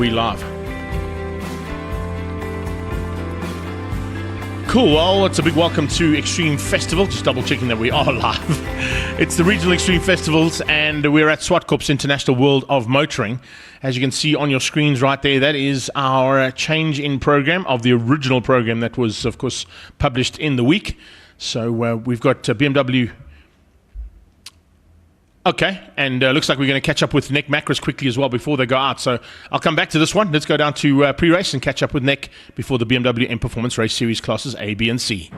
we live? Cool, well, it's a big welcome to Extreme Festival. Just double checking that we are live. It's the Regional Extreme Festivals, and we're at Zwartkops International World of Motoring. As you can see on your screens right there, that is our change in program of the original program that was, of course, published in the week. So we've got BMW. Okay, and looks like we're going to catch up with Nick Macris quickly as well before they go out. So I'll come back to this one. Let's go down to pre-race and catch up with Nick before the BMW M Performance Race Series classes A, B, and C.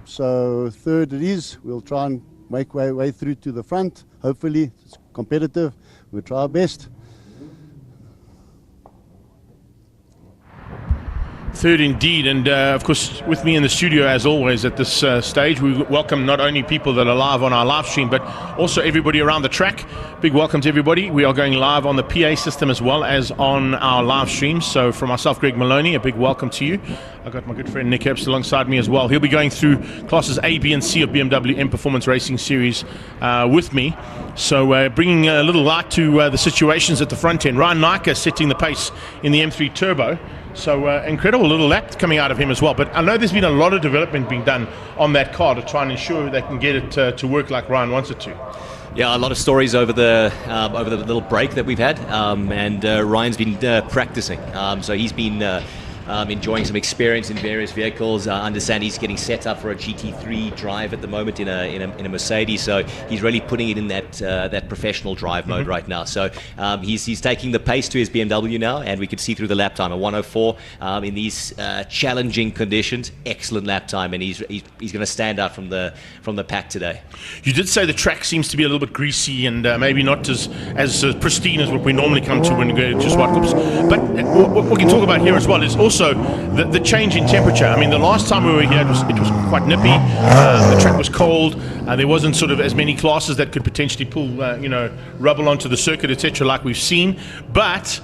So third it is. We'll try and make way through to the front. Hopefully it's competitive. We'll try our best. Third indeed, and of course with me in the studio as always at this stage, we welcome not only people that are live on our live stream but also everybody around the track. Big welcome to everybody. We are going live on the PA system as well as on our live stream. So for myself, Greg Maloney, a big welcome to you. I've got my good friend Nick Herbst alongside me as well. He'll be going through classes A, B and C of BMW M Performance Racing Series with me. So bringing a little light to the situations at the front end. Ryan Nyker setting the pace in the M3 Turbo. So incredible little lap coming out of him as well. But I know there's been a lot of development being done on that car to try and ensure they can get it to work like Ryan wants it to. Yeah, a lot of stories over the little break that we've had, and Ryan's been practicing. So he's been enjoying some experience in various vehicles. I understand he's getting set up for a GT3 drive at the moment in a Mercedes. So he's really putting it in that professional drive mode right now. So he's taking the pace to his BMW now, and we could see through the lap time a 104 in these challenging conditions. Excellent lap time, and he's going to stand out from the pack today. You did say the track seems to be a little bit greasy and maybe not as pristine as what we normally come to when we go to Zwartkops. But what we can talk about here as well is also the change in temperature. I mean, the last time we were here, it was quite nippy. The track was cold. There wasn't sort of as many classes that could potentially pull, rubble onto the circuit, etc., like we've seen. But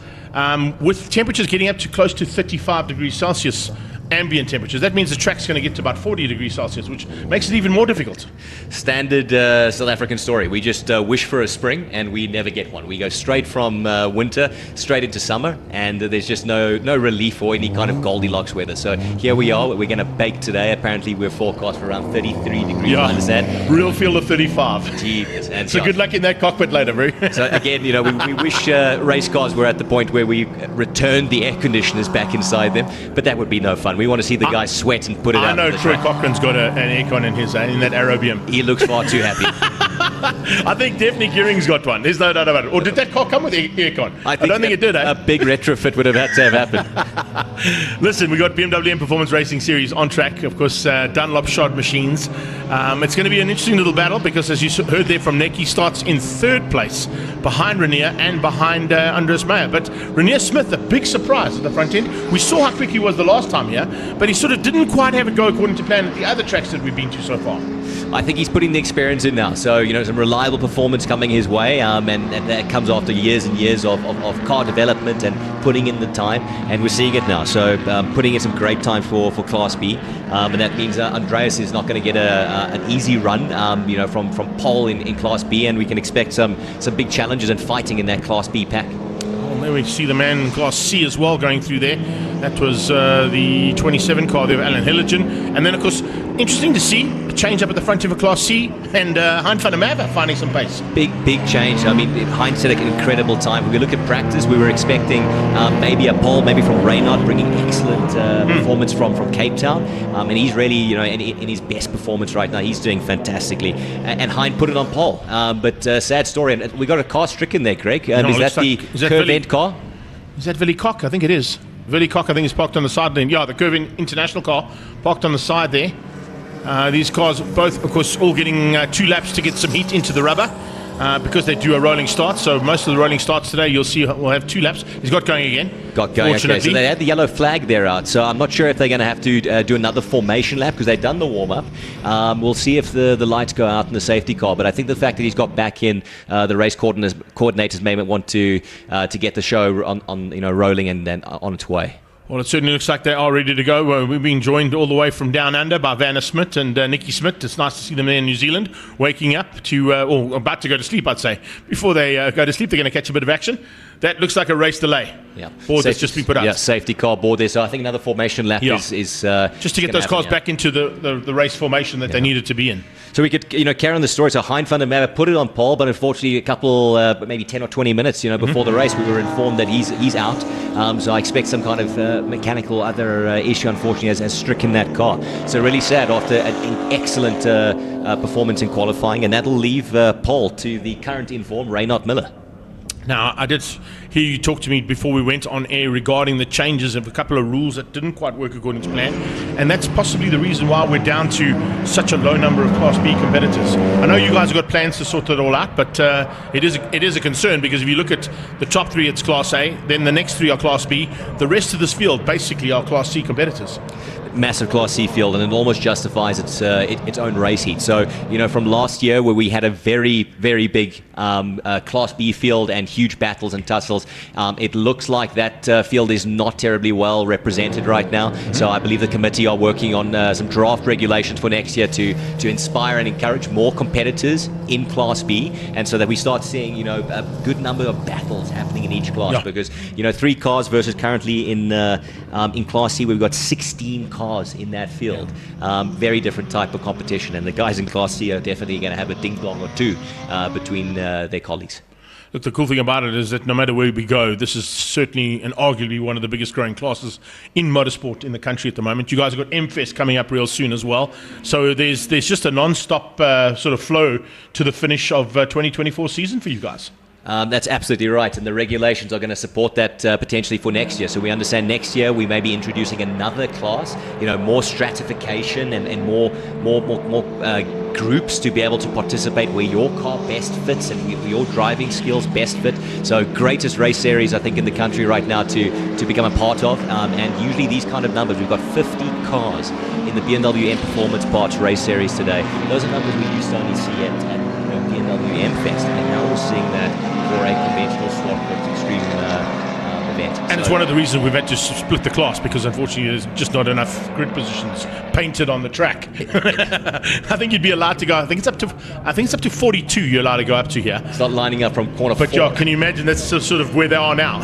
with temperatures getting up to close to 35 degrees Celsius, ambient temperatures, that means the track's going to get to about 40 degrees Celsius, which makes it even more difficult. Standard South African story. We just wish for a spring and we never get one. We go straight from winter straight into summer, and there's just no relief or any kind of Goldilocks weather. So here we are. We're going to bake today. Apparently we're forecast for around 33 degrees. Yeah, I understand. Real feel of 35. Jeez, and so good luck in that cockpit later, bro. So again, we wish race cars were at the point where we returned the air conditioners back inside them, but that would be no fun. We want to see the guys sweat and put it out. I know Troy Cochran's got an aircon in that Arabian. He looks far too happy. I think definitely Gearing's got one. There's no doubt about it. Or did that car come with aircon? I don't think it did. A big retrofit would have had to have happened. Listen, we got BMW M Performance Racing Series on track. Of course, Dunlop Shod machines. It's going to be an interesting little battle because, as you heard there from Nick, he starts in third place behind Renier and behind Andres Meyer. But Renier Smith, a big surprise at the front end. We saw how quick he was the last time here, but he sort of didn't quite have it go according to plan at the other tracks that we've been to so far. I think he's putting the experience in now. So, some reliable performance coming his way, and that comes after years and years of car development and putting in the time, and we're seeing it now. So putting in some great time for Class B, and that means Andreas is not going to get an easy run, from pole in Class B, and we can expect some big challenges and fighting in that Class B pack. Well, there we see the man in Class C as well going through there. That was the 27 car there of Alan Hilligen. And then, of course, interesting to see a change up at the front of a Class C, and Hein van der Merwe finding some pace. Big change. I mean, Hein set an incredible time. When we look at practice, we were expecting maybe a pole, maybe from Reynard, bringing excellent performance from Cape Town. And he's really, in his best performance right now. He's doing fantastically. And Hein put it on pole. But sad story. And we got a car stricken there, Greg. Is that the Curve End car? Is that Willie Koch? I think it is. Willie Koch, I think, is parked on the side lane. Yeah, the Curve International car parked on the side there. These cars both, of course, all getting 2 laps to get some heat into the rubber. because they do a rolling start. So most of the rolling starts today, you'll see we'll have 2 laps. He's got going again. Okay. So they had the yellow flag there out. So I'm not sure if they're going to have to do another formation lap because they've done the warm-up. We'll see if the lights go out in the safety car. But I think the fact that he's got back in, the race coordinators may want to get the show on rolling and then on its way. Well, it certainly looks like they are ready to go. We're being joined all the way from down under by Vanna Smith and Nikki Smith. It's nice to see them there in New Zealand, waking up to, or about to go to sleep, I'd say. Before they go to sleep, they're going to catch a bit of action. That looks like a race delay. Yeah. Board that's just been put up. Yeah, safety car board there. So I think another formation lap is just to get those cars back into the race formation that they needed to be in. So we could, carry on the story. So Hein van der Merwe put it on pole, but unfortunately a couple, maybe 10 or 20 minutes, before the race, we were informed that he's out. So I expect some kind of mechanical other issue, unfortunately, has stricken that car. So really sad after an excellent performance in qualifying, and that'll leave pole to the current informed Reynard Miller. Now, I did hear you talk to me before we went on air regarding the changes of a couple of rules that didn't quite work according to plan, and that's possibly the reason why we're down to such a low number of Class B competitors. I know you guys have got plans to sort it all out, but it is a concern, because if you look at the top three, it's Class A, then the next three are Class B. The rest of this field basically are Class C competitors. Massive Class C field, and it almost justifies its own race heat. So, from last year where we had a very, very big Class B field and huge battles and tussles, it looks like that field is not terribly well represented right now. So I believe the committee are working on some draft regulations for next year to inspire and encourage more competitors in Class B, and so that we start seeing, a good number of battles happening in each class. Because, 3 cars versus currently in Class C, we've got 16 cars in that field. Very different type of competition, and the guys in Class C are definitely going to have a ding-dong or two between their colleagues. Look, the cool thing about it is that no matter where we go, this is certainly and arguably one of the biggest growing classes in motorsport in the country at the moment. You guys have got M-Fest coming up real soon as well. So there's just a non-stop sort of flow to the finish of 2024 season for you guys. That's absolutely right, and the regulations are going to support that potentially for next year. So we understand next year we may be introducing another class, more stratification and more groups to be able to participate where your car best fits and where your driving skills best fit. So greatest race series, I think, in the country right now to become a part of, and usually these kind of numbers, we've got 50 cars in the BMW M Performance Parts race series today. Those are numbers we used to only see at BMW M Fest, and now we're seeing that for a conventional Zwartkops Extreme event. And it's one of the reasons we've had to split the class, because unfortunately there's just not enough grid positions painted on the track. I think you'd be allowed to go. I think it's up to 42 you're allowed to go up to here. It's not lining up from corner 4. But yeah, can you imagine that's sort of where they are now?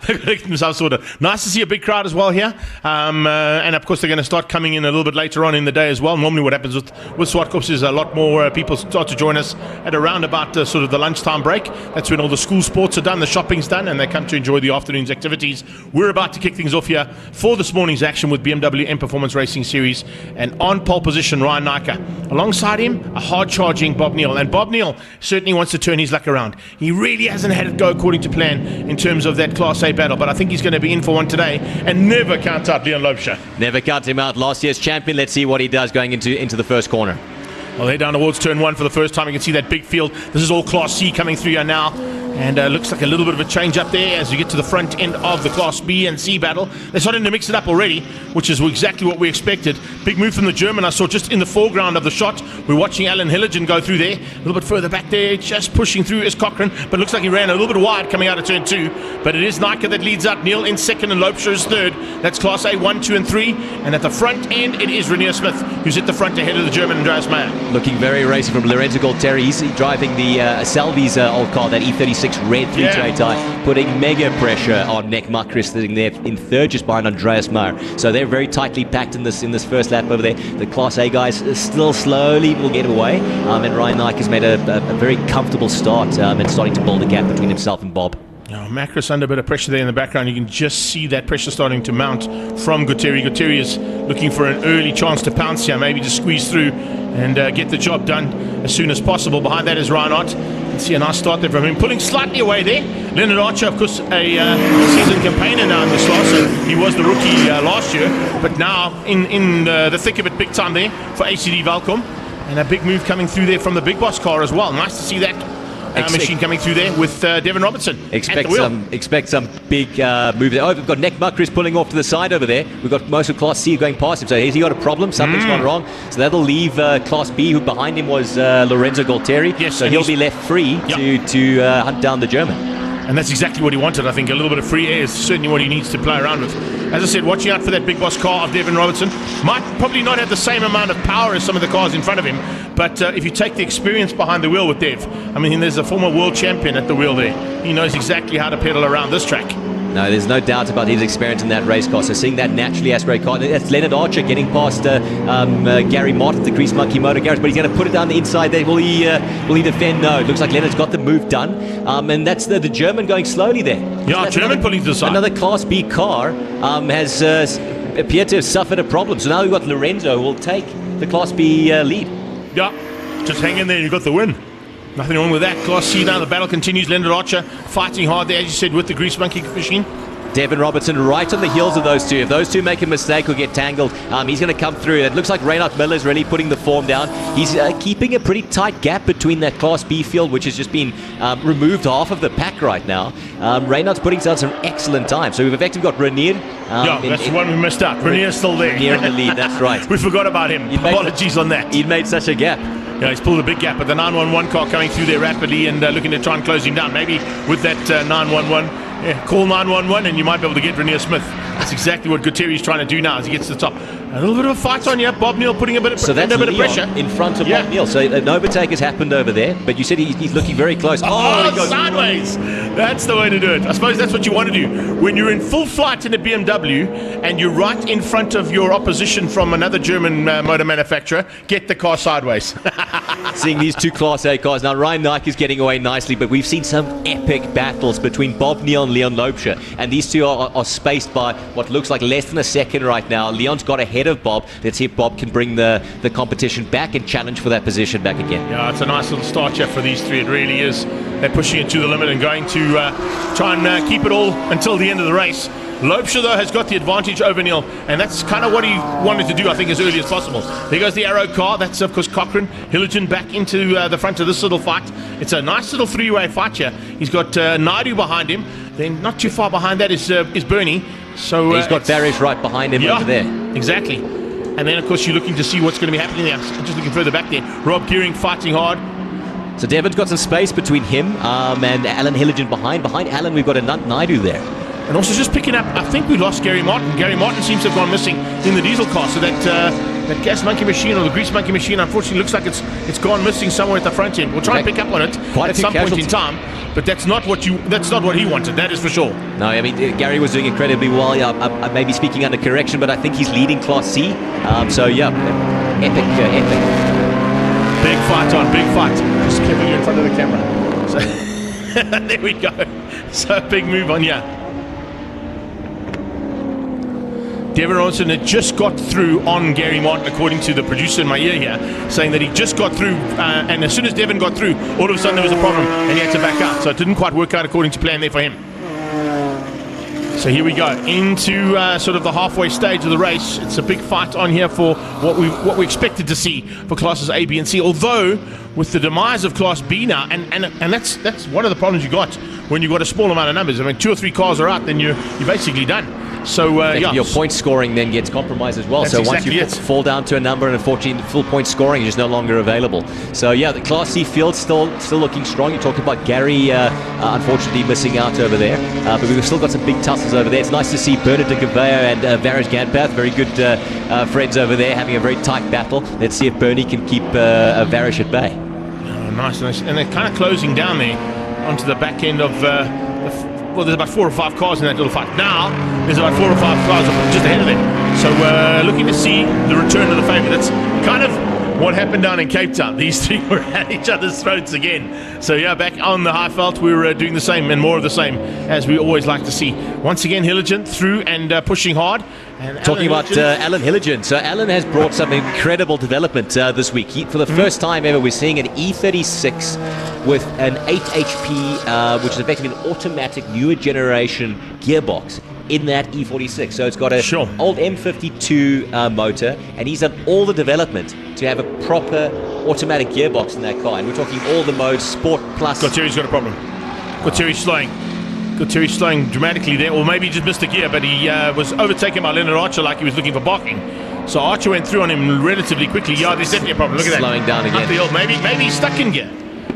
They've themselves sort of. Nice to see a big crowd as well here, and of course they're going to start coming in a little bit later on in the day as well. Normally what happens with Zwartkops is a lot more people start to join us at around about sort of the lunchtime break. That's when all the school sports are done, the shopping's done, and they come to enjoy the afternoon's activities. We're about to kick things off here for this morning's action with BMW M Performance Racing Series, and on pole position Ryan Nijker. Alongside him, a hard-charging Bob Neal, and Bob Neal certainly wants to turn his luck around. He really hasn't had it go according to plan in terms of that Class A battle, but I think he's going to be in for one today, and never count out Leon Loebscher. Never count him out. Last year's champion. Let's see what he does going into the first corner. Well, they're down towards turn 1 for the first time. You can see that big field. This is all Class C coming through here now. And looks like a little bit of a change up there as you get to the front end of the Class B and C battle. They're starting to mix it up already, which is exactly what we expected. Big move from the German. I saw just in the foreground of the shot. We're watching Alan Hilligen go through there. A little bit further back there, just pushing through is Cochran. But looks like he ran a little bit wide coming out of turn 2. But it is Nijker that leads up. Neal in second and Loebscher is third. That's Class A 1, 2 and 3. And at the front end, it is Renier Smith, who's at the front ahead of the German Andreas Meyer. Looking very racy from Lorenzo Gualtieri. He's driving the Selby's old car, that E36 red 328i, putting mega pressure on Nick Makris, sitting there in third just behind Andreas Meyer. So they're very tightly packed in this first lap over there. The Class A guys still slowly will get away, and Ryan Nijker has made a very comfortable start and starting to build a gap between himself and Bob. Now, Makris under a bit of pressure there in the background. You can just see that pressure starting to mount from Gualtieri. Gualtieri is looking for an early chance to pounce here, maybe to squeeze through and get the job done as soon as possible. Behind that is Reinhardt. You can see a nice start there from him, pulling slightly away there. Leonard Archer, of course, a seasoned campaigner now in this class. So he was the rookie last year, but now in the thick of it, big time there for ACD Valcom. And a big move coming through there from the Big Boss car as well. Nice to see that machine coming through there with Devin Robertson. Expect some big move there. Oh, we've got Nick Makris pulling off to the side over there. We've got most of Class C going past him. So has he got a problem? Something's gone wrong. So that'll leave Class B, who behind him was Lorenzo Gualtieri. Yes, so he'll be left free to hunt down the German. And that's exactly what he wanted, I think. A little bit of free air is certainly what he needs to play around with. As I said, watching out for that big boss car of Devin Robertson. Might probably not have the same amount of power as some of the cars in front of him, but if you take the experience behind the wheel with Dev, I mean, there's a former world champion at the wheel there. He knows exactly how to pedal around this track. No, there's no doubt about his experience in that race car. So seeing that naturally aspirated car, that's Leonard Archer getting past Gary Mott at the Grease Monkey Motor Garage, but he's going to put it down the inside there. Will he defend? No, it looks like Leonard's got the move done, and that's the German going slowly there. Yeah, German pulling to the side. Another Class B car has appeared to have suffered a problem. So now we've got Lorenzo who will take the Class B lead. Yeah, just hang in there, you've got the win. Nothing wrong with that. Class C now, the battle continues. Leonard Archer fighting hard there, as you said, with the Grease Monkey machine. Devin Robertson right on the heels of those two. If those two make a mistake or get tangled, he's going to come through. It looks like Reinhard Miller is really putting the form down. He's keeping a pretty tight gap between that Class B field, which has just been removed half of the pack right now. Reinhard's putting down some excellent time. So we've effectively got Renier. That's the one we missed out. Renier's still there. Renier in the lead, that's right. We forgot about him. Apologies on that. He'd made such a gap. Yeah, he's pulled a big gap, but the 911 car coming through there rapidly and looking to try and close him down. Maybe with that 911, call 911 and you might be able to get Renier Smith. That's exactly what Gutierrez is trying to do now as he gets to the top. A little bit of a fight on here. Bob Neal putting a bit of pressure in front of Bob Neal. So an overtake has happened over there, but you said he's looking very close. Oh, he goes sideways. That's the way to do it. I suppose that's what you want to do. When you're in full flight in a BMW and you're right in front of your opposition from another German motor manufacturer, get the car sideways. Seeing these two Class A cars. Now, Ryan Nike is getting away nicely, but we've seen some epic battles between Bob Neal and Leon Loubser, and these two are spaced by what looks like less than a second right now. Leon's got ahead of Bob. Let's see if Bob can bring the competition back and challenge for that position back again. Yeah, it's a nice little start here for these three. It really is. They're pushing it to the limit and going to try and keep it all until the end of the race. Loubser, though, has got the advantage over Neal, and that's kind of what he wanted to do, I think, as early as possible. There goes the Arrow car. That's, of course, Cochrane. Hilligen back into the front of this little fight. It's a nice little three-way fight here. He's got Naidu behind him. Then not too far behind that is Bernie. So he's got Barish right behind him over there. Exactly. And then, of course, you're looking to see what's going to be happening there. I'm just looking further back there. Rob Gearing fighting hard. So Devin's got some space between him and Alan Hilligen behind. Behind Alan, we've got a Naidu there. And also just picking up, I think we lost Gary Martin. Gary Martin seems to have gone missing in the diesel car. So that gas monkey machine or the grease monkey machine, unfortunately, looks like it's gone missing somewhere at the front end. We'll try and pick up on it at some point in time. But that's not what he wanted. That is for sure. No, I mean Gary was doing incredibly well. I may be speaking under correction, but I think he's leading Class C. So yeah, epic. Big fight on, big fight. Just keeping you in front of the camera. So there we go. So big move on, yeah. Devin Robertson had just got through on Gary Martin, according to the producer in my ear here, saying that he just got through, and as soon as Devin got through, all of a sudden there was a problem, and he had to back out. So it didn't quite work out according to plan there for him. So here we go into sort of the halfway stage of the race. It's a big fight on here for what we expected to see for classes A, B, and C. Although with the demise of Class B now, and that's one of the problems you got when you've got a small amount of numbers. I mean, 2 or 3 cars are out, then you're basically done. So your point scoring then gets compromised as well. That's so exactly once you fall down to a number and unfortunately full point scoring is just no longer available. So yeah, the Class C field still looking strong. You're talking about Gary unfortunately missing out over there, but we've still got some big tussles over there. It's nice to see Bernard de Gavea and Varish Ganpath, very good friends over there, having a very tight battle. Let's see if Bernie can keep Varish at bay. Oh, nice, and they're kind of closing down there onto the back end of well, there's about 4 or 5 cars in that little fight. Now, there's about 4 or 5 cars just ahead of them. So we're looking to see the return of the favourite. That's kind of what happened down in Cape Town. These three were at each other's throats again. So yeah, back on the Highveld, we were doing the same and more of the same, as we always like to see. Once again, Hilligen through and pushing hard. And talking about Alan Hilligen. So Alan has brought some incredible development this week. For the first time ever, we're seeing an E36 with an 8 HP, which is effectively an automatic newer generation gearbox in that E46. So it's got a old M52 motor, and he's done all the development to have a proper automatic gearbox in that car. And we're talking all the modes, Sport Plus. Gutierrez got a problem. Gutierrez slowing dramatically there, or maybe he just missed a gear, but he was overtaken by Leonard Archer like he was looking for barking. So Archer went through on him relatively quickly. Yeah, there's definitely a problem. Look at that. Slowing down again. Up the hill. Maybe he's stuck in gear.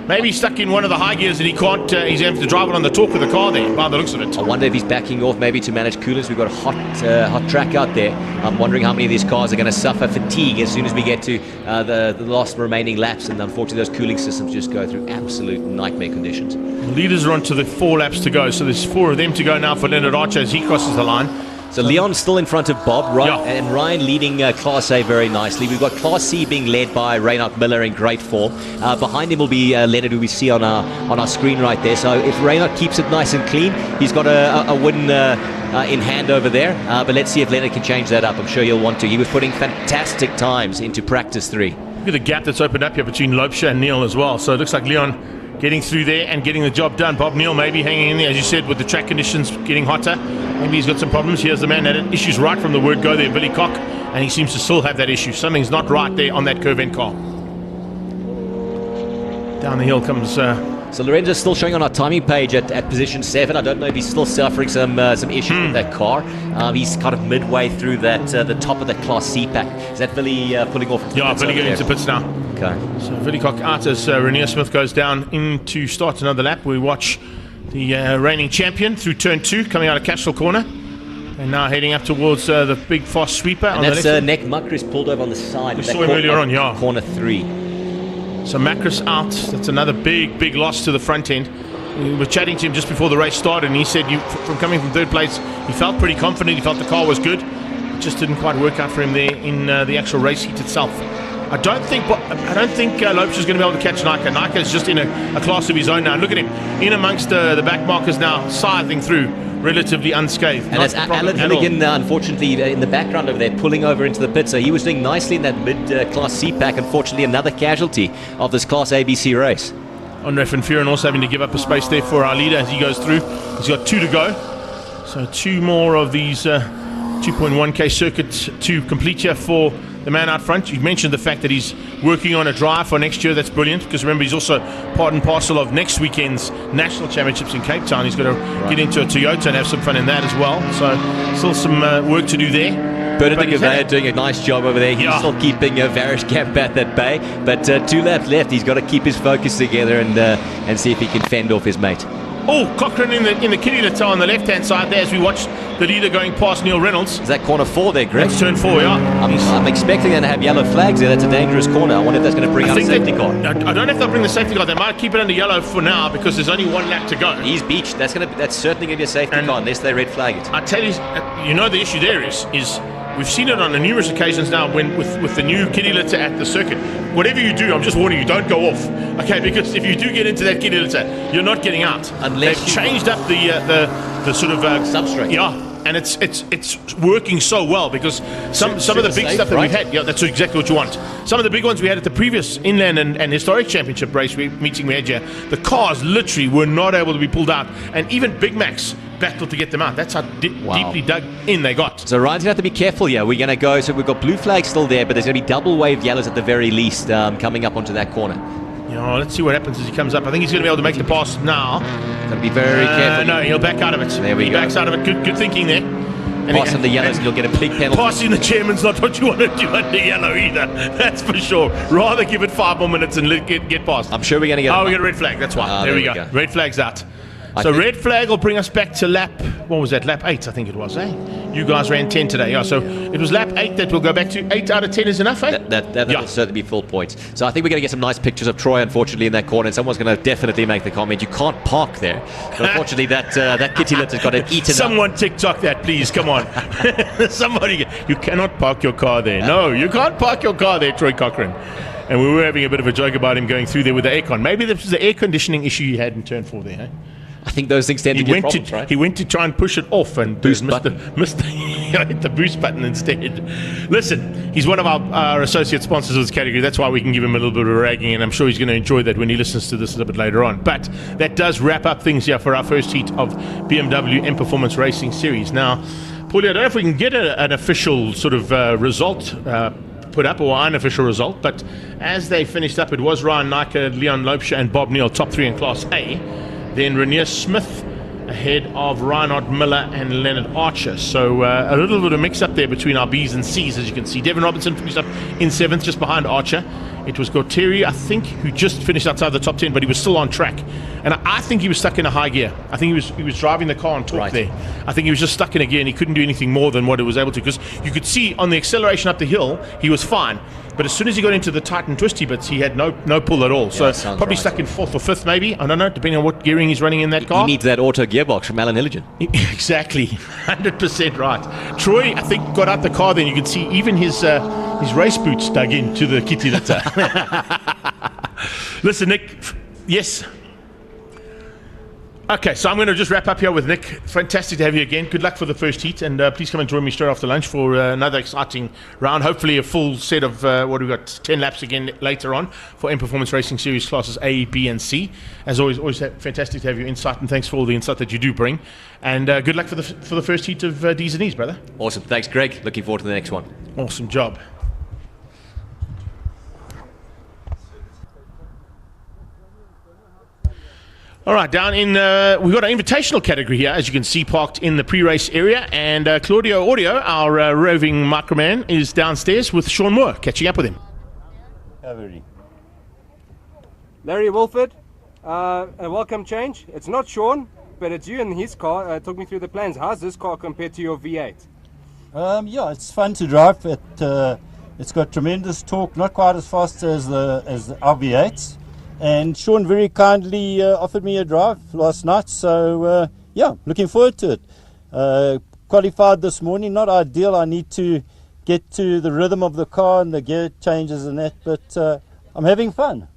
Maybe he's stuck in one of the high gears and he can't, he's going to have to drive it on the torque of the car there, by the looks of it. I wonder if he's backing off maybe to manage coolants. We've got a hot track out there. I'm wondering how many of these cars are going to suffer fatigue as soon as we get to the last remaining laps, and unfortunately those cooling systems just go through absolute nightmare conditions. The leaders are on to the 4 laps to go, so there's 4 of them to go now for Leonard Archer as he crosses the line. So Leon's still in front of Bob, and Ryan leading Class A very nicely. We've got Class C being led by Reinhard Miller in great form. Behind him will be Leonard, who we see on our screen right there. So if Reinhard keeps it nice and clean, he's got a win in hand over there. But let's see if Leonard can change that up. I'm sure he'll want to. He was putting fantastic times into practice 3. Look at the gap that's opened up here between Lopesha and Neil as well. So it looks like Leon getting through there and getting the job done. Bob Neal maybe hanging in there, as you said, with the track conditions getting hotter. Maybe he's got some problems. Here's the man that had issues right from the word go there, Billy Koch, and he seems to still have that issue. Something's not right there on that curve end car. Down the hill comes... So Lorenzo's still showing on our timing page at position 7. I don't know if he's still suffering some issues with that car. He's kind of midway through that the top of that Class C pack. Is that Billy pulling off? Yeah, Billy getting into pits now. Okay. So Billy Koch out as Renier Smith goes down in to start another lap. We watch the reigning champion through turn 2 coming out of Cashel Corner. And now heading up towards the big fast sweeper. And on that's the left. Nick Muckris pulled over on the side. We saw him earlier on, yeah. Corner 3. So Macris out. That's another big loss to the front end. We were chatting to him just before the race started, and he said from coming from 3rd place, he felt pretty confident. He felt the car was good. It just didn't quite work out for him there in the actual race heat itself. I don't think Lopes is going to be able to catch Nike. Nike is just in a class of his own now. Look at him in amongst the back markers now, scything through relatively unscathed. And that's Alan Hilligan, unfortunately, in the background over there, pulling over into the pit. So he was doing nicely in that mid-class C pack. Unfortunately, another casualty of this Class ABC race. Andre van Vuren also having to give up a space there for our leader as he goes through. He's got 2 to go. So 2 more of these 2.1k circuits to complete here for the man out front. You mentioned the fact that he's working on a drive for next year. That's brilliant, because remember, he's also part and parcel of next weekend's national championships in Cape Town. He's got to get into a Toyota and have some fun in that as well. So still some work to do there. Bernard Gouveia doing a nice job over there. He's still keeping Varish Camp at that bay, but 2 laps left. He's got to keep his focus together and see if he can fend off his mate. Oh, Cochrane in the kitty litter on the left-hand side there as we watch the leader going past Neil Reynolds. Is that corner 4 there, Greg? That's turn 4, yeah. I'm expecting them to have yellow flags there. That's a dangerous corner. I wonder if that's going to bring out a safety car. I don't know if they'll bring the safety car. They might keep it under yellow for now because there's only 1 lap to go. He's beached. That's certainly going to be a safety car unless they red flag it. I tell you, the issue there is we've seen it on numerous occasions now when with the new kitty litter at the circuit. Whatever you do, I'm just warning you, don't go off. Okay, because if you do get into that kitty litter, you're not getting out. Unless they've changed up the sort of substrate. Yeah, and it's working so well because some of the big stuff that we've had. Yeah, that's exactly what you want. Some of the big ones we had at the previous inland and historic championship race meeting we had here, the cars literally were not able to be pulled out, and even Big Macs battled to get them out. That's how deeply dug in they got. So Ryan's going to have to be careful here. We're going to go, so we've got blue flags still there, but there's going to be double wave yellows at the very least coming up onto that corner. Let's see what happens as he comes up. I think he's going to be able to make the pass now. Got to be very careful. No, he'll back out of it. There we go. He backs out of it. Good thinking there. Passing the yellows, you'll get a big penalty. Passing the chairman's not what you want to do under yellow either. That's for sure. Rather give it 5 more minutes and get past. I'm sure we're going to get we get a red flag. That's why. There we go. Red flag's out. So red flag will bring us back to lap, what was that, lap 8 I think it was, eh? You guys ran 10 today, yeah, so it was lap 8 that we'll go back to. 8 out of 10 is enough, eh? That will certainly be full points. So I think we're going to get some nice pictures of Troy, unfortunately, in that corner, and someone's going to definitely make the comment, you can't park there. But unfortunately, that kitty litter's got it eaten Someone up. TikTok that, please, come on. Somebody, you cannot park your car there. No, you can't park your car there, Troy Cochrane. And we were having a bit of a joke about him going through there with the aircon. Maybe this was the air conditioning issue he had in turn 4 there, eh? I think those things tend to get problems, right? He went to try and push it off and hit the boost button instead. Listen, he's one of our associate sponsors of this category. That's why we can give him a little bit of a ragging, and I'm sure he's going to enjoy that when he listens to this a little bit later on. But that does wrap up things here for our first heat of BMW M Performance Racing Series. Now, Paulie, I don't know if we can get an official sort of result put up, or unofficial result, but as they finished up, it was Ryan Nike, Leon Lopesha and Bob Neal, top 3 in Class A. Then Renier Smith ahead of Reinhard Miller and Leonard Archer. So a little bit of mix up there between our B's and C's, as you can see. Devin Robertson finished up in 7th, just behind Archer. It was Gauthier, I think, who just finished outside the top 10, but he was still on track. And I think he was stuck in a high gear. I think he was driving the car on torque there. I think he was just stuck in a gear, and he couldn't do anything more than what it was able to, because you could see on the acceleration up the hill, he was fine. But as soon as he got into the tight and twisty bits, he had no pull at all. So probably stuck in 4th or 5th, maybe. I don't know, depending on what gearing he's running in that car. He needs that auto gearbox from Alan Hilligan. Exactly, 100% right. Troy, I think, got out the car then. You could see even his race boots dug into the kitty litter. Listen, Nick, yes. Okay, so I'm going to just wrap up here with Nick. Fantastic to have you again. Good luck for the first heat, and please come and join me straight after lunch for another exciting round. Hopefully a full set of, what we've got, 10 laps again later on for M Performance Racing Series classes A, B, and C. As always fantastic to have your insight, and thanks for all the insight that you do bring. And good luck for the first heat of D's and E's, brother. Awesome. Thanks, Greg. Looking forward to the next one. Awesome job. All right, down in, we've got an invitational category here, as you can see, parked in the pre-race area. And Claudio Audio, our roving microman, is downstairs with Sean Moore, catching up with him. Larry Wolford, a welcome change. It's not Sean, but it's you and his car. Talk me through the plans. How's this car compared to your V8? Yeah, it's fun to drive. It's got tremendous torque, not quite as fast as our V8s. And Sean very kindly offered me a drive last night, so yeah, looking forward to it. Qualified this morning, not ideal. I need to get to the rhythm of the car and the gear changes and that, but I'm having fun.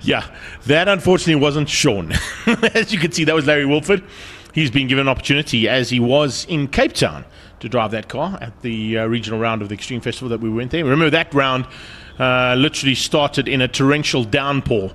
Yeah, that unfortunately wasn't Sean. As you can see, that was Larry Wolford. He's been given an opportunity, as he was in Cape Town, to drive that car at the regional round of the Extreme Festival that we went there. Remember, that round literally started in a torrential downpour,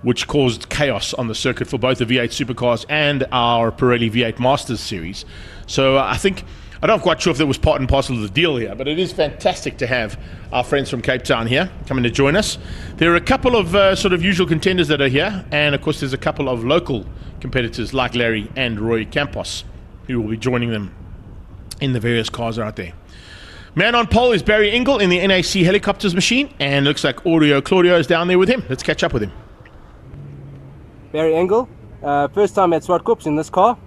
which caused chaos on the circuit for both the V8 Supercars and our Pirelli V8 Masters Series. So I'm not quite sure if that was part and parcel of the deal here, but it is fantastic to have our friends from Cape Town here coming to join us. There are a couple of sort of usual contenders that are here, and of course there's a couple of local competitors like Larry and Roy Campos who will be joining them in the various cars out there. Man on pole is Barry Ingle in the NAC helicopters machine, and looks like Audio Claudio is down there with him. Let's catch up with him. Barry Engel, first time at Zwartkops in this car.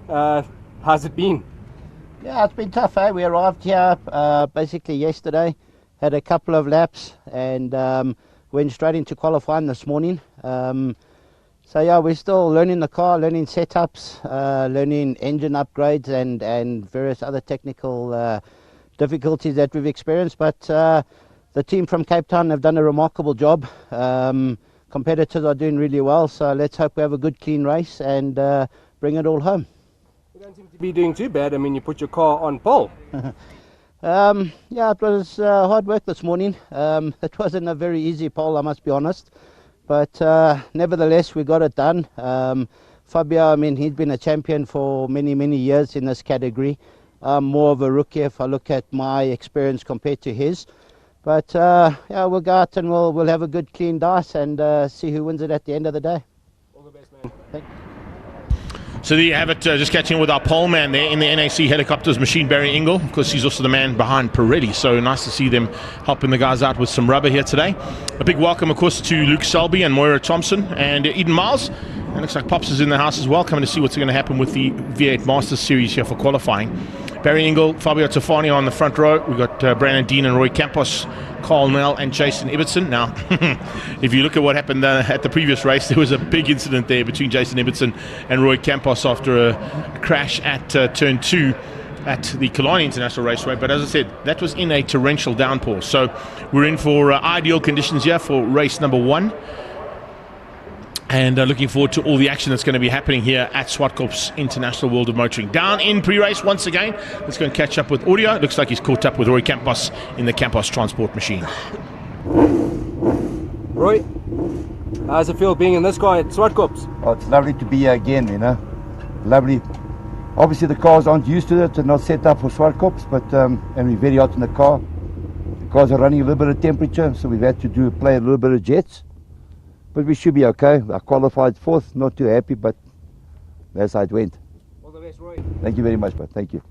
How's it been? Yeah, it's been tough, eh? We arrived here basically yesterday, had a couple of laps, and went straight into qualifying this morning. So yeah, we're still learning the car, learning setups, learning engine upgrades and various other technical difficulties that we've experienced. But the team from Cape Town have done a remarkable job. Competitors are doing really well, so let's hope we have a good, clean race and bring it all home. You don't seem to be doing too bad. I mean, you put your car on pole. Yeah, it was hard work this morning. It wasn't a very easy pole, I must be honest. But nevertheless, we got it done. Fabio, I mean, he's been a champion for many, many years in this category. I'm more of a rookie if I look at my experience compared to his. But yeah, we'll go out and we'll have a good, clean dice and see who wins it at the end of the day. All the best, man. Thank you. So there you have it, just catching up with our pole man there in the NAC helicopters machine, Barry Ingle. Of course, he's also the man behind Pirelli, so nice to see them helping the guys out with some rubber here today. A big welcome, of course, to Luke Selby and Moira Thompson and Eden Miles. And looks like Pops is in the house as well, coming to see what's going to happen with the V8 Masters Series here for qualifying. Barry Ingle, Fabio Tofani on the front row. We've got Brandon Dean and Roy Campos, Carl Nell and Jason Ibbotson. Now, if you look at what happened at the previous race, there was a big incident there between Jason Ibbotson and Roy Campos after a crash at turn 2 at the Killarney International Raceway. But as I said, that was in a torrential downpour. So we're in for ideal conditions here for race number 1. And looking forward to all the action that's going to be happening here at Zwartkops International World of Motoring. Down in pre-race once again. Let's go and catch up with audio. Looks like he's caught up with Roy Campos in the Campos Transport Machine. Roy, how's it feel being in this car at Zwartkops? Oh, it's lovely to be here again, you know. Lovely. Obviously the cars aren't used to it, they're not set up for Zwartkops, but and we're very hot in the car. The cars are running a little bit of temperature, so we've had to play a little bit of jets. But we should be okay. I qualified 4th, not too happy, but that's how it went. All the best, Roy. Thank you very much, bud. Thank you.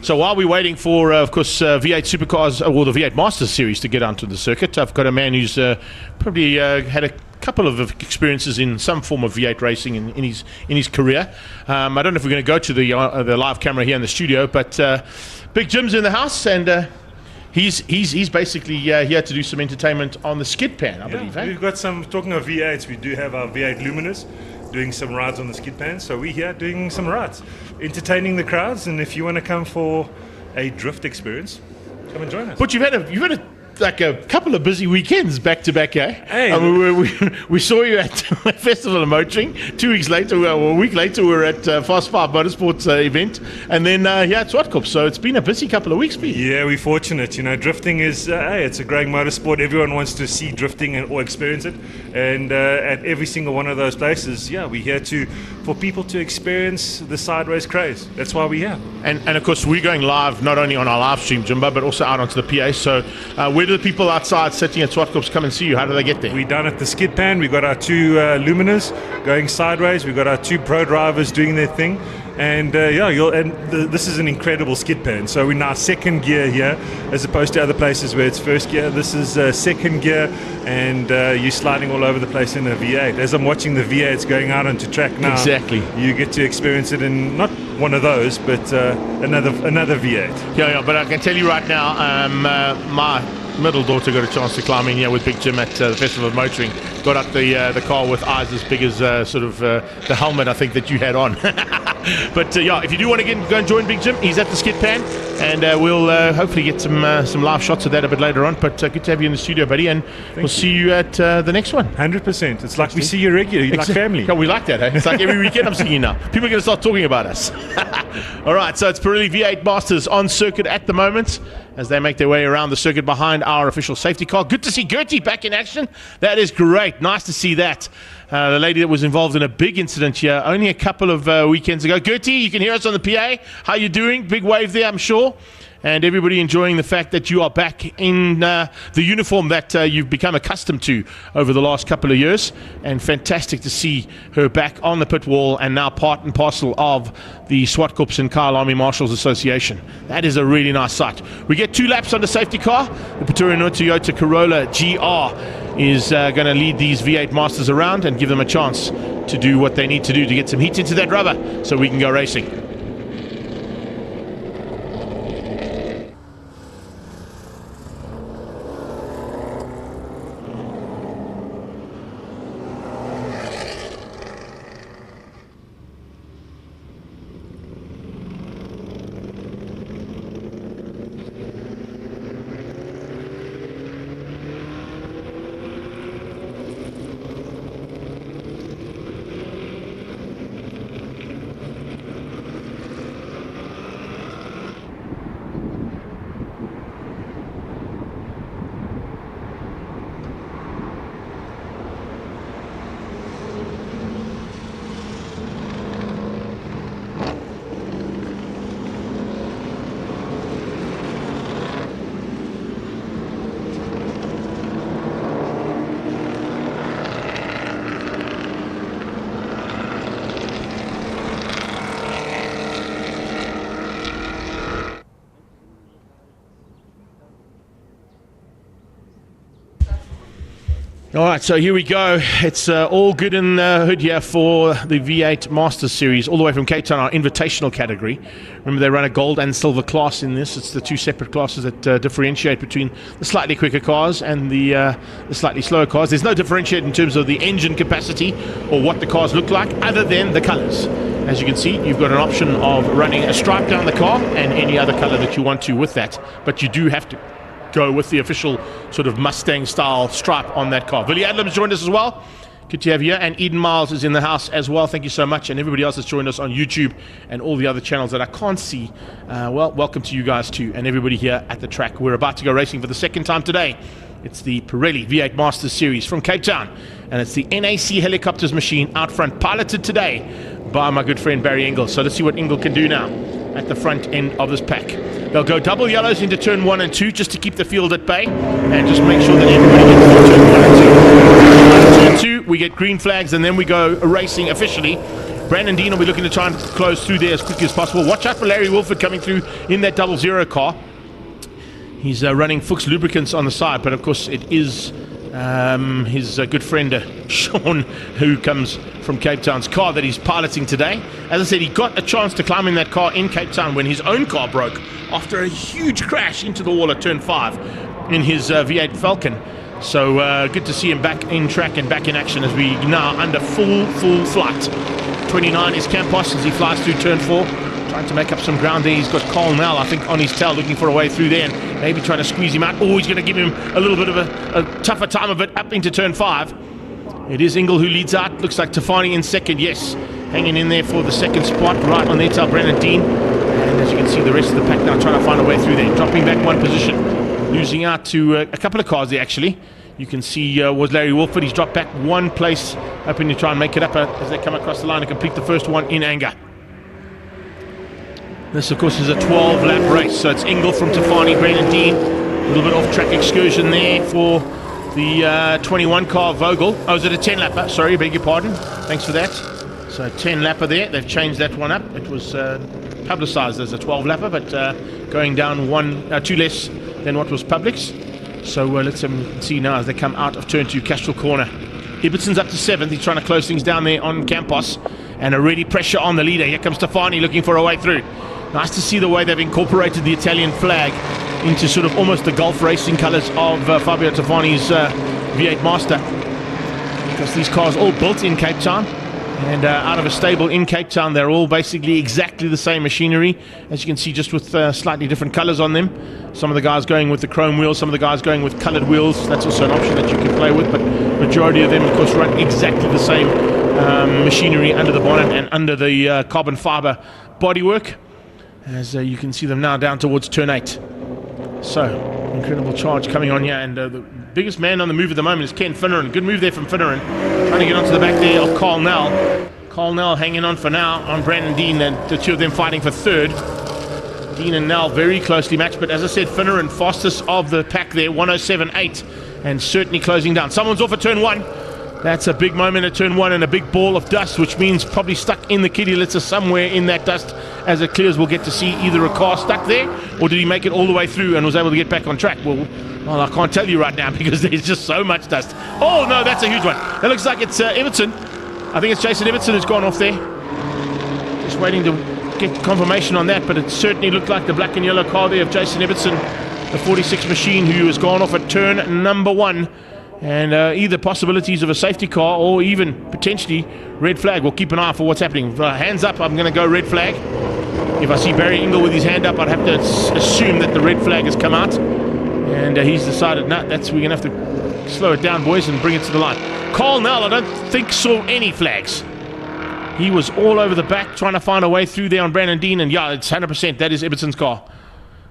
So while we're waiting for, of course, V8 Supercars, or the V8 Masters Series to get onto the circuit, I've got a man who's probably had a couple of experiences in some form of V8 racing in his career. I don't know if we're going to go to the live camera here in the studio, but Big Jim's in the house, and he's basically here to do some entertainment on the skid pan, I believe. We've got some, talking of V8s, we do have our V8 Luminous doing some rides on the skid pan, so we're here doing some rides, entertaining the crowds, and if you want to come for a drift experience, come and join us. But you've had a couple of busy weekends back to back, eh? Hey, I mean, we saw you at Festival of Motoring. 2 weeks later, a week later, we were at Fast 5 Motorsports event, and then here at Zwartkops. So it's been a busy couple of weeks, Pete. Yeah, we're fortunate. You know, drifting is it's a great motorsport. Everyone wants to see drifting or experience it, and at every single one of those places, we're here for people to experience the sideways craze. That's why we're here. And of course, we're going live not only on our live stream, Jimbo, but also out onto the PA. So where do the people outside sitting at Zwartkops come and see you? How do they get there? We're down at the skid pan. We've got our 2 Luminas going sideways. We've got our 2 pro drivers doing their thing. And this is an incredible skid pan. So we're now 2nd gear here, as opposed to other places where it's 1st gear. This is 2nd gear, and you're sliding all over the place in a V8. As I'm watching the V8s going out onto track now, exactly, you get to experience it in not one of those, but another V8. Yeah, but I can tell you right now, my middle daughter got a chance to climb in here with Big Jim at the Festival of Motoring. Got up the car with eyes as big as the helmet, I think, that you had on. But if you do want to go and join Big Jim, he's at the skid pan, and we'll hopefully get some live shots of that a bit later on. But good to have you in the studio, buddy, and we'll see you at the next one. 100%. It's like we see you regularly, like family. Yeah, we like that. It's like every weekend I'm seeing you now. People are going to start talking about us. All right, so it's Pirelli V8 Masters on circuit at the moment as they make their way around the circuit behind our official safety car. Good to see Gertie back in action. That is great. Nice to see that. The lady that was involved in a big incident here only a couple of weekends ago. Gertie, you can hear us on the PA. How you doing? Big wave there, I'm sure. And everybody enjoying the fact that you are back in the uniform that you've become accustomed to over the last couple of years. And fantastic to see her back on the pit wall and now part and parcel of the Zwartkops and Kyle Army Marshals Association. That is a really nice sight. We get 2 laps on the safety car. The Pretoria Toyota Corolla GR is going to lead these V8 Masters around and give them a chance to do what they need to do to get some heat into that rubber so we can go racing. All right, so here we go. It's all good in the hood here for the V8 Masters Series, all the way from Cape Town, our invitational category. Remember, they run a gold and silver class in this. It's the two separate classes that differentiate between the slightly quicker cars and the slightly slower cars. There's no differentiate in terms of the engine capacity or what the cars look like, other than the colors. As you can see, you've got an option of running a stripe down the car and any other color that you want to with that, but you do have to go with the official sort of Mustang style stripe on that car. Willie Adams joined us as well. Good to have you here. And Eden Miles is in the house as well. Thank you so much. And everybody else that's joined us on YouTube and all the other channels that I can't see. Well, welcome to you guys too, and everybody here at the track. We're about to go racing for the second time today. It's the Pirelli V8 Masters Series from Cape Town, and it's the NAC helicopters machine out front, piloted today by my good friend Barry Engel. So let's see what Engel can do now at the front end of this pack. They'll go double yellows into turn 1 and 2 just to keep the field at bay and just make sure that everybody gets through turn 1 and 2. Turn 2, we get green flags, and then we go racing officially. Brandon Dean will be looking to try and close through there as quickly as possible. Watch out for Larry Wilford coming through in that 00 car. He's running Fuchs lubricants on the side, but of course it is his good friend Sean, who comes from Cape Town's car that he's piloting today. As I said, he got a chance to climb in that car in Cape Town when his own car broke after a huge crash into the wall at turn 5 in his V8 Falcon. So good to see him back in track and back in action as we now under full flight. 29 is Campos as he flies through turn 4, trying to make up some ground there. He's got Carl Nell, I think, on his tail, looking for a way through there, and maybe trying to squeeze him out. Oh, he's going to give him a little bit of a tougher time of it up into turn 5. It is Engel who leads out. Looks like Tafani in second, yes, hanging in there for the second spot, right on their tail, Brennan Dean. And as you can see, the rest of the pack now trying to find a way through there, dropping back one position, losing out to a couple of cars there, actually. You can see was Larry Wolford. He's dropped back one place, hoping to try and make it up as they come across the line and complete the first one in anger. This, of course, is a 12-lap race, so it's Engel from Tafani, Brennan Dean. A little bit off-track excursion there for the 21 car Vogel. Oh, is it a 10-lapper? Sorry, beg your pardon. Thanks for that. So 10-lapper there. They've changed that one up. It was publicised as a 12-lapper, but going down 2 less than what was published. So let's see now as they come out of turn 2, Castrol corner. Ibbetson's up to 7th. He's trying to close things down there on Campos, and already pressure on the leader. Here comes Tafani looking for a way through. Nice to see the way they've incorporated the Italian flag into sort of almost the Gulf racing colours of Fabio Tafani's V8 Master, because these cars all built in Cape Town and out of a stable in Cape Town. They're all basically exactly the same machinery, as you can see, just with slightly different colours on them. Some of the guys going with the chrome wheels, some of the guys going with coloured wheels. That's also an option that you can play with, but majority of them, of course, run exactly the same machinery under the bonnet and under the carbon fibre bodywork, as you can see them now down towards turn 8. So, incredible charge coming on here, and the biggest man on the move at the moment is Ken Finneran. Good move there from Finneran, trying to get onto the back there of Carl Nell. Carl Nell hanging on for now on Brandon Dean, and the two of them fighting for third. Dean and Nell very closely matched, but as I said, Finneran fastest of the pack there, 107.8, and certainly closing down. Someone's off at turn 1. That's a big moment at turn 1 and a big ball of dust, which means probably stuck in the kitty litter somewhere in that dust. As it clears, we'll get to see either a car stuck there, or did he make it all the way through and was able to get back on track? Well, I can't tell you right now because there's just so much dust. Oh no, that's a huge one. That looks like it's Everton. I think it's Jason Everton who's gone off there. Just waiting to get confirmation on that, but it certainly looked like the black and yellow car there of Jason Everton, the 46 machine, who has gone off at turn number 1. And either possibilities of a safety car or even potentially red flag. We'll keep an eye for what's happening. Hands up, I'm going to go red flag. If I see Barry Engel with his hand up, I'd have to assume that the red flag has come out. And he's decided, no, we're going to have to slow it down, boys, and bring it to the line. Carl Nell, I don't think saw any flags. He was all over the back trying to find a way through there on Brandon Dean, and yeah, it's 100%. That is Ibbetson's car.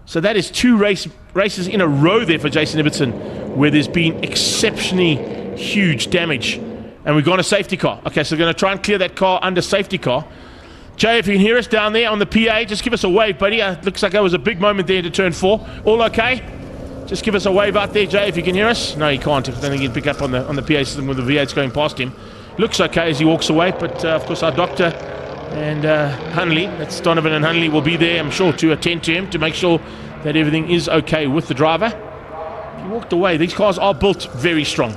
So that is 2 races in a row there for Jason Ibbetson, where there's been exceptionally huge damage. And we've gone a safety car. Okay, so we're going to try and clear that car under safety car. Jay, if you can hear us down there on the PA, just give us a wave, buddy. Looks like that was a big moment there into turn 4. All okay? Just give us a wave out there, Jay, if you can hear us. No, you can't. I don't think you can pick up on the PA system with the V8s going past him. Looks okay as he walks away, but of course our doctor and Hunley, that's Donovan and Hunley, will be there, I'm sure, to attend to him, to make sure that everything is okay with the driver. He walked away. These cars are built very strong.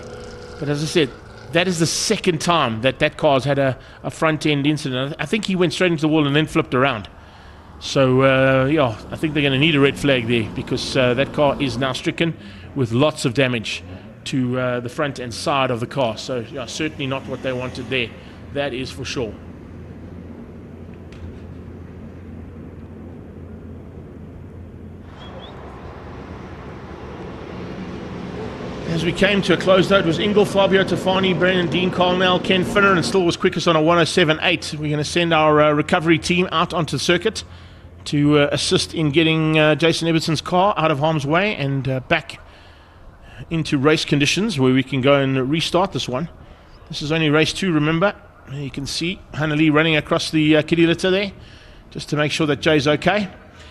But as I said, that is the second time that car's had a front-end incident. I think he went straight into the wall and then flipped around. So, yeah, I think they're going to need a red flag there, because that car is now stricken with lots of damage to the front and side of the car. So, yeah, certainly not what they wanted there. That is for sure. As we came to a close, though, it was Ingle, Fabio Tafani, Brennan, Dean, Colnell, Ken Finner, and still was quickest on a 107.8. We're going to send our recovery team out onto the circuit to assist in getting Jason Ibbetson's car out of harm's way and back into race conditions where we can go and restart this one. This is only race 2, remember. You can see Hannah Lee running across the kitty litter there just to make sure that Jay's okay.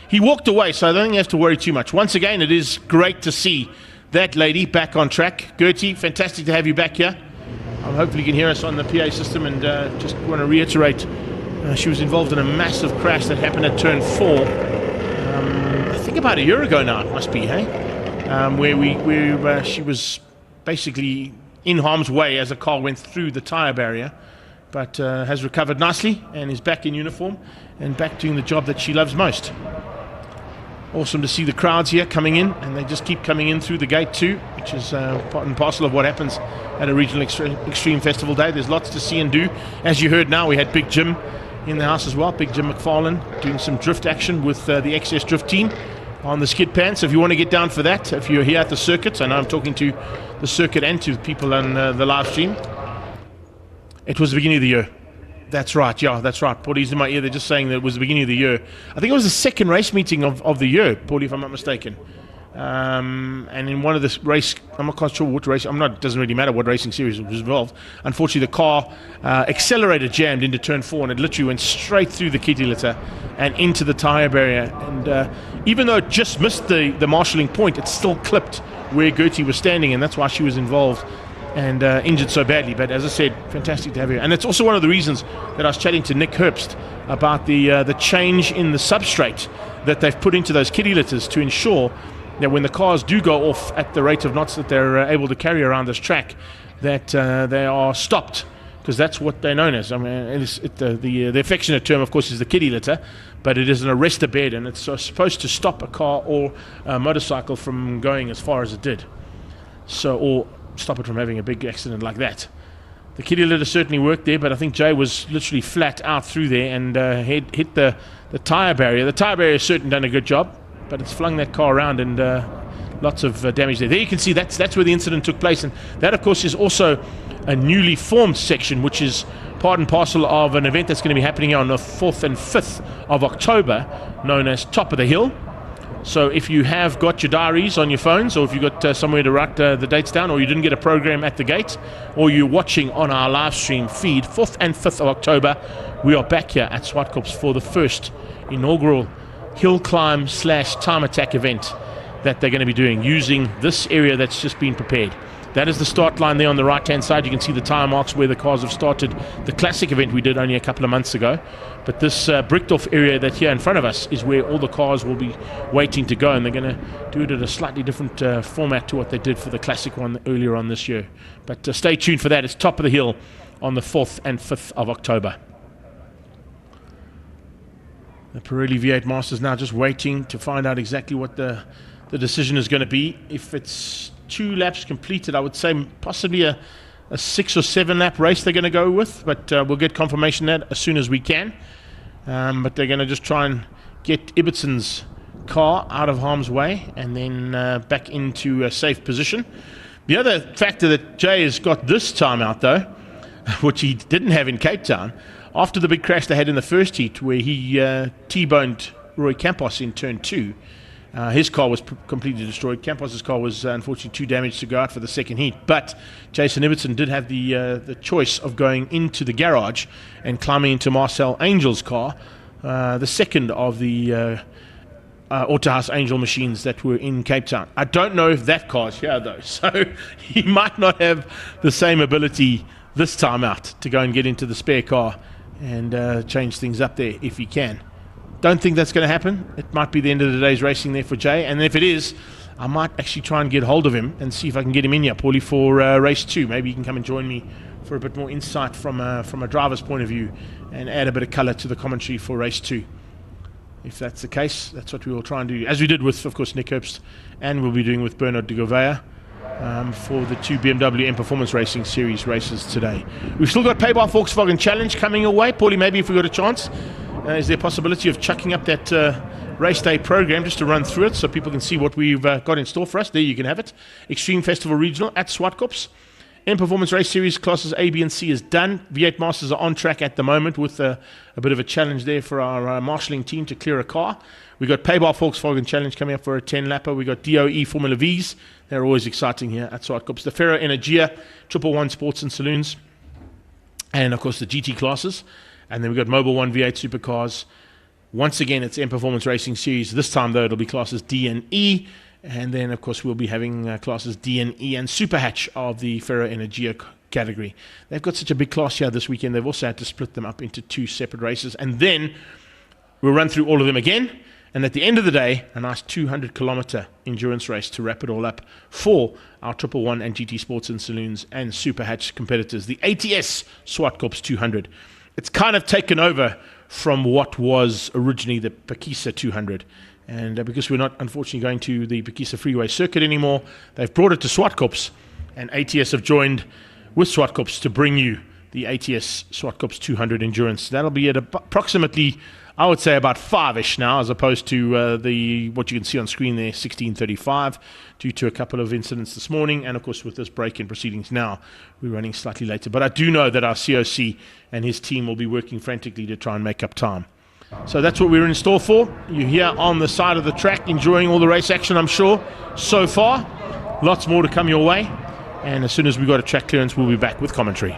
He walked away, so I don't think you have to worry too much. Once again, it is great to see that lady back on track. Gertie, fantastic to have you back here. Hopefully you can hear us on the PA system, and just want to reiterate, she was involved in a massive crash that happened at turn 4. I think about a year ago now, it must be, hey? Where she was basically in harm's way as a car went through the tyre barrier, but has recovered nicely and is back in uniform and back doing the job that she loves most. Awesome to see the crowds here coming in, and they just keep coming in through the gate too, which is part and parcel of what happens at a regional extreme festival day. There's lots to see and do. As you heard now, we had Big Jim in the house as well, Big Jim McFarlane, doing some drift action with the XS Drift team on the skid pan. So if you want to get down for that, if you're here at the circuit, I know I'm talking to the circuit and to people on the live stream. It was the beginning of the year. That's right, yeah, that's right. Paulie's in my ear, they're just saying that it was the beginning of the year. I think it was the second race meeting of the year, Paulie, if I'm not mistaken. And in one of the race, I'm not quite sure what race, it doesn't really matter what racing series was involved. Unfortunately, the car accelerator jammed into turn 4, and it literally went straight through the kitty litter and into the tyre barrier. And even though it just missed the marshalling point, it still clipped where Gertie was standing, and that's why she was involved and injured so badly. But as I said, fantastic to have you. And it's also one of the reasons that I was chatting to Nick Herbst about the change in the substrate that they've put into those kitty litters to ensure that when the cars do go off at the rate of knots that they're able to carry around this track, that they are stopped, because that's what they're known as. I mean, the affectionate term, of course, is the kitty litter, but it is an arrestor bed, and it's supposed to stop a car or a motorcycle from going as far as it did. or stop it from having a big accident like that. The kitty litter certainly worked there, but I think Jay was literally flat out through there and hit the tyre barrier. The tyre barrier has certainly done a good job, but it's flung that car around and lots of damage there. There you can see that's where the incident took place, and that of course is also a newly formed section, which is part and parcel of an event that's going to be happening on the 4th and 5th of October, known as Top of the Hill. So if you have got your diaries on your phones, or if you've got somewhere to write the dates down, or you didn't get a program at the gate, or you're watching on our live stream feed, 4th and 5th of October, we are back here at Zwartkops for the first inaugural hill climb / time attack event that they're going to be doing using this area that's just been prepared. That is the start line there on the right hand side. You can see the tire marks where the cars have started the classic event we did only a couple of months ago. But this bricked off area that here in front of us is where all the cars will be waiting to go, and they're going to do it at a slightly different format to what they did for the classic one earlier on this year. But stay tuned for that. It's Top of the Hill on the 4th and 5th of October. The Pirelli V8 Masters now just waiting to find out exactly what the decision is going to be. If it's 2 laps completed, I would say possibly a 6 or 7 lap race they're going to go with, but we'll get confirmation of that as soon as we can. But they're going to just try and get Ibbetson's car out of harm's way and then back into a safe position. The other factor that Jay has got this time out, though, which he didn't have in Cape Town, after the big crash they had in the first heat where he T-boned Roy Campos in turn 2, his car was completely destroyed. Campos's car was unfortunately too damaged to go out for the second heat. But Jason Ibbetson did have the choice of going into the garage and climbing into Marcel Angel's car, the second of the Autohaus Angel machines that were in Cape Town. I don't know if that car's here though, so he might not have the same ability this time out to go and get into the spare car and change things up there if he can. Don't think that's going to happen. It might be the end of the day's racing there for Jay, and if it is, I might actually try and get hold of him and see if I can get him in here, Paulie, for race 2. Maybe he can come and join me for a bit more insight from a driver's point of view and add a bit of colour to the commentary for race 2. If that's the case, that's what we will try and do, as we did with, of course, Nick Herbst, and we'll be doing with Bernard de Gouveia for the 2 BMW M Performance Racing Series races today. We've still got Paybar Volkswagen Challenge coming your way. Paulie, maybe if we got a chance, is there a possibility of chucking up that race day program just to run through it so people can see what we've got in store for us? There you can have it. Extreme Festival Regional at Zwartkops. M Performance Race Series classes A, B and C is done. V8 Masters are on track at the moment with a bit of a challenge there for our marshalling team to clear a car. We got Paybar Volkswagen Challenge coming up for a 10-lapper. We got DOE Formula Vs. They're always exciting here at Zwartkops. The Ferro Energia 111 Sports and Saloons. And, of course, the GT classes. And then we got Mobile 1 V8 Supercars. Once again, it's M Performance Racing Series. This time, though, it'll be classes D and E. And then, of course, we'll be having classes D and E and Super Hatch of the Ferro Energia category. They've got such a big class here this weekend. They've also had to split them up into 2 separate races. And then we'll run through all of them again. And at the end of the day, a nice 200-kilometer endurance race to wrap it all up for our 111 and GT Sports and Saloons and Super Hatch competitors, the ATS Zwartkops 200. It's kind of taken over from what was originally the Pekisa 200. And because we're not, unfortunately, going to the Pekisa Freeway Circuit anymore, they've brought it to Zwartkops, and ATS have joined with Zwartkops to bring you the ATS Zwartkops 200 Endurance. That'll be at approximately, I would say, about 5-ish now, as opposed to what you can see on screen there, 16:35, due to a couple of incidents this morning. And, of course, with this break in proceedings now, we're running slightly later. But I do know that our COC and his team will be working frantically to try and make up time. So that's what we're in store for. You're here on the side of the track, enjoying all the race action, I'm sure, so far. Lots more to come your way. And as soon as we've got a track clearance, we'll be back with commentary.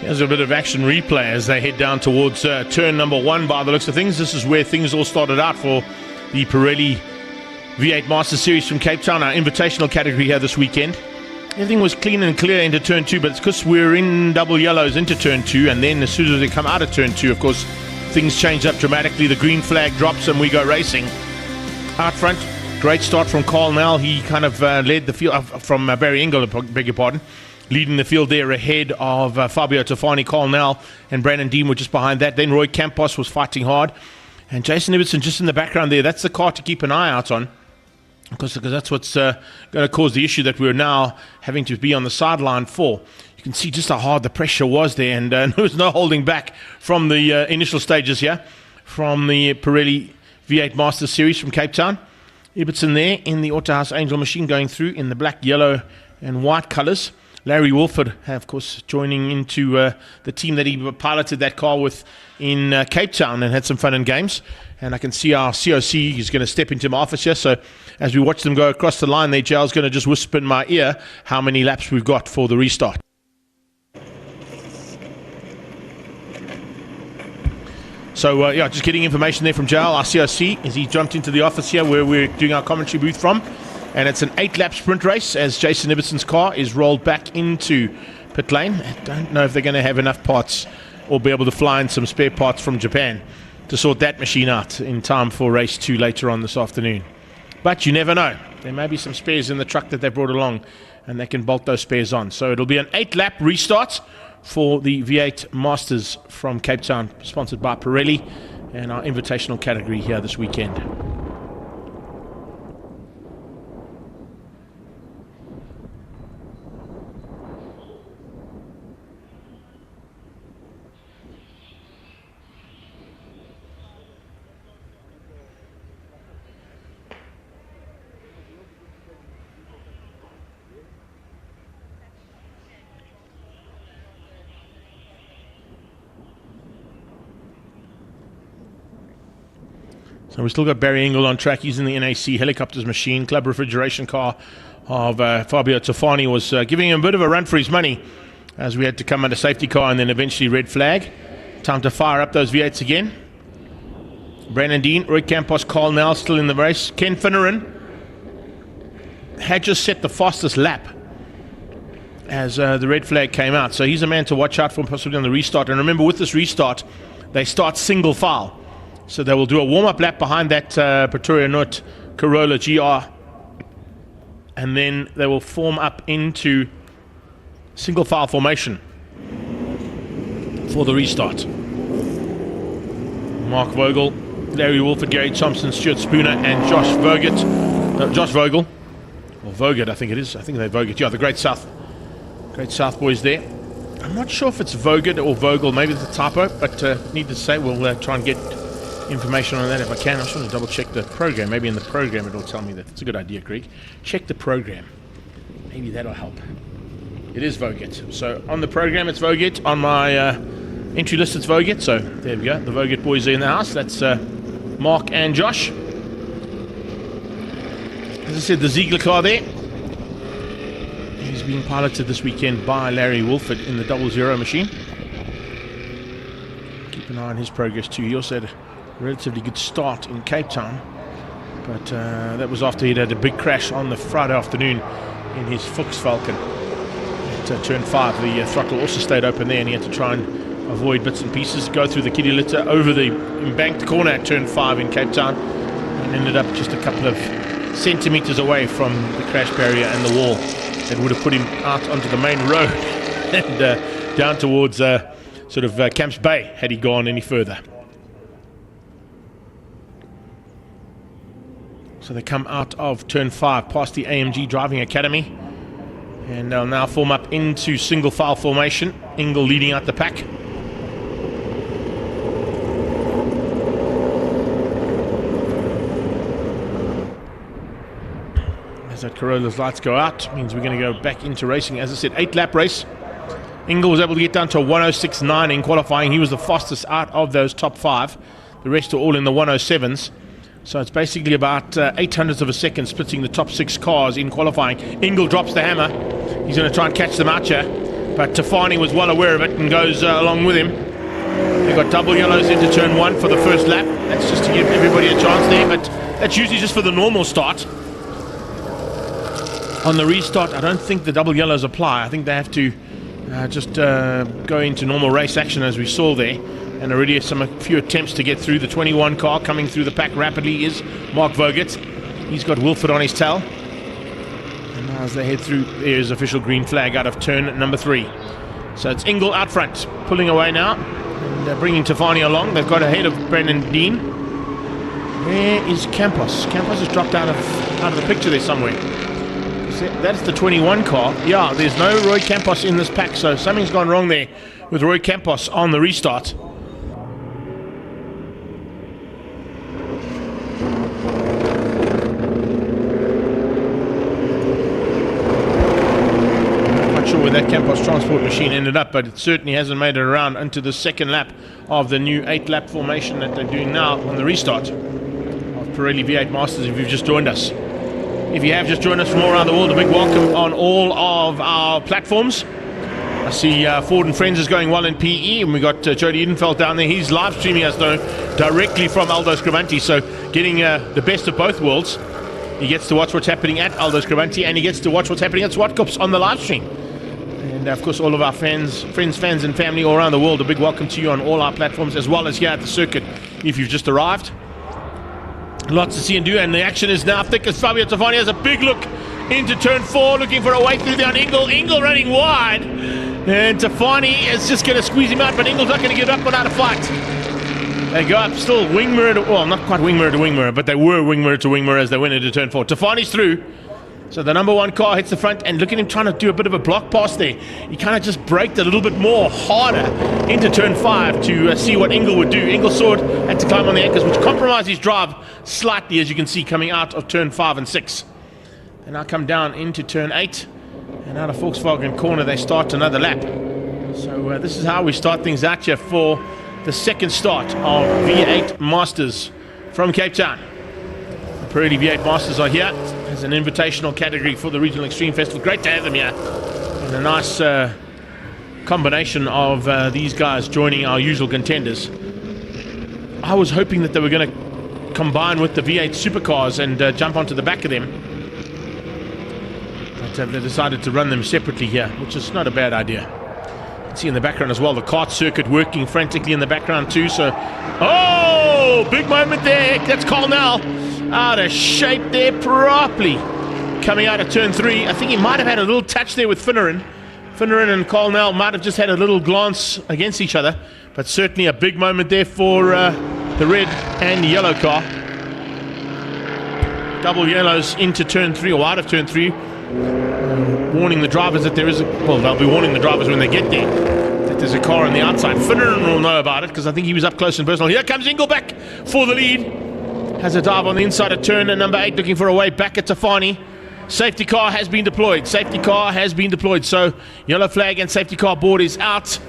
There's a bit of action replay as they head down towards turn number 1 by the looks of things. This is where things all started out for the Pirelli V8 Master Series from Cape Town, our invitational category here this weekend. Everything was clean and clear into turn 2, but it's because we're in double yellows into turn 2, and then as soon as they come out of turn 2, of course, things change up dramatically. The green flag drops and we go racing. Out front, great start from Carl Nell. He kind of led the field from Barry Engel, I beg your pardon, leading the field there ahead of Fabio Tofani. Carl Nell and Brandon Dean were just behind that. Then Roy Campos was fighting hard. And Jason Ibbotson just in the background there. That's the car to keep an eye out on, because that's what's going to cause the issue that we're now having to be on the sideline for. You can see just how hard the pressure was there, and there was no holding back from the initial stages here from the Pirelli V8 Master Series from Cape Town. Ibbotson there in the Autohaus Angel machine going through in the black, yellow and white colours. Larry Wolford, of course, joining into the team that he piloted that car with in Cape Town and had some fun and games. And I can see our COC is going to step into my office here. So as we watch them go across the line there, Giles going to just whisper in my ear how many laps we've got for the restart. So, just getting information there from Giles, our COC, as he jumped into the office here where we're doing our commentary booth from. And it's an 8-lap sprint race as Jason Ibbetson's car is rolled back into pit lane. I don't know if they're going to have enough parts or be able to fly in some spare parts from Japan to sort that machine out in time for race 2 later on this afternoon. But you never know. There may be some spares in the truck that they brought along and they can bolt those spares on. So it'll be an 8-lap restart for the V8 Masters from Cape Town, sponsored by Pirelli and our invitational category here this weekend. So we've still got Barry Engel on track. He's in the NAC Helicopters machine. Club refrigeration car of Fabio Tofani was giving him a bit of a run for his money as we had to come under safety car and then eventually red flag. Time to fire up those V8s again. Brandon Dean, Roy Campos, Carl Nell still in the race. Ken Finneran had just set the fastest lap as the red flag came out. So he's a man to watch out for possibly on the restart. And remember, with this restart, they start single file. So they will do a warm-up lap behind that Pretoria Noord Corolla GR. And then they will form up into single file formation for the restart. Mark Vogel, Larry Wolford, Gary Thompson, Stuart Spooner and Josh Vogel. Or Vogt, I think it is. I think they're Vogt. Yeah, the Great South boys there. I'm not sure if it's Vogt or Vogel. Maybe it's a typo, but needless to say, we'll try and get information on that if I can. I just want to double check the program. Maybe in the program it'll tell me that. It's a good idea, Greg. Check the program. Maybe that'll help. It is Vogt. So on the program it's Vogt. On my entry list it's Vogt. So there we go. The Vogt boys are in the house. That's Mark and Josh. As I said, the Ziegler car there. He's being piloted this weekend by Larry Wolford in the 00 machine. Keep an eye on his progress too. He also had a relatively good start in Cape Town, but that was after he'd had a big crash on the Friday afternoon in his Fuchs Falcon at turn 5. The throttle also stayed open there and he had to try and avoid bits and pieces, go through the kiddie litter over the embanked corner at turn 5 in Cape Town, and ended up just a couple of centimeters away from the crash barrier and the wall that would have put him out onto the main road and down towards Camps Bay had he gone any further. So they come out of turn 5 past the AMG Driving Academy, and they'll now form up into single file formation. Engel leading out the pack. As that Corolla's lights go out, means we're going to go back into racing. As I said, 8-lap race. Engel was able to get down to a 106.9 in qualifying. He was the fastest out of those top 5. The rest are all in the 107s. So it's basically about 800ths of a second splitting the top 6 cars in qualifying. Engel drops the hammer. He's going to try and catch them out here. but Tafani was well aware of it and goes along with him. They've got double yellows into turn 1 for the first lap. That's just to give everybody a chance there, but that's usually just for the normal start. On the restart, I don't think the double yellows apply. I think they have to just go into normal race action, as we saw there. And already a few attempts to get through. The 21 car coming through the pack rapidly is Mark Vogert. He's got Wilford on his tail. And now as they head through, there's official green flag out of turn number 3. So it's Ingle out front, pulling away now. And they're bringing Tafani along. They've got ahead of Brendan Dean. Where is Campos? Campos has dropped out of the picture there somewhere. That's the 21 car. Yeah, there's no Roy Campos in this pack, so something's gone wrong there with Roy Campos on the restart. Not sure where that Campos transport machine ended up, but it certainly hasn't made it around into the second lap of the new 8-lap formation that they're doing now on the restart of Pirelli V8 Masters. If you've just joined us, if you have just joined us from all around the world, a big welcome on all of our platforms. I see Ford and Friends is going well in PE, and we got Jody Edenfeld down there. He's live streaming us though directly from Aldo Scrivanti, so getting the best of both worlds. He gets to watch what's happening at Aldo Scrivanti, and he gets to watch what's happening at Zwartkops on the live stream. And of course, all of our friends, fans, and family all around the world, a big welcome to you on all our platforms, as well as here at the circuit if you've just arrived. Lots to see and do, and the action is now thick as Fabio Tafani has a big look into turn 4, looking for a way through there on Ingle. Ingle running wide, and Tafani is just going to squeeze him out, but Ingle's not going to give up without a fight. They go up still wing mirror to, well, not quite wing mirror to wing mirror, but they were wing mirror to wing mirror as they went into turn 4. Tafani's through. So the number 1 car hits the front, and look at him trying to do a bit of a block pass there. He kind of just braked a little bit more harder into turn 5 to see what Ingle would do. Ingle saw it, had to climb on the anchors, which compromised his drive slightly, as you can see, coming out of turn 5 and 6. And now come down into turn 8, and out of Volkswagen corner they start another lap. So this is how we start things out here for the second start of V8 Masters from Cape Town. The Pirelli V8 Masters are here as an invitational category for the Regional Extreme Festival. Great to have them here, and a nice combination of these guys joining our usual contenders. I was hoping that they were going to combine with the V8 Supercars and jump onto the back of them, but they decided to run them separately here, which is not a bad idea. You can see in the background as well the kart circuit working frantically in the background too. So, oh, big moment there. That's Carl Nell out of shape there properly coming out of turn 3. I think he might have had a little touch there with Finneran. Finneran and Carl Nell might have just had a little glance against each other, but certainly a big moment there for the red and yellow car. Double yellows into turn 3, or out of turn 3, warning the drivers that there is well, they'll be warning the drivers when they get there that there's a car on the outside. Finneran will know about it because I think he was up close and personal. Here comes Ingle back for the lead. Has a dive on the inside of turn number 8, looking for a way back at Tafani. Safety car has been deployed. Safety car has been deployed. So yellow flag and safety car board is out.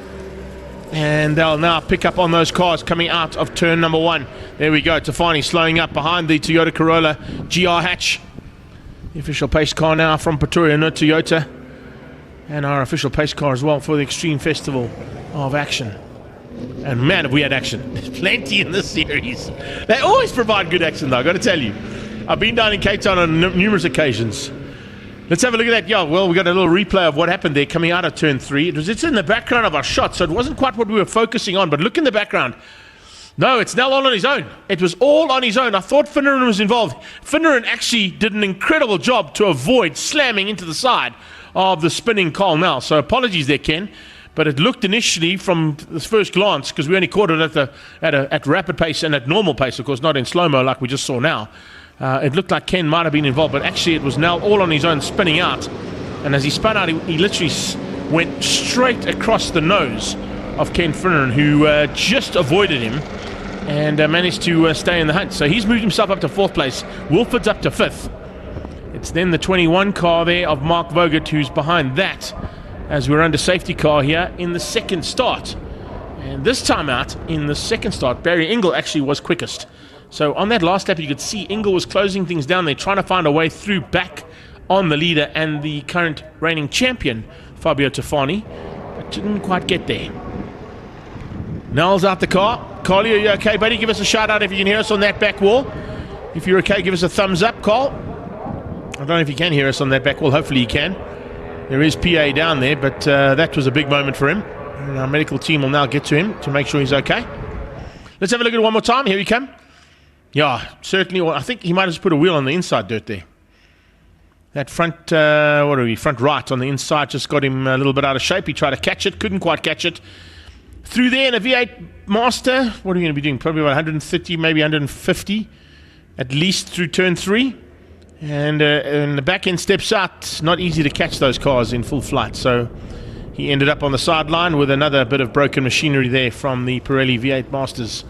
And they'll now pick up on those cars coming out of turn number 1. There we go. Tafani slowing up behind the Toyota Corolla GR hatch. The official pace car now from Pretoria, no Toyota. And our official pace car as well for the Extreme Festival of Action. And man, have we had action. There's plenty in this series. They always provide good action though, I've got to tell you. I've been down in Cape Town on numerous occasions. Let's have a look at that. Yeah, well, we got a little replay of what happened there coming out of turn 3. It's in the background of our shot, so it wasn't quite what we were focusing on, but look in the background. No, it's now all on his own. It was all on his own. I thought Finneran was involved. Finneran actually did an incredible job to avoid slamming into the side of the spinning Carl Nell. So apologies there, Ken. But it looked initially from this first glance, because we only caught it at rapid pace and at normal pace, of course, not in slow-mo like we just saw now. It looked like Ken might have been involved, but actually it was now all on his own, spinning out. And as he spun out, he literally went straight across the nose of Ken Finneran, who just avoided him and managed to stay in the hunt. So he's moved himself up to 4th place. Wilford's up to 5th. It's then the 21 car there of Mark Vogert who's behind that, as we're under safety car here in the second start. And this time out, in the second start, Barry Ingle actually was quickest. So on that last lap, you could see Ingle was closing things down. They're trying to find a way through back on the leader and the current reigning champion, Fabio Tafani. didn't quite get there. Nell's out the car. Carly, are you okay, buddy? Give us a shout out if you can hear us on that back wall. If you're okay, give us a thumbs up, Carl. I don't know if you can hear us on that back wall. Hopefully you can. There is PA down there, but that was a big moment for him. And our medical team will now get to him to make sure he's okay. Let's have a look at it one more time. Here we come. Yeah, certainly. Well, I think he might have just put a wheel on the inside dirt there. That front, front right on the inside just got him a little bit out of shape. He tried to catch it, couldn't quite catch it. Through there in a V8 Master, what are we going to be doing? Probably about 130, maybe 150, at least through turn 3. And the back end steps out. Not easy to catch those cars in full flight. So he ended up on the sideline with another bit of broken machinery there from the Pirelli V8 Masters.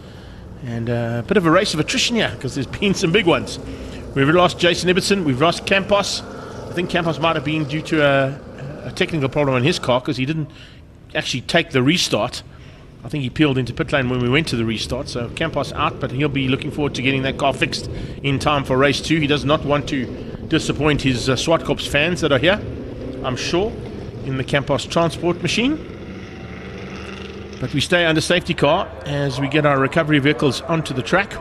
And a bit of a race of attrition here because there's been some big ones. We've lost Jason Ibbotson. We've lost Campos. I think Campos might have been due to a technical problem in his car because he didn't actually take the restart. I think he peeled into pit lane when we went to the restart. So Campos out, but he'll be looking forward to getting that car fixed in time for race 2. He does not want to disappoint his Zwartkops fans that are here, I'm sure, in the Campos transport machine. But we stay under safety car as we get our recovery vehicles onto the track.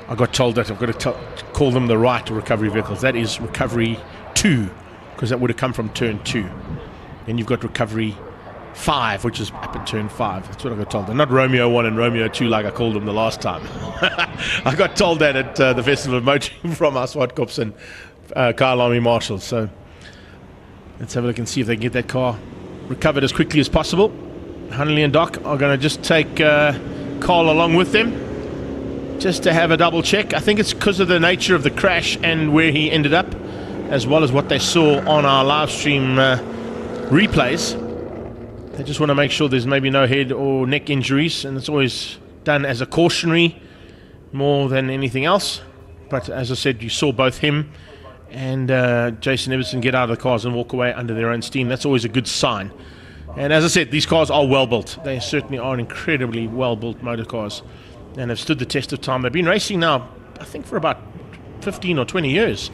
I got told that I've got to call them the right recovery vehicles. That is recovery 2, because that would have come from turn 2. Then you've got recovery 5, which is up at turn 5. That's what I got told. They're not Romeo 1 and Romeo 2 like I called them the last time. I got told that at the Festival of Motoring from our Zwartkops and Kyle Army Marshals. So let's have a look and see if they can get that car recovered as quickly as possible. Hanley and Doc are going to just take Carl along with them just to have a double check. I think it's because of the nature of the crash and where he ended up, as well as what they saw on our live stream replays. They just want to make sure there's maybe no head or neck injuries, and it's always done as a cautionary more than anything else. But as I said, you saw both him and Jason Ibbotson get out of the cars and walk away under their own steam. That's always a good sign. And as I said, these cars are well built. They certainly are incredibly well built motor cars and have stood the test of time. They've been racing now, I think, for about 15 or 20 years,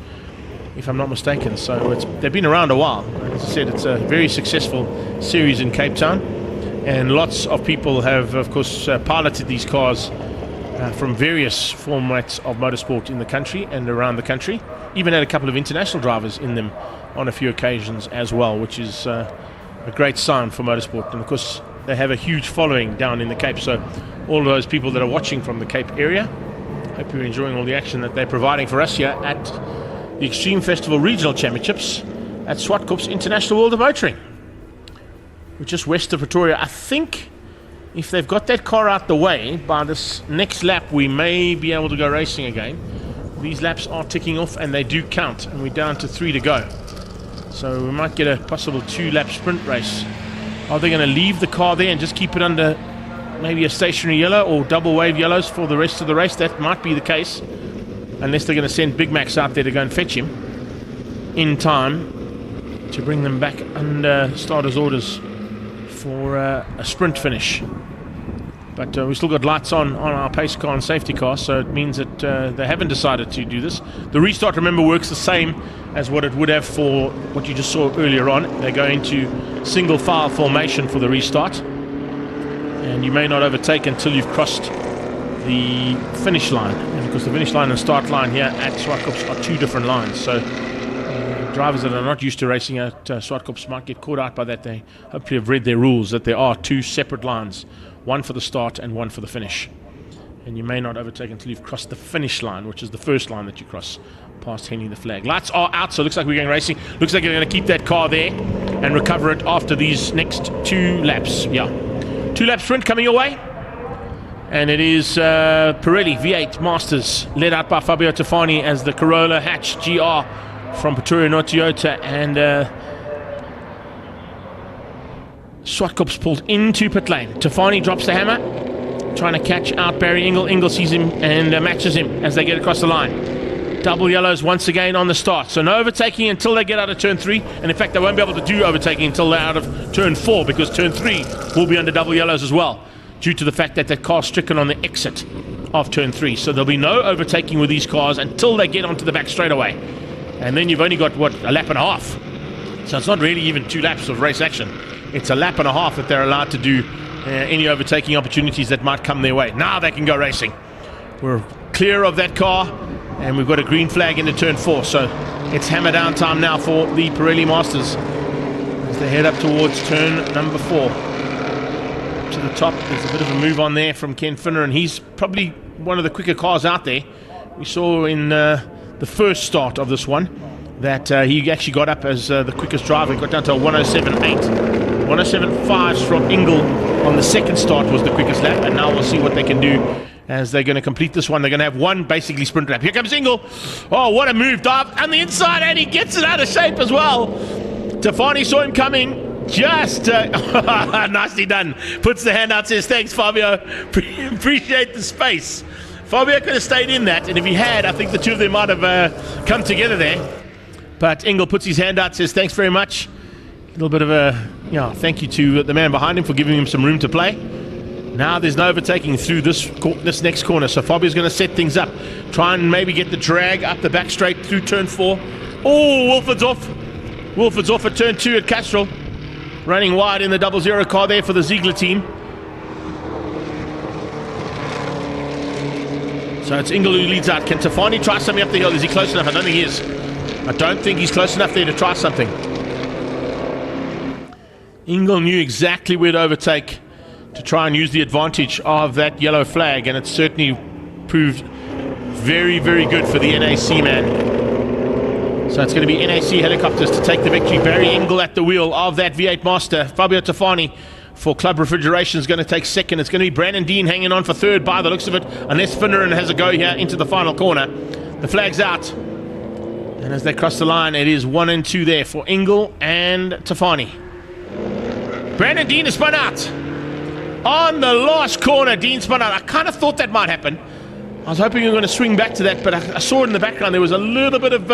if I'm not mistaken. So they've been around a while. As I said, it's a very successful series in Cape Town, and lots of people have, of course, piloted these cars from various formats of motorsport in the country and around the country. Even had a couple of international drivers in them on a few occasions as well, which is a great sign for motorsport. And of course, they have a huge following down in the Cape. So all those people that are watching from the Cape area, hope you're enjoying all the action that they're providing for us here at the Extreme Festival Regional Championships at Zwartkops International World of Motoring. We're just west of Pretoria. I think if they've got that car out the way, by this next lap we may be able to go racing again. These laps are ticking off and they do count, and we're down to 3 to go. So we might get a possible 2-lap sprint race. Are they going to leave the car there and just keep it under maybe a stationary yellow or double wave yellows for the rest of the race? That might be the case, unless they're going to send Big Max out there to go and fetch him in time to bring them back under starters orders for a sprint finish. But we've still got lights on our pace car and safety car, so it means that they haven't decided to do this. The restart, remember, works the same as what it would have for what you just saw earlier on. They're going to single file formation for the restart, and you may not overtake until you've crossed the finish line. And of course, the finish line and start line here at Zwartkops are 2 different lines, so drivers that are not used to racing at Zwartkops might get caught out by that. They hopefully have read their rules, that there are 2 separate lines, one for the start and one for the finish. And you may not overtake until you've crossed the finish line, which is the first line that you cross past hanging the flag. Lights are out, so it looks like we're going racing. Looks like they're going to keep that car there and recover it after these next 2 laps. Yeah, 2-lap sprint coming your way. And it is Pirelli V8 Masters, led out by Fabio Tofani as the Corolla Hatch GR from Pretoria North Toyota, and Zwartkops pulled into pit lane. Tofani drops the hammer, trying to catch out Barry Engel. Engel sees him and matches him as they get across the line. Double yellows once again on the start, so no overtaking until they get out of turn 3, and in fact they won't be able to do overtaking until they're out of turn 4, because turn 3 will be under double yellows as well, due to the fact that that car's stricken on the exit of turn 3. So there'll be no overtaking with these cars until they get onto the back straightaway. And then you've only got, what, a lap and a half. So it's not really even 2 laps of race action. it's a lap and a half that they're allowed to do any overtaking opportunities that might come their way. Now they can go racing. We're clear of that car, and we've got a green flag into turn 4, so it's hammer down time now for the Pirelli Masters as they head up towards turn number 4. To the top, there's a bit of a move on there from Ken Finner, and he's probably one of the quicker cars out there. We saw in the first start of this one that he actually got up as the quickest driver. He got down to a 107.8. 107.5 from Ingle on the second start was the quickest lap, and now we'll see what they can do as they're going to complete this one. They're going to have one basically sprint lap. Here comes Ingle. Oh, what a move, dive on the inside, and he gets it out of shape as well. Tafani saw him coming. Just nicely done. Puts the hand out, says thanks, Fabio. Appreciate the space. Fabio could have stayed in that, and if he had, I think the two of them might have come together there. But Ingle puts his hand out, says thanks very much. A little bit of a thank you to the man behind him for giving him some room to play. Now there's no overtaking through this next corner, so Fabio's going to set things up. Try and maybe get the drag up the back straight through turn 4. Oh, Wilford's off. Wilford's off at turn 2 at Castrol. Running wide in the 00 car there for the Ziegler team. So it's Ingle who leads out. Can Tafani try something up the hill? Is he close enough? I don't think he is. I don't think he's close enough there to try something. Ingle knew exactly where to overtake to try and use the advantage of that yellow flag, and it certainly proved very, very good for the NAC man. So it's going to be NAC helicopters to take the victory. Barry Ingle at the wheel of that V8 Master. Fabio Tafani for Club Refrigeration is going to take second. It's going to be Brandon Dean hanging on for third by the looks of it, unless Finneran has a go here into the final corner. The flag's out. And as they cross the line, it is 1 and 2 there for Ingle and Tafani. Brandon Dean is spun out. On the last corner, Dean spun out. I kind of thought that might happen. I was hoping you were going to swing back to that, but I saw it in the background. There was a little bit of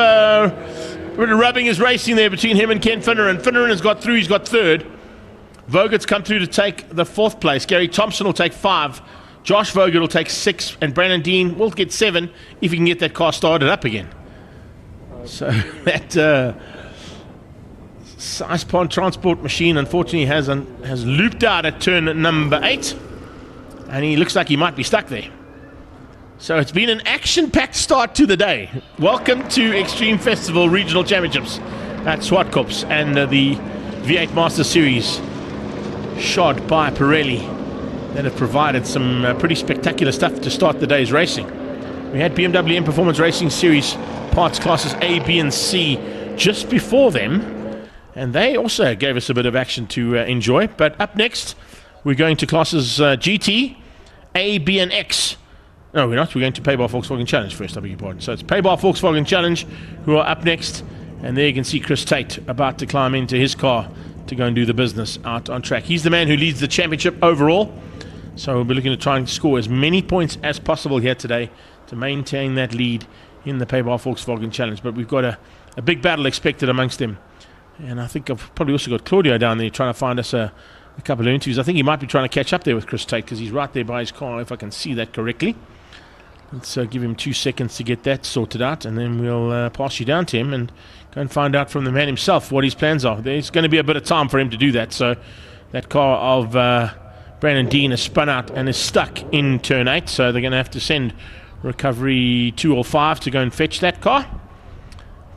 rubbing his racing there between him and Ken Finneran. Finneran has got through. He's got third. Vogert's come through to take the 4th place. Gary Thompson will take 5. Josh Vogert will take 6. And Brandon Dean will get 7 if he can get that car started up again. So that Ice Pond Transport machine, unfortunately, has looped out at turn number 8. And he looks like he might be stuck there. So it's been an action-packed start to the day. Welcome to Extreme Festival Regional Championships at Zwartkops and the V8 Master Series shod by Pirelli that have provided some pretty spectacular stuff to start the day's racing. We had BMW M Performance Racing Series parts classes A, B and C just before them, and they also gave us a bit of action to enjoy. But up next we're going to classes GT, A, B and X. No, we're not. We're going to Paybar Volkswagen Challenge first, I beg your pardon. So it's Paybar Volkswagen Challenge who are up next. And there you can see Chris Tate about to climb into his car to go and do the business out on track. He's the man who leads the championship overall. So we'll be looking to try and score as many points as possible here today to maintain that lead in the Paybar Volkswagen Challenge. But we've got a big battle expected amongst them. And I think I've probably also got Claudio down there trying to find us a couple of interviews. I think he might be trying to catch up there with Chris Tate because he's right there by his car, if I can see that correctly. Let's give him 2 seconds to get that sorted out, and then we'll pass you down to him and go and find out from the man himself what his plans are. There's going to be a bit of time for him to do that. So that car of Brandon Dean is spun out and is stuck in turn 8. So they're going to have to send recovery 2 or 5 to go and fetch that car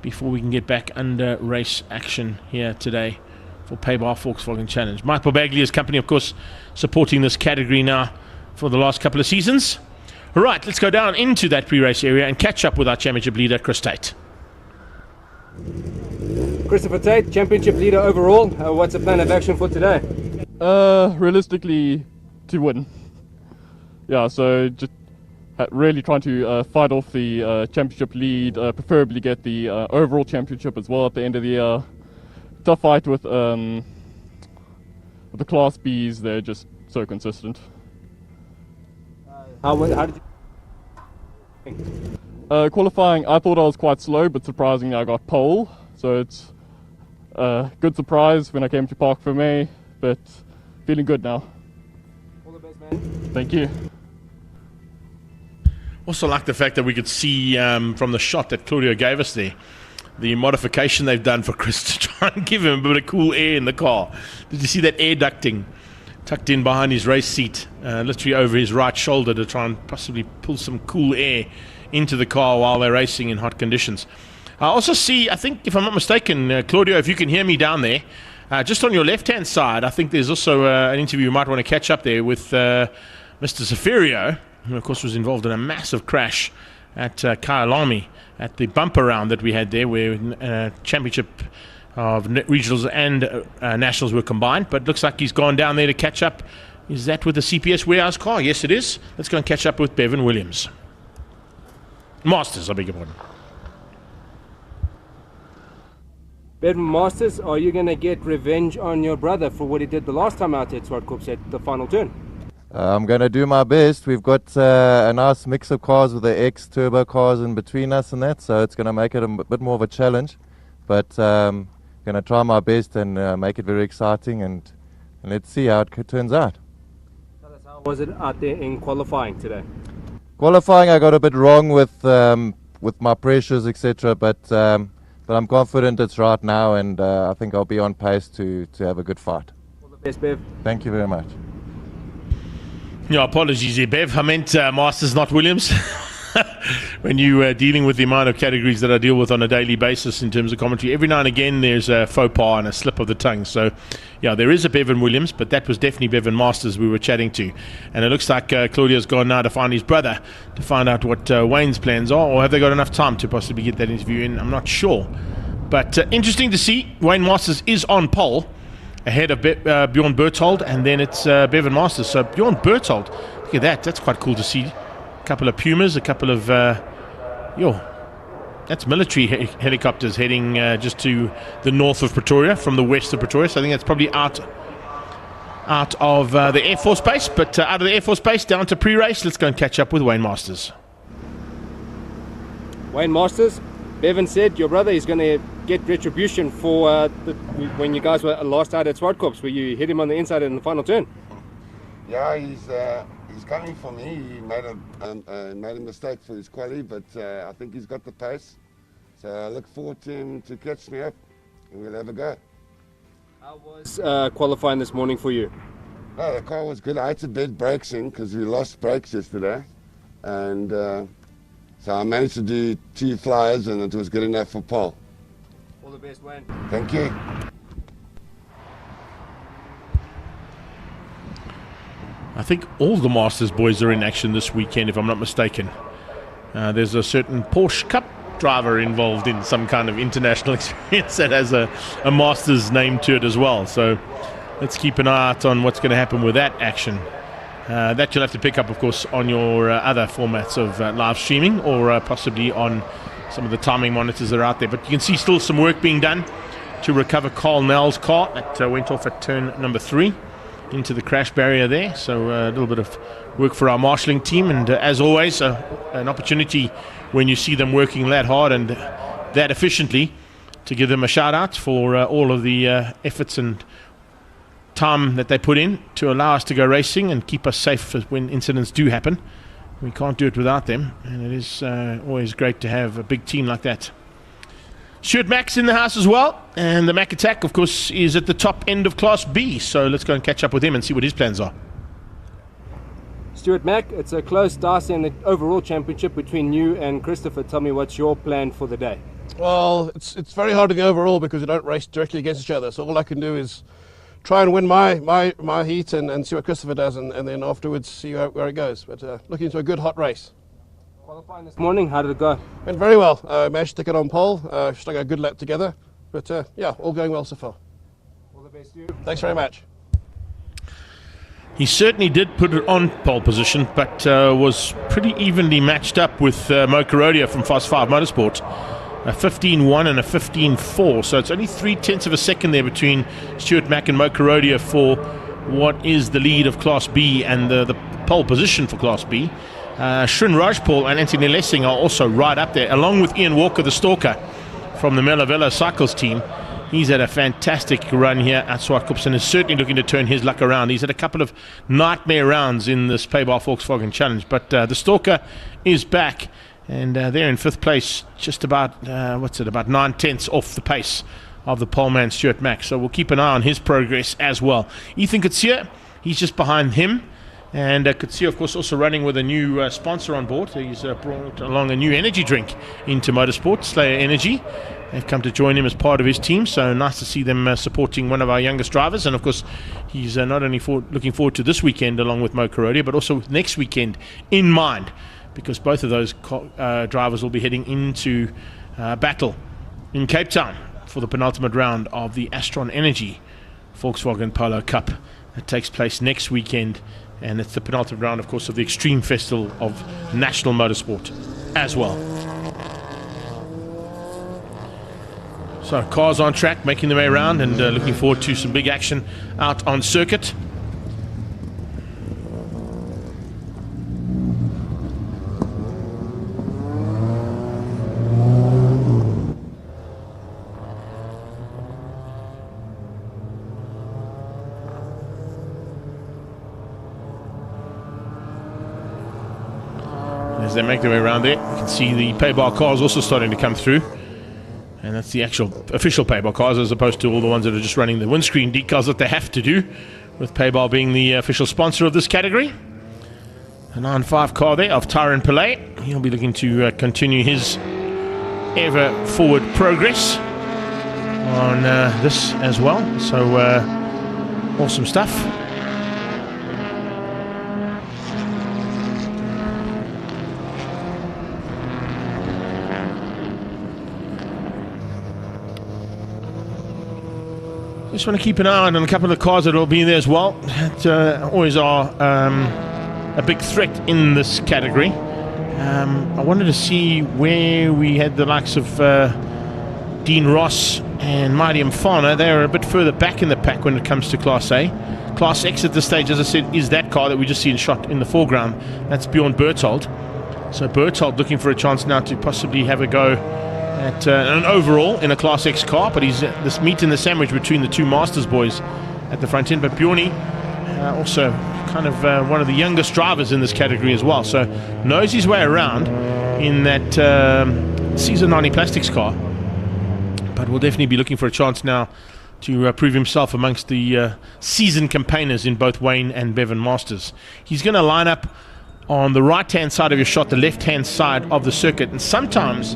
before we can get back under race action here today for Paybar Volkswagen Challenge. Michael Bagley's company, of course, supporting this category now for the last couple of seasons. Right, let's go down into that pre-race area and catch up with our championship leader, Chris Tate. Christopher Tate, championship leader overall. What's the plan of action for today? Realistically, to win. Yeah, so just really trying to fight off the championship lead, preferably get the overall championship as well at the end of the year. Tough fight with the Class Bs, they're just so consistent. How did you qualifying, I thought I was quite slow, but surprisingly I got pole, so it's a good surprise when I came to Park for May, but feeling good now. All the best, man. Thank you. Also like the fact that we could see from the shot that Claudio gave us there the modification they've done for Chris to try and give him a bit of cool air in the car. Did you see that air ducting tucked in behind his race seat, literally over his right shoulder, to try and possibly pull some cool air into the car while they're racing in hot conditions? I also see, I think, if I'm not mistaken, Claudio, if you can hear me down there, just on your left-hand side, I think there's also an interview you might want to catch up there with Mr. Zafirio, who, of course, was involved in a massive crash at Kyalami at the bumper round that we had there, where championship of regionals and nationals were combined. But looks like he's gone down there to catch up. Is that with the CPS warehouse car? Yes, it is. Let's go and catch up with Bevan Williams. Masters, I beg your pardon. Bevan Masters, are you going to get revenge on your brother for what he did the last time out at Zwartkops at the final turn? I'm going to do my best. We've got a nice mix of cars with the X-turbo cars in between us and that, so it's going to make it a bit more of a challenge. But I'm going to try my best and make it very exciting, and let's see how it turns out. Tell us, how was it out there in qualifying today? Qualifying, I got a bit wrong with my pressures, etc., but I'm confident it's right now, and I think I'll be on pace to have a good fight. All the best, Bev. Thank you very much. Yeah, apologies there, Bev. I meant Masters, not Williams. When you dealing with the amount of categories that I deal with on a daily basis in terms of commentary, every now and again there's a faux pas and a slip of the tongue. So, yeah, there is a Bevan Williams, but that was definitely Bevan Masters we were chatting to. And it looks like Claudio's gone now to find his brother to find out what Wayne's plans are, or have they got enough time to possibly get that interview in? I'm not sure. But interesting to see. Wayne Masters is on pole, ahead of Bjorn Berthold, and then it's Bevan Masters. So Bjorn Berthold, look at that. That's quite cool to see. A couple of Pumas, a couple of, that's military helicopters heading just to the north of Pretoria from the west of Pretoria. So I think that's probably out of the Air Force Base. But out of the Air Force Base down to pre-race, let's go and catch up with Wayne Masters. Wayne Masters, Bevan said your brother is going to get retribution for when you guys were last out at Zwartkops, where you hit him on the inside in the final turn. Yeah, he's coming for me. He made a mistake for his quali, but I think he's got the pace. So I look forward to him to catch me up, and we'll have a go. How was qualifying this morning for you? No, the car was good. I had to bed brakes in because we lost brakes yesterday, and so I managed to do 2 flyers, and it was good enough for pole. All the best, Wayne. Thank you. I think all the Masters boys are in action this weekend, if I'm not mistaken. There's a certain Porsche Cup driver involved in some kind of international experience that has a Masters name to it as well. So let's keep an eye out on what's going to happen with that action. That you'll have to pick up, of course, on your other formats of live streaming, or possibly on some of the timing monitors that are out there. But you can see still some work being done to recover Carl Nell's car that went off at turn number 3 into the crash barrier there. So a little bit of work for our marshalling team, and as always an opportunity when you see them working that hard and that efficiently to give them a shout out for all of the efforts and time that they put in to allow us to go racing and keep us safe when incidents do happen. We can't do it without them, and it is always great to have a big team like that. Stuart Mack's in the house as well, and the Mack Attack, of course, is at the top end of Class B, so let's go and catch up with him and see what his plans are. Stuart Mack, it's a close dice in the overall championship between you and Christopher. Tell me, what's your plan for the day? Well, it's very hard in the overall because we don't race directly against each other, so all I can do is try and win my heat and see what Christopher does, and then afterwards see where it goes. But looking to a good hot race. Qualifying this morning, how did it go? Went very well. Managed to get on pole. Struck a good lap together. But yeah, all going well so far. All the best to you. Thanks very much. He certainly did put it on pole position, but was pretty evenly matched up with Mokarodia from Fast 5 Motorsport. A 15.1 and a 15.4, so it's only 0.3 of a second there between Stuart Mack and Mokarodia for what is the lead of Class B and the pole position for Class B. Srin Rajpaul and Anthony Lessing are also right up there, along with Ian Walker, the stalker from the Melavella Cycles team. He's had a fantastic run here at Zwartkops and is certainly looking to turn his luck around. He's had a couple of nightmare rounds in this Paybar Volkswagen Challenge, but the stalker is back, And they're in 5th place, just about, about 9/10 off the pace of the poleman Stuart Mack. So we'll keep an eye on his progress as well. Ethan Kutsia, he's just behind him. And Kutsia, of course, also running with a new sponsor on board. He's brought along a new energy drink into motorsport, Slayer Energy. They've come to join him as part of his team, so nice to see them supporting one of our youngest drivers. And of course, he's not only looking forward to this weekend along with Mo Karodia, but also next weekend in mind, because both of those drivers will be heading into battle in Cape Town for the penultimate round of the Astron Energy Volkswagen Polo Cup that takes place next weekend. And it's the penultimate round, of course, of the Extreme Festival of National Motorsport as well. So cars on track, making their way around, and looking forward to some big action out on circuit. As they make their way around there, you can see the pay-bar cars also starting to come through. And that's the actual official pay-bar cars, as opposed to all the ones that are just running the windscreen decals that they have to do, with pay-bar being the official sponsor of this category. A 9.5 car there of Tyron Pillay. He'll be looking to continue his ever-forward progress on this as well. So, awesome stuff. Just want to keep an eye on a couple of cars that will be there as well. That always are a big threat in this category. I wanted to see where we had the likes of Dean Ross and Mighty Mfana. They're a bit further back in the pack when it comes to Class A. Class X at this stage, as I said, is that car that we just seen shot in the foreground. That's Bjorn Berthold. So Berthold looking for a chance now to possibly have a go at an overall in a Class X car, but he's this meat in the sandwich between the two Masters boys at the front end. But Bjorny also kind of one of the youngest drivers in this category as well, so knows his way around in that Caesar 90 Plastics car, but will definitely be looking for a chance now to prove himself amongst the seasoned campaigners in both Wayne and Bevan Masters. He's going to line up on the right-hand side of your shot, the left-hand side of the circuit, and sometimes,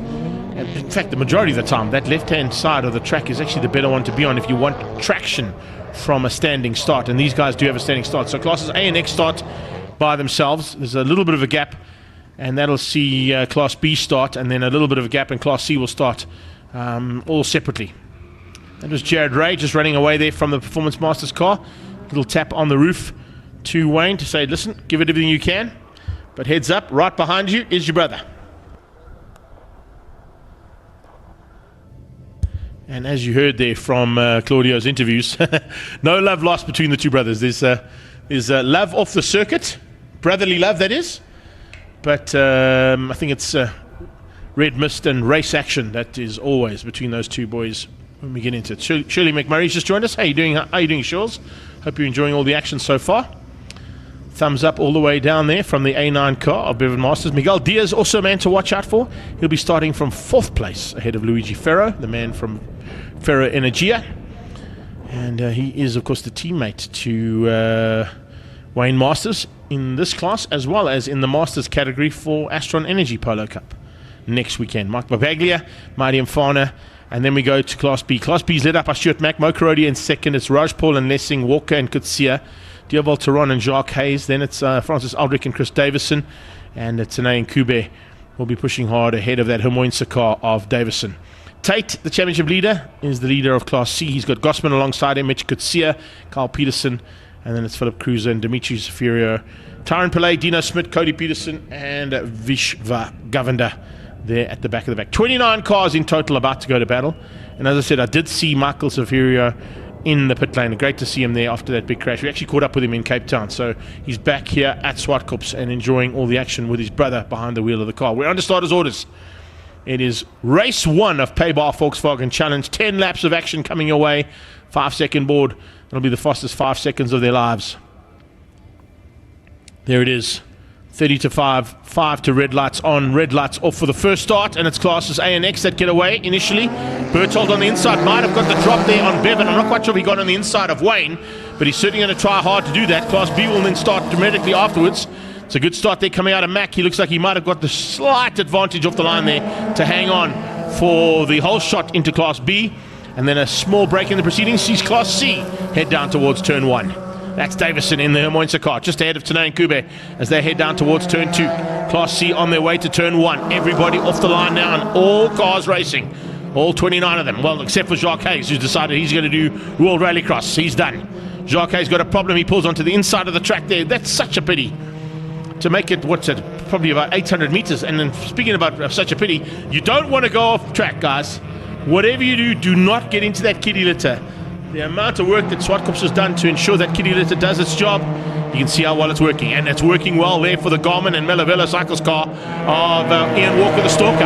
in fact the majority of the time, that left-hand side of the track is actually the better one to be on if you want traction from a standing start, and these guys do have a standing start. So classes A and X start by themselves. There's a little bit of a gap, and that'll see Class B start, and then a little bit of a gap, and Class C will start all separately. That was Jared Ray just running away there from the Performance Masters car. Little tap on the roof to Wayne to say, listen, give it everything you can, but heads up, right behind you is your brother. And as you heard there from Claudio's interviews, no love lost between the two brothers. There's love off the circuit, brotherly love that is, but I think it's red mist and race action that is always between those two boys when we get into it. Shirley McMurray's just joined us. How you doing, Shores? Hope you're enjoying all the action so far. Thumbs up all the way down there from the A9 car of Bevan Masters. Miguel Diaz also a man to watch out for. He'll be starting from 4th place ahead of Luigi Ferro, the man from Ferro Energia. And he is, of course, the teammate to Wayne Masters in this class, as well as in the Masters category for Astron Energy Polo Cup next weekend. Mark Babaglia, Mighty Mfana, and then we go to Class B. Class B is led up by Stuart Mack, Mo Karodia in second. It's Raj Paul and Lessing, Walker and Kutsia, Dioval Teron and Jacques Hayes. Then it's Francis Aldrich and Chris Davison, and Tanae and Kube will be pushing hard ahead of that Hermoinsa car of Davison. Tate, the championship leader, is the leader of Class C. He's got Gossman alongside him, Mitch Kutsia, Carl Peterson, and then it's Philip Cruiser and Dimitri Zafirio, Tyron Pillay, Dino Smith, Cody Peterson, and Vishva Govender there at the back of the pack. 29 cars in total about to go to battle. And as I said, I did see Michael Zafirio in the pit lane. Great to see him there after that big crash. We actually caught up with him in Cape Town, so he's back here at Zwartkops and enjoying all the action with his brother behind the wheel of the car. We're under starters' orders. It is race 1 of Paybar Volkswagen Challenge. 10 laps of action coming your way. 5-second board. It'll be the fastest 5 seconds of their lives. There it is. 30-5, 5 to red lights on, red lights off for the first start, and it's classes A and X that get away initially. Berthold on the inside might have got the drop there on Bevan. I'm not quite sure if he got on the inside of Wayne, but he's certainly going to try hard to do that. Class B will then start dramatically afterwards. It's a good start there coming out of Mack. He looks like he might have got the slight advantage off the line there to hang on for the whole shot into Class B, and then a small break in the proceedings sees Class C head down towards turn 1. That's Davison in the Hermoinsa car, just ahead of Tanay and Kube as they head down towards turn 2. Class C on their way to turn 1. Everybody off the line now, and all cars racing. All 29 of them. Well, except for Jacques Hayes, who's decided he's going to do World Rallycross. He's done. Jacques Hayes got a problem. He pulls onto the inside of the track there. That's such a pity. To make it, what's it, probably about 800 meters. And then speaking about such a pity, you don't want to go off track, guys. Whatever you do, do not get into that kiddie litter. The amount of work that Zwartkops has done to ensure that kiddie litter does its job, you can see how well it's working. And it's working well there for the Garmin and Melavella Cycles car of Ian Walker, the Stalker.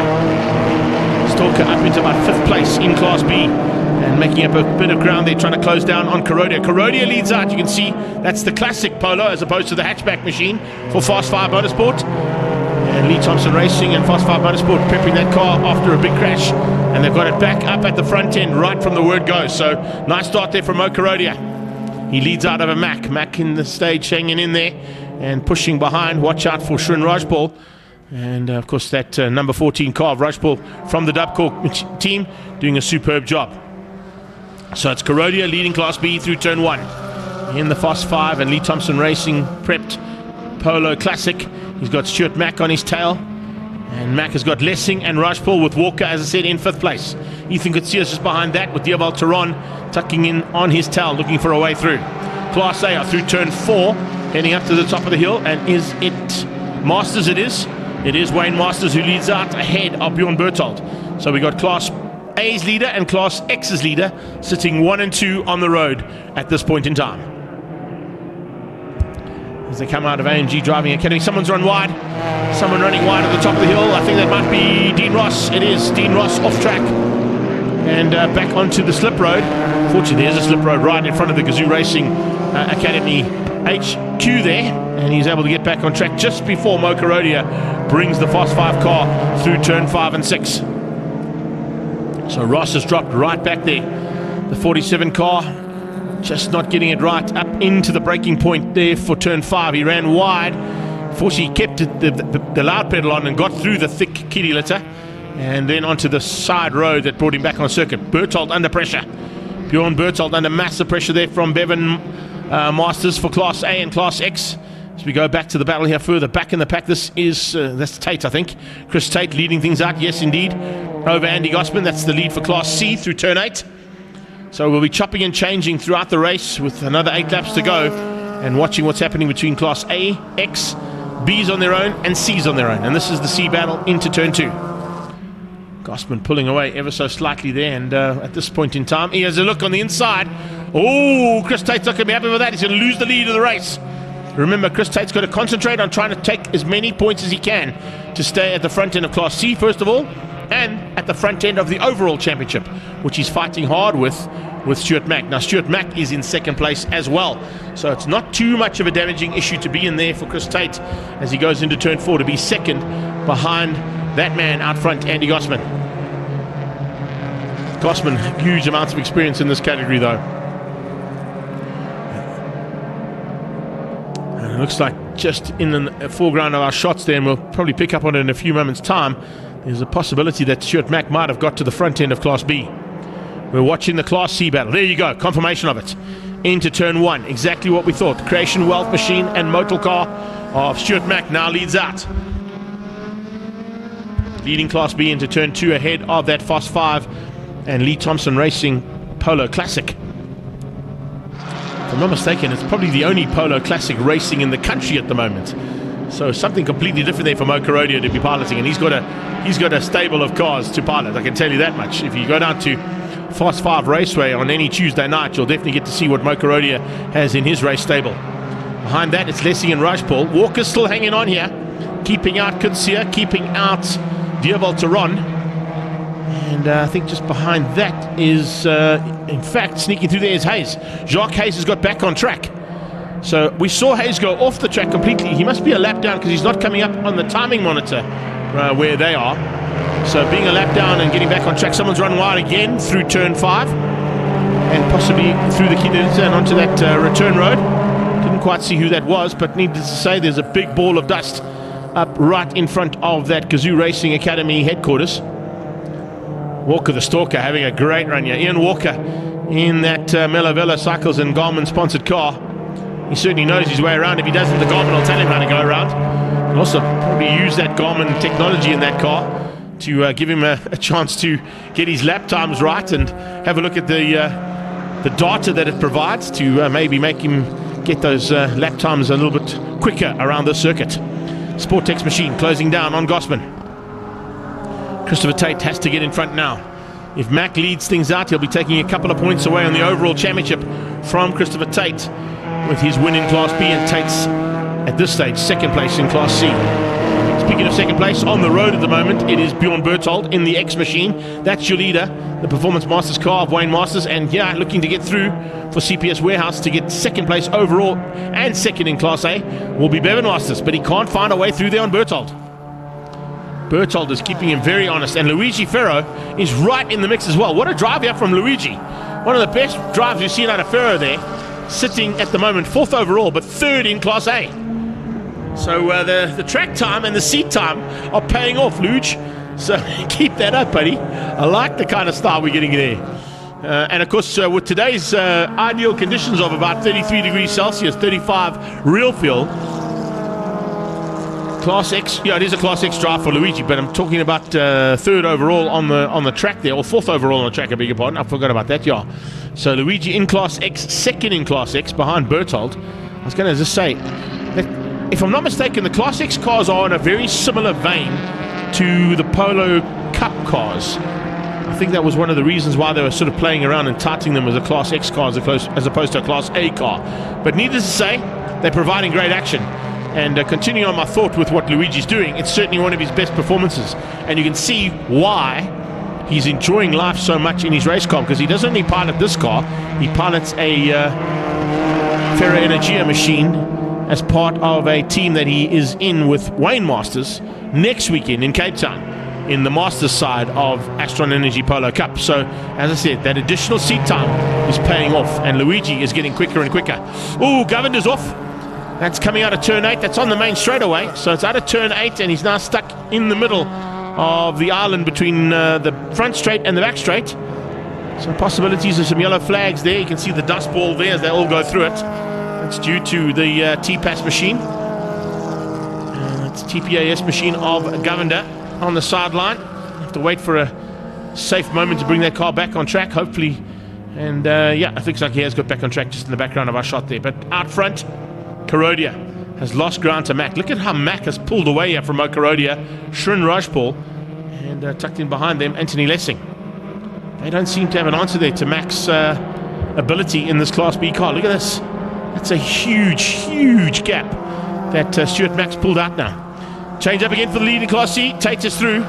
Stalker up into about 5th place in Class B and making up a bit of ground there, trying to close down on Carodia. Carodia leads out. You can see that's the classic Polo as opposed to the hatchback machine for Fast 5 Motorsport. And Lee Thompson Racing and Fast 5 Motorsport prepping that car after a big crash, and they've got it back up at the front end right from the word go. So nice start there from Mo Carodia. He leads out of a Mack in the stage, hanging in there and pushing behind. Watch out for Shrin Rajpal, and of course that number 14 car of Rajpal from the Dubcorp team doing a superb job. So it's Carodia leading Class B through turn 1 in the Fast 5, and Lee Thompson Racing prepped Polo Classic. He's got Stuart Mack on his tail, and Mack has got Lessing and Rajpal with Walker, as I said, in 5th place. Ethan Gutierrez just behind that with Diabal Tehran tucking in on his tail, looking for a way through. Class A are through turn 4, heading up to the top of the hill, and is it Masters? It is. It is Wayne Masters who leads out ahead of Bjorn Berthold. So we got Class A's leader and Class X's leader sitting 1 and 2 on the road at this point in time. As they come out of AMG Driving Academy, someone's run wide. Someone running wide at the top of the hill. I think that might be Dean Ross. It is Dean Ross off track and back onto the slip road. Fortunately, there's a slip road right in front of the Gazoo Racing Academy HQ there, and he's able to get back on track just before Mo Carodia brings the Fast 5 car through turn 5 and 6. So Ross has dropped right back there. The 47 car just not getting it right up into the braking point there for turn 5. He ran wide. Fortunately, he kept the loud pedal on and got through the thick kiddie litter and then onto the side road that brought him back on circuit. Berthold under pressure. Bjorn Berthold under massive pressure there from Bevan Masters for Class A and Class X. As we go back to the battle here further back in the pack, this is that's Tate, I think. Chris Tate leading things out, yes indeed, over Andy Gossman. That's the lead for Class C through turn 8. So we'll be chopping and changing throughout the race with another 8 laps to go and watching what's happening between Class A, X, B's on their own and C's on their own. And this is the C battle into turn 2. Gossman pulling away ever so slightly there, and at this point in time he has a look on the inside. Oh, Chris Tate's not going to be happy with that. He's going to lose the lead of the race. Remember, Chris Tate's got to concentrate on trying to take as many points as he can to stay at the front end of Class C first of all, and at the front end of the overall championship, which he's fighting hard with Stuart Mack. Now Stuart Mack is in 2nd place as well, so it's not too much of a damaging issue to be in there for Chris Tate as he goes into turn 4 to be 2nd behind that man out front, Andy Gossman. Gossman, huge amounts of experience in this category though. And it looks like just in the foreground of our shots there, and we'll probably pick up on it in a few moments time, there's a possibility that Stuart Mack might have got to the front end of Class B. We're watching the Class C battle. There you go, confirmation of it. Into turn 1, exactly what we thought. Creation Wealth Machine and Motor Car of Stuart Mack now leads out. Leading Class B into turn 2 ahead of that Fast 5 and Lee Thompson Racing Polo Classic. If I'm not mistaken, it's probably the only Polo Classic racing in the country at the moment. So something completely different there for Mo Carodia to be piloting, and he's got a stable of cars to pilot, I can tell you that much. If you go down to Fast 5 Raceway on any Tuesday night, you'll definitely get to see what Mo Carodia has in his race stable. Behind that, it's Lessing and Rajpal. Walker's still hanging on here, keeping out Kutsia, keeping out Diabal Tehran. And I think just behind that is, in fact, sneaking through there is Hayes. Jacques Hayes has got back on track. So we saw Hayes go off the track completely. He must be a lap down because he's not coming up on the timing monitor where they are. So being a lap down and getting back on track, someone's run wide again through turn 5 and possibly through the Kidders and onto that return road. Didn't quite see who that was, but needless to say, there's a big ball of dust up right in front of that Kazoo Racing Academy headquarters. Walker the Stalker having a great run here. Ian Walker in that Melavella Cycles and Garmin sponsored car. He certainly knows his way around. If he doesn't, the Garmin will tell him how to go around. And also probably use that Garmin technology in that car to give him a chance to get his lap times right and have a look at the data that it provides to maybe make him get those lap times a little bit quicker around the circuit. Sportex machine closing down on Gosman. Christopher Tate has to get in front now. If Mack leads things out, he'll be taking a couple of points away on the overall championship from Christopher Tate with his win in Class B, and Tate's at this stage second place in Class C. Speaking of second place, on the road at the moment, it is Bjorn Berthold in the X machine. That's your leader, the Performance Masters car of Wayne Masters, and yeah, looking to get through for CPS Warehouse to get second place overall and second in Class A will be Bevan Masters, but he can't find a way through there on Berthold. Berthold is keeping him very honest, and Luigi Ferro is right in the mix as well. What a drive here from Luigi. One of the best drives we've seen out of Ferro there, sitting at the moment 4th overall, but 3rd in Class A. So the track time and the seat time are paying off, Luge. So keep that up, buddy. I like the kind of style we're getting there. And of course, with today's ideal conditions of about 33 degrees Celsius, 35 real fuel, Class X, yeah, it is a Class X drive for Luigi, but I'm talking about 3rd overall on the track there, or 4th overall on the track, I beg your pardon. I forgot about that, yeah. So Luigi in Class X, 2nd in Class X, behind Berthold. I was going to just say, that if I'm not mistaken, the Class X cars are in a very similar vein to the Polo Cup cars. I think that was one of the reasons why they were sort of playing around and touting them as a Class X car as opposed to a Class A car. But needless to say, they're providing great action. And continuing on my thought with what Luigi's doing, it's certainly one of his best performances. And you can see why he's enjoying life so much in his race car, because he doesn't only pilot this car, he pilots a Ferro Energia machine as part of a team that he is in with Wayne Masters next weekend in Cape Town in the Masters side of Astron Energy Polo Cup. So, as I said, that additional seat time is paying off, and Luigi is getting quicker and quicker. Oh, Govinder's off. That's coming out of turn 8. That's on the main straightaway. So it's out of turn 8, and he's now stuck in the middle of the island between the front straight and the back straight. So possibilities of some yellow flags there. You can see the dust ball there as they all go through it. That's due to the TPAS machine. It's TPAS machine of Govinder on the sideline. Have to wait for a safe moment to bring that car back on track, hopefully. And yeah, I think he has got back on track just in the background of our shot there. But out front, Karodia has lost ground to Mack. Look at how Mack has pulled away here from Karodia, Shrin Rajpal, and tucked in behind them, Anthony Lessing. They don't seem to have an answer there to Mack's ability in this Class B car. Look at this. That's a huge, huge gap that Stuart Mack's pulled out now. Change up again for the lead in Class C. Tate is through.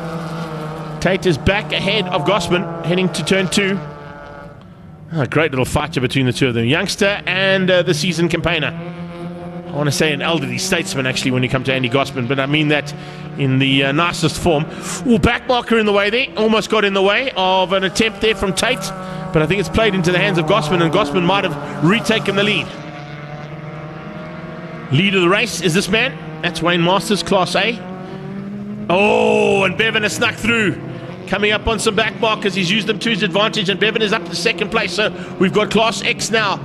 Tate is back ahead of Gosman, heading to turn 2. A great little fight here between the two of them. Youngster and the seasoned campaigner. I want to say an elderly statesman, actually, when you come to Andy Gosman, but I mean that in the nicest form. Ooh, back marker in the way there. Almost got in the way of an attempt there from Tate, but I think it's played into the hands of Gosman, and Gosman might have retaken the lead. Lead of the race is this man. That's Wayne Masters, Class A. Oh, and Bevan has snuck through. Coming up on some back markers. He's used them to his advantage, and Bevan is up to second place. So we've got Class X now.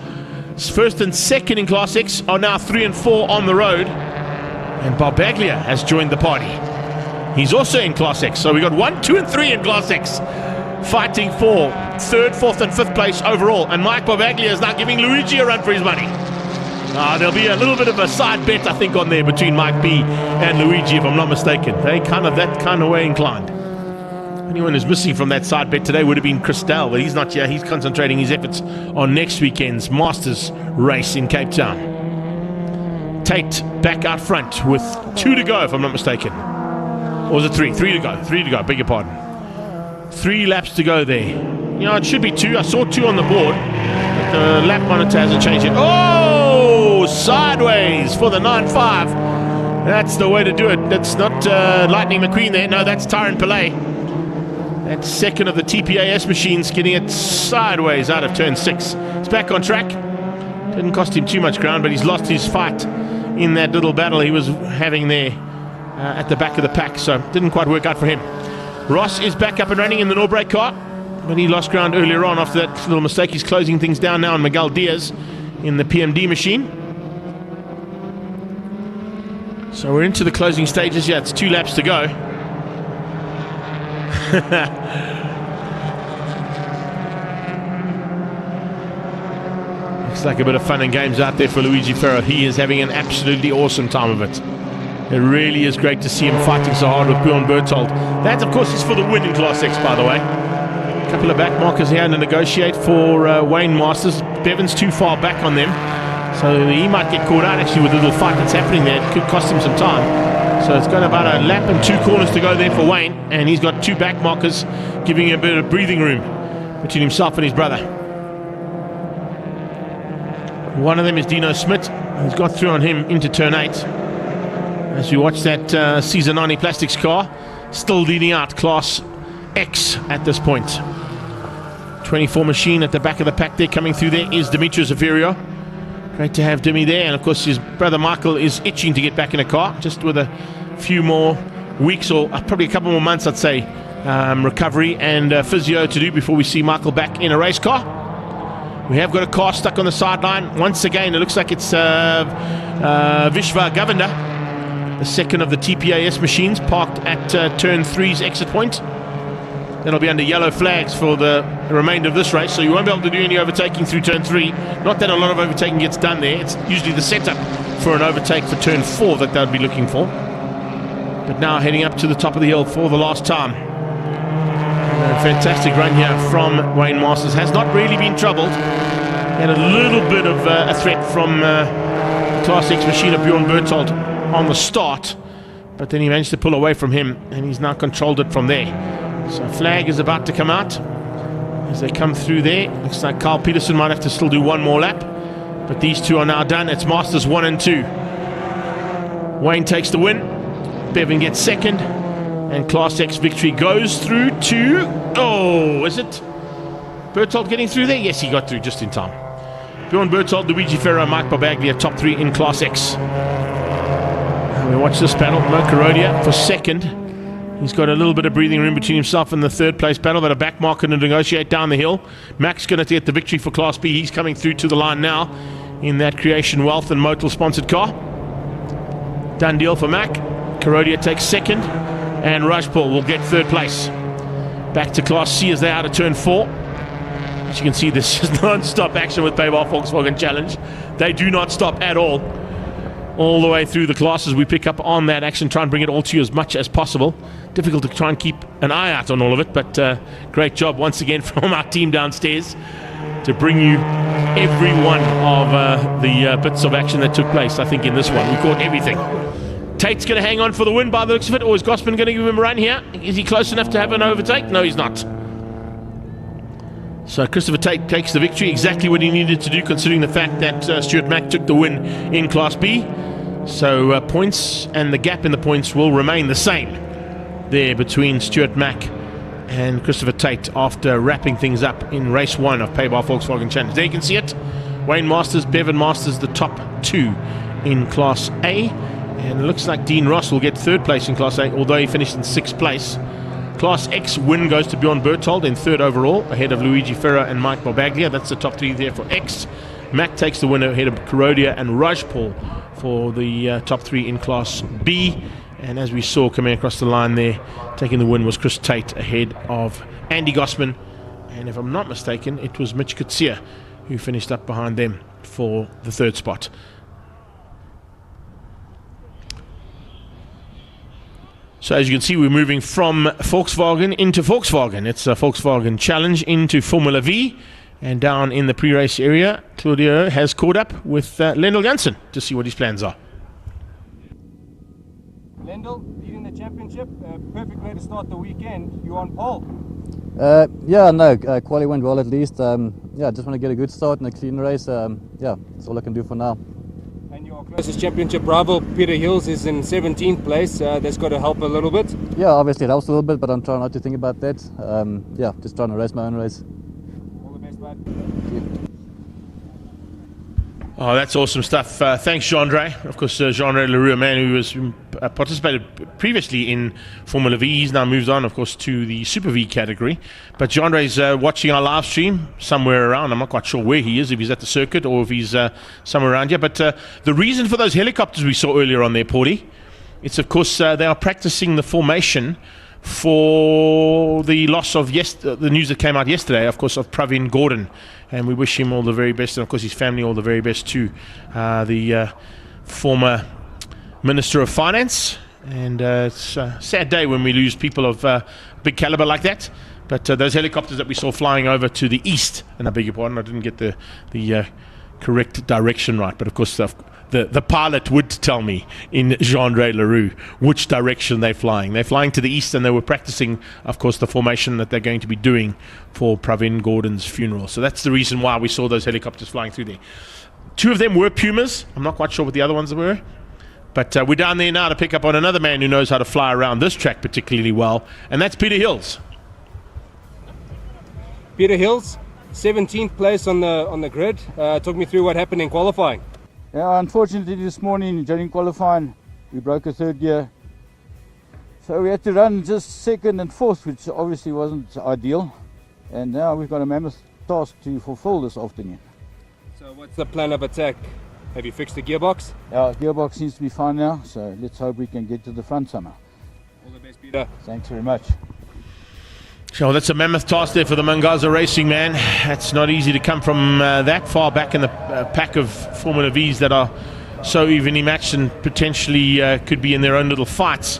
First and second in Class X are now 3 and 4 on the road. And Barbaglia has joined the party. He's also in Class X. So we got 1, 2, and 3 in Class X, fighting for 3rd, 4th, and 5th place overall. And Mike Barbaglia is now giving Luigi a run for his money. There'll be a little bit of a side bet, I think, on there between Mike B and Luigi, if I'm not mistaken. They kind of that kind of way inclined. Anyone who's missing from that side bet today would have been Chris Dell, but he's not here. He's concentrating his efforts on next weekend's Masters race in Cape Town. Tate back out front with 2 to go, if I'm not mistaken. Or was it 3? 3 to go. 3 to go, beg your pardon. 3 laps to go there. You know, it should be 2. I saw 2 on the board, but the lap monitor hasn't changed yet. Oh! sideways for the 9.5. That's the way to do it. That's not Lightning McQueen there. No, that's Tyron Pillay. That's second of the TPAS machines, getting it sideways out of turn 6. It's back on track. Didn't cost him too much ground, but he's lost his fight in that little battle he was having there at the back of the pack, so didn't quite work out for him. Ross is back up and running in the no-brake car, but he lost ground earlier on after that little mistake. He's closing things down now on Miguel Diaz in the PMD machine. So we're into the closing stages. Yeah, it's 2 laps to go. Looks like a bit of fun and games out there for Luigi Ferro. He is having an absolutely awesome time of it. It really is great to see him fighting so hard with Bjorn Berthold. That, of course, is for the win in Class X, by the way. A couple of back markers here to negotiate for Wayne Masters. Bevan's too far back on them, so he might get caught out actually with the little fight that's happening there. It could cost him some time. So it's got about a lap and 2 corners to go there for Wayne, and he's got 2 back markers, giving him a bit of breathing room between himself and his brother. One of them is Dino Smith, who's got through on him into turn 8. As we watch that Cesarani Plastics car, still leading out Class X at this point. 24 machine at the back of the pack there. Coming through there is Demetrius Averio. Great to have Demi there, and of course his brother Michael is itching to get back in a car, just with a few more weeks, or probably a couple more months, I'd say, recovery and physio to do before we see Michael back in a race car. We have got a car stuck on the sideline. Once again, it looks like it's Vishva Govender, the second of the TPAS machines, parked at turn 3's exit point. That'll be under yellow flags for the remainder of this race, so you won't be able to do any overtaking through turn 3. Not that a lot of overtaking gets done there. It's usually the setup for an overtake for turn 4 that they'll be looking for. But now heading up to the top of the hill for the last time. A fantastic run here from Wayne Masters. Has not really been troubled. Had a little bit of a threat from the Class X machine of Bjorn Berthold on the start, but then he managed to pull away from him, and he's now controlled it from there. So flag is about to come out as they come through there. Looks like Carl Peterson might have to still do one more lap, but these two are now done. It's Masters 1 and 2. Wayne takes the win. Bevan gets second, and Class X victory goes through to, is it Berthold getting through there? Yes, he got through just in time. Bjorn Berthold, Luigi Ferro, Mike Barbaglia, top 3 in Class X. And we watch this battle. Mo Carodia for second. He's got a little bit of breathing room between himself and the third place battle, but a back marker to negotiate down the hill. Mac's going to get the victory for Class B. He's coming through to the line now in that Creation Wealth and Motul sponsored car. Done deal for Mac. Carodia takes second, and Rajpal will get third place. Back to Class C as they're out of turn 4. As you can see, this is non-stop action with Paybar Volkswagen Challenge. They do not stop at all. All the way through the classes, we pick up on that action, try and bring it all to you as much as possible. Difficult to try and keep an eye out on all of it, but great job once again from our team downstairs to bring you every one of the bits of action that took place. I think in this one we caught everything. Tate's going to hang on for the win by the looks of it, or is Gossman going to give him a run here? Is he close enough to have an overtake? No, he's not. So Christopher Tate takes the victory, exactly what he needed to do considering the fact that Stuart Mack took the win in Class B. So points and the gap in the points will remain the same there between Stuart Mack and Christopher Tate after wrapping things up in race 1 of Paybar Volkswagen Challenge. There you can see it. Wayne Masters, Bevan Masters, the top 2 in Class A. And it looks like Dean Ross will get third place in Class A, although he finished in 6th place. Class X win goes to Bjorn Berthold in 3rd overall, ahead of Luigi Ferro and Mike Barbaglia. That's the top 3 there for X. Mac takes the winner ahead of Carodia and Rajpal for the top 3 in Class B. And as we saw coming across the line there, taking the win was Chris Tate ahead of Andy Gossman. And if I'm not mistaken, it was Mitch Kutsia who finished up behind them for the 3rd spot. So as you can see, we're moving from Volkswagen into Volkswagen. It's a Volkswagen Challenge into Formula V. And down in the pre-race area, Claudio has caught up with Lendl Janssen to see what his plans are. Lendl, leading the championship, perfect way to start the weekend. You're on pole. Quali went well at least. Just want to get a good start and a clean race. That's all I can do for now. Our closest championship rival, Peter Hills, is in 17th place. That's got to help a little bit. Yeah, obviously it helps a little bit, but I'm trying not to think about that. Yeah, just trying to race my own race. All the best, bud. Thank you. Oh, that's awesome stuff. Thanks, Jean-Andre. Of course, Jean-Andre Leroux, a man who was participated previously in Formula V. He's now moved on, of course, to the Super V category. But Jean-Andre's watching our live stream somewhere around. I'm not quite sure where he is, if he's at the circuit or if he's somewhere around here. But the reason for those helicopters we saw earlier on there, Paulie, it's, of course, they are practicing the formation for the loss of the news that came out yesterday, of course, of Pravin Gordhan. And we wish him all the very best, and of course his family all the very best too. The former Minister of Finance, and it's a sad day when we lose people of big caliber like that. But those helicopters that we saw flying over to the east, and I beg your pardon, I didn't get the correct direction right, but of course the pilot would tell me in Jean-Andre Leroux which direction they're flying. They're flying to the east, and they were practicing, of course, the formation that they're going to be doing for Pravin Gordhan's funeral. So that's the reason why we saw those helicopters flying through there. Two of them were Pumas. I'm not quite sure what the other ones were. But we're down there now to pick up on another man who knows how to fly around this track particularly well, and that's Peter Hills. Peter Hills, 17th place on the grid. Talk me through what happened in qualifying. Yeah, unfortunately this morning during qualifying we broke a third gear. So we had to run just second and fourth, which obviously wasn't ideal. And now we've got a mammoth task to fulfill this afternoon. So what's the plan of attack? Have you fixed the gearbox? Yeah, gearbox seems to be fine now, so let's hope we can get to the front somehow. All the best, Peter. Thanks very much. So that's a mammoth task there for the Mangaza Racing, man. It's not easy to come from that far back in the pack of Formula Vs that are so evenly matched and potentially could be in their own little fights.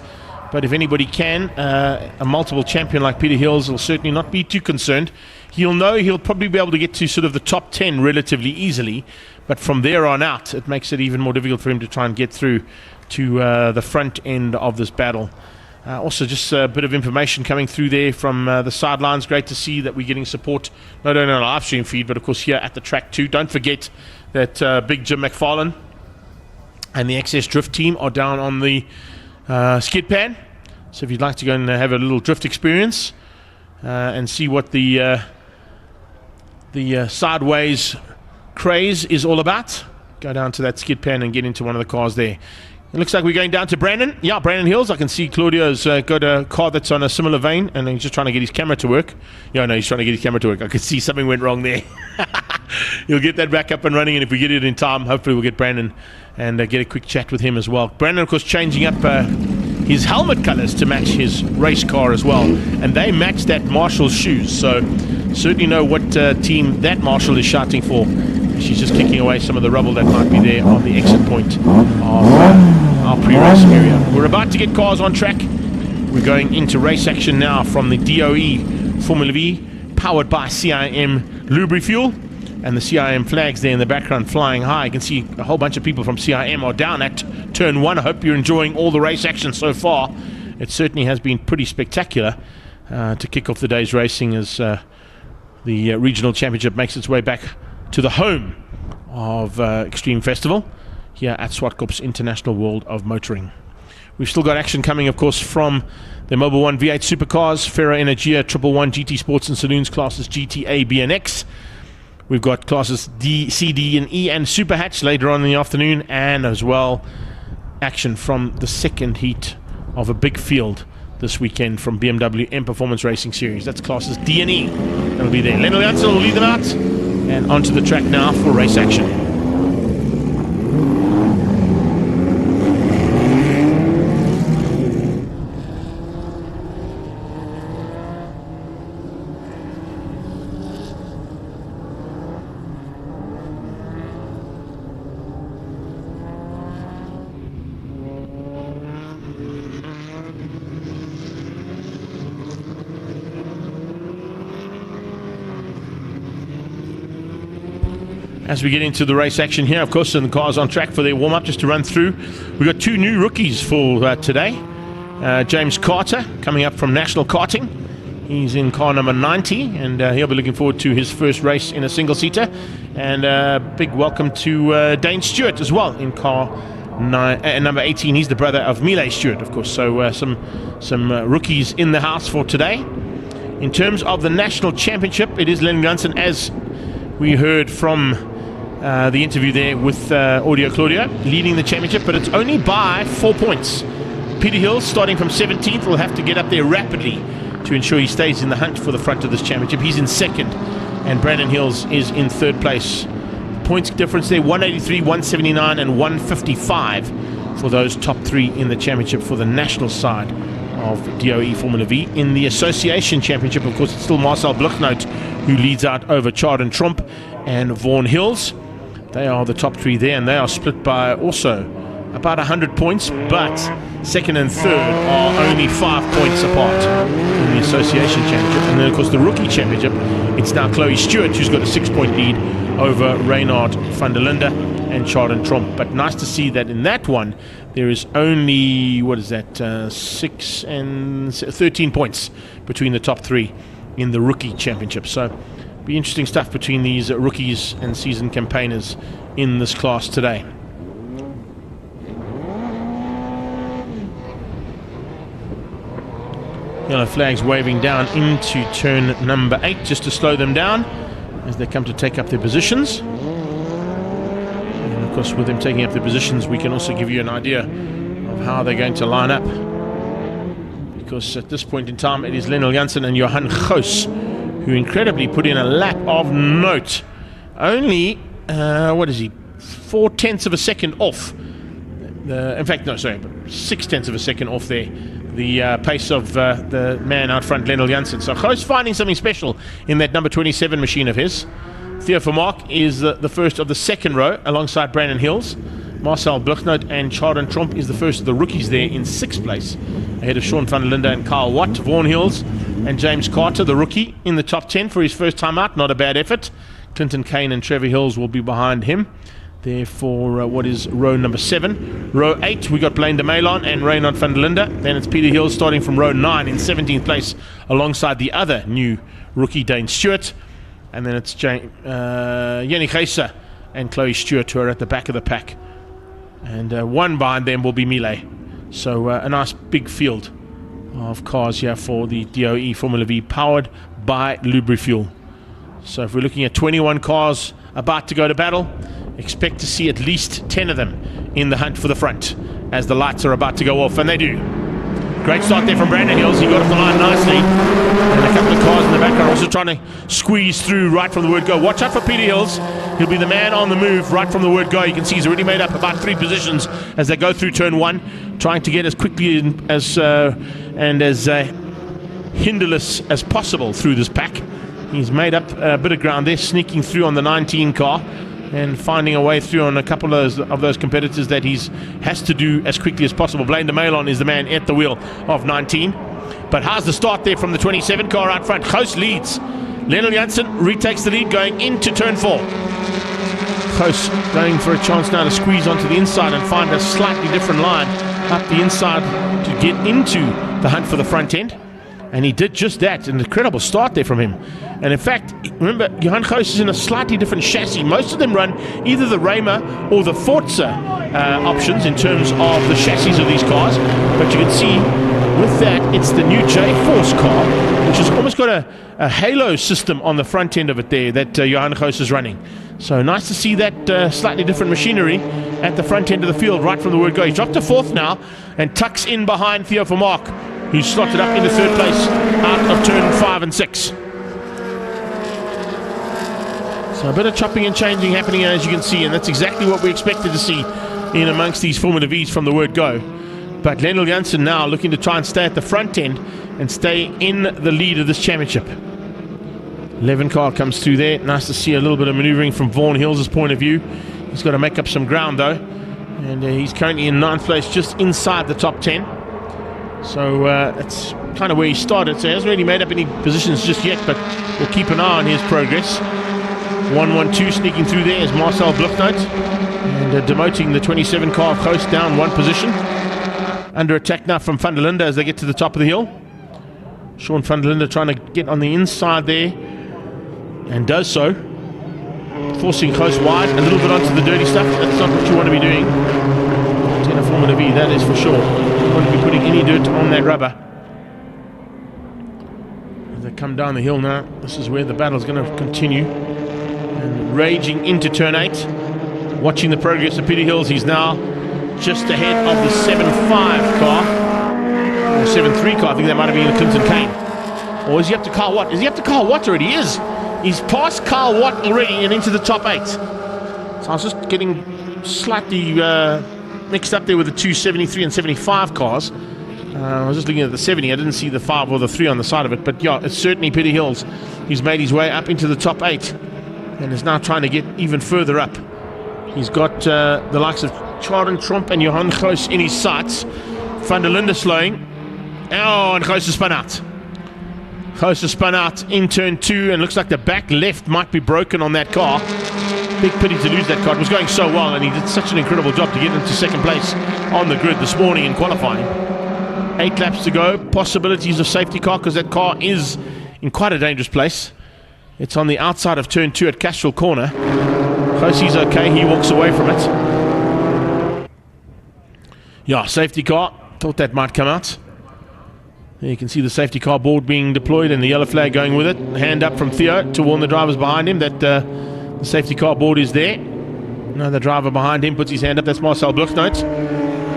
But if anybody can, a multiple champion like Peter Hills will certainly not be too concerned. He'll know he'll probably be able to get to sort of the top 10 relatively easily, but from there on out, it makes it even more difficult for him to try and get through to the front end of this battle. Also, just a bit of information coming through there from the sidelines. Great to see that we're getting support not only on our live stream feed, but of course here at the track too. Don't forget that Big Jim McFarlane and the XS Drift team are down on the skid pan. So if you'd like to go and have a little drift experience and see what the sideways craze is all about, go down to that skid pan and get into one of the cars there. It looks like we're going down to Brandon. Yeah, Brandon Hills. I can see Claudio's got a car that's on a similar vein, and he's just trying to get his camera to work. Yeah, no, he's trying to get his camera to work. I could see something went wrong there. He'll get that back up and running, and if we get it in time, hopefully we'll get Brandon and get a quick chat with him as well. Brandon, of course, changing up his helmet colors to match his race car as well, and they match that Marshall's shoes, so certainly know what team that Marshall is shouting for. She's just kicking away some of the rubble that might be there on the exit point of our pre-race area. We're about to get cars on track. We're going into race action now from the DOE Formula V, powered by CIM Lubrifuel, and the CIM flags there in the background flying high. You can see a whole bunch of people from CIM are down at turn 1. I hope you're enjoying all the race action so far. It certainly has been pretty spectacular to kick off the day's racing as the regional championship makes its way back to the home of Extreme Festival here at Zwartkops International World of Motoring. We've still got action coming, of course, from the Mobile 1 V8 Supercars, Ferro Energia 111 GT Sports and Saloons classes GTA, B and X. We've got classes D, C, D and E and Super Hatch later on in the afternoon, and as well action from the second heat of a big field this weekend from BMW M Performance Racing Series. That's classes D and E. That'll be there. Leno Janssen will lead them out. And onto the track now for race action. As we get into the race action here, of course, and the cars on track for their warm-up, just to run through. We've got two new rookies for today. James Carter coming up from National Karting. He's in car number 90, and he'll be looking forward to his first race in a single-seater. And a big welcome to Dane Stewart as well in car number 18. He's the brother of Milé Stewart, of course. So some rookies in the house for today. In terms of the national championship, it is Lennon Janssen, as we heard from the interview there with Audio Claudio, leading the championship, but it's only by 4 points. Peter Hill, starting from 17th, will have to get up there rapidly to ensure he stays in the hunt for the front of this championship. He's in second, and Brandon Hills is in third place. Points difference there, 183, 179, and 155 for those top three in the championship for the national side of DOE Formula V. In the association championship, of course, it's still Marcel Bluchnout who leads out over Chard and Trump and Vaughan Hills. They are the top three there, and they are split by also about 100 points, but second and third are only 5 points apart in the association championship. And then, of course, the rookie championship, it's now Chloe Stewart who's got a 6-point lead over Reynard van der Linde and Chard and Trump. But nice to see that in that one there is only, 13 points between the top three in the rookie championship. So be interesting stuff between these rookies and season campaigners in this class today. Yellow flags waving down into turn number 8 just to slow them down as they come to take up their positions. And of course, with them taking up their positions, we can also give you an idea of how they're going to line up, because at this point in time it is Lennel Janssen and Johan Goos who incredibly put in a lap of note. Only 4/10 of a second off. In fact, no, sorry, 6/10 of a second off there. The pace of the man out front, Lennel Janssen. So Goos finding something special in that number 27 machine of his. Theo Vermaak is the first of the second row alongside Brandon Hills. Marcel Bluchnout and Chard and Trump is the first of the rookies there in 6th place, ahead of Sean van der Linde and Kyle Watt. Vaughan Hills and James Carter, the rookie, in the top 10 for his first time out. Not a bad effort. Clinton Kane and Trevor Hills will be behind him there for what is row number 7. Row 8, we got Blaine de Melon and Reynard van der Linde. Then it's Peter Hill starting from row 9 in 17th place alongside the other new rookie, Dane Stewart. And then it's Jenny Geyser and Chloe Stewart who are at the back of the pack. And one behind them will be Milé. So a nice big field of cars here for the DOE Formula V, powered by Lubrifuel. So if we're looking at 21 cars about to go to battle, expect to see at least 10 of them in the hunt for the front as the lights are about to go off, and they do. Great start there from Brandon Hills. He got off the line nicely. And a couple of cars in the background also trying to squeeze through right from the word go. Watch out for Peter Hills. He'll be the man on the move right from the word go. You can see he's already made up about 3 positions as they go through turn 1, trying to get as quickly as hinderless as possible through this pack. He's made up a bit of ground there, sneaking through on the 19 car and finding a way through on a couple of those competitors that he has to do as quickly as possible. Blaine de Melon is the man at the wheel of 19. But how's the start there from the 27 car out front? Goos leads. Lennel Janssen retakes the lead going into turn 4. Goos going for a chance now to squeeze onto the inside and find a slightly different line up the inside to get into the hunt for the front end. And he did just that. An incredible start there from him. And in fact, remember, Johan Goos is in a slightly different chassis. Most of them run either the Raymer or the Forza options in terms of the chassis of these cars. But you can see with that, it's the new J-Force car, which has almost got a halo system on the front end of it there that Johan Goos is running. So nice to see that slightly different machinery at the front end of the field right from the word go. He's dropped to 4th now and tucks in behind Theo Vermaak, who's slotted up into 3rd place out of turn 5 and 6. So a bit of chopping and changing happening, as you can see, and that's exactly what we expected to see in amongst these Formula Vs from the word go. But Lennel Janssen now looking to try and stay at the front end and stay in the lead of this championship. 11 car comes through there. Nice to see a little bit of maneuvering from Vaughan Hills' point of view. He's got to make up some ground though, and he's currently in 9th place, just inside the top 10. So that's kind of where he started. So he hasn't really made up any positions just yet, but we'll keep an eye on his progress. 1-1-2 sneaking through there is Marcel Bluchnout, and demoting the 27 car of Goos down 1 position. Under attack now from van der Linde as they get to the top of the hill. Sean van der Linde trying to get on the inside there, and does so. forcing close wide, a little bit onto the dirty stuff. That's not what you want to be doing. In a Formula V, that is for sure. You don't want to be putting any dirt on that rubber. As they come down the hill now, this is where the battle is going to continue. And raging into turn 8. Watching the progress of Peter Hills, he's now just ahead of the 7.5 car. Or 7.3 car, I think that might have been Clinton Kane. Or is he up to Carl Watt? Is he up to Carl Watt already? He is. He's past Carl Watt already and into the top 8. So I was just getting slightly mixed up there with the 273 and 75 cars. I was just looking at the 70. I didn't see the 5 or the 3 on the side of it. But yeah, it's certainly Peter Hills. He's made his way up into the top 8 and is now trying to get even further up. He's got the likes of Charden Tromp and Johan Goos in his sights. Van der Linde slowing. Oh, and Goos has spun out. Goos has spun out in turn 2, and looks like the back left might be broken on that car. Big pity to lose that car. It was going so well, and he did such an incredible job to get into second place on the grid this morning in qualifying. 8 laps to go. Possibilities of safety car, because that car is in quite a dangerous place. It's on the outside of turn 2 at Castrol Corner. Gosie's okay. He walks away from it. Yeah, safety car. Thought that might come out. There you can see the safety car board being deployed and the yellow flag going with it. Hand up from Theo to warn the drivers behind him that the safety car board is there. Another driver behind him puts his hand up. That's Marcel Bluchnote.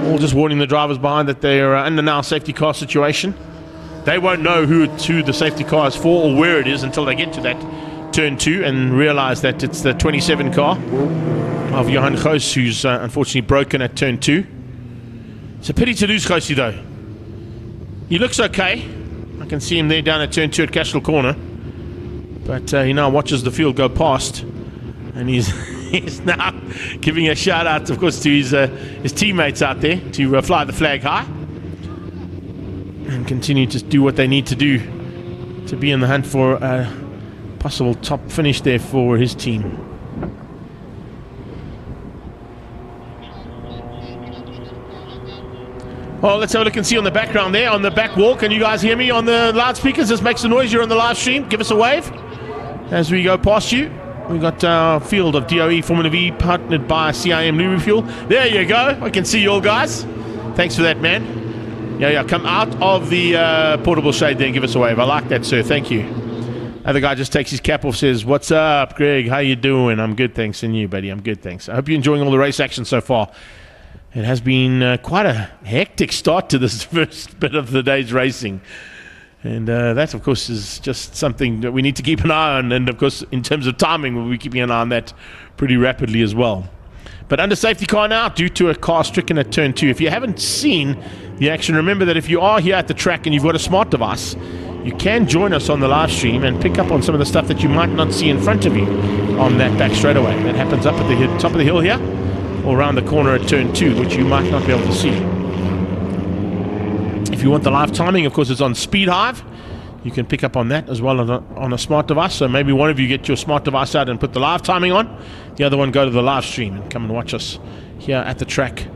All just warning the drivers behind that they're under now safety car situation. They won't know who the safety car is for or where it is until they get to that turn 2 and realize that it's the 27 car of Johan Goos, who's unfortunately broken at turn 2. It's a pity to lose Gosie though. He looks okay. I can see him there down at turn 2 at Castrol Corner. But he now watches the field go past. And he's now giving a shout out, of course, to his teammates out there to fly the flag high. And continue to do what they need to do to be in the hunt for a possible top finish there for his team. Well, let's have a look and see on the background there, on the back wall. Can you guys hear me on the loudspeakers? This makes a noise. You're on the live stream. Give us a wave as we go past you. We've got our field of DOE Formula V partnered by CIM Lube Fuel. There you go. I can see you all guys. Thanks for that, man. Yeah, come out of the portable shade there and give us a wave. I like that, sir. Thank you. Other guy just takes his cap off, says, "What's up, Greg? How you doing?" I'm good, thanks. And you, buddy? I'm good, thanks. I hope you're enjoying all the race action so far. It has been quite a hectic start to this first bit of the day's racing. And that, of course, is just something that we need to keep an eye on. And, of course, in terms of timing, we'll be keeping an eye on that pretty rapidly as well. But under safety car now, due to a car stricken at turn 2. If you haven't seen the action, remember that if you are here at the track and you've got a smart device, you can join us on the live stream and pick up on some of the stuff that you might not see in front of you on that back straightaway. That happens up at the top of the hill here, or around the corner at turn 2, which you might not be able to see. If you want the live timing, of course, it's on Speed Hive. You can pick up on that as well on a smart device. So maybe one of you get your smart device out and put the live timing on. The other one go to the live stream and come and watch us here at the track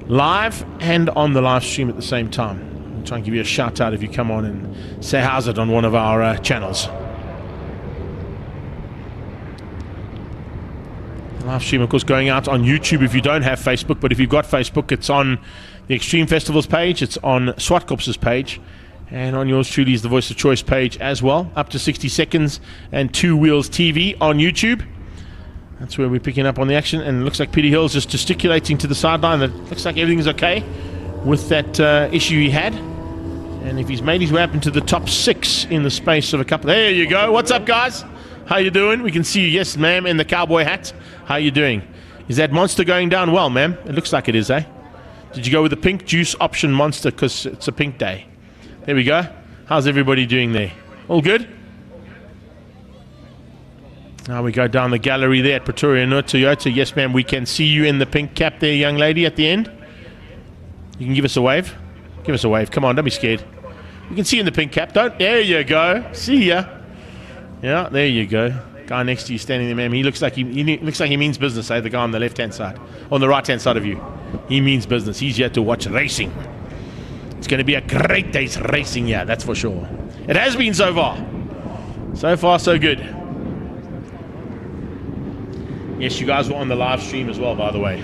live and on the live stream at the same time. I'll try and give you a shout out if you come on and say how's it on one of our channels. Live stream, of course, going out on YouTube if you don't have Facebook, but if you've got Facebook, it's on the Extreme Festivals page, it's on Zwartkops' page, and on yours truly is the Voice of Choice page as well. Up to 60 seconds and Two Wheels TV on YouTube. That's where we're picking up on the action, and it looks like Peter Hill's just gesticulating to the sideline. That looks like everything's okay with that issue he had. And if he's made his way up into the top 6 in the space of a couple... There you go. What's up, guys? How you doing? We can see you, yes, ma'am, in the cowboy hat. How you doing? Is that Monster going down well, ma'am? It looks like it is, eh? Did you go with the pink juice option Monster because it's a pink day? There we go. How's everybody doing there? All good? Now we go down the gallery there at Pretoria Noord Toyota. Yes, ma'am, we can see you in the pink cap there, young lady, at the end. You can give us a wave. Give us a wave. Come on, don't be scared. We can see you in the pink cap. Don't. There you go. See ya. Yeah, there you go. Guy next to you standing there, ma'am. He looks like he means business, eh? The guy on the left-hand side. On the right-hand side of you. He means business. He's here to watch racing. It's going to be a great day's racing, yeah, that's for sure. It has been so far. So far, so good. Yes, you guys were on the live stream as well, by the way.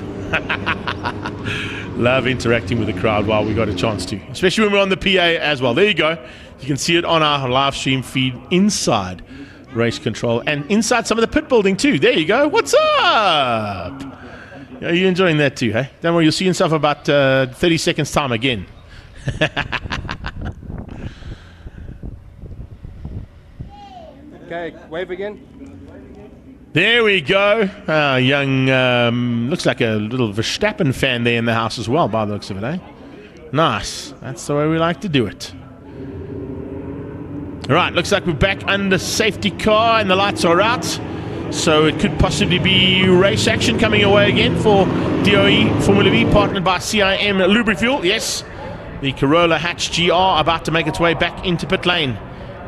Love interacting with the crowd while we got a chance to, especially when we're on the PA as well. There you go. You can see it on our live stream feed inside race control and inside some of the pit building too. There you go. What's up? Are you enjoying that too, hey? Don't worry, you'll see yourself about 30 seconds time again. Okay, wave again. There we go. Young, looks like a little Verstappen fan there in the house as well, by the looks of it, eh? Nice. That's the way we like to do it. All right, looks like we're back under safety car and the lights are out. So it could possibly be race action coming away again for DOE Formula V, partnered by CIM Lubrifuel. Yes, the Corolla Hatch GR about to make its way back into pit lane,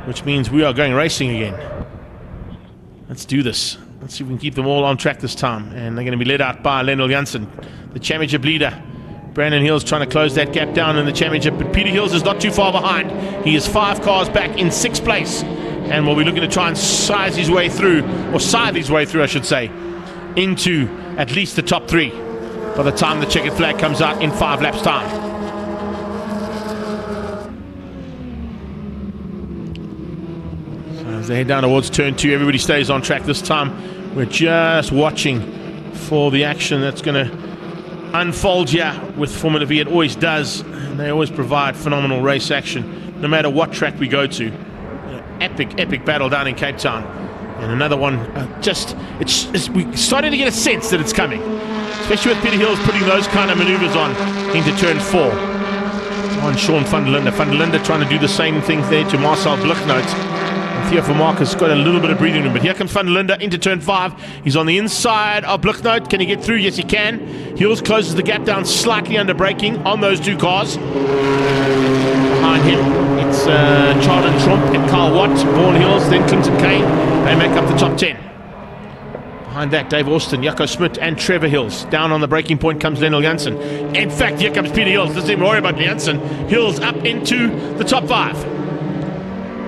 which means we are going racing again. Let's do this. Let's see if we can keep them all on track this time. And they're going to be led out by Lionel Janssen, the championship leader. Brandon Hills trying to close that gap down in the championship, but Peter Hills is not too far behind. He is 5 cars back in 6th place, and will be looking to try and scythe his way through, I should say, into at least the top 3 by the time the checkered flag comes out in 5 laps time. So as they head down towards turn 2, everybody stays on track this time. We're just watching for the action that's going to unfold here with Formula V. It always does, and they always provide phenomenal race action no matter what track we go to. Epic battle down in Cape Town, and another one. We're starting to get a sense that it's coming, especially with Peter Hills putting those kind of maneuvers on into turn 4 on Sean van der Linde. Van der Linde trying to do the same thing there to Marcel Bluchnoot. Theo Vermaak has got a little bit of breathing room, but here comes Van der Linde into turn 5. He's on the inside of Bluchnoot. Can he get through? Yes, he can. Hills closes the gap down slightly under braking on those 2 cars. Behind him, it's Charlton Trump and Carl Watt. Vaughan Hills, then Clinton Kane. They make up the top 10. Behind that, Dave Austin, Jaco Smit, and Trevor Hills. Down on the braking point comes Lionel Janssen. In fact, here comes Peter Hills. Doesn't even worry about Janssen. Hills up into the top 5.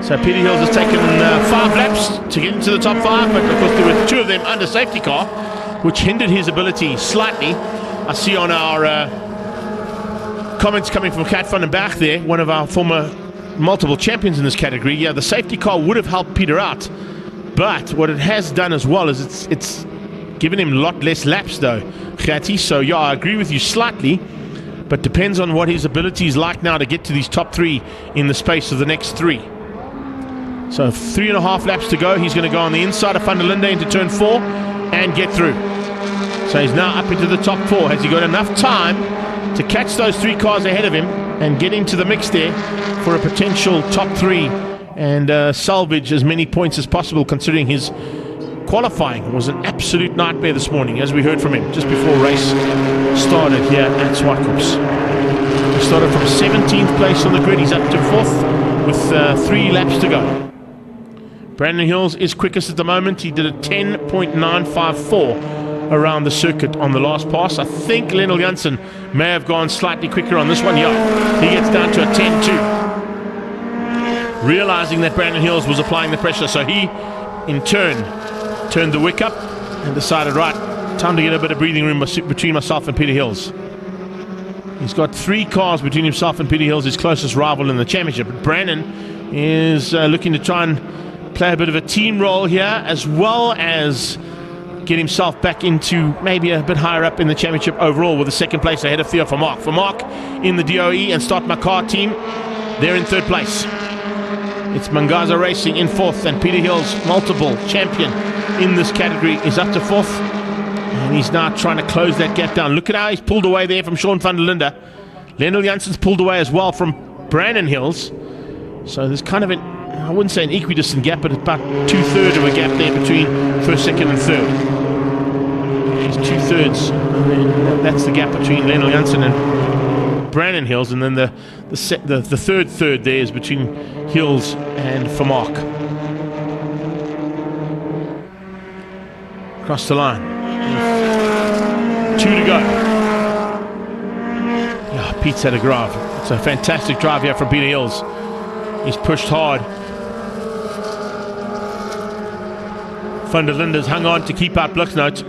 So Peter Hills has taken 5 laps to get into the top 5, but of course there were 2 of them under safety car, which hindered his ability slightly. I see on our comments coming from Kat van den Berg there, one of our former multiple champions in this category. Yeah, the safety car would have helped Peter out, but what it has done as well is it's given him a lot less laps though, Gatti. So yeah, I agree with you slightly, but depends on what his ability is like now to get to these top 3 in the space of the next 3. So 3.5 laps to go. He's going to go on the inside of Van der Linde into turn 4 and get through. So he's now up into the top 4. Has he got enough time to catch those 3 cars ahead of him and get into the mix there for a potential top 3 and salvage as many points as possible, considering his qualifying was an absolute nightmare this morning, as we heard from him just before race started here at Zwartkops. He started from 17th place on the grid. He's up to 4th with 3 laps to go. Brandon Hills is quickest at the moment. He did a 10.954 around the circuit on the last pass. I think Lionel Janssen may have gone slightly quicker on this one. Yeah, he gets down to a 10.2. Realizing that Brandon Hills was applying the pressure, so he, in turn, turned the wick up and decided, right, time to get a bit of breathing room between myself and Peter Hills. He's got 3 cars between himself and Peter Hills, his closest rival in the championship. But Brandon is looking to try and play a bit of a team role here, as well as get himself back into maybe a bit higher up in the championship overall, with the 2nd place ahead of Theo Vermaak. Vermaak in the DOE and Start My Car team, they're in 3rd place. It's Mangaza Racing in 4th, and Peter Hills, multiple champion in this category, is up to 4th. And he's now trying to close that gap down. Look at how he's pulled away there from Sean van der Linde. Lionel Janssen's pulled away as well from Brandon Hills. So there's kind of I wouldn't say an equidistant gap, but about 2/3 of a gap there between 1st, 2nd and 3rd. It's 2/3. And that's the gap between Lionel Janssen and Brandon Hills, and then the third there is between Hills and Vermaak. Across the line. 2 to go. Yeah, Pete's had a drive. It's a fantastic drive here from Peter Hills. He's pushed hard. Van der Linde's hung on to keep out Bluchnoot.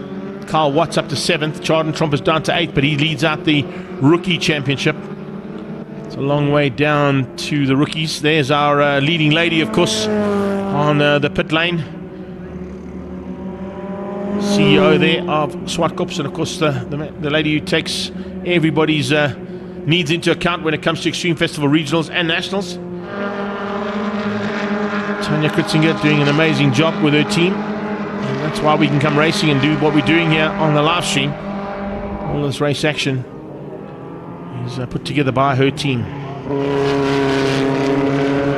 Carl Watts up to 7th. Charden Trump is down to 8th, but he leads out the rookie championship. It's a long way down to the rookies. There's our leading lady, of course, on the pit lane. CEO there of Zwartkops, and of course the lady who takes everybody's needs into account when it comes to Extreme Festival Regionals and Nationals. Tanya Kritzinger doing an amazing job with her team. And that's why we can come racing and do what we're doing here on the live stream. All this race action is put together by her team.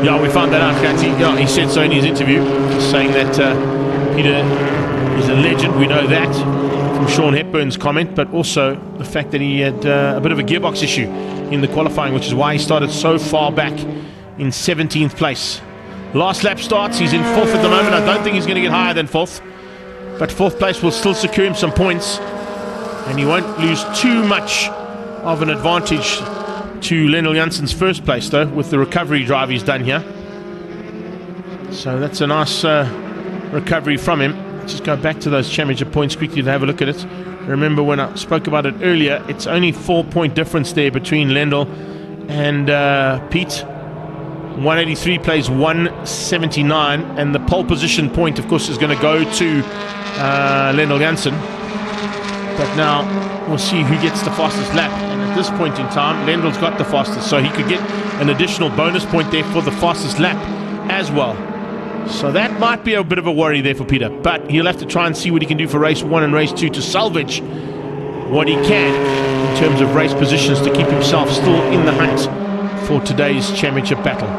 Yeah, we found that out, Kathy. Yeah, he said so in his interview, saying that Peter is a legend. We know that from Sean Hepburn's comment, but also the fact that he had a bit of a gearbox issue in the qualifying, which is why he started so far back in 17th place. Last lap starts, he's in 4th at the moment. I don't think he's going to get higher than 4th, but 4th place will still secure him some points, and he won't lose too much of an advantage to Lennel Janssen's 1st place, though, with the recovery drive he's done here. So that's a nice recovery from him. Let's just go back to those championship points quickly to have a look at it. Remember when I spoke about it earlier, it's only 4-point difference there between Lendl and Pete. 183 plays 179, and the pole position point, of course, is going to go to Lennel Janssen. But now we'll see who gets the fastest lap. And at this point in time, Lendl's got the fastest, so he could get an additional bonus point there for the fastest lap as well. So that might be a bit of a worry there for Peter, but he'll have to try and see what he can do for race 1 and race 2 to salvage what he can in terms of race positions to keep himself still in the hunt for today's championship battle.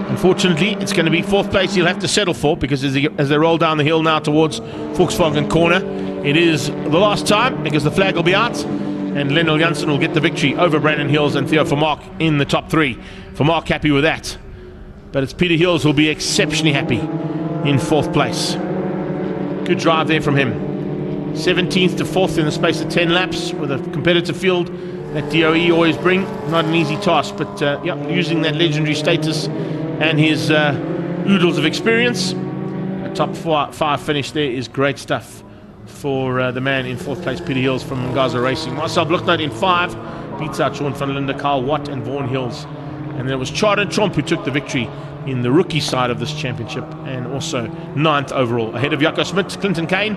Unfortunately, it's going to be 4th place he'll have to settle for, because as they roll down the hill now towards Volkswagen Corner, it is the last time, because the flag will be out, and Lennel Janssen will get the victory over Brandon Hills and Theo Vermaak in the top 3. Vermaak happy with that, but it's Peter Hills who'll be exceptionally happy in 4th place. Good drive there from him. 17th to 4th in the space of 10 laps with a competitive field that DOE always bring. Not an easy task, but yeah, using that legendary status and his oodles of experience, a top 5 finish there is great stuff for the man in 4th place, Peter Hills from Ngaza Racing. Marcel Blucknote in 5, beats out Sean van Linde, Carl Watt and Vaughan Hills. And then it was Charden Tromp who took the victory in the rookie side of this championship, and also 9th overall, ahead of Jaco Smit, Clinton Kane,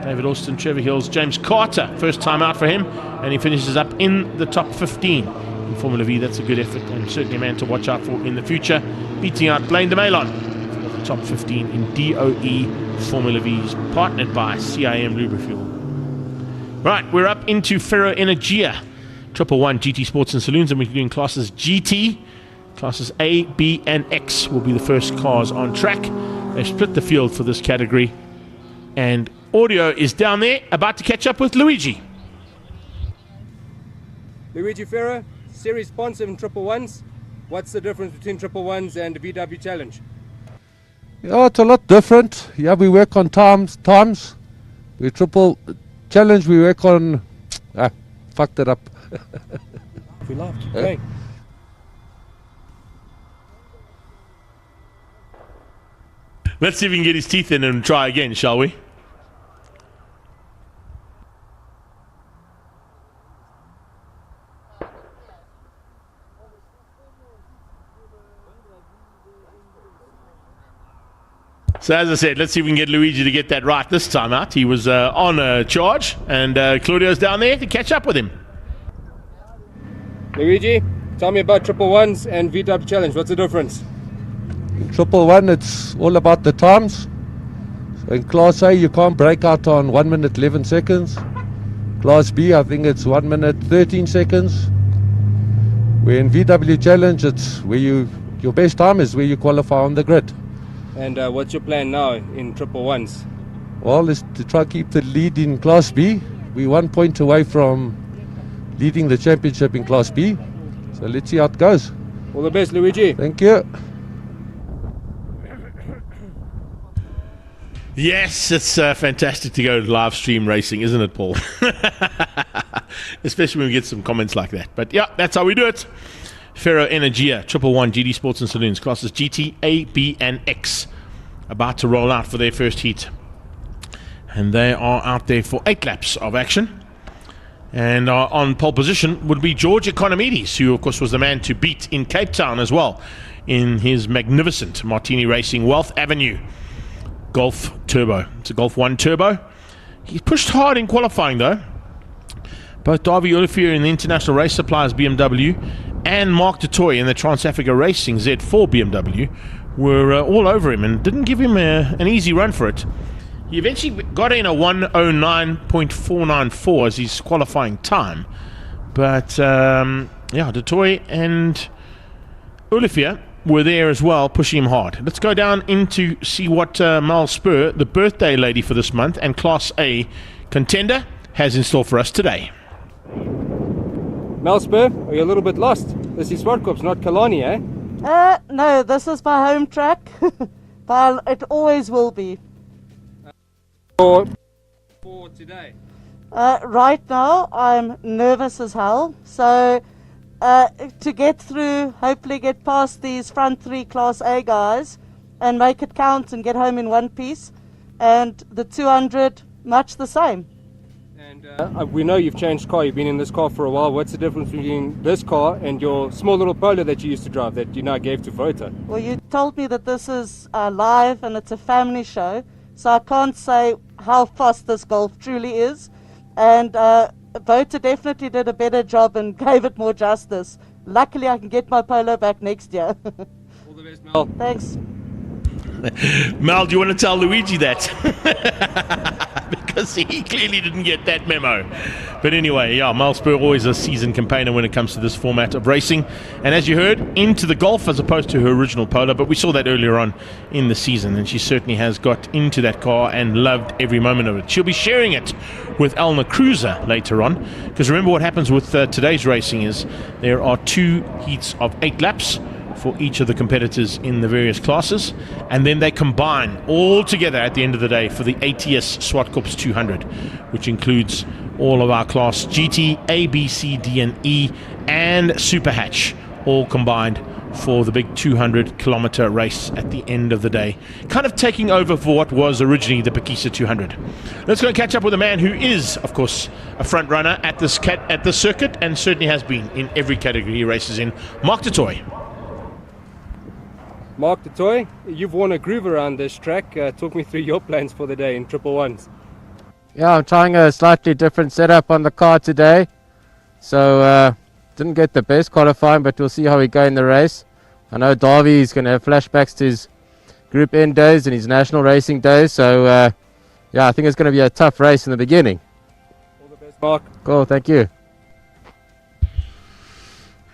David Austin, Trevor Hills, James Carter, first time out for him, and he finishes up in the top 15 in Formula V. That's a good effort, and certainly a man to watch out for in the future, beating out Blaine de Melon for the top 15 in DOE Formula V's, partnered by CIM Lubrifuel. Right, we're up into Ferro Energia 111 GT Sports and Saloons, and we're doing classes GT. Classes A, B, and X will be the first cars on track. They've split the field for this category, and audio is down there, about to catch up with Luigi. Luigi Ferro, Series sponsor in 111s. What's the difference between 111s and the VW Challenge? Yeah, it's a lot different. Yeah, we work on times. We triple challenge, we work on... fucked it up. We laughed. Okay. Let's see if we can get his teeth in and try again, shall we? So as I said, let's see if we can get Luigi to get that right this time out. He was on a charge, and Claudio's down there to catch up with him. Luigi, tell me about 111s and VW Challenge. What's the difference? In 111, it's all about the times. So in Class A, you can't break out on 1 minute 11 seconds. Class B, I think it's 1 minute 13 seconds. Where in VW Challenge, it's where your best time is where you qualify on the grid. And what's your plan now in 111s? Well, it's to try to keep the lead in Class B. We're 1 point away from leading the championship in Class B. So let's see how it goes. All the best, Luigi. Thank you. Yes, it's fantastic to go live stream racing, isn't it, Paul? Especially when we get some comments like that. But yeah, that's how we do it. Ferro Energia 111 GT Sports and Saloons, classes GT, A, B, and X, about to roll out for their first heat. And they are out there for 8 laps of action. And on pole position would be George Economides, who of course was the man to beat in Cape Town as well, in his magnificent Martini Racing Wealth Avenue Golf Turbo. It's a Golf 1 Turbo. He pushed hard in qualifying though. Both Davy Olivier in the International Race Suppliers BMW and Mark du Toit in the Trans-Africa Racing Z4 BMW were all over him and didn't give him an easy run for it. He eventually got in a 109.494 as his qualifying time. But, yeah, du Toit and Olivier were there as well, pushing him hard. Let's go down into see what Mel Spur, the birthday lady for this month and Class A contender, has in store for us today. Mel Spur, are you a little bit lost? This is Zwartkops, not Kalani, eh? No, this is my home track, but it always will be. For today? Right now, I'm nervous as hell, so to get through, hopefully get past these front 3 Class A guys and make it count and get home in one piece, and the 200, much the same. And we know you've changed car, you've been in this car for a while. What's the difference between this car and your small little Polo that you used to drive that you now gave to Vota? Well, you told me that this is live and it's a family show, so I can't say how fast this Golf truly is. And Vota definitely did a better job and gave it more justice. Luckily, I can get my Polo back next year. All the best, Mel. Thanks. Mel, do you want to tell Luigi that? Because he clearly didn't get that memo. But anyway, yeah, Mel Spur always a seasoned campaigner when it comes to this format of racing. And as you heard, into the Golf as opposed to her original Polo. But we saw that earlier on in the season, and she certainly has got into that car and loved every moment of it. She'll be sharing it with Elna Cruiser later on. Because remember what happens with today's racing is there are 2 heats of 8 laps for each of the competitors in the various classes, and then they combine all together at the end of the day for the ATS Zwartkops 200, which includes all of our class GT, A, B, C, D, and E, and Super Hatch, all combined for the big 200-kilometer race at the end of the day, kind of taking over for what was originally the Pekisa 200. Let's go and catch up with a man who is, of course, a front runner at this circuit, and certainly has been in every category he races in. Mark du Toit. Mark du Toit, you've worn a groove around this track. Talk me through your plans for the day in Triple Ones. Yeah, I'm trying a slightly different setup on the car today. So, didn't get the best qualifying, but we'll see how we go in the race. I know Davy is going to have flashbacks to his Group N days and his national racing days. So, yeah, I think it's going to be a tough race in the beginning. All the best, Mark. Cool, thank you.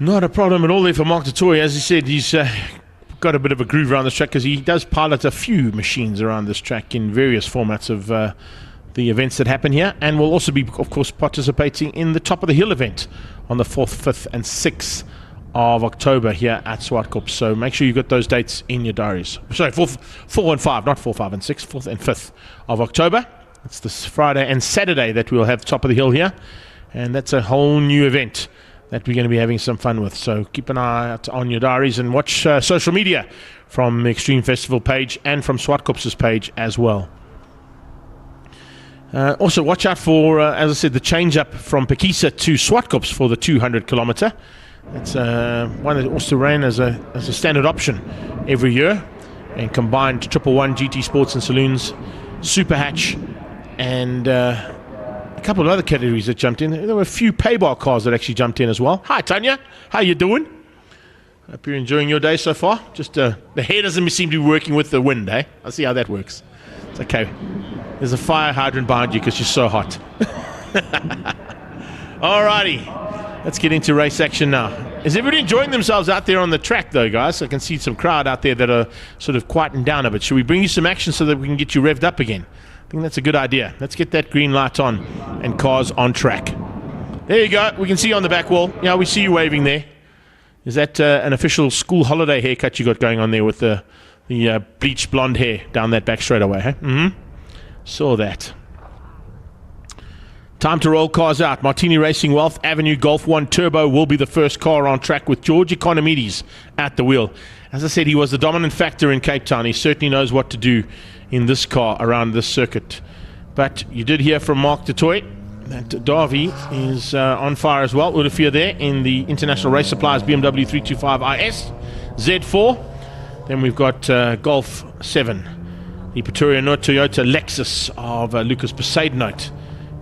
Not a problem at all there for Mark du Toit. As he said, he's got a bit of a groove around this track because he does pilot a few machines around this track in various formats of the events that happen here, and will also be, of course, participating in the Top of the Hill event on the 4th, 5th, and 6th of October here at Zwartkops. So make sure you got those dates in your diaries. Sorry, 4 and 5, not 4, 5, and 6, 4th and 5th of October. It's this Friday and Saturday that we'll have Top of the Hill here, and that's a whole new event that we're going to be having some fun with. So keep an eye out on your diaries and watch social media from the Extreme Festival page and from Zwartkops' page as well. Also watch out for, as I said, the change up from Pekisa to Zwartkops for the 200 kilometer. It's one that also ran as a standard option every year, and combined 111 GT Sports and Saloons, Super Hatch, and a couple of other categories that jumped in. There were a few paybar cars that actually jumped in as well. Hi Tanya, how you doing? Hope you're enjoying your day so far. Just the hair doesn't seem to be working with the wind, eh? I'll see how that works. It's okay. There's a fire hydrant behind you because you're so hot. Alrighty, let's get into race action now. Is everybody enjoying themselves out there on the track though, guys? I can see some crowd out there that are sort of quieting down a bit. Should we bring you some action so that we can get you revved up again? I think that's a good idea. Let's get that green light on and cars on track. There you go. We can see you on the back wall. Yeah, we see you waving there. Is that an official school holiday haircut you got going on there with the bleached blonde hair down that back straightaway? Huh? Mm-hmm. Saw that. Time to roll cars out. Martini Racing Wealth Avenue Golf 1 Turbo will be the first car on track with George Economides at the wheel. As I said, he was the dominant factor in Cape Town. He certainly knows what to do in this car around this circuit. But you did hear from Mark du Toit that Davy is on fire as well. Olivier there in the International Race Supplies BMW 325 IS Z4. Then we've got Golf 7, the Pretoria North Toyota Lexus of Lucas Besaidnout.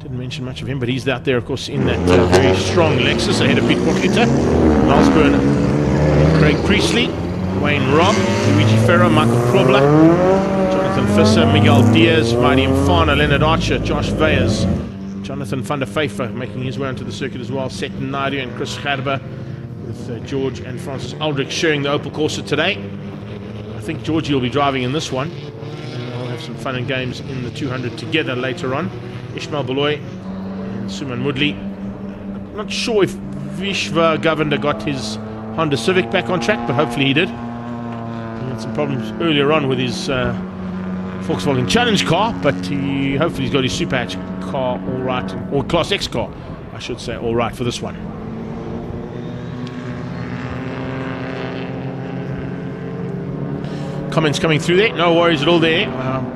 Didn't mention much of him, but he's out there, of course, in that very strong Lexus ahead of Pete Portita, Miles Burner, Craig Priestley, Wayne Robb, Luigi Ferro, Michael Krobler, Jonathan Visser, Miguel Diaz, Marty Mfana, Leonard Archer, Josh Veyers, Jonathan van der Pfeiffer making his way onto the circuit as well, Seton Naidu and Chris Gerber, with George and Francis Aldrich sharing the Opel Corsa today. I think Georgie will be driving in this one, and we'll have some fun and games in the 200 together later on. Ishmael Beloy and Suman Mudli. Not sure if Vishva Govender got his Honda Civic back on track, but hopefully he did. He had some problems earlier on with his Volkswagen Challenge car, but hopefully he's got his Super Hatch car all right, or Class X car, I should say, all right for this one. Comments coming through there, no worries at all there.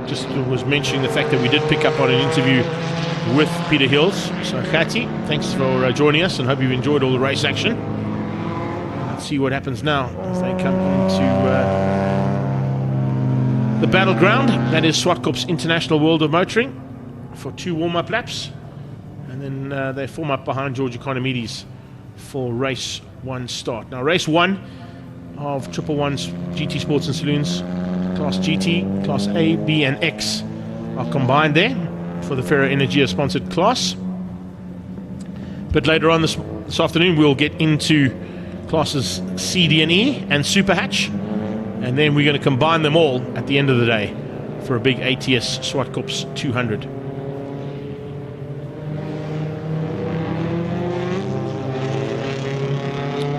Just was mentioning the fact that we did pick up on an interview with Peter Hills. So Khati, thanks for joining us, and hope you've enjoyed all the race action. Let's see what happens now as they come into the battleground. That is Zwartkops International World of Motoring for 2 warm-up laps, and then they form up behind George Economides for race 1 start. Now race 1 of 111's GT Sports and Saloons, Class GT, Class A, B and X are combined there for the Ferro Energia sponsored class. But later on this afternoon we'll get into classes C, D and E and Super Hatch, and then we're going to combine them all at the end of the day for a big ATS Zwartkops 200.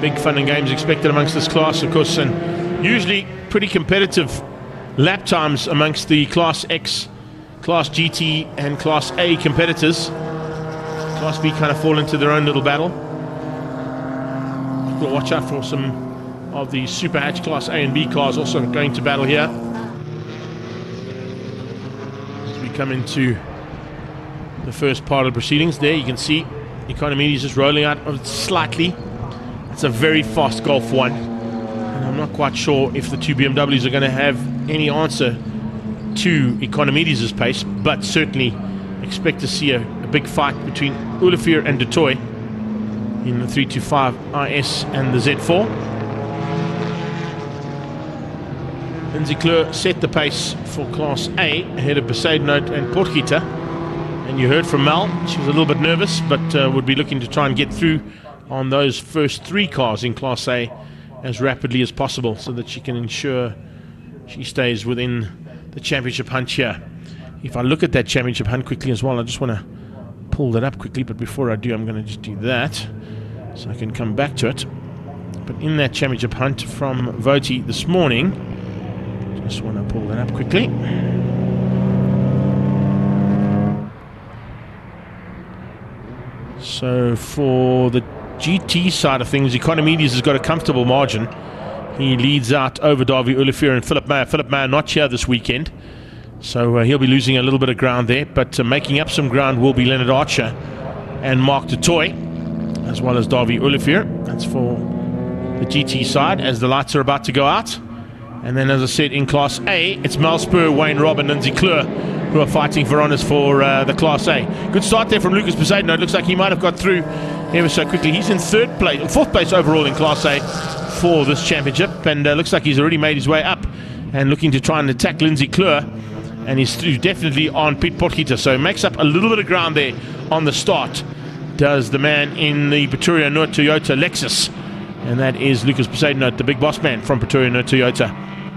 Big fun and games expected amongst this class, of course, and usually pretty competitive lap times amongst the Class X, Class GT and Class A competitors. Class B kind of fall into their own little battle. We'll watch out for some of the Super Hatch Class A and B cars also going to battle here. As we come into the first part of the proceedings, there you can see Economides is rolling out slightly. It's a very fast Golf 1, and I'm not quite sure if the 2 BMWs are going to have any answer to Economides' pace, but certainly expect to see a big fight between Olivier and du Toit in the 325 IS and the Z4. Lindsay Kleur set the pace for Class A ahead of Besaidnout and Portgieter, and you heard from Mel, she was a little bit nervous, but would be looking to try and get through on those first 3 cars in Class A as rapidly as possible so that she can ensure she stays within the championship hunt here. If I look at that championship hunt quickly as well, I just want to pull that up quickly, but before I do, I'm going to just do that so I can come back to it. But in that championship hunt from Voti this morning, just want to pull that up quickly. So for the GT side of things, Economides has got a comfortable margin. He leads out over Davy Olivier and Philip Meyer. Philip Meyer not here this weekend, so he'll be losing a little bit of ground there, but making up some ground will be Leonard Archer and Mark du Toit, as well as Davy Olivier. That's for the GT side as the lights are about to go out. And then, as I said, in Class A, it's Mal Spur, Wayne Robb and Lindsay Kleur who are fighting for honours for the Class A. Good start there from Lucas Besaidnout. It looks like he might have got through ever so quickly. He's in 4th place overall in Class A for this championship, and looks like he's already made his way up and looking to try and attack Lindsay Kleur, and he's definitely on Pete Portgieter, so makes up a little bit of ground there on the start, does the man in the Pretoria North Toyota Lexus, and that is Lucas Besaidnout, the big boss man from Pretoria North Toyota,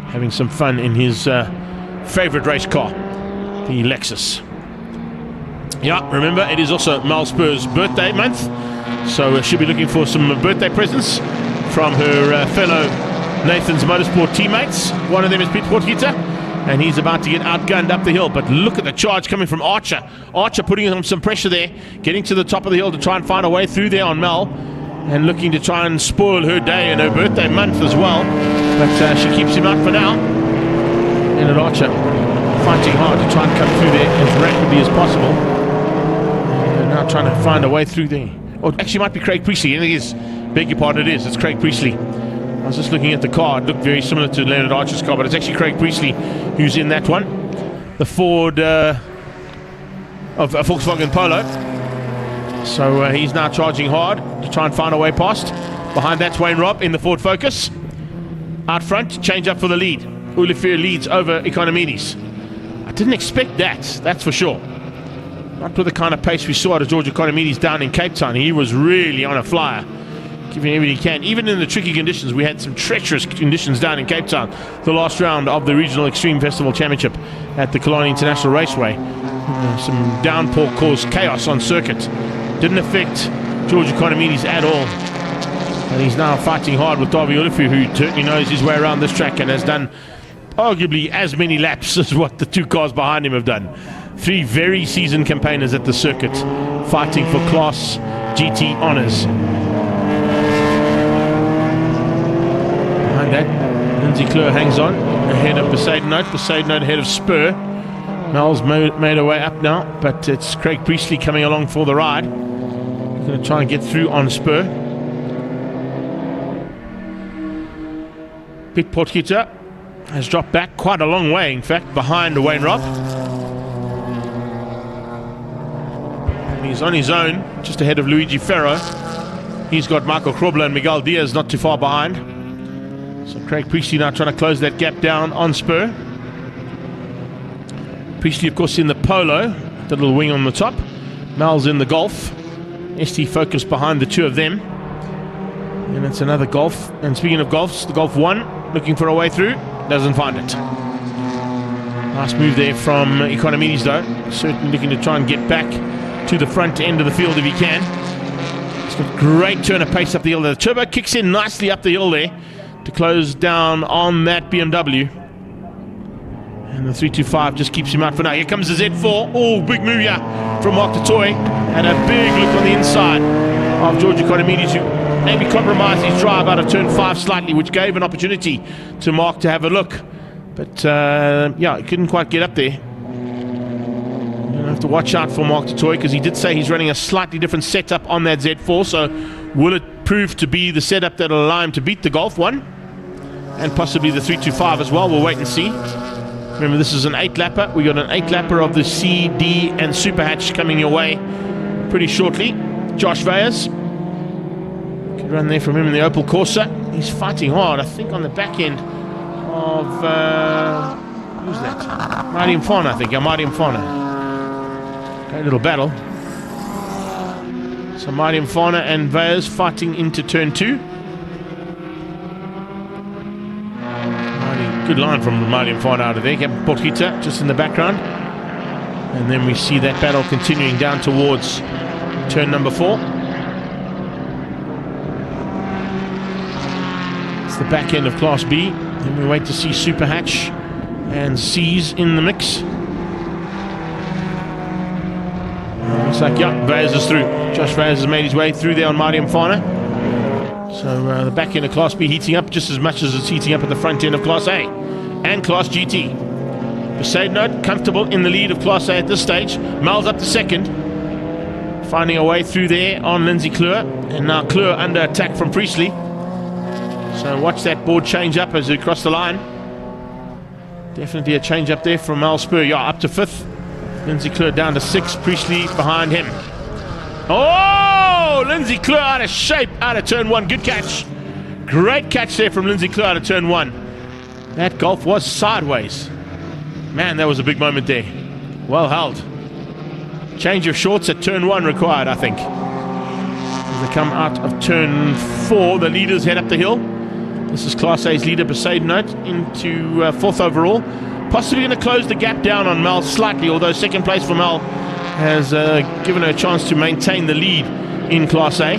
having some fun in his favourite race car, the Lexus. Yeah, remember, it is also Mal Spur's birthday month, so she'll be looking for some birthday presents from her fellow Nathan's Motorsport teammates. One of them is Pete Portgieter, and he's about to get outgunned up the hill, but look at the charge coming from Archer. Archer putting on some pressure there, getting to the top of the hill to try and find a way through there on Mel, and looking to try and spoil her day and her birthday month as well, but she keeps him out for now. Leonard Archer fighting hard to try and cut through there as rapidly as possible. And now trying to find a way through there. Oh, actually, it might be Craig Priestley. I think it is. Beg your pardon, it is. It's Craig Priestley. I was just looking at the car. It looked very similar to Leonard Archer's car, but it's actually Craig Priestley who's in that one. The Ford of Volkswagen Polo. So he's now charging hard to try and find a way past. Behind that's Wayne Robb in the Ford Focus. Out front, change up for the lead. Olivier leads over Economides. I didn't expect that, that's for sure. Not with the kind of pace we saw out of George Economides down in Cape Town. He was really on a flyer, giving everything he can. Even in the tricky conditions, we had some treacherous conditions down in Cape Town. The last round of the Regional Extreme Festival Championship at the Killarney International Raceway. Some downpour caused chaos on circuit. Didn't affect George Economides at all. And he's now fighting hard with Davy Olivier, who certainly knows his way around this track and has done arguably as many laps as what the two cars behind him have done. Three very seasoned campaigners at the circuit, fighting for Class GT honours. Behind that, Lindsay Kleur hangs on, ahead of Besaidenote. Besaidenote ahead of Spur. Mel's made her way up now, but it's Craig Priestley coming along for the ride. He's going to try and get through on Spur. Pete Potgieter has dropped back quite a long way, in fact, behind Wayne Robb. He's on his own, just ahead of Luigi Ferro. He's got Michael Krobler and Miguel Diaz not too far behind. So Craig Priestley now trying to close that gap down on Spur. Priestley, of course, in the Polo, the little wing on the top. Mel's in the Golf. ST Focus behind the two of them. And it's another Golf. And speaking of Golfs, the Golf 1 looking for a way through. Doesn't find it. Nice move there from Economides, though. Certainly looking to try and get back to the front end of the field if he can. He's got great turn of pace up the hill. The turbo kicks in nicely up the hill there to close down on that BMW. And the 325 just keeps him out for now. Here comes the Z4. Oh, big move here from Mark Totoy. And a big look on the inside of George Economides, who maybe compromised his drive out of turn 5 slightly, which gave an opportunity to Mark to have a look. But yeah, he couldn't quite get up there. You'll have to watch out for Mark Totoy, because he did say he's running a slightly different setup on that Z4. So will it prove to be the setup that'll allow him to beat the Golf 1? And possibly the 325 as well. We'll wait and see. Remember, this is an 8-lapper. We got an 8-lapper of the C, D, and Super Hatch coming your way pretty shortly. Josh Veyers. Good run there from him in the Opel Corsa. He's fighting hard, I think, on the back end of... who's that? Marty Mfana, I think. Yeah, Marty Mfana. Great little battle. So Marty Mfana and Veyers fighting into turn 2. Good line from Marty Mfana out of there. Captain Potgieter just in the background. And then we see that battle continuing down towards turn number 4. It's the back end of Class B. Then we wait to see Super Hatch and C's in the mix. Looks like, yeah, Veyers is through. Josh Veyers has made his way through there on Marty Mfana. So the back end of Class B heating up just as much as it's heating up at the front end of Class A and Class GT. Besaidenote comfortable in the lead of Class A at this stage. Mel's up to second. Finding a way through there on Lindsay Kleur. And now Kleur under attack from Priestley. So watch that board change up as we cross the line. Definitely a change up there from Mel Spur. Yeah, up to 5th. Lindsay Kleur down to 6th. Priestley behind him. Oh! Lindsay Kleur out of shape out of turn 1. Good catch. Great catch there from Lindsay Kleur out of turn 1. That Golf was sideways. Man, that was a big moment there. Well held. Change of shorts at turn 1 required, I think. As they come out of turn 4, the leaders head up the hill. This is Class A's leader, Besaidenote, into 4th overall. Possibly going to close the gap down on Mel slightly, although second place for Mel has given her a chance to maintain the lead in Class A.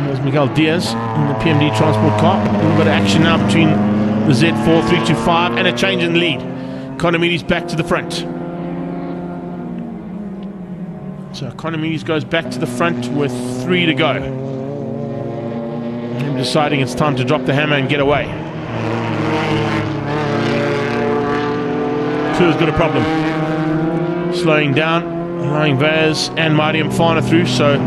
There's Miguel Diaz in the PMD transport car. A little bit of action now between the Z4, 325, and a change in the lead. Economides back to the front. So Economides goes back to the front with 3 to go. Him deciding it's time to drop the hammer and get away. Klu's got a problem. Slowing down, allowing Vaz and Marty Mfana through, so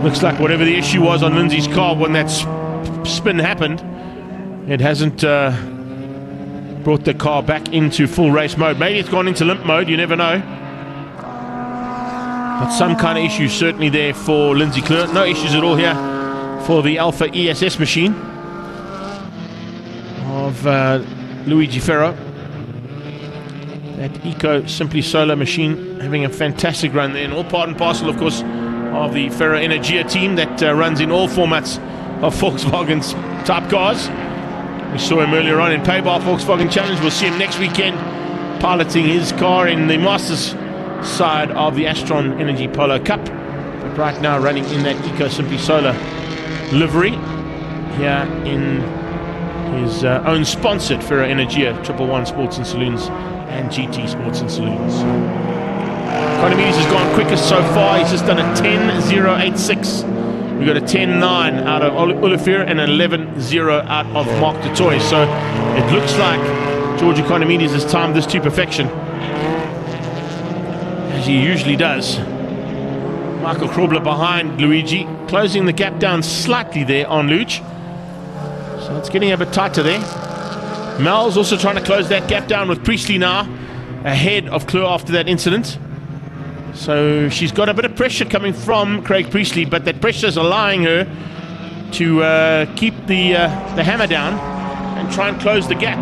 looks like whatever the issue was on Lindsay's car when that spin happened, it hasn't brought the car back into full race mode. Maybe it's gone into limp mode, you never know. But some kind of issue certainly there for Lindsay Klu. No issues at all here for the Alpha ESS machine of Luigi Ferro. That Eco Simply Solar machine having a fantastic run there, and all part and parcel, of course, of the Ferro Energia team that runs in all formats of Volkswagen's type cars. We saw him earlier on in Paybar Volkswagen Challenge. We'll see him next weekend piloting his car in the Masters side of the Astron Energy Polo Cup. But right now running in that Eco Simply Solar livery here in his own sponsored Ferro Energia 111 Sports and Saloons and GT Sports and Saloons. Economides has gone quickest so far. He's just done a 10.086. We got a 10.9 out of Olivier and an 11.0 out of Mark du Toit. So it looks like George Economides has timed this to perfection, as he usually does. Michael Krobler behind Luigi, closing the gap down slightly there on Luge. So it's getting a bit tighter there. Mel's also trying to close that gap down with Priestley now ahead of Klu after that incident. So she's got a bit of pressure coming from Craig Priestley, but that pressure is allowing her to keep the hammer down and try and close the gap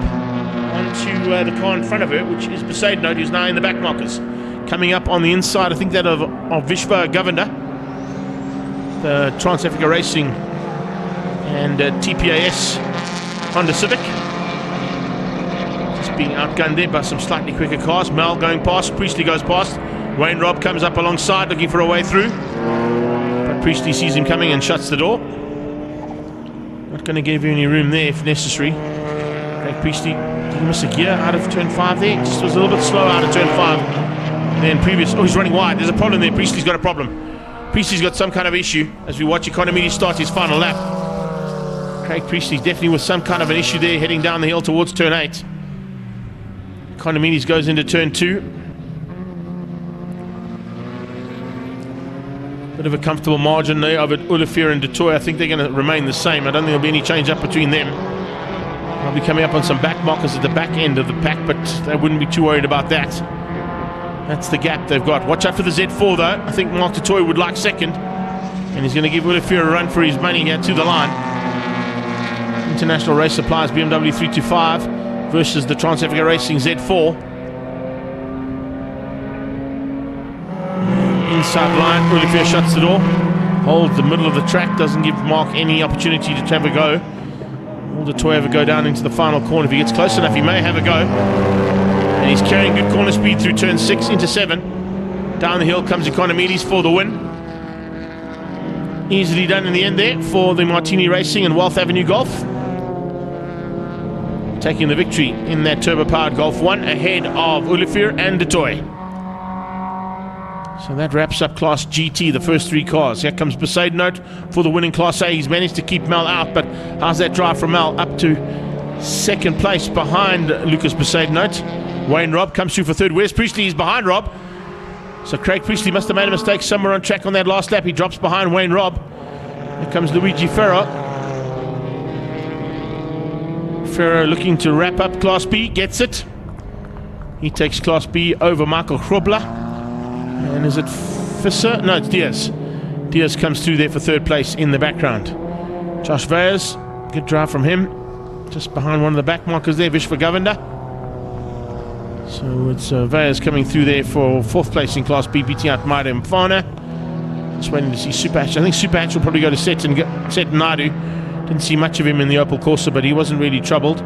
onto the car in front of her, which is Besaidnote, who's now in the back markers. Coming up on the inside, I think that of Vishva Govender, the Trans-Africa Racing and TPAS Honda Civic. Just being outgunned there by some slightly quicker cars. Mel going past, Priestley goes past. Wayne Robb comes up alongside looking for a way through, but Priestley sees him coming and shuts the door. Not going to give you any room there if necessary. Craig Priestley, did he miss a gear out of turn 5 there? Just was a little bit slow out of turn 5 than previous. Oh, he's running wide. There's a problem there. Priestley's got a problem. Priestley's got some kind of issue as we watch Economides start his final lap. Craig Priestley definitely with some kind of an issue there heading down the hill towards turn 8. Economides goes into turn 2. Bit of a comfortable margin there of it. Olivier and du Toit, I think they're going to remain the same. I don't think there'll be any change up between them. They'll be coming up on some back markers at the back end of the pack, but they wouldn't be too worried about that. That's the gap they've got. Watch out for the Z4 though. I think Mark du Toit would like second, and he's going to give Olivier a run for his money here to the line. International Race Supplies BMW 325 versus the Trans-Africa Racing Z4. Inside line, Olivier shuts the door, holds the middle of the track, doesn't give Mark any opportunity to have a go. Will du Toit ever go down into the final corner? If he gets close enough, he may have a go. And he's carrying good corner speed through turn 6 into 7. Down the hill comes Economides for the win. Easily done in the end there for the Martini Racing and Wealth Avenue Golf. Taking the victory in that turbo-powered Golf 1 ahead of Olivier and du Toit. So that wraps up Class GT, the first 3 cars. Here comes Besaidnote for the winning Class A. He's managed to keep Mel out, but how's that drive from Mel? Up to second place behind Lucas Besaidnote. Wayne Robb comes through for third. Where's Priestley? He's behind Robb. So Craig Priestley must have made a mistake somewhere on track on that last lap. He drops behind Wayne Robb. Here comes Luigi Ferro. Ferro looking to wrap up Class B, gets it. He takes Class B over Michael Krobler. And is it Fisser? No, it's Diaz. Diaz comes through there for third place in the background. Josh Veyers, good drive from him. Just behind one of the back markers there, Vishva Govender. So it's Veyers coming through there for fourth place in Class B, beating out Maida Mfana. Just waiting to see Super Hatch. I think Super Hatch will probably go to Set Nadu. Didn't see much of him in the Opel Corsa, but he wasn't really troubled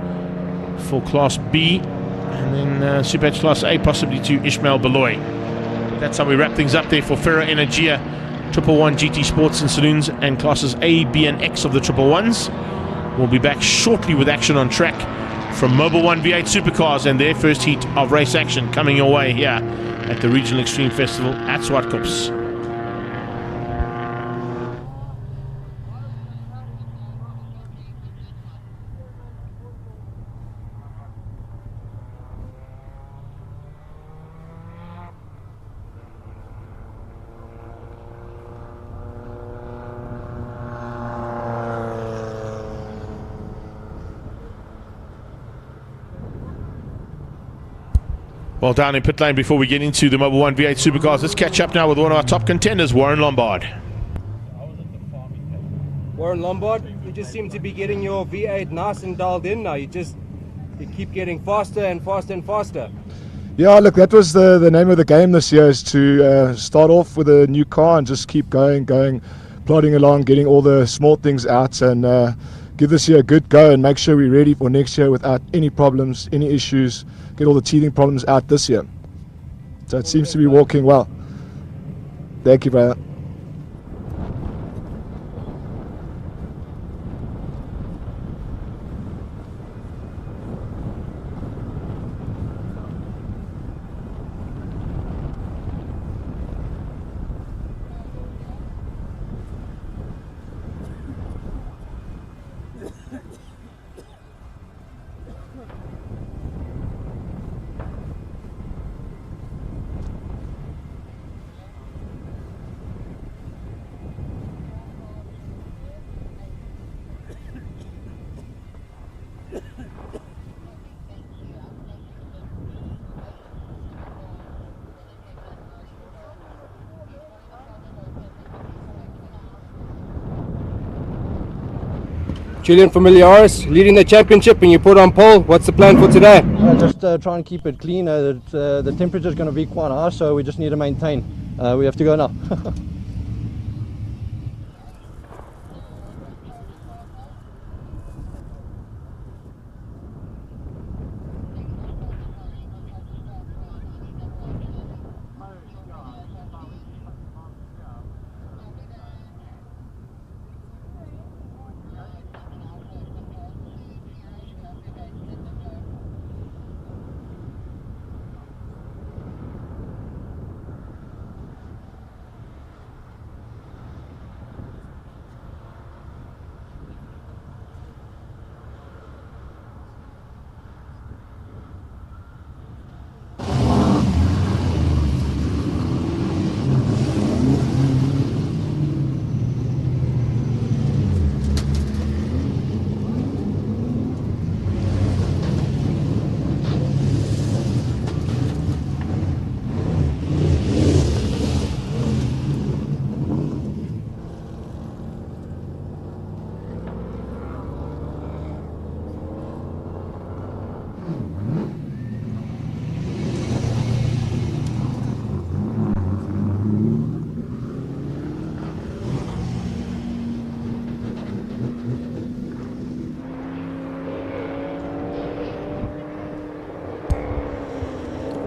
for Class B. And then Super Hatch Class A possibly to Ishmael Beloy. That's how we wrap things up there for Ferro Energia 111 GT Sports and Saloons and Classes A, B and X of the 111s. We'll be back shortly with action on track from Mobile 1 V8 Supercars and their first heat of race action coming your way here at the Regional Extreme Festival at Zwartkops. Well, down in pit lane before we get into the Mobil 1 V8 Supercars, let's catch up now with one of our top contenders, Warren Lombard. Warren Lombard, you just seem to be getting your V8 nice and dialed in now. You keep getting faster and faster and faster. Yeah, look, that was the name of the game this year, is to start off with a new car and just keep going, plodding along, getting all the small things out, and give this year a good go and make sure we're ready for next year without any problems, any issues, get all the teething problems out this year. So it seems to be working well. Thank you, brother. Julian Familiaris leading the championship and you put on pole. What's the plan for today? Just try and keep it clean. The temperature is going to be quite high, so we just need to maintain. We have to go now.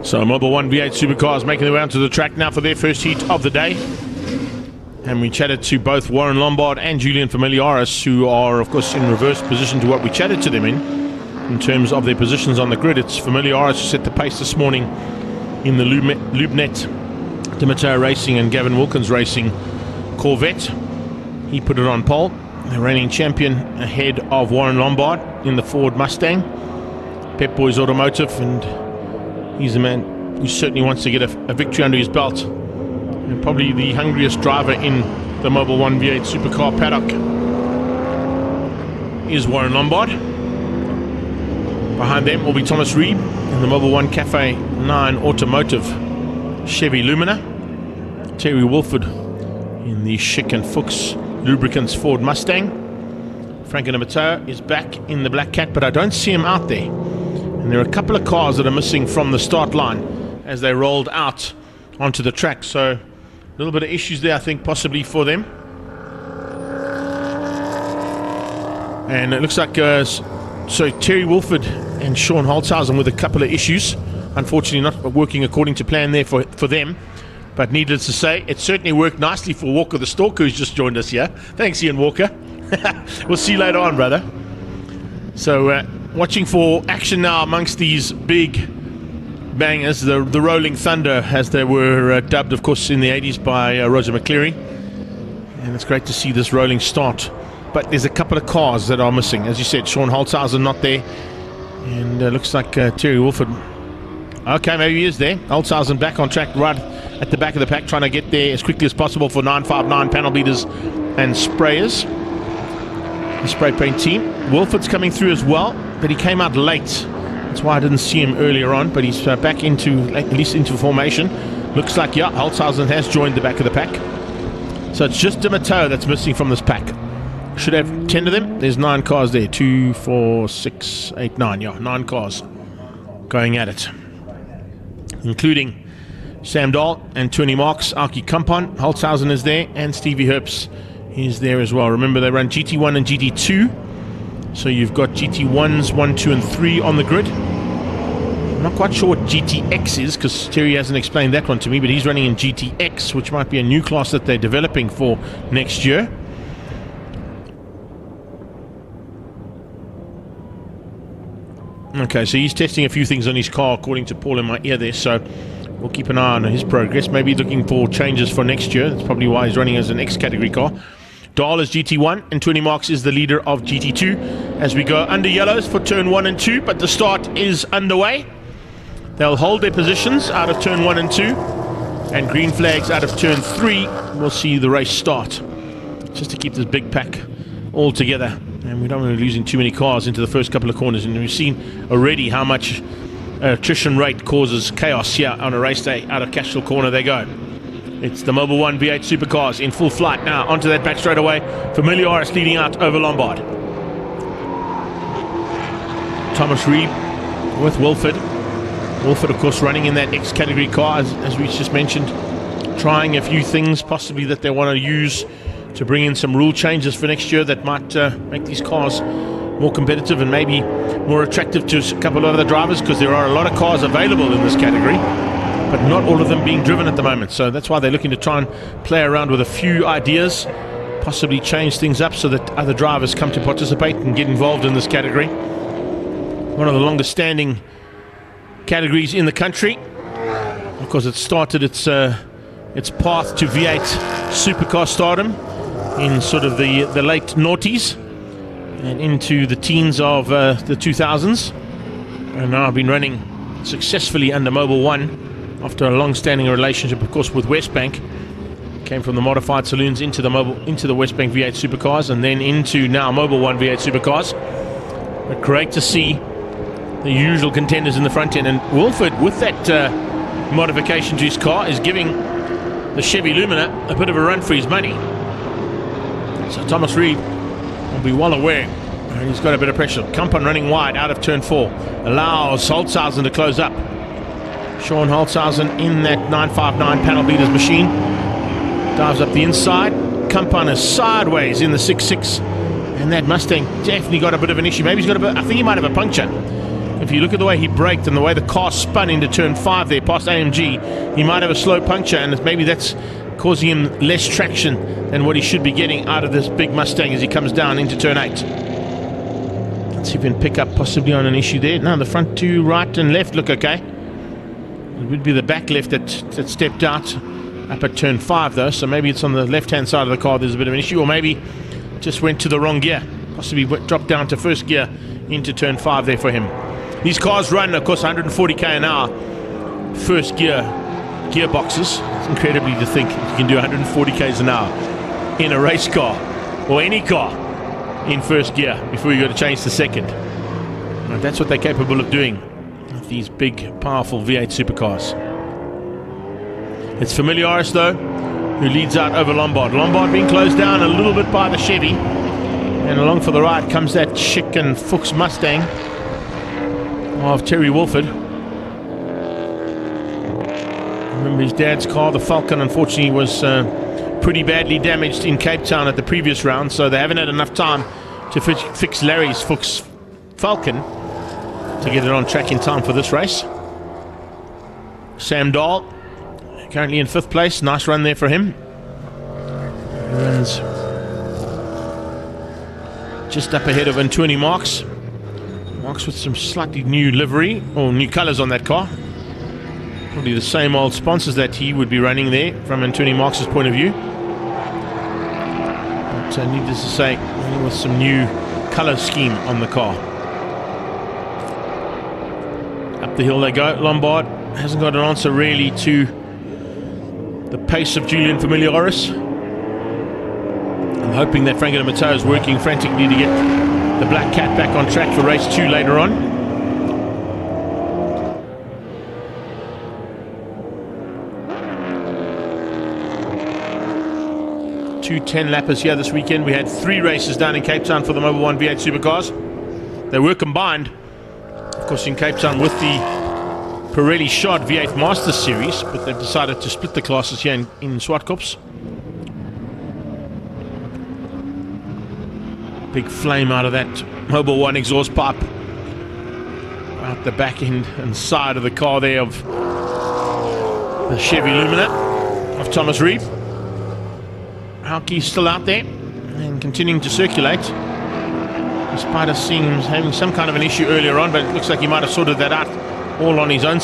So Mobil 1 V8 Supercars making their way onto the track now for their first heat of the day. And we chatted to both Warren Lombard and Julian Familiaris, who are, of course, in reverse position to what we chatted to them in terms of their positions on the grid. It's Familiaris who set the pace this morning in the LubeNet Demeter Racing and Gavin Wilkins Racing Corvette. He put it on pole, the reigning champion ahead of Warren Lombard in the Ford Mustang. Pep Boys Automotive, and he's a man who certainly wants to get a victory under his belt. And probably the hungriest driver in the Mobil 1 V8 Supercar paddock is Warren Lombard. Behind them will be Thomas Reed in the Mobil 1 Cafe 9 Automotive Chevy Lumina. Terry Wolford in the Schick and Fuchs Lubricants Ford Mustang. Franco Matteo is back in the Black Cat, but I don't see him out there. And there are a couple of cars that are missing from the start line as they rolled out onto the track. So a little bit of issues there, I think, possibly for them. And it looks like so Terry Wolford and Sean Holtzhausen with a couple of issues. Unfortunately not working according to plan there for them. But needless to say, it certainly worked nicely for Walker the Stalker, who's just joined us here. Thanks, Ian Walker. We'll see you later on, brother. So watching for action now amongst these big bangers, the Rolling Thunder, as they were dubbed, of course, in the 80s by Roger McCleary. And it's great to see this rolling start. But there's a couple of cars that are missing. As you said, Sean Holtzhausen not there. And looks like Terry Wolford. Okay, maybe he is there. Holtzhausen back on track right at the back of the pack, trying to get there as quickly as possible for 959 panel beaters and sprayers. The spray paint team. Wolford's coming through as well, but he came out late That's why I didn't see him earlier on, but he's back into, at least into formation. Looks like, yeah, Holtzhausen has joined the back of the pack. So it's just Di Matteo that's missing from this pack. Should have 10 of them. There's 9 cars there. 2, 4, 6, 8, 9. Yeah, 9 cars going at it. Including Sam Dahl and Tony Marks, Arki Kampan. Holtzhausen is there, and Stevie Herbst is there as well. Remember, they run GT1 and GT2. So you've got GT1s, 1, 2, and 3 on the grid. I'm not quite sure what GTX is, because Terry hasn't explained that one to me, but he's running in GTX, which might be a new class that they're developing for next year. Okay, so he's testing a few things on his car, according to Paul in my ear there, so we'll keep an eye on his progress. Maybe looking for changes for next year. That's probably why he's running as an X category car. Dahl is GT1, and 20 Marks is the leader of GT2. As we go under yellows for turn 1 and 2, but the start is underway. They'll hold their positions out of turn 1 and 2, and green flags out of turn 3. We'll see the race start, just to keep this big pack all together. And we don't want to be losing too many cars into the first couple of corners. And we've seen already how much attrition rate causes chaos here on a race day. Out of Cashel Corner they go. It's the Mobil 1 V8 Supercars in full flight now. Onto that back straight away. Familiaris leading out over Lombard. Thomas Reed with Wilford. Wilford, of course, running in that X category car, as we just mentioned. Trying a few things possibly that they want to use to bring in some rule changes for next year that might make these cars more competitive and maybe more attractive to a couple of other drivers, because there are a lot of cars available in this category, but not all of them being driven at the moment. So that's why they're looking to try and play around with a few ideas, possibly change things up so that other drivers come to participate and get involved in this category. One of the longest standing categories in the country, because it started its path to V8 supercar stardom in sort of the late noughties and into the teens of the 2000s, and now I've been running successfully under Mobil 1 after a long-standing relationship, of course, with Westbank. Came from the modified saloons into the Westbank V8 supercars, and then into now Mobil 1 V8 supercars. But great to see the usual contenders in the front end, and Wilford, with that modification to his car, is giving the Chevy Lumina a bit of a run for his money. So Thomas Reed will be well aware, and he's got a bit of pressure. Kampan running wide out of turn 4 allows Holtzhausen to close up. Sean Holtzhausen in that 959 panel beaters machine dives up the inside. Kampan is sideways in the 6.6, and that Mustang definitely got a bit of an issue. Maybe he's got a bit, I think he might have a puncture. If you look at the way he braked and the way the car spun into turn 5 there past AMG, he might have a slow puncture, and maybe that's causing him less traction than what he should be getting out of this big Mustang as he comes down into turn 8. Let's see if we can pick up possibly on an issue there. Now the front two right and left look okay. It would be the back left that stepped out up at turn 5 though, so maybe it's on the left hand side of the car there's a bit of an issue, or maybe just went to the wrong gear, possibly dropped down to first gear into turn 5 there for him. These cars run, of course, 140k an hour first gear gearboxes. It's incredibly to think you can do 140k's an hour in a race car or any car in first gear before you got to change to second. And that's what they're capable of doing with these big, powerful V8 supercars. It's Familiaris though, who leads out over Lombard. Lombard being closed down a little bit by the Chevy, and along for the ride comes that chic and Fuchs Mustang of Terry Wilford. Remember his dad's car, the Falcon, unfortunately was pretty badly damaged in Cape Town at the previous round, so they haven't had enough time to fix Larry's Fuchs Falcon to get it on track in time for this race. Sam Dahl currently in 5th place. Nice run there for him. He runs just up ahead of Antuani Marks. Marks with some slightly new livery or new colours on that car. Probably the same old sponsors that he would be running there from Antuani Marks' point of view. But needless to say, with some new colour scheme on the car. Up the hill they go. Lombard hasn't got an answer really to the pace of Julian Familiaris. I'm hoping that Franco Di Matteo is working frantically to get the Black Cat back on track for race 2 later on. 2 10-lappers here this weekend. We had 3 races down in Cape Town for the Mobil 1 V8 Supercars. They were combined, of course, in Cape Town with the Pirelli Shod V8 Masters Series, but they've decided to split the classes here in Zwartkops. Big flame out of that Mobil 1 exhaust pipe out the back end and side of the car there of the Chevy Lumina of Thomas Reeb. Hauke's still out there and continuing to circulate, despite us seeing him having some kind of an issue earlier on, but it looks like he might have sorted that out all on his own.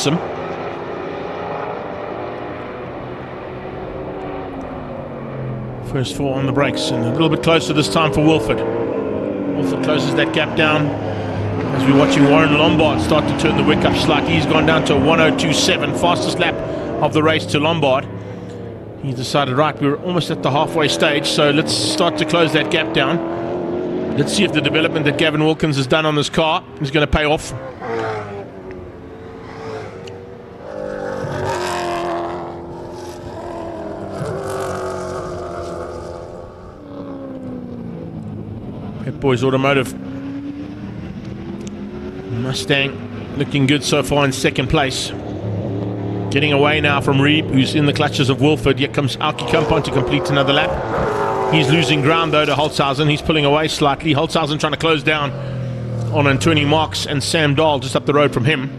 First 4 on the brakes, and a little bit closer this time for Wilford. Wilford closes that gap down as we're watching Warren Lombard start to turn the wick up slightly. He's gone down to 1:02.7, fastest lap of the race to Lombard. He decided, right, we're almost at the halfway stage, so let's start to close that gap down. Let's see if the development that Gavin Wilkins has done on this car is going to pay off. Pep Boys Automotive. Mustang looking good so far in second place. Getting away now from Reeb, who's in the clutches of Wilford. Here comes Auke Kampan to complete another lap. He's losing ground though to Holzhausen. He's pulling away slightly. Holzhausen trying to close down on Anthony Marks and Sam Dahl just up the road from him.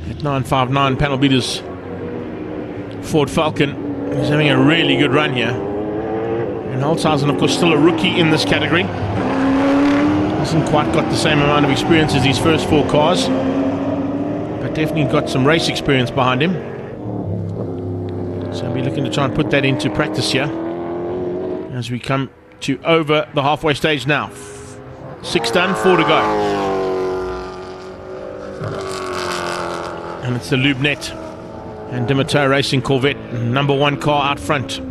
At 959 panel beaters, Ford Falcon is having a really good run here. And Holzhausen, of course, still a rookie in this category. Hasn't quite got the same amount of experience as his first 4 cars, but definitely got some race experience behind him. So I'll be looking to try and put that into practice here as we come to over the halfway stage now. 6 done, 4 to go. And it's the Lubnet and Dimitar Racing Corvette, number 1 car out front.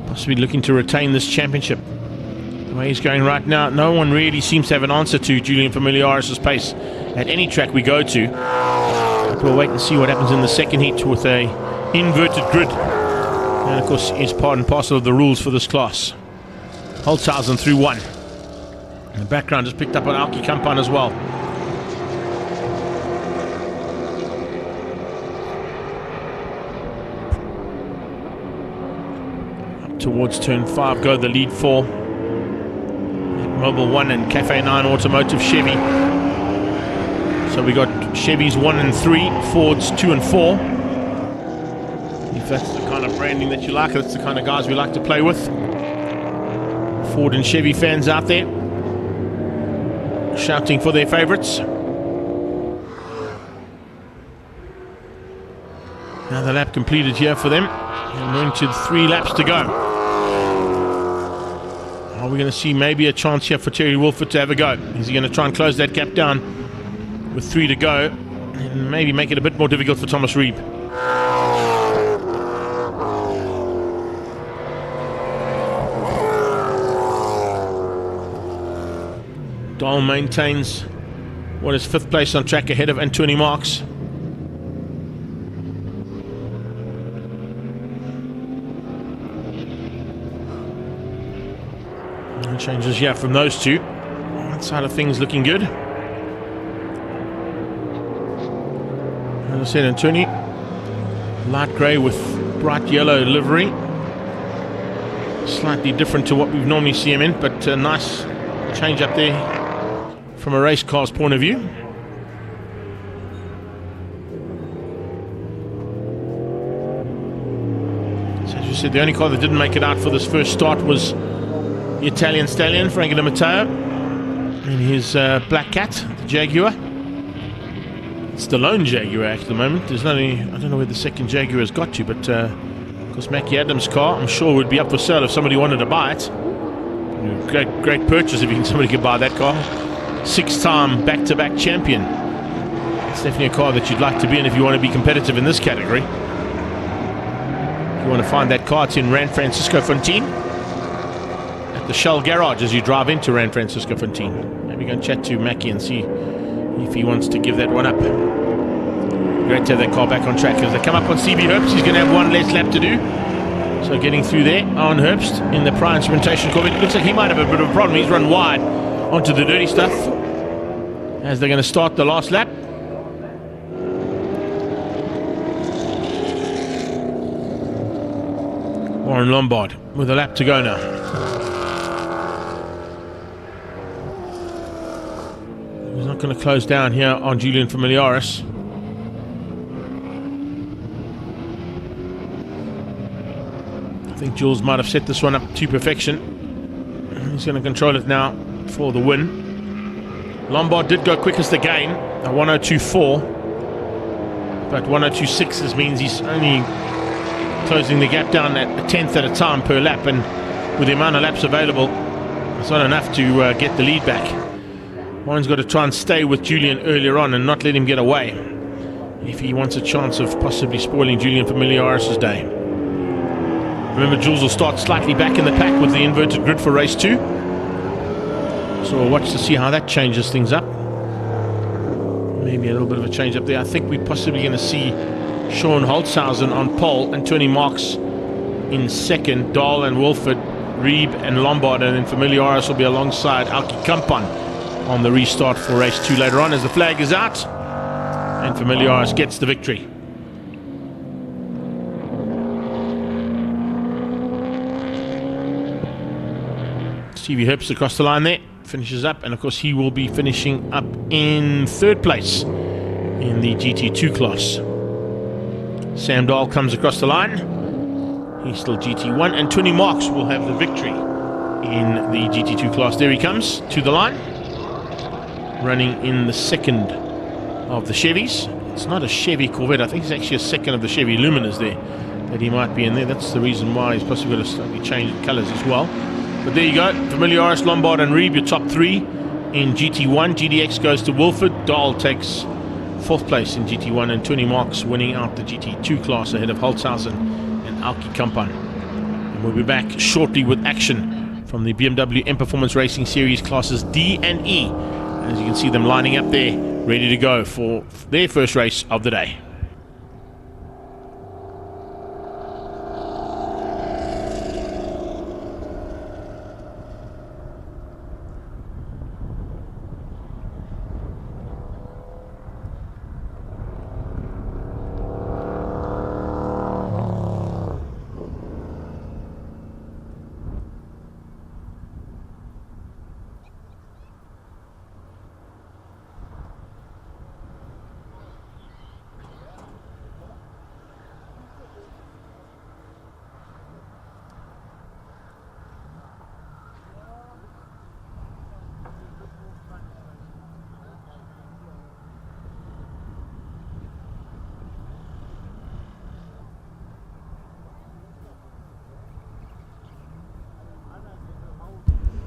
Possibly looking to retain this championship. The way he's going right now, no one really seems to have an answer to Julian Familiaris' pace at any track we go to. But we'll wait and see what happens in the second heat with a inverted grid. And of course is part and parcel of the rules for this class. Holzhausen through 1. In the background just picked up on Auke Kampan as well. Up towards turn 5 go the lead 4. Mobil 1 and Cafe 9 Automotive Chevy. So we got Chevys 1 and 3, Fords 2 and 4. If that's the kind of branding that you like, that's the kind of guys we like to play with. Ford and Chevy fans out there shouting for their favorites. Another lap completed here for them. And we're into 3 laps to go. Are we going to see maybe a chance here for Terry Wilford to have a go? Is he going to try and close that gap down with 3 to go and maybe make it a bit more difficult for Thomas Reeb? Dahl maintains what is 5th place on track ahead of Anthony Marks. Changes here from those 2. That side of things looking good. As I said, Anthony, light grey with bright yellow livery. Slightly different to what we've normally see him in, but a nice change up there from a race car's point of view. So as you said, the only car that didn't make it out for this first start was the Italian stallion, Franco Di Matteo, in his Black Cat, the Jaguar. It's the lone Jaguar at the moment. There's only, I don't know where the second Jaguar has got to, but of course Mackie Adams' car, I'm sure would be up for sale if somebody wanted to buy it. Great purchase if somebody could buy that car. 6-time back-to-back champion. It's definitely a car that you'd like to be in if you want to be competitive in this category. If you want to find that car, it's in Rand Francisco Fontaine. The Shell garage as you drive into Rand Francisco Fontaine. Maybe go and chat to Mackie and see if he wants to give that one up. Great to have that car back on track. As they come up on CB Herbst, he's going to have one less lap to do. So getting through there on Herbst in the prior instrumentation Corvette. It looks like he might have a bit of a problem. He's run wide onto the dirty stuff as they're going to start the last lap. Warren Lombard with a lap to go now. He's not going to close down here on Julian Familiaris. I think Jules might have set this one up to perfection. He's going to control it now for the win. Lombard did go quickest again, a 102.4, but 102.6 means he's only closing the gap down at a tenth at a time per lap, and with the amount of laps available, it's not enough to get the lead back. Warren's got to try and stay with Julian earlier on and not let him get away if he wants a chance of possibly spoiling Julian Familiaris' day. Remember, Jules will start slightly back in the pack with the inverted grid for race 2. So we'll watch to see how that changes things up. Maybe a little bit of a change up there. I think we're possibly going to see Sean Holtzhausen on pole and Tony Marks in second. Dahl and Wolford, Reeb and Lombard, and then Familiaris will be alongside Alki Kampan on the restart for race 2 later on as the flag is out and Familiaris gets the victory. Stevie Herbst across the line there, finishes up, and of course he will be finishing up in third place in the GT2 class. Sam Dahl comes across the line, he's still GT1, and Tony Marks will have the victory in the GT2 class. There he comes to the line, running in the second of the Chevys. It's not a Chevy Corvette, I think it's actually a second of the Chevy Luminas there that he might be in there. That's the reason why he's possibly got to slightly change colours as well. But there you go, Familiaris, Lombard and Reeb, your top 3 in GT1. GDX goes to Wilford. Dahl takes 4th place in GT1, and Tony Marks winning out the GT2 class ahead of Holtzhausen and Alki Kampan. And we'll be back shortly with action from the BMW M Performance Racing Series classes D and E. As you can see them lining up there, ready to go for their first race of the day.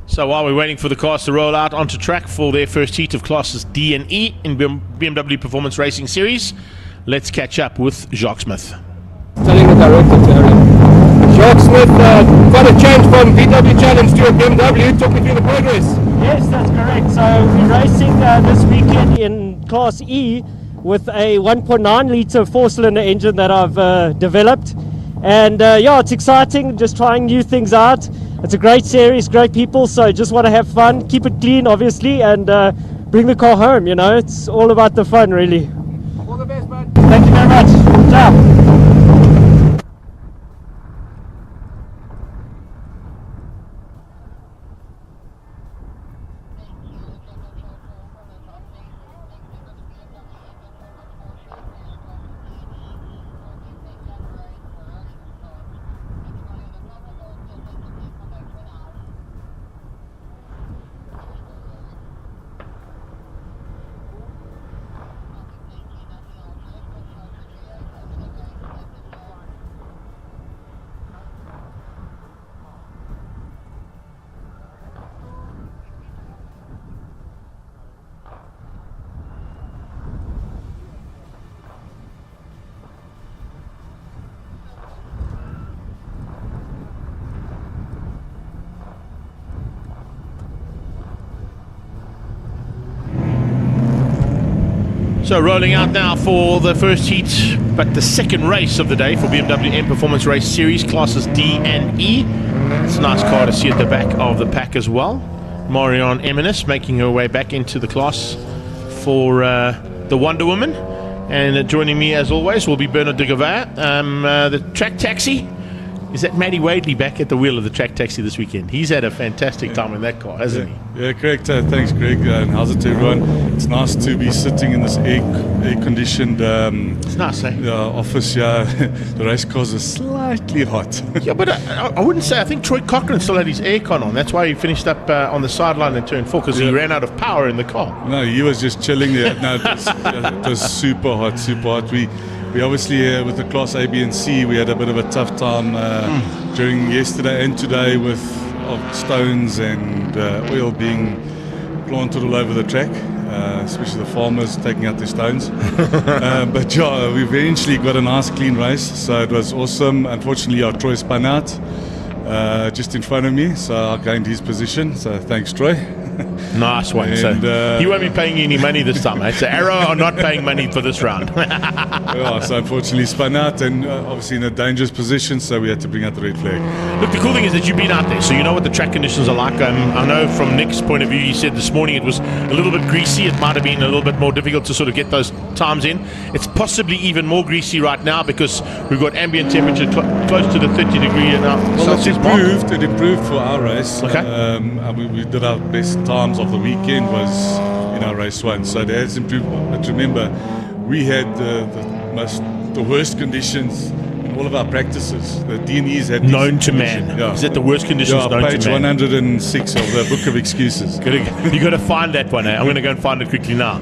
So while we're waiting for the cars to roll out onto track for their first heat of classes D and E in BMW Performance Racing Series, let's catch up with Jacques Smith. Telling the director to Aaron. Jacques Smith, quite a change from VW Challenge to a BMW. Talk me through the progress. Yes, that's correct. So we're racing this weekend in Class E with a 1.9 litre 4-cylinder engine that I've developed. And yeah, it's exciting, just trying new things out. It's a great series, great people, so just want to have fun, keep it clean obviously, and bring the car home, you know, it's all about the fun really. All the best, bud. Thank you very much. Ciao. So rolling out now for the first heat, but the second race of the day for BMW M Performance Race Series, classes D and E. It's a nice car to see at the back of the pack as well. Marion Eminis making her way back into the class for the Wonder Woman. And joining me as always will be Bernard de Gavert. The track taxi. Is that Matty Wadley back at the wheel of the track taxi this weekend? He's had a fantastic time in that car, hasn't he? Yeah, correct. Thanks, Greg. And how's it to everyone? It's nice to be sitting in this air-conditioned it's nice, eh? office. Yeah, the race cars are slightly hot. Yeah, but I wouldn't say. I think Troy Cochrane still had his aircon on. That's why he finished up on the sideline in turn 4, because he ran out of power in the car. No, he was just chilling there. No, it was super hot, super hot. We obviously, with the Class A, B and C, we had a bit of a tough time during yesterday and today with stones and oil being planted all over the track, especially the farmers taking out their stones. But yeah, we eventually got a nice clean race, so it was awesome. Unfortunately, our Troy spun out just in front of me, so I gained his position, so thanks, Troy. Nice one. And, so he won't be paying you any money this time, eh? So Arrow are not paying money for this round. Yeah, so unfortunately spun out and obviously in a dangerous position, so we had to bring out the red flag. Look, the cool thing is that you've been out there, so you know what the track conditions are like. I know from Nick's point of view, he said this morning it was a little bit greasy. It might have been a little bit more difficult to sort of get those times in. It's possibly even more greasy right now because we've got ambient temperature close to the 30-degree now. Well, it improved for our race. Okay. We did our best times of the weekend was in our race 1, so that has improved. But remember, we had the worst conditions in all of our practices. The D&Es had known to man. Yeah. Is that the worst conditions known page to man? 106 of the Book of Excuses. You got to find that one. I'm going to go and find it quickly now.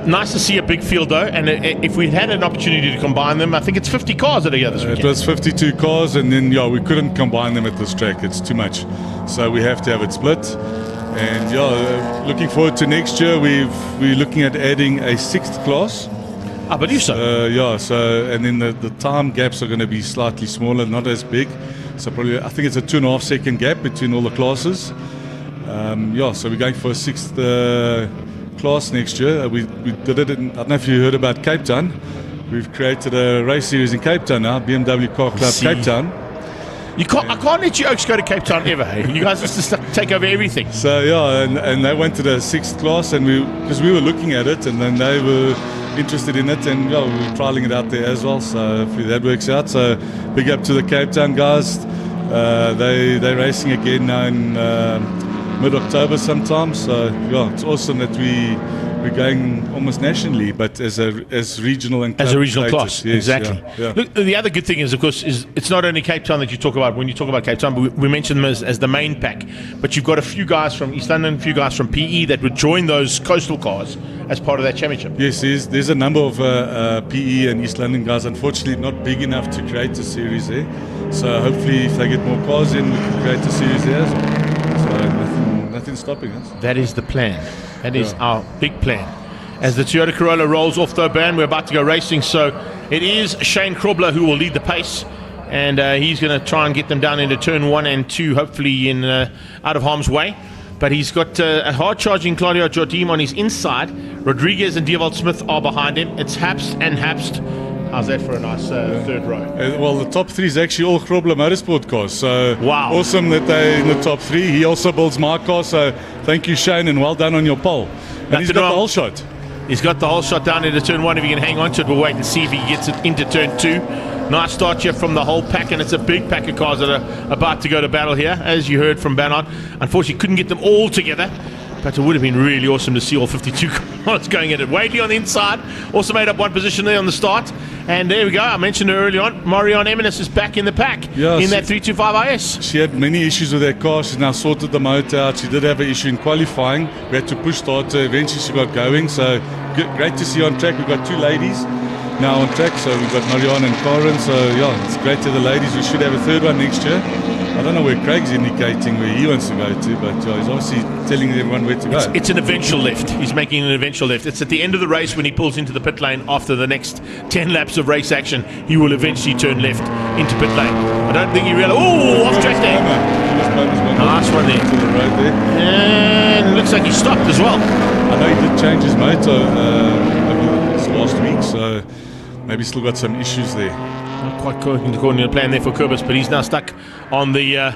Nice to see a big field though, and if we had an opportunity to combine them, I think it's 50 cars that are here this weekend. It was 52 cars, and then we couldn't combine them at this track. It's too much, so we have to have it split. And looking forward to next year. We're looking at adding a 6th class. I believe so. And then the time gaps are going to be slightly smaller, not as big. So probably, I think it's a 2.5 second gap between all the classes. So we're going for a 6th class next year. We did it in, I don't know if you heard about Cape Town. We've created a race series in Cape Town now, BMW Car Club Cape Town. I can't let you Oaks go to Cape Town ever. Hey? You guys just take over everything. So and they wanted a 6th class, and because we were looking at it, and then they were interested in it, and we were trialing it out there as well. So hopefully that works out. So big up to the Cape Town guys. They're racing again now in mid-October sometime. So it's awesome that we're going almost nationally, but as regional and as a regional class. Yes, exactly. Yeah. Look, the other good thing is, of course, it's not only Cape Town that you talk about when you talk about Cape Town, but we mention them as the main pack. But you've got a few guys from East London, a few guys from PE that would join those coastal cars as part of that championship. Yes, there's a number of PE and East London guys. Unfortunately, not big enough to create a series there. So hopefully, if they get more cars in, we can create a series there as well. So nothing stopping us. That is the plan. That is our big plan. As the Toyota Corolla rolls off the band, we're about to go racing. So it is Shane Krobler who will lead the pace, and he's going to try and get them down into turn 1 and 2, hopefully in out of harm's way. But he's got a hard-charging Claudio Jardim on his inside. Rodriguez and Diewald Smith are behind him. It's Hapst and Hapst. How's that for a nice third row? Well, the top 3 is actually all Krobler Motorsport cars. So wow, awesome that they're in the top 3. He also builds my car, so thank you, Shane, and well done on your pole. And he's got the whole shot. He's got the whole shot down into turn 1. If he can hang on to it, we'll wait and see if he gets it into turn 2. Nice start here from the whole pack, and it's a big pack of cars that are about to go to battle here, as you heard from Bernard. Unfortunately, couldn't get them all together, but it would have been really awesome to see all 52 cars going at it. Wadley on the inside, also made up one position there on the start. And there we go, I mentioned it early on, Marion Eminis is back in the pack in that 325 IS. She had many issues with her car. She's now sorted the motor out. She did have an issue in qualifying. We had to push start her. Eventually she got going, so great to see her on track. We've got 2 ladies now on track, so we've got Marion and Karen, so it's great to have the ladies. We should have a 3rd one next year. I don't know where Craig's indicating where he wants to go to, but he's obviously telling everyone where to go. It's an eventual left. He's making an eventual left. It's at the end of the race when he pulls into the pit lane after the next 10 laps of race action. He will eventually turn left into pit lane. I don't think he realized. Oh, off track there. Nice one there. To the road there. And it looks like he stopped as well. I know he did change his motor last week, so maybe still got some issues there. Not quite according to the plan there for Kurbis, but he's now stuck on the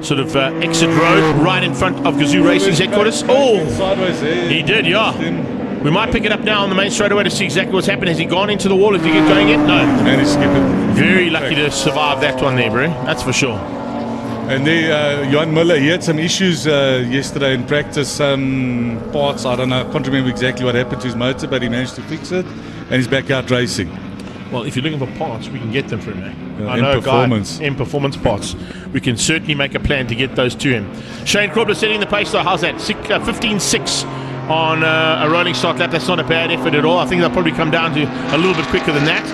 sort of exit road right in front of Gazoo Racing's headquarters. Oh, sideways there. He did, yeah. We might pick it up now on the main straightaway to see exactly what's happened. Has he gone into the wall? Is he going in? No. And he's skipped it. Very lucky to survive that one there, bro. That's for sure. And there, Johan Muller, he had some issues yesterday in practice, some parts, I don't know, I can't remember exactly what happened to his motor, but he managed to fix it, and he's back out racing. Well, if you're looking for parts, we can get them for him, eh? I in know, performance. In performance parts. We can certainly make a plan to get those to him. Shane Krobler setting the pace, though. How's that? 15.6 on a rolling start lap. That's not a bad effort at all. I think they'll probably come down to a little bit quicker than that.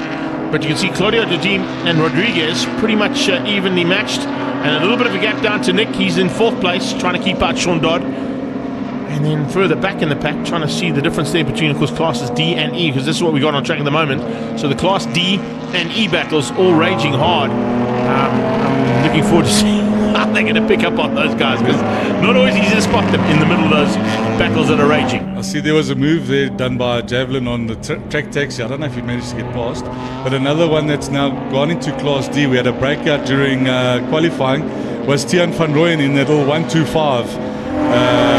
But you can see Claudio Dodin and Rodriguez pretty much evenly matched. And a little bit of a gap down to Nick. He's in 4th place, trying to keep out Sean Dodd. And then further back in the pack, trying to see the difference there between, of course, classes D and E, because this is what we got on track at the moment. So the Class D and E battles all raging hard. I'm looking forward to seeing how they're going to pick up on those guys, because not always easy to spot them in the middle of those battles that are raging. I see there was a move there done by Javelin on the track taxi. I don't know if he managed to get past. But another one that's now gone into Class D, we had a breakout during qualifying, was Tian van Rooyen in that little 125.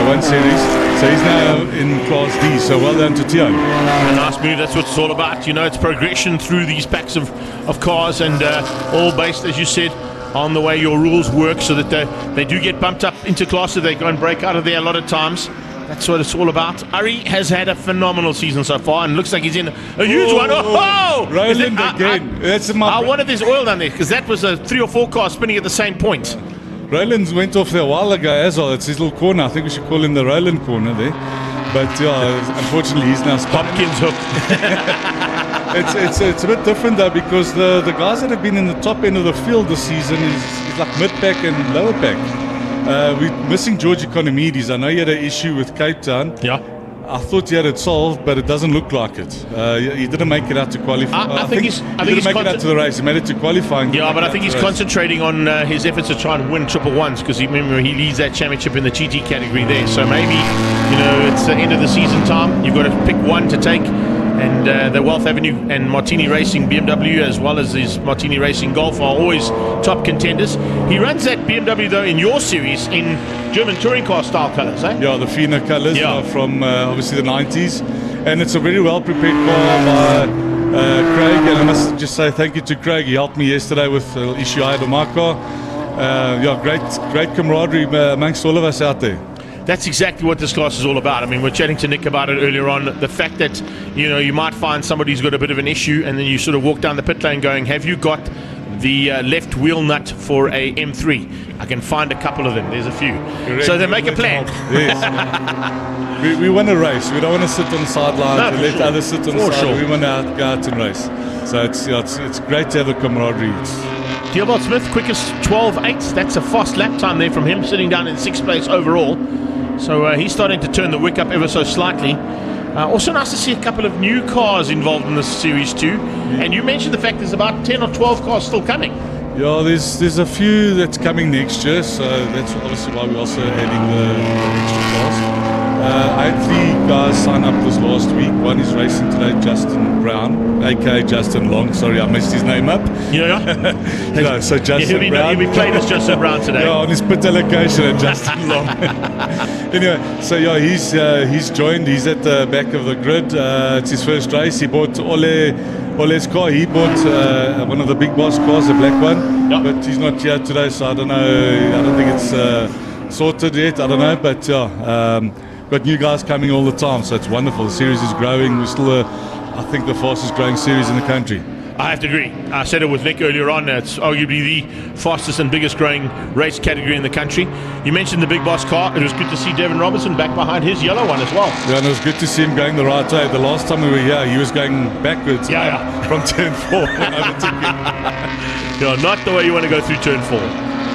One series, so he's now in Class D, so well done to Tian. A nice move, that's what it's all about. You know, it's progression through these packs of cars, and all based, as you said, on the way your rules work, so that they do get bumped up into class, so they go and break out of there a lot of times. That's what it's all about. Ari has had a phenomenal season so far, and looks like he's in a huge one. Oh! Roland again. I wanted this oil down there, because that was a 3 or 4 cars spinning at the same point. Roland's went off there a while ago as well. It's his little corner. I think we should call him the Roland corner there. But yeah, unfortunately he's now Hopkins hook. it's a bit different though, because the guys that have been in the top end of the field this season is like mid-pack and lower pack. We're missing George Economides. I know he had an issue with Cape Town. Yeah. I thought he had it solved, but it doesn't look like it. He didn't make it out to qualify. I think he didn't make it out to the race. He made it to qualifying. Yeah, but I think he's concentrating on his efforts to try and win triple ones, because remember he leads that championship in the GT category there. So maybe, you know, it's the end of the season time. You've got to pick one to take. And the Wealth Avenue and Martini Racing BMW, as well as his Martini Racing Golf, are always top contenders. He runs that BMW, though, in your series in German touring car style colours, eh? Yeah, the Fina colours from obviously the 90s. And it's a very well prepared car by Craig. And I must just say thank you to Craig. He helped me yesterday with the issue I had on my car. Yeah, great camaraderie amongst all of us out there. That's exactly what this class is all about. I mean, we're chatting to Nick about it earlier on. The fact that, you know, you might find somebody who's got a bit of an issue, and then you sort of walk down the pit lane going, have you got the left wheel nut for a M3? I can find a couple of them. There's a few. Correct. So they make a plan. Yes. we want to race. We don't want to sit on the sidelines and let others sit on the side. We want to go out and race. So it's great to have the camaraderie. Theobald Smith, quickest 12.8. That's a fast lap time there from him, sitting down in 6th place overall. So he's starting to turn the wick up ever so slightly. Also nice to see a couple of new cars involved in this series too. And you mentioned the fact there's about 10 or 12 cars still coming. Yeah, there's a few that's coming next year, so that's obviously why we're also adding the extra cars. I had 3 guys sign up this last week. One is racing today, Justin Brown, aka Justin Long. Sorry, I messed his name up. Yeah. No, so Justin Brown. He'll be playing as Justin Brown today. Yeah, on his pit allocation at Justin Long. Anyway, so yeah, he's joined. He's at the back of the grid. It's his first race. He bought Ole's car. He bought one of the big boss cars, the black one. Yep. But he's not here today, so I don't know. I don't think it's sorted yet. I don't know, but yeah. Got new guys coming all the time, so it's wonderful. The series is growing. We're still, I think, the fastest growing series in the country. I have to agree. I said it with Nick earlier on. It's arguably the fastest and biggest growing race category in the country. You mentioned the big boss car. It was good to see Devin Robertson back behind his yellow one as well. Yeah, and it was good to see him going the right way. The last time we were here, he was going backwards. From turn 4 when overtaking. Yeah, not the way you want to go through turn 4.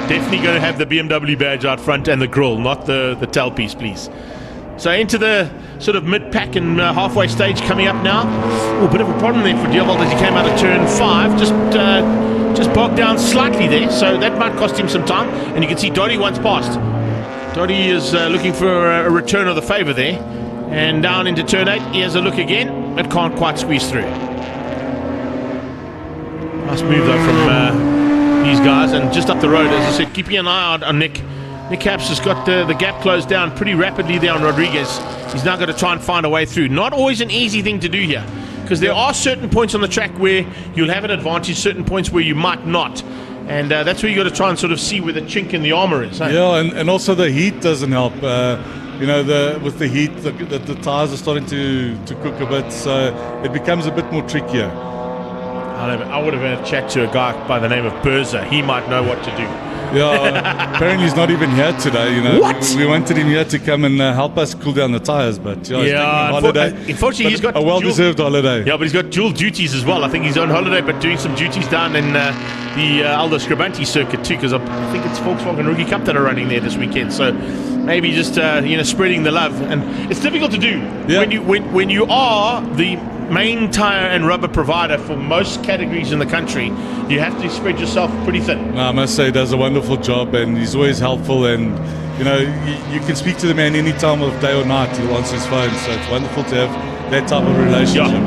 Definitely going to have the BMW badge out front and the grille, not the tailpiece, please. So into the sort of mid-pack and halfway stage coming up now. Oh, a bit of a problem there for Diavold as he came out of turn 5. Just bogged down slightly there, so that might cost him some time. And you can see Dottie once passed. Dottie is looking for a return of the favour there. And down into turn 8, he has a look again. it can't quite squeeze through. Nice move though from these guys, and just up the road, as I said, keeping an eye out on Nick. Nick Capps has got the gap closed down pretty rapidly there on Rodriguez. He's now got to try and find a way through. Not always an easy thing to do here, because there are certain points on the track where you'll have an advantage, certain points where you might not. And that's where you got to try and sort of see where the chink in the armor is. Hey? Yeah, and also the heat doesn't help. You know, with the heat, the tires are starting to cook a bit, so it becomes a bit more trickier. I would have had a chat to a guy by the name of Berza. He might know what to do. Yeah, apparently he's not even here today. You know, What? We wanted him here to come and help us cool down the tires, but he's taking a holiday. Unfortunately, he's got a well-deserved holiday. Yeah, but he's got dual duties as well. I think he's on holiday, but doing some duties down in the Aldo Scribanti circuit too, because I think it's Volkswagen Rookie Cup that are running there this weekend. So maybe just spreading the love, and it's difficult to do when you are the main tire and rubber provider for most categories in the country. You have to spread yourself pretty thin. No, I must say he does a wonderful job, and he's always helpful, and you know, you can speak to the man any time of day or night. He'll answer his phone, so it's wonderful to have that type of relationship.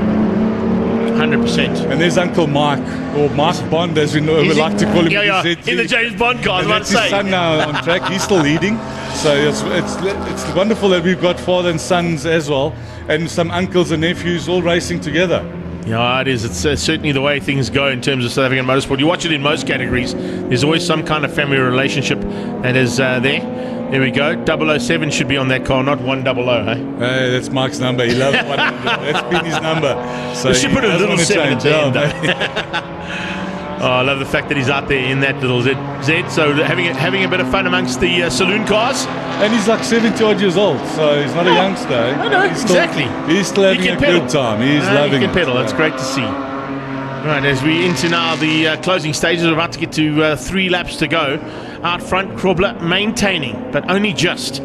100%. And there's Uncle Mike, or Mike Bond as we like to call him. Yeah, in the James Bond car, I was about to say. His son now on track, he's still leading, so it's wonderful that we've got father and sons as well, and some uncles and nephews all racing together. Yeah, it is. It's certainly the way things go in terms of South African motorsport. You watch it in most categories. There's always some kind of family relationship that is there. There we go. 007 should be on that car, not 100, hey? Hey, that's Mike's number. He loves 100. That's been his number. So we should put a little 7 at the end, though. Oh, I love the fact that he's out there in that little Z. So having a bit of fun amongst the saloon cars. And he's like 70 odd years old, so he's not a youngster. I know, exactly. He's still having a good time. He's loving it. He can pedal. That's great to see. Right, as we into now the closing stages, we're about to get to 3 laps to go. Out front, Krobler maintaining, but only just.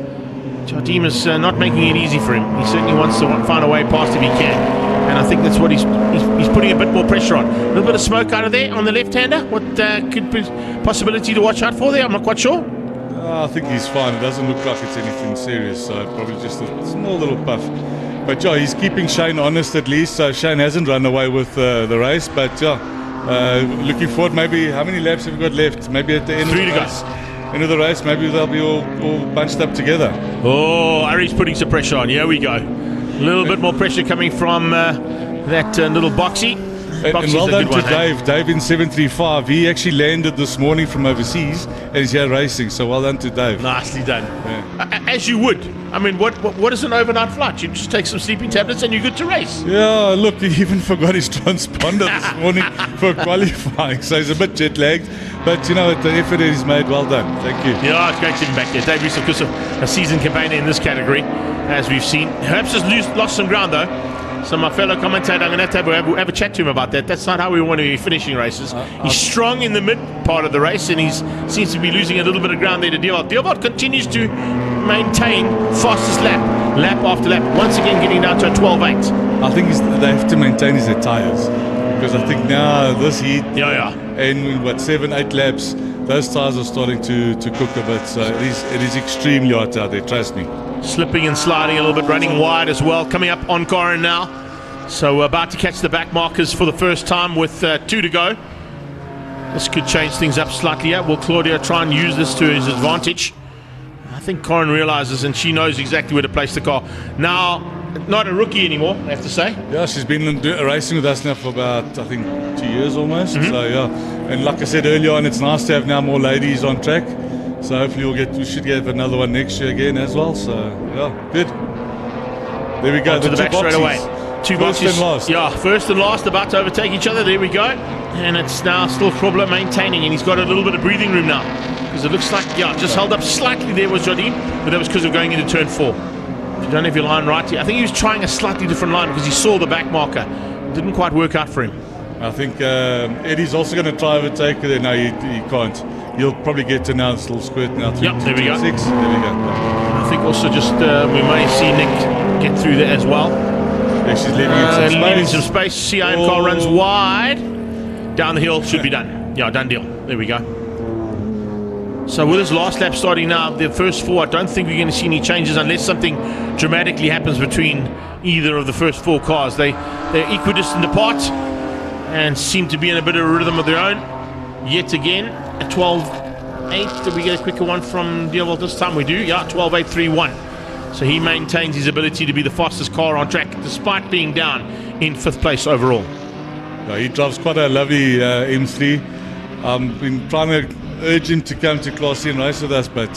Jardim is not making it easy for him. He certainly wants to find a way past if he can. And I think that's what he's putting a bit more pressure on. A little bit of smoke out of there on the left-hander. What could be possibility to watch out for there? I'm not quite sure. I think he's fine. It doesn't look like it's anything serious, so probably just a small little puff. But yeah, he's keeping Shane honest at least, so Shane hasn't run away with the race. But yeah, looking forward, maybe how many laps have we got left? Maybe at the end of the race, maybe they'll be all bunched up together. Oh, Ari's putting some pressure on. Here we go. A little bit more pressure coming from that little Boxy. And well done to Dave. Dave in 735. He actually landed this morning from overseas and he's here racing. So well done to Dave. Nicely done. Yeah. As you would. I mean, what is an overnight flight? You just take some sleeping tablets and you're good to race. Yeah, look, he even forgot his transponder this morning for qualifying. So he's a bit jet lagged. But you know, the effort is made. Well done. Thank you. Yeah, it's great to him back there. Dave Rees, of course, a seasoned campaigner in this category, as we've seen. Perhaps has lost some ground though. So my fellow commentator, I'm going to have a chat to him about that. That's not how we want to be finishing races. He's strong in the mid part of the race, and he seems to be losing a little bit of ground there to Dierwold. Dierwold continues to maintain fastest lap after lap, once again getting down to a 12.8. I think they have to maintain his tyres, because I think now this heat, and in 7-8 laps, those tyres are starting to cook a bit. So it is extremely hot out there, trust me. Slipping and sliding a little bit, running wide as well. Coming up on Corin now. So about to catch the back markers for the first time with 2 to go. This could change things up slightly. Will Claudia try and use this to his advantage? I think Corin realizes, and she knows exactly where to place the car. Now, not a rookie anymore, I have to say. Yeah, she's been racing with us now for about, I think, 2 years almost. So yeah, and like I said earlier on, it's nice to have now more ladies on track. So hopefully we should get another one next year again as well. So yeah, good. There we go. To the back straight away. Two first boxes. And last. Yeah, first and last, about to overtake each other. There we go. And it's now still Krobler maintaining, and he's got a little bit of breathing room now, because it looks like just held up slightly there was Jardim, but that was because of going into turn 4. If you don't have your line right here, I think he was trying a slightly different line because he saw the back marker. It didn't quite work out for him. I think Eddie's also going to try overtake there. No, he can't. He'll probably get to now, this little squirt now. Yep, there we go. 6. There we go. I think also just we may see Nick get through there as well. Yeah, she's leaving some space. CIM car runs wide. Down the hill, should be done. Yeah, done deal. There we go. So with this last lap starting now, the first 4, I don't think we're going to see any changes unless something dramatically happens between either of the first 4 cars. They're equidistant apart and seem to be in a bit of a rhythm of their own. Yet again, a 12.8. Did we get a quicker one from Diewold this time? We do, yeah, 12.831. So he maintains his ability to be the fastest car on track despite being down in 5th place overall. Yeah, he drives quite a lovely M3. Been trying to urge him to come to Class C and race with us, but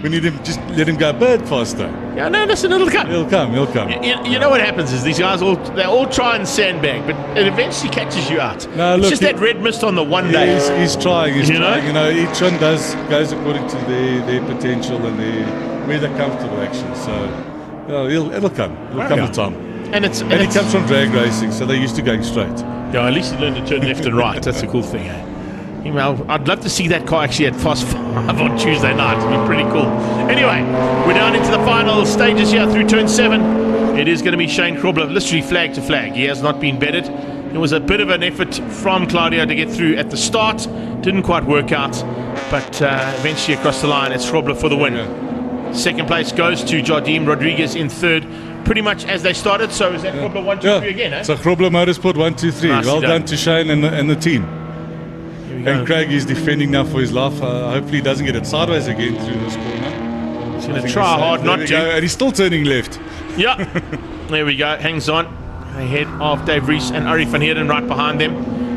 we need him, just let him go a bit faster. Yeah, no, listen, it'll come. He'll come. You know what happens is these guys they all try and sandbag, but it eventually catches you out. No, it's look, just that red mist on the one day. He's trying. You know? You know, each one goes according to their potential and where they're comfortable, actually. So it'll come. It'll come with time. And he comes from drag racing, so they're used to going straight. Yeah, at least he learned to turn left and right. That's a cool thing, eh? I'd love to see that car actually at Fast 5 on Tuesday night. It'd be pretty cool. Anyway, we're down into the final stages here through turn 7. It is going to be Shane Krobler, literally flag to flag. He has not been bedded. It was a bit of an effort from Claudio to get through at the start. Didn't quite work out, but eventually across the line, it's Krobler for the win. Second place goes to Jardim Rodriguez in 3rd. Pretty much as they started. So is that Krobler 1, 2, 3 again, eh? So Krobler Motorsport 1, 2, 3. Well done to Shane and the team. And Craig is defending now for his life. Hopefully he doesn't get it sideways again through this corner. He's going to try hard not to. And he's still turning left. Yeah. There we go. Hangs on. Ahead of Dave Rees and Ari van Heerden right behind them.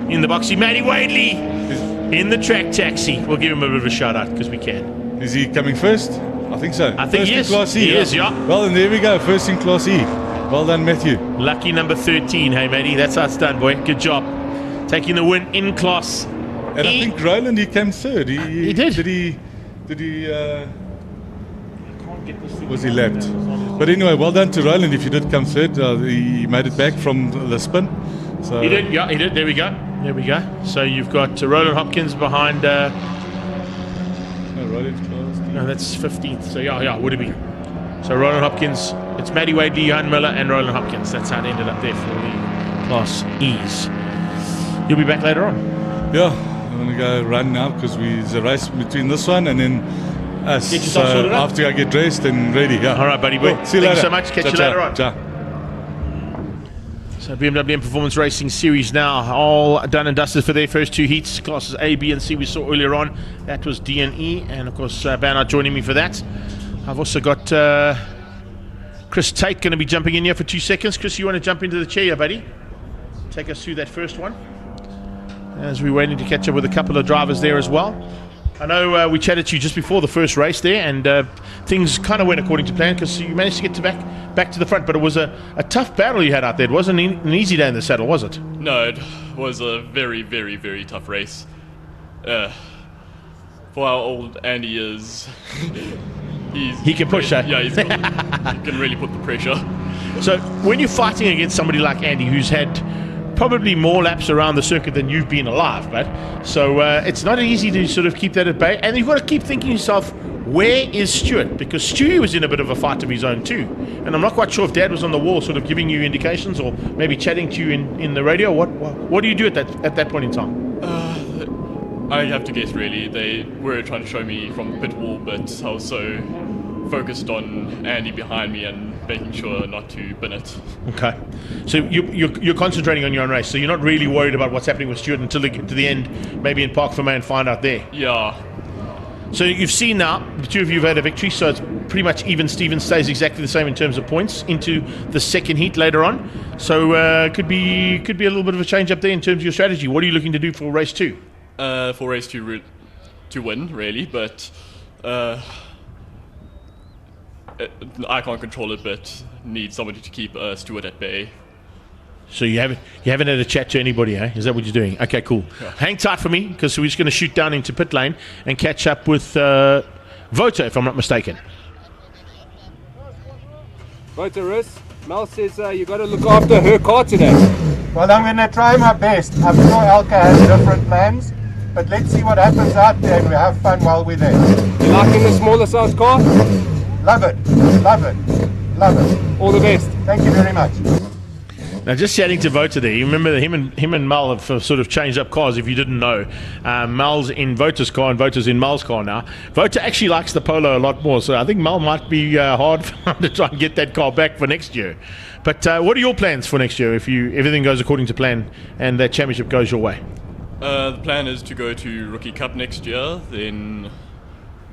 In the boxy, Matty Wadley in the track taxi. We'll give him a bit of a shout out because we can. Is he coming first? I think so. I think first he is. In Class E, he is, yeah. Well, then there we go. First in Class E. Well done, Matthew. Lucky number 13, hey, Matty. That's how it's done, boy. Good job. Taking the win in Class And I think Roland, he came 3rd. He did. Did he? Was he lapped? But anyway, well done to Roland. If you did come 3rd, he made it back from the spin. So he did. Yeah, he did. There we go. There we go. So you've got Roland Hopkins behind. No, that's 15th. So yeah, would it be? So Roland Hopkins. It's Matty Wadley, Johan Miller, and Roland Hopkins. That's how it ended up there for the Class E's. You'll be back later on. Yeah. I'm going to go run now because there's a race between this one and then us. Get yourself sorted up. After I get dressed and ready. Yeah. All right, buddy. Well, see you thank later. you so much. Catch you later on. Ciao. So BMW M Performance Racing Series now all done and dusted for their first 2 heats. Classes A, B and C we saw earlier on. That was D and E, and of course Bernard joining me for that. I've also got Chris Tate going to be jumping in here for 2 seconds. Chris, you want to jump into the chair here, buddy? Take us through that first one as we're waiting to catch up with a couple of drivers there as well. I know we chatted to you just before the first race there, and things kind of went according to plan because you managed to get back to the front, but it was a tough battle you had out there. It wasn't an easy day in the saddle, was it? No, it was a very, very, very tough race. For how old Andy is, he can push that. Yeah, he can really put the pressure. So when you're fighting against somebody like Andy, who's had probably more laps around the circuit than you've been alive, but so it's not easy to sort of keep that at bay, and you've got to keep thinking to yourself, where is Stuart? Because Stewie was in a bit of a fight of his own too, and I'm not quite sure if Dad was on the wall sort of giving you indications or maybe chatting to you in the radio. What do you do at that point in time? I have to guess really. They were trying to show me from the pit wall, but I was so focused on Andy behind me and making sure not to bin it. Okay, so you're concentrating on your own race, so you're not really worried about what's happening with Stuart until they get to the end, maybe in Park Fermé and find out there. Yeah. So you've seen now the two of you have had a victory, so it's pretty much even. Steven stays exactly the same in terms of points into the second heat later on, so could be a little bit of a change up there in terms of your strategy. What are you looking to do for race 2? For race 2 to win really, but I can't control it, but need somebody to keep Stuart at bay. So you haven't had a chat to anybody, eh? Is that what you're doing? Okay, cool. Yeah. Hang tight for me, because we're just going to shoot down into pit lane and catch up with Voter, if I'm not mistaken. Voter is. Mel says you got to look after her car today. Well, I'm going to try my best. I'm sure Elka has different plans, but let's see what happens out there and we have fun while we're there. You liking the smaller size car? Love it, love it, love it. All the best. Thank you very much. Now, just chatting to Vota there, you remember that him and Mel have sort of changed up cars, if you didn't know. Mel's in Vota's car and Vota's in Mel's car now. Vota actually likes the Polo a lot more, so I think Mel might be hard for him to try and get that car back for next year. But what are your plans for next year if everything goes according to plan and that championship goes your way? The plan is to go to Rookie Cup next year, then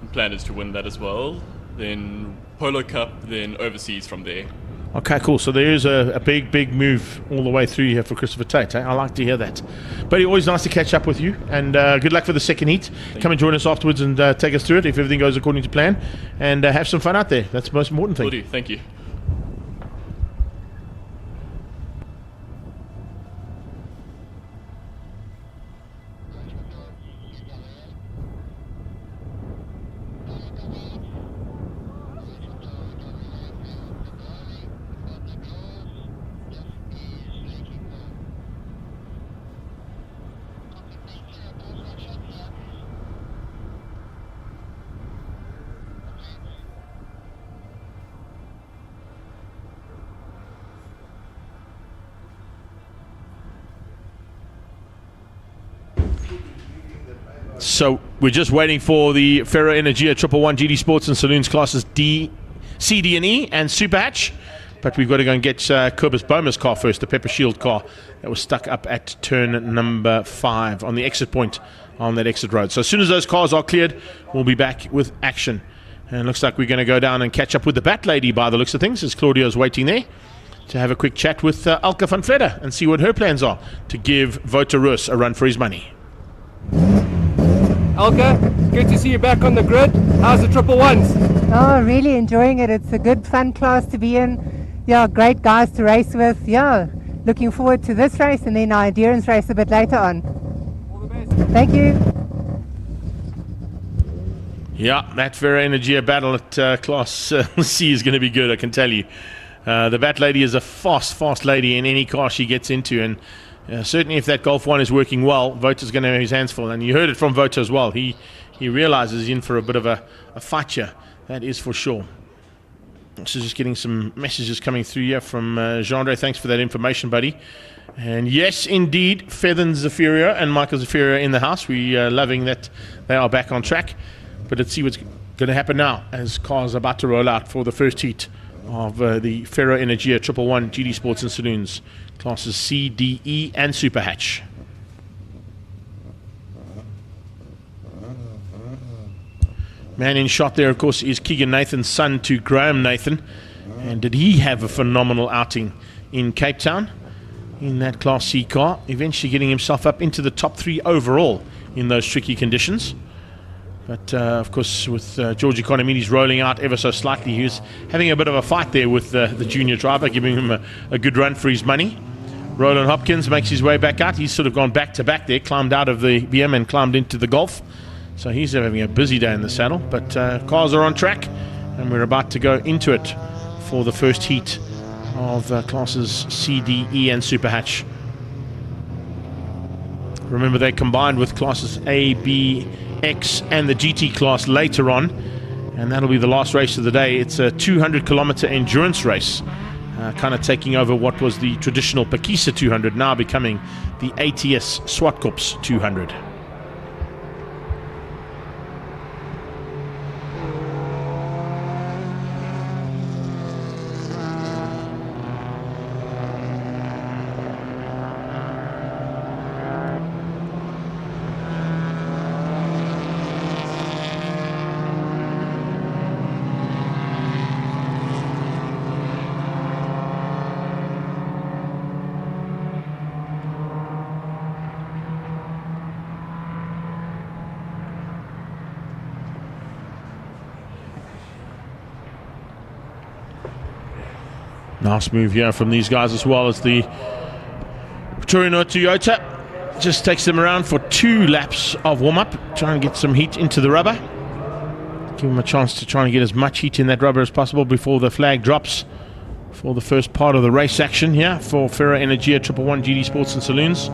the plan is to win that as well, then Polo Cup, then overseas from there. Okay, cool. So there is a big move all the way through here for Christopher Tate. I like to hear that. But always nice to catch up with you, and good luck for the second heat. Come and join us afterwards and take us through it if everything goes according to plan, and have some fun out there. That's the most important thing. Will do. Thank you. So we're just waiting for the Ferro Energia 111 GD Sports and Saloons classes D, C, D, and E, and Super Hatch. But we've got to go and get Kobus Bomer's car first, the Pepper Shield car that was stuck up at turn number 5 on the exit point on that exit road. So as soon as those cars are cleared, we'll be back with action. And it looks like we're going to go down and catch up with the Bat Lady by the looks of things, as Claudio's waiting there to have a quick chat with Alka van Vledder and see what her plans are to give Wouter Roos a run for his money. Alka, good to see you back on the grid. How's the 111s? Oh, really enjoying it. It's a good, fun class to be in. Yeah, great guys to race with. Yeah, looking forward to this race and then our endurance race a bit later on. All the best. Thank you. Yeah, that Ferro Energia battle at Class C is going to be good, I can tell you. The Bat Lady is a fast lady in any car she gets into, and certainly if that Golf 1 is working well, Vota's going to have his hands full. And you heard it from Vota as well. He realizes he's in for a bit of a fight here. That is for sure. So just getting some messages coming through here from Jean-Andre. Thanks for that information, buddy. And yes, indeed, Feather Zafirio and Michael Zafirio in the house. We are loving that they are back on track. But let's see what's going to happen now as cars are about to roll out for the first heat of the Ferro Energia 111 GD Sports and Saloons classes C, D, E, and Super Hatch. Man in shot there, of course, is Keegan Nathan's son to Graham Nathan. And did he have a phenomenal outing in Cape Town in that Class C car, eventually getting himself up into the top 3 overall in those tricky conditions. But, of course, with George Economides rolling out ever so slightly, he was having a bit of a fight there with the junior driver, giving him a good run for his money. Roland Hopkins makes his way back out. He's sort of gone back-to-back there, climbed out of the BM and climbed into the Golf. So he's having a busy day in the saddle. But cars are on track, and we're about to go into it for the first heat of classes C, D, E, and Super Hatch. Remember, they combined with classes A, B, X and the GT class later on, and that'll be the last race of the day. It's a 200-kilometer endurance race, kind of taking over what was the traditional Pakisa 200, now becoming the ATS Zwartkops 200. Nice move here from these guys, as well as the Torino Toyota. Just takes them around for 2 laps of warm-up, try and get some heat into the rubber. Give them a chance to try and get as much heat in that rubber as possible before the flag drops for the first part of the race action here for Ferro Energia 111 GD Sports and Saloons.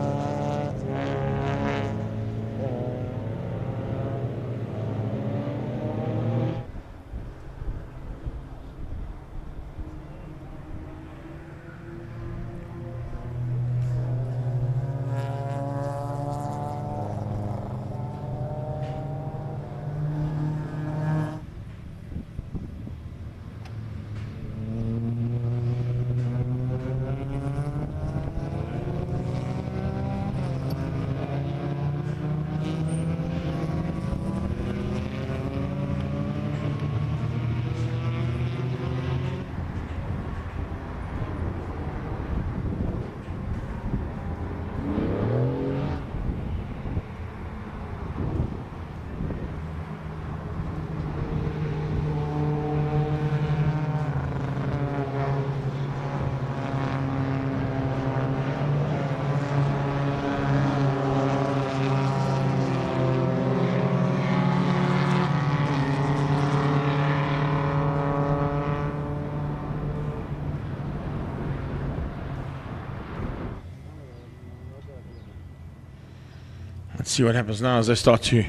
see what happens now as they start to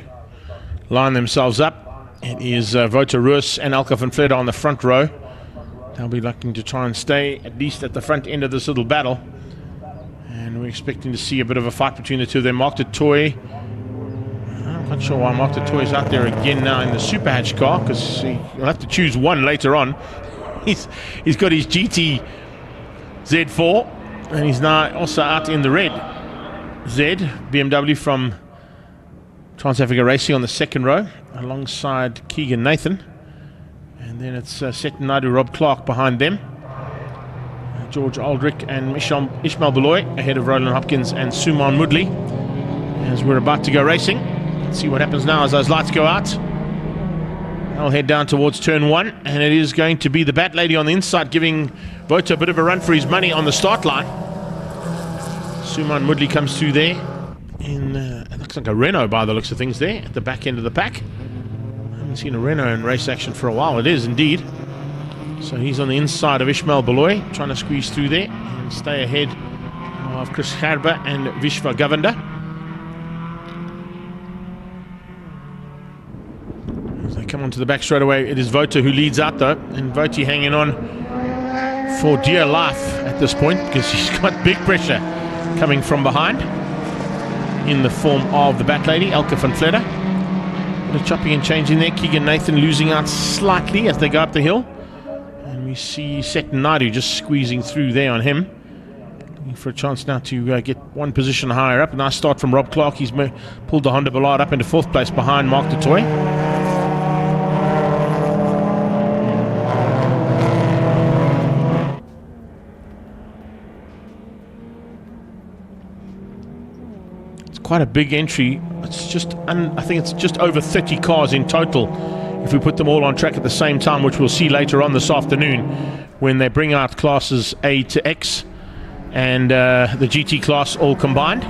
line themselves up. It is Wouter Roos and Elke van Vletter on the front row. They'll be looking to try and stay at least at the front end of this little battle. And we're expecting to see a bit of a fight between the two of them. Mark du Toit, I'm not sure why Mark du Toit is out there again now in the Super Hatch car, because he'll have to choose one later on. He's got his GT Z4, and he's now also out in the red Z BMW from Trans Africa Racing on the second row, alongside Keegan Nathan. And then it's Seton Naidu, Rob Clark behind them. George Aldrich and Ishmael Beloy ahead of Roland Hopkins and Suman Mudley as we're about to go racing. Let's see what happens now as those lights go out. I'll head down towards turn 1, and it is going to be the Bat Lady on the inside, giving Wouter a bit of a run for his money on the start line. Suman Mudley comes through there in it looks like a Renault by the looks of things there at the back end of the pack. I haven't seen a Renault in race action for a while. It is indeed. So he's on the inside of Ishmael Beloy, trying to squeeze through there and stay ahead of Chris Gerber and Vishva Govender. As they come onto the back straight away, it is Wouter who leads out though, and Wouter hanging on for dear life at this point because he's got big pressure coming from behind in the form of the Bat Lady, Elke van Vletter. Bit of chopping and changing there. Keegan Nathan losing out slightly as they go up the hill. And we see Seton Naidu just squeezing through there on him. Looking for a chance now to get one position higher up. A nice start from Rob Clark. He's pulled the Honda Ballard up into 4th place behind Mark du Toit. Quite a big entry. It's just I think it's just over 30 cars in total if we put them all on track at the same time, which we'll see later on this afternoon when they bring out classes A to X and the GT class all combined.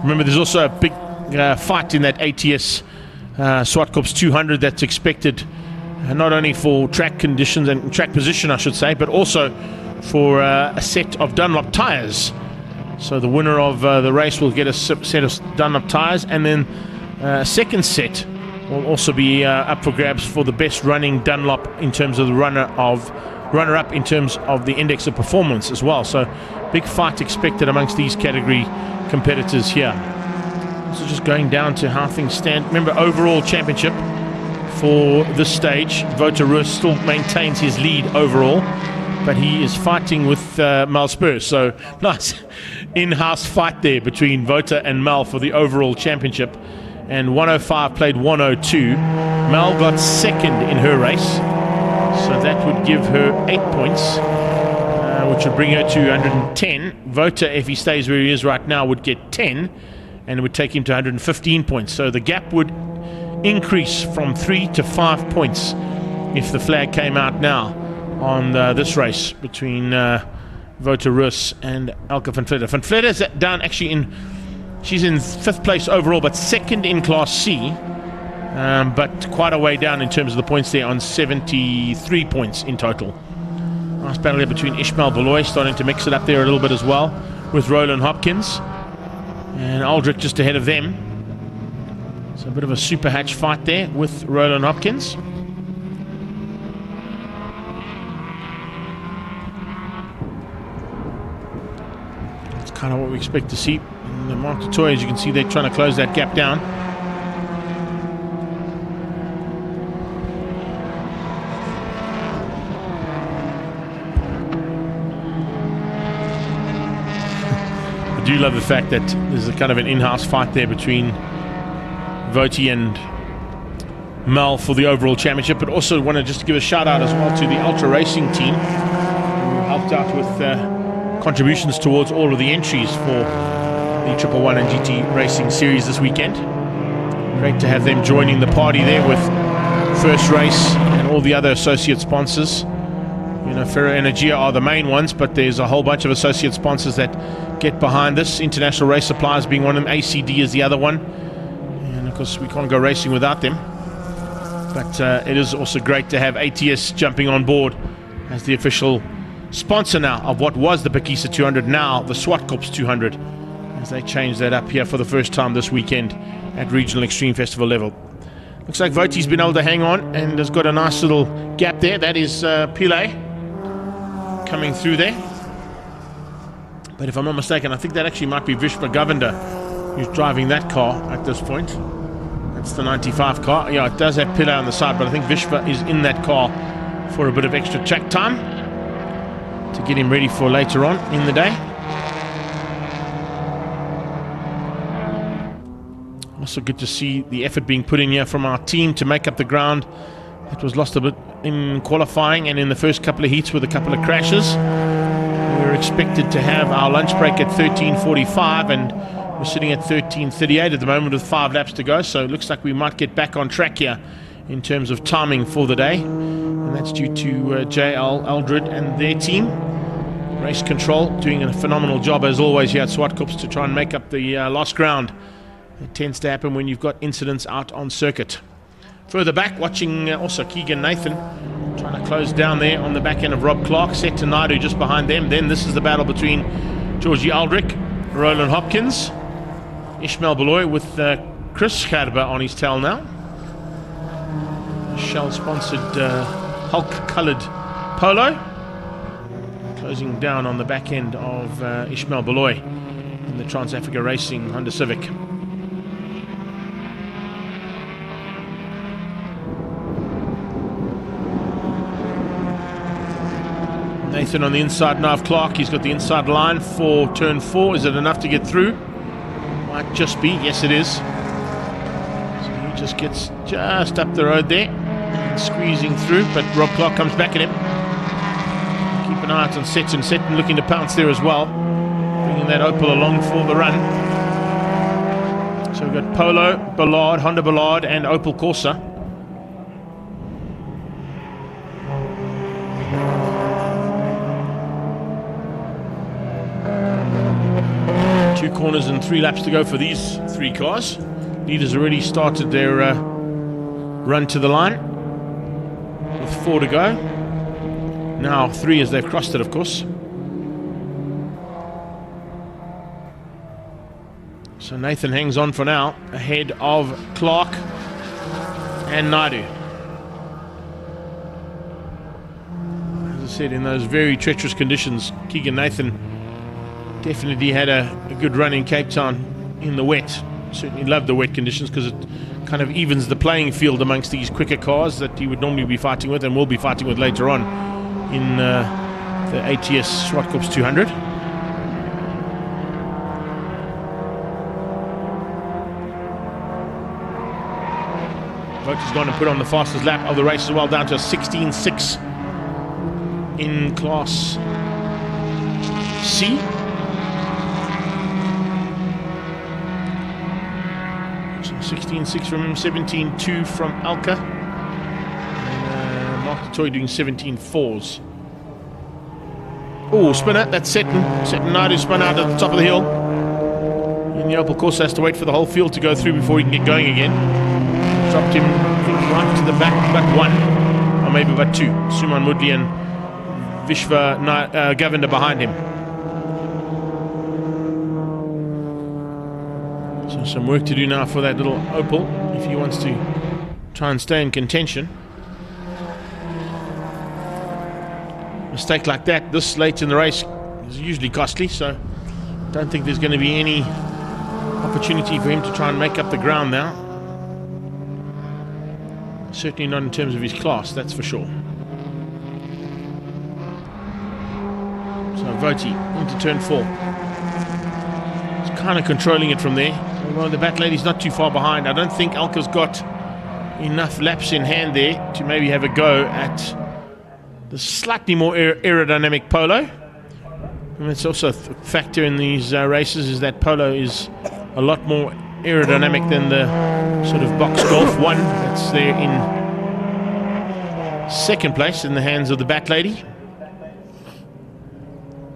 Remember, there's also a big fight in that ATS Zwartkops 200 that's expected not only for track conditions and track position, I should say, but also for a set of Dunlop tyres. So the winner of the race will get a set of Dunlop tyres, and then a second set will also be up for grabs for the best running Dunlop in terms of the runner-up in terms of the index of performance as well. So big fight expected amongst these category competitors here. So just going down to how things stand. Remember, overall championship for this stage, Wouter Roos still maintains his lead overall, but he is fighting with Mal Spurs. So nice in-house fight there between Wouter and Mal for the overall championship. And 105 played 102. Mal got second in her race, so that would give her 8 points, which would bring her to 110. Wouter, if he stays where he is right now, would get 10, and it would take him to 115 points. So the gap would increase from 3 to 5 points if the flag came out now on this race between Wouter Roos and Elke van Vletter. Van Vletter's down actually she's in 5th place overall, but 2nd in Class C, but quite a way down in terms of the points there on 73 points in total. Nice battle there between Ishmael Beloy, starting to mix it up there a little bit as well, with Roland Hopkins and Aldrich just ahead of them. So a bit of a super hatch fight there with Roland Hopkins. Kind of what we expect to see. And the Mark du Toit, as you can see, they're trying to close that gap down. I do love the fact that there's a kind of an in-house fight there between Wouter and Mal for the overall championship, but also want to just give a shout out as well to the Ultra Racing team who helped out with contributions towards all of the entries for the 111 and GT Racing Series this weekend. Great to have them joining the party there with First Race and all the other associate sponsors. You know, Ferro Energia are the main ones, but there's a whole bunch of associate sponsors that get behind this. International Race Suppliers being one of them, ACD is the other one, and of course we can't go racing without them. But it is also great to have ATS jumping on board as the official sponsor now of what was the Bekisa 200, now the Zwartkops 200, as they change that up here for the first time this weekend at Regional Extreme Festival level. Looks like Voti's been able to hang on and has got a nice little gap there. That is Pile coming through there. But if I'm not mistaken, I think that actually might be Vishva Govender who's driving that car at this point. That's the 95 car. Yeah, it does have Pile on the side, but I think Vishva is in that car for a bit of extra track time to get him ready for later on in the day. Also good to see the effort being put in here from our team to make up the ground. It was lost a bit in qualifying and in the first couple of heats with a couple of crashes. We were expected to have our lunch break at 13:45 and we're sitting at 13:38 at the moment with 5 laps to go, so it looks like we might get back on track here in terms of timing for the day, and that's due to JL Aldred and their team. Race control doing a phenomenal job as always here at Zwartkops to try and make up the lost ground. It tends to happen when you've got incidents out on circuit. Further back, watching also Keegan Nathan trying to close down there on the back end of Rob Clark, set to Naidu just behind them. Then this is the battle between Georgie Aldrich, Roland Hopkins, Ishmael Beloy with Chris Gerber on his tail now. Shell-sponsored Hulk-coloured polo. Closing down on the back end of Ishmael Beloy in the Trans-Africa Racing Honda Civic. Nathan on the inside now of Clark. He's got the inside line for turn 4. Is it enough to get through? Might just be. Yes, it is. So he just gets just up the road there, squeezing through, but Rob Clark comes back at him. Keep an eye out on Seton looking to pounce there as well, bringing that Opel along for the run. So we've got Polo, Ballard, Honda Ballard and Opel Corsa. Corners and 3 laps to go for these 3 cars. Leaders already started their run to the line with 4 to go. Now 3 as they've crossed it, of course. So Nathan hangs on for now ahead of Clark and Naidu. As I said, in those very treacherous conditions, Keegan Nathan definitely had a good run in Cape Town in the wet. Certainly loved the wet conditions because it kind of evens the playing field amongst these quicker cars that you would normally be fighting with and will be fighting with later on in the ATS Zwartkops 200. Voters gone and put on the fastest lap of the race as well, down to a 16.6 in Class C. 16.6 from him, 17.2 from Alka. And Mark Toy doing 17.4s. Oh, spinner, that's Seton. Seton Naidu spun out at the top of the hill. And the Opel Corsa has to wait for the whole field to go through before he can get going again. Dropped him, I think, right to the back, but 1, or maybe but 2. Suman Mudli and Vishva Govender behind him. So some work to do now for that little Opel if he wants to try and stay in contention. Mistake like that this late in the race is usually costly, so I don't think there's going to be any opportunity for him to try and make up the ground now. Certainly not in terms of his class, that's for sure. So Voti into turn 4. He's kind of controlling it from there. Although the back lady's not too far behind. I don't think Alka's got enough laps in hand there to maybe have a go at the slightly more aerodynamic Polo. And it's also a factor in these races is that Polo is a lot more aerodynamic than the sort of box Golf 1 that's there in second place in the hands of the Bat Lady.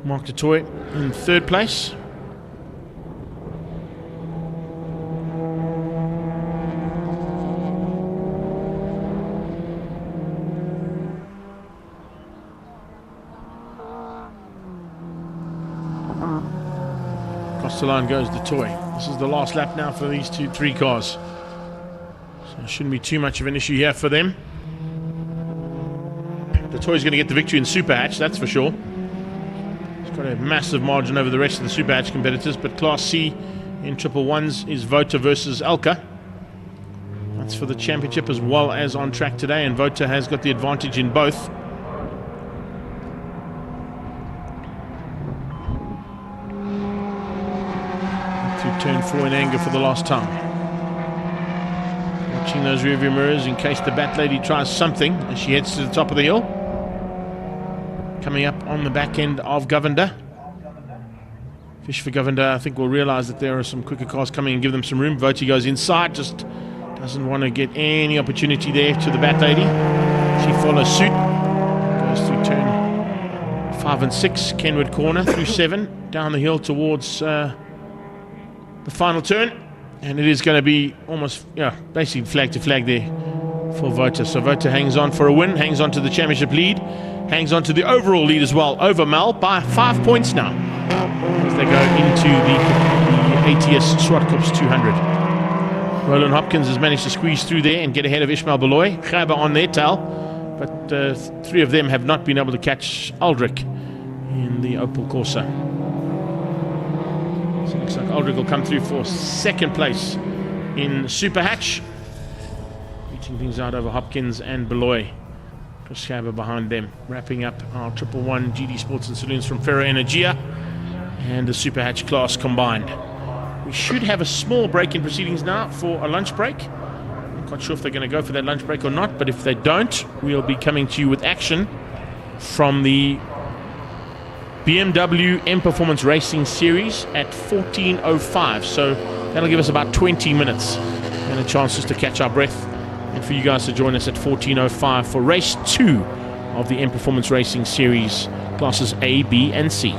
Mark du Toit in 3rd place. Across the line goes the toy. This is the last lap now for these three cars. So it shouldn't be too much of an issue here for them. The toy's going to get the victory in Super Hatch, that's for sure. It's got a massive margin over the rest of the Super Hatch competitors, but Class C in triple ones is Vota versus Elka. That's for the championship as well as on track today, and Vota has got the advantage in both. To turn 4 in anger for the last time. Watching those rearview mirrors in case the Bat Lady tries something as she heads to the top of the hill. Coming up on the back end of Govender. Fish for Govender, I think, will realise that there are some quicker cars coming and give them some room. Voti goes inside, just doesn't want to get any opportunity there to the Bat Lady. She follows suit. Goes through turn 5 and 6, Kenwood corner, through 7, down the hill towards the final turn. And it is going to be almost, basically flag to flag there for Vota. So Vota hangs on for a win, hangs on to the championship lead, hangs on to the overall lead as well, over Mal by 5 points now, as they go into the ATS Zwartkops 200. Roland Hopkins has managed to squeeze through there and get ahead of Ishmael Beloy. Gaba on their tail, but 3 of them have not been able to catch Aldrich in the Opel Corsa. So it looks like Aldrich will come through for second place in Super Hatch, reaching things out over Hopkins and Beloy. Chris Gaba behind them, wrapping up our 111 GD Sports and Saloons from Ferro Energia and the Super Hatch class combined. We should have a small break in proceedings now for a lunch break. I'm not sure if they're going to go for that lunch break or not, but if they don't, we'll be coming to you with action from the BMW M Performance Racing Series at 14:05. So that'll give us about 20 minutes and a chance just to catch our breath, and for you guys to join us at 14:05 for race 2 of the M Performance Racing Series, classes A, B, and C.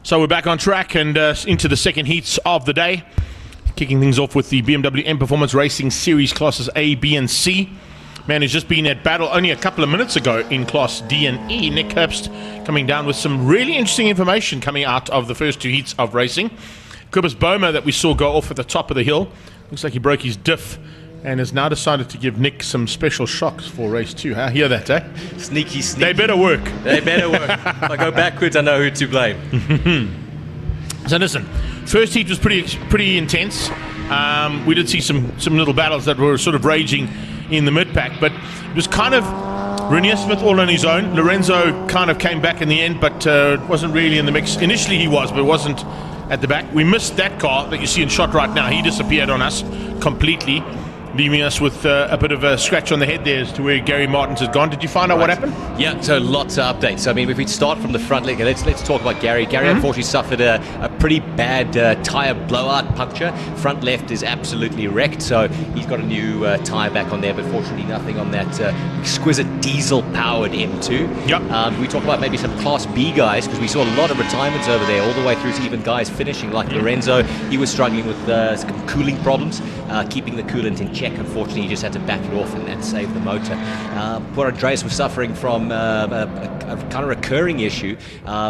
So we're back on track and into the second heats of the day. Kicking things off with the BMW M Performance Racing Series classes A, B and C. Man who's just been at battle only a couple of minutes ago in Class D and E. Nick Herbst coming down with some really interesting information coming out of the first two heats of racing. Cobus Boma that we saw go off at the top of the hill. Looks like he broke his diff and has now decided to give Nick some special shocks for race 2. Huh? Hear that, eh? Sneaky. They better work. They better work. If I go backwards, I know who to blame. So listen, first heat was pretty intense. We did see some little battles that were sort of raging in the mid-pack, but it was kind of Renier Smith all on his own. Lorenzo kind of came back in the end, but wasn't really in the mix. Initially he was, but wasn't at the back. We missed that car that you see in shot right now. He disappeared on us completely, leaving us with a bit of a scratch on the head there as to where Gary Martins has gone. Did you find out what happened? Yeah, so lots of updates. I mean, if we start from the front, let's talk about Gary. Gary unfortunately suffered a pretty bad tyre blowout puncture. Front left is absolutely wrecked, so he's got a new tyre back on there, but fortunately nothing on that exquisite diesel-powered M2. Yep. We talk about maybe some Class B guys, because we saw a lot of retirements over there, all the way through to even guys finishing, like Lorenzo. He was struggling with some cooling problems, keeping the coolant in check. Unfortunately, he just had to back it off and that saved the motor. Poor Andreas was suffering from a kind of recurring issue,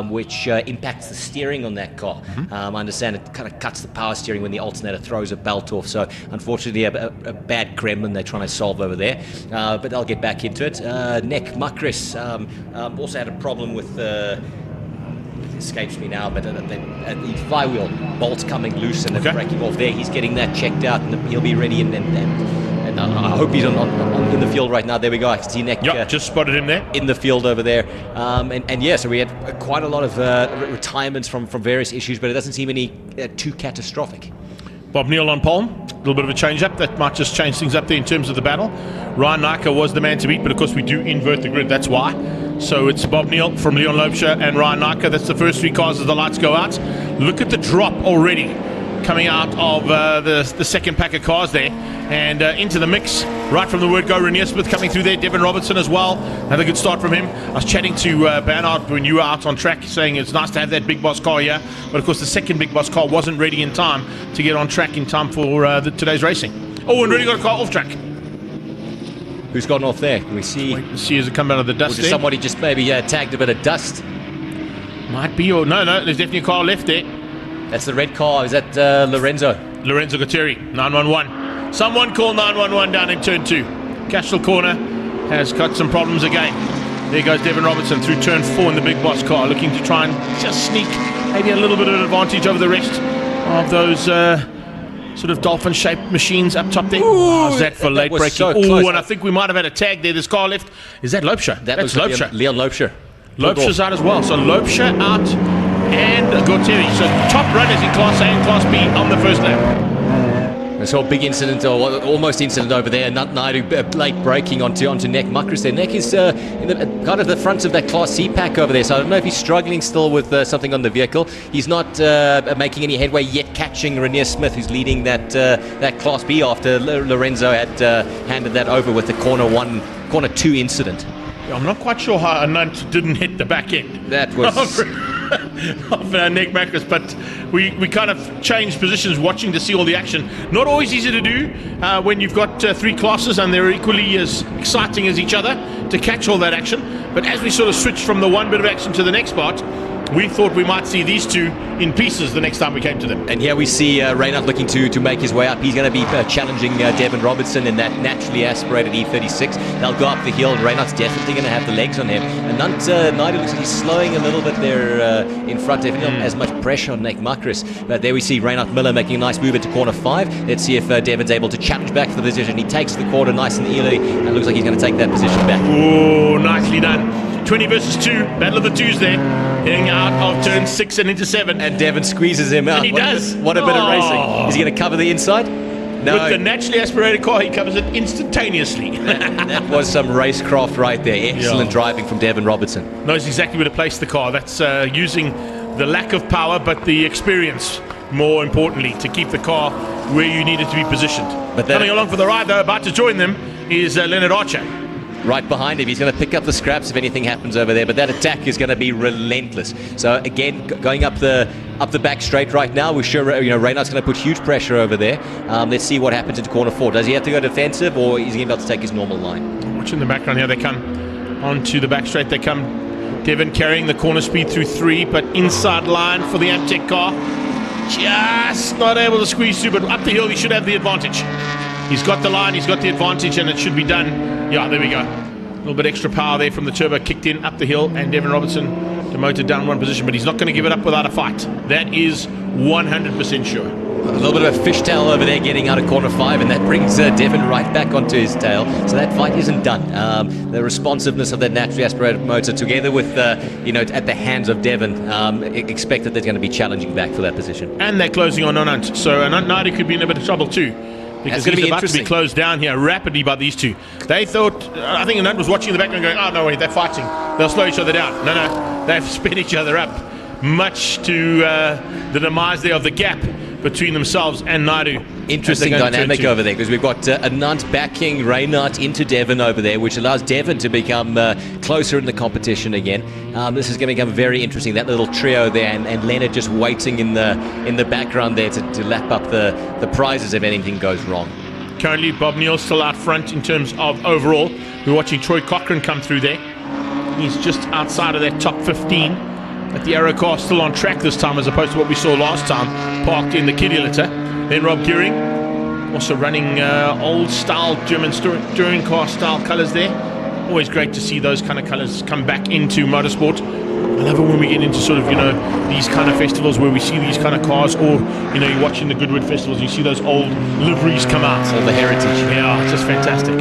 which impacts the steering on that car. I understand it kind of cuts the power steering when the alternator throws a belt off. So unfortunately, a bad gremlin they're trying to solve over there. But they'll get back into it. Nick Muckris also had a problem with escapes me now, but the flywheel bolts coming loose and breaking off there. He's getting that checked out, and he'll be ready. And I hope he's in the field right now. There we go. I can see Nick. Just spotted him there in the field over there. So we had quite a lot of retirements from various issues, but it doesn't seem any too catastrophic. Bob Neal on pole, a little bit of a change-up. That might just change things up there in terms of the battle. Ryan Naka was the man to beat, but of course we do invert the grid, that's why. So it's Bob Neal from Leon Loebscher and Ryan Naka. That's the first three cars as the lights go out. Look at the drop already coming out of the second pack of cars there. And into the mix, right from the word go, Renier Smith coming through there, Devin Robertson as well. Another good start from him. I was chatting to Bernard when you were out on track, saying it's nice to have that big boss car here. But of course the second big boss car wasn't ready in time to get on track in time for today's racing. Oh, and really got a car off track. Who's gone off there? Can we see? Wait to see as it come out of the dust there. Somebody just maybe tagged a bit of dust. Might be, or no, there's definitely a car left there. That's the red car. Is that Lorenzo? Lorenzo Gutteri, 911. Someone call 911 down in turn 2. Castro Corner has got some problems again. There goes Devin Robertson through turn 4 in the big boss car, looking to try and just sneak maybe a little bit of an advantage over the rest of those sort of dolphin-shaped machines up top there. How's that for late braking? So and I think we might have had a tag there. This car left. Is that Loebscher? That's Loebscher. Leon Loebscher. Loebscher's out as well. So Loebscher out and Gutteri. So top runners in Class A and Class B on the first lap. I saw a big incident, or almost incident over there. Naidu late braking onto Nick Muckris there. Nick is in the kind of the front of that Class C pack over there, so I don't know if he's struggling still with something on the vehicle. He's not making any headway yet, catching Renier Smith, who's leading that Class B after Lorenzo had handed that over with the corner 2 incident. I'm not quite sure how Anant didn't hit the back end. That was of Nick Muckris, but we kind of changed positions watching to see all the action. Not always easy to do when you've got 3 classes and they're equally as exciting as each other to catch all that action. But as we sort of switched from the one bit of action to the next part, we thought we might see these two in pieces the next time we came to them. And here we see Reynard looking to make his way up. He's going to be challenging Devin Robertson in that naturally aspirated E36. They'll go up the hill, and Reynard's definitely going to have the legs on him. And Naidu looks like he's slowing a little bit there in front. Definitely not as much pressure on Nick Muckris. But there we see Reynard Miller making a nice move into corner 5. Let's see if Devin's able to challenge back for the position. He takes the corner nice and easily, and looks like he's going to take that position back. Oh, nicely done. 20 versus 2, battle of the twos there, heading out of turn 6 and into 7. And Devin squeezes him out. And he does. What a bit of racing. Is he going to cover the inside? No. With the naturally aspirated car, he covers it instantaneously. That was some racecraft right there. Excellent driving from Devin Robertson. Knows exactly where to place the car. That's using the lack of power, but the experience, more importantly, to keep the car where you need it to be positioned. Coming along for the ride, though, about to join them, is Leonard Archer. right behind him. He's going to pick up the scraps if anything happens over there, but that attack is going to be relentless. So again, going up the back straight right now, we're sure Reynard's going to put huge pressure over there. Let's see what happens into corner 4. Does he have to go defensive, or is he about to take his normal line? Watching the background here, they come onto the back straight. They come. Devon carrying the corner speed through 3, but inside line for the Amtech car. Just not able to squeeze through, but up the hill he should have the advantage. He's got the line, he's got the advantage, and it should be done. Yeah, there we go. A little bit extra power there from the turbo, kicked in up the hill, and Devon Robertson demoted down one position, but he's not going to give it up without a fight. That is 100% sure. A little bit of a fishtail over there getting out of corner 5, and that brings Devon right back onto his tail. So that fight isn't done. The responsiveness of that naturally aspirated motor, together with at the hands of Devon, expect that they're going to be challenging back for that position. And they're closing on Anant, so Anant could be in a bit of trouble too, because he's about to be closed down here rapidly by these two. They thought, I think Anant was watching in the background going, oh no wait, they're fighting, they'll slow each other down. No, they've sped each other up, much to the demise there of the gap between themselves and Naidu. Interesting dynamic over there, because we've got Anant backing Reynard into Devon over there, which allows Devon to become closer in the competition again. This is going to become very interesting, that little trio there, and Leonard just waiting in the background there to lap up the prizes if anything goes wrong. Currently Bob Neal still out front in terms of overall. We're watching Troy Cochran come through there. He's just outside of that top 15. But the Aero car still on track this time, as opposed to what we saw last time, parked in the kiddie litter. Then Rob Gearing, also running old-style German touring car style colours there. Always great to see those kind of colours come back into motorsport. I love it when we get into sort of, these kind of festivals where we see these kind of cars, or, you're watching the Goodwood festivals, you see those old liveries come out. All the heritage. Yeah, it's just fantastic.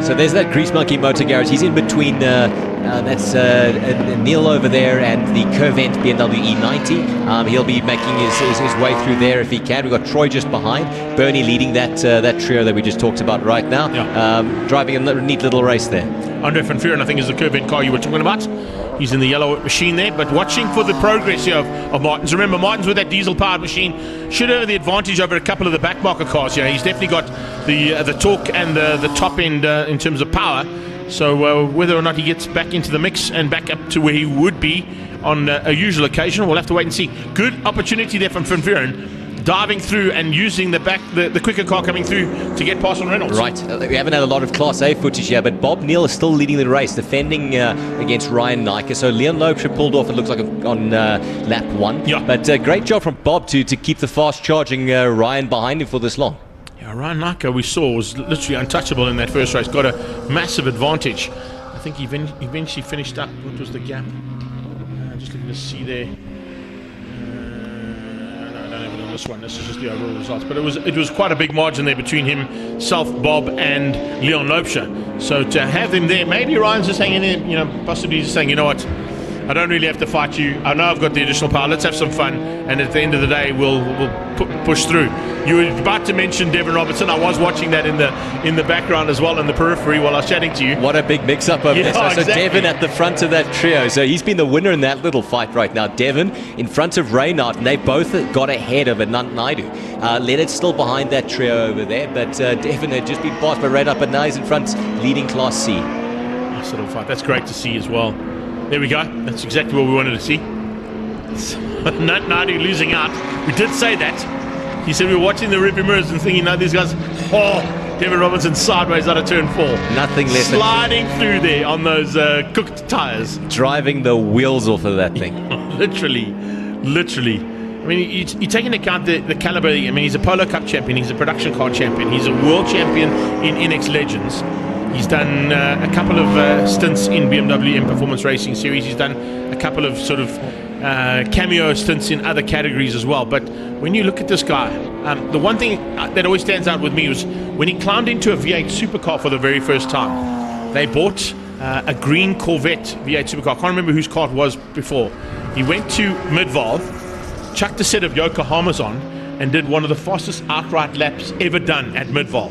So there's that Grease Monkey Motor Garage. He's in between, that's Neil over there and the Curvent BMW E90. He'll be making his way through there if he can. We've got Troy just behind. Bernie leading that trio that we just talked about right now. Yeah. Driving a neat little race there. Andre van Vuuren, I think, is the Curvent car you were talking about. He's in the yellow machine there, but watching for the progress here of Martins. Remember, Martins with that diesel-powered machine should have the advantage over a couple of the backmarker cars. He's definitely got the torque and the top end in terms of power. So whether or not he gets back into the mix and back up to where he would be on a usual occasion, we'll have to wait and see. Good opportunity there from Van Vuuren, diving through and using the quicker car coming through to get past on Reynolds. Right, we haven't had a lot of Class A footage here, but Bob Neal is still leading the race, defending against Ryan Nike. So Leon Loebscher pulled off, it looks like, on lap 1. Yeah. But great job from Bob to keep the fast charging Ryan behind him for this long. Yeah, Ryan Nike, we saw, was literally untouchable in that first race, got a massive advantage. I think he eventually finished up, what was the gap? Just looking to see there. This one, this is just the overall results, but it was quite a big margin there between himself, Bob, and Leon Loebscher. So to have them there, maybe Ryan's just hanging in, possibly just saying, you know what, I don't really have to fight you. I know I've got the additional power. Let's have some fun, and at the end of the day, we'll push through. You were about to mention Devon Robertson. I was watching that in the background as well, in the periphery, while I was chatting to you. What a big mix-up over there. So exactly. Devon at the front of that trio. So he's been the winner in that little fight right now. Devon in front of Reynard, and they both got ahead of Anant Naidu. Leonard's still behind that trio over there, but Devon had just been passed by Reynard, but now he's in front, leading Class C. Nice little fight. That's great to see as well. There we go. That's exactly what we wanted to see. Anant Naidu losing out. We did say that. He said we were watching the rearview mirrors and thinking, no, these guys, Devon Robertson sideways out of turn 4. Nothing less sliding through there on those cooked tires. Driving the wheels off of that thing. Literally. I mean, you take into account the caliber. I mean, he's a Polo Cup champion. He's a production car champion. He's a world champion in NX Legends. He's done a couple of stints in BMW M Performance Racing Series. He's done a couple of sort of cameo stints in other categories as well. But when you look at this guy, the one thing that always stands out with me was when he climbed into a V8 supercar for the very first time. They bought a green Corvette V8 supercar. I can't remember whose car it was before. He went to Midval, chucked a set of Yokohamas on, and did one of the fastest outright laps ever done at Midval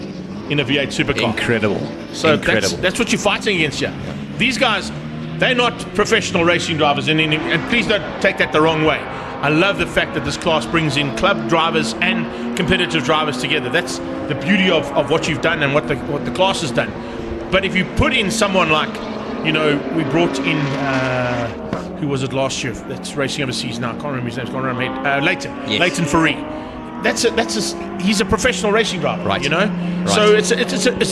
in a V8 supercar. Incredible. So that's what you're fighting against here. These guys, they're not professional racing drivers, and please don't take that the wrong way. I love the fact that this class brings in club drivers and competitive drivers together. That's the beauty of what you've done and what the class has done. But if you put in someone like, you know, we brought in, who was it last year that's racing overseas now? I can't remember his name. It's gone around my head. Leighton Ferree. He's a professional racing driver, right? You know, Right. so it's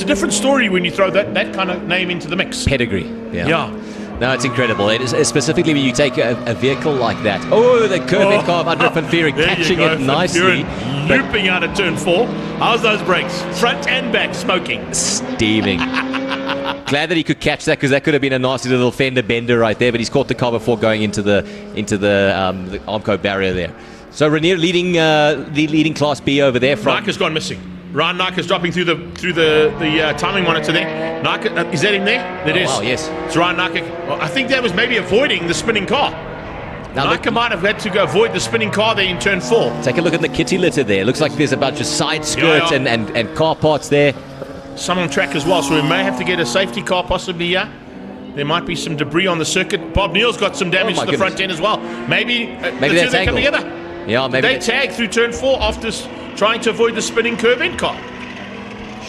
a different story when you throw that kind of name into the mix. Pedigree. Yeah. No, it's incredible. It is, specifically when you take a vehicle like that. Oh, the curving car of Andre van Vuuren, catching it nicely. Looping out of turn 4. How's those brakes? Front and back smoking. Steaming. Glad that he could catch that, because that could have been a nasty little fender bender right there, but he's caught the car before going into the Armco barrier there. So Renier leading Class B over there. Nika's gone missing. Ryan Nika's dropping through the timing monitor there. Nika, is that in there? It is. Wow, yes. It's Ryan Nika. Well, I think that was maybe avoiding the spinning car. Now Nika might have had to go avoid the spinning car there in turn 4. Take a look at the kitty litter there. Looks like there's a bunch of side skirts and car parts there. Some on track as well, so we may have to get a safety car possibly here. There might be some debris on the circuit. Bob Neal's got some damage to the front end as well. Maybe the two come together. Yeah, maybe they tag through turn 4 after trying to avoid the spinning curve end car.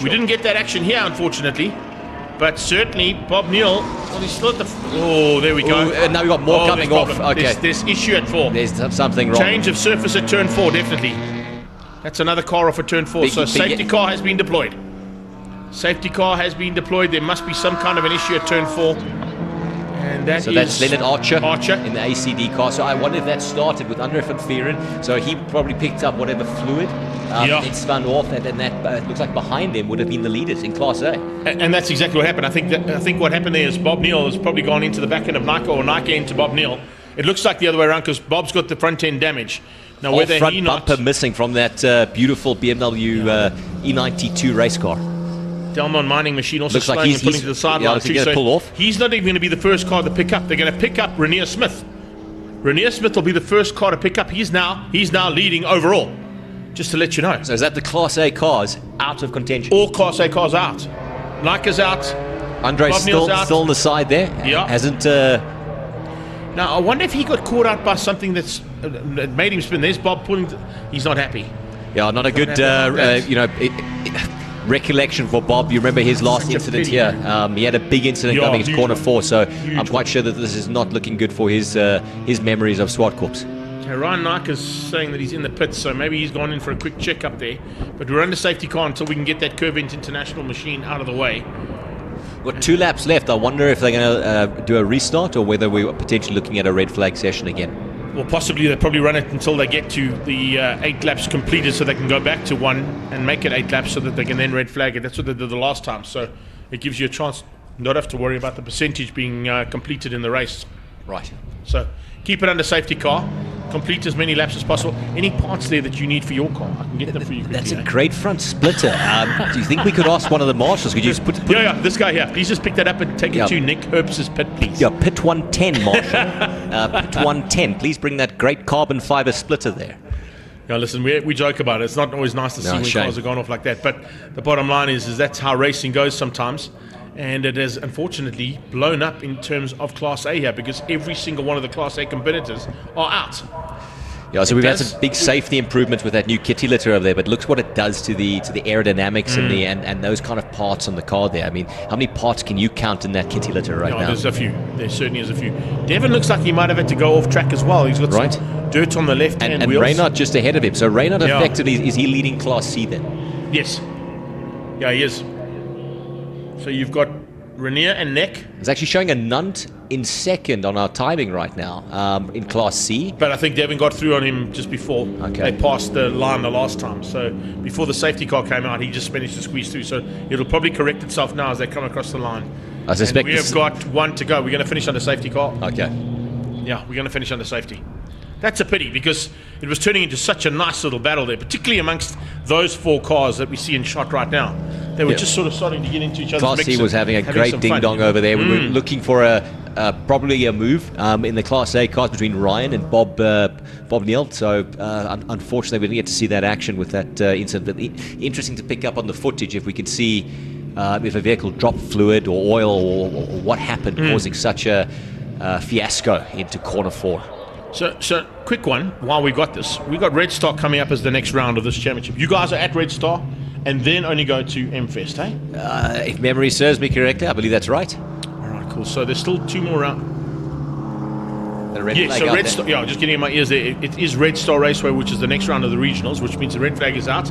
We didn't get that action here, unfortunately. But certainly, Bob Neal, well, he's still at the... Oh, there we go. Ooh, and now we've got more coming off. Okay. There's issue at 4. There's something wrong. Change of surface at turn 4, definitely. That's another car off at turn 4. So safety car has been deployed. Safety car has been deployed. There must be some kind of an issue at turn 4. And that's Leonard Archer in the ACD car. So I wonder if that started with Andre van Vuuren. So he probably picked up whatever fluid. It spun off, and that looks like behind him would have been the leaders in Class A. And that's exactly what happened. I think what happened there is Bob Neal has probably gone into the back end of Nika, or Nika into Bob Neal. It looks like the other way around, because Bob's got the front end damage. Now, whether front bumper missing from that beautiful BMW E92 race car. Delmon Mining Machine also looks like slowing and pulling to the sideline. He's going to pull off. He's not even going to be the first car to pick up. They're going to pick up Renier Smith. Renier Smith will be the first car to pick up. He's now leading overall. Just to let you know. So is that the Class A cars out of contention? All Class A cars out. Nika's out. Andre's still on the side there. Yeah. Hasn't... Now, I wonder if he got caught out by something that made him spin. There's Bob pulling... He's not happy. Yeah, not a good, recollection for Bob. You remember his last incident here. He had a big incident coming into corner 4, so I'm quite sure that this is not looking good for his memories of Zwartkops. Ryan Nika's saying that he's in the pits, so maybe he's gone in for a quick check up there. But we're under safety car until we can get that Curvent International machine out of the way. Got 2 laps left. I wonder if they're going to do a restart, or whether we're potentially looking at a red flag session again. Well, possibly they'll probably run it until they get to the 8 laps completed, so they can go back to 1 and make it 8 laps, so that they can then red flag it. That's what they did the last time. So it gives you a chance not have to worry about the percentage being completed in the race. Right. So keep it under safety car. Complete as many laps as possible. Any parts there that you need for your car, I can get them for you quickly. That's a great front splitter. Do you think we could ask one of the marshals? Could you just put this guy here. Please just pick that up and take it to Nick Herbst's pit, please. Yeah, pit 110, Marshal. Pit 110. Please bring that great carbon fiber splitter there. Yeah, listen, we joke about it. It's not always nice to see when cars have gone off like that. But the bottom line is that's how racing goes sometimes. And it has unfortunately blown up in terms of Class A here, because every single one of the Class A competitors are out. Yeah, so we've had some big safety improvements with that new kitty litter over there, but look what it does to the aerodynamics and those kind of parts on the car there. I mean, how many parts can you count in that kitty litter right now? There's a few. There certainly is a few. Devin looks like he might have had to go off track as well. He's got some dirt on the left-hand wheels. And Reynard just ahead of him. So Reynard effectively, is he leading Class C then? Yes. Yeah, he is. So you've got Renier and Nick. It's actually showing a Nunt in second on our timing right now in Class C. But I think Devin got through on him just before they passed the line the last time. So before the safety car came out, he just managed to squeeze through. So it'll probably correct itself now as they come across the line. I suspect we have got 1 to go. We're going to finish under safety car. Okay. Yeah, we're going to finish under safety. That's a pity, because it was turning into such a nice little battle there, particularly amongst those 4 cars that we see in shot right now. They were just sort of starting to get into each other's Class C was having a great ding-dong over there. We were looking for probably a move in the Class A cars between Ryan and Bob Neal. So unfortunately, we didn't get to see that action with that incident. But interesting to pick up on the footage if we could see if a vehicle dropped fluid or oil or what happened, causing such a fiasco into corner 4. So quick one, while we got this, we got Red Star coming up as the next round of this championship. You guys are at Red Star and then only go to M-Fest, hey? If memory serves me correctly, I believe that's right. All right, cool. So there's still 2 more rounds. Yes, so Red Star, yeah, just getting in my ears there. It is Red Star Raceway, which is the next round of the regionals, which means the red flag is out,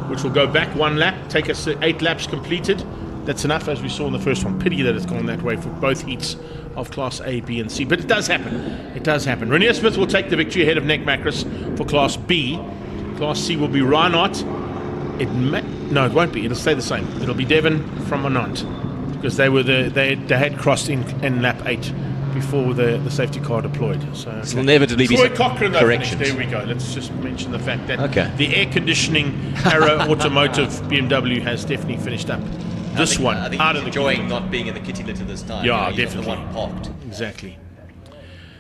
which will go back 1 lap, take us 8 laps completed. That's enough, as we saw in the first one. Pity that it's gone that way for both heats of Class A, B, and C. But it does happen. It does happen. Renier Smith will take the victory ahead of Nick Macris for Class B. Class C will be Reinhardt. No, it won't be. It'll stay the same. It'll be Devon from Anant, because they had crossed in lap 8 before the safety car deployed. So this will inevitably be Troy Cochrane, corrections. There we go. Let's just mention the fact that Okay. the air conditioning Arrow Automotive BMW has definitely finished up this one I think out he's of the enjoying kitty. not being in the kitty litter this time. Yeah, he's not definitely. the one parked. Exactly.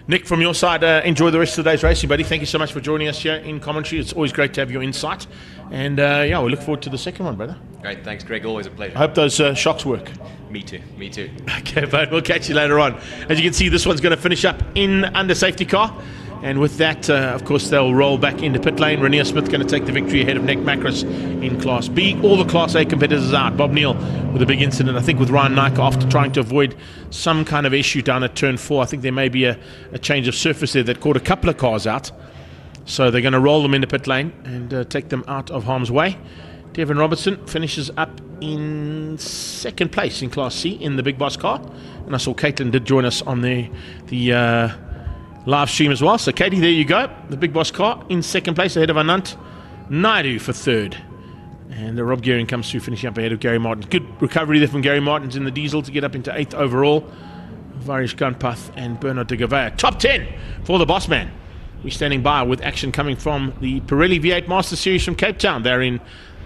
Nick, from your side, enjoy the rest of today's racing, buddy. Thank you so much for joining us here in commentary. It's always great to have your insight. And yeah, we look forward to the second one, brother. Great, thanks, Greg. Always a pleasure. I hope those shocks work. Me too. Me too. Okay, but we'll catch you later on. As you can see, this one's going to finish up in under safety car. And with that, of course, they'll roll back into pit lane. Renier Smith going to take the victory ahead of Nick Macris in Class B. All the Class A competitors are out. Bob Neal with a big incident, I think, with Ryan Nike after trying to avoid some kind of issue down at turn 4. I think there may be a change of surface there that caught a couple of cars out. So they're going to roll them into pit lane and take them out of harm's way. Devon Robertson finishes up in 2nd place in Class C in the Big Boss car. And I saw Caitlin did join us on the live stream as well. So Katie, there you go. The Big Boss car in 2nd place ahead of Anant. Naidu for 3rd. And Rob Gearing comes through finishing up ahead of Gary Martin. Good recovery there from Gary Martins in the diesel to get up into 8th overall. Varish Gunpath and Bernard de Gavea. Top 10 for the boss man. We're standing by with action coming from the Pirelli V8 Master Series from Cape Town. They're in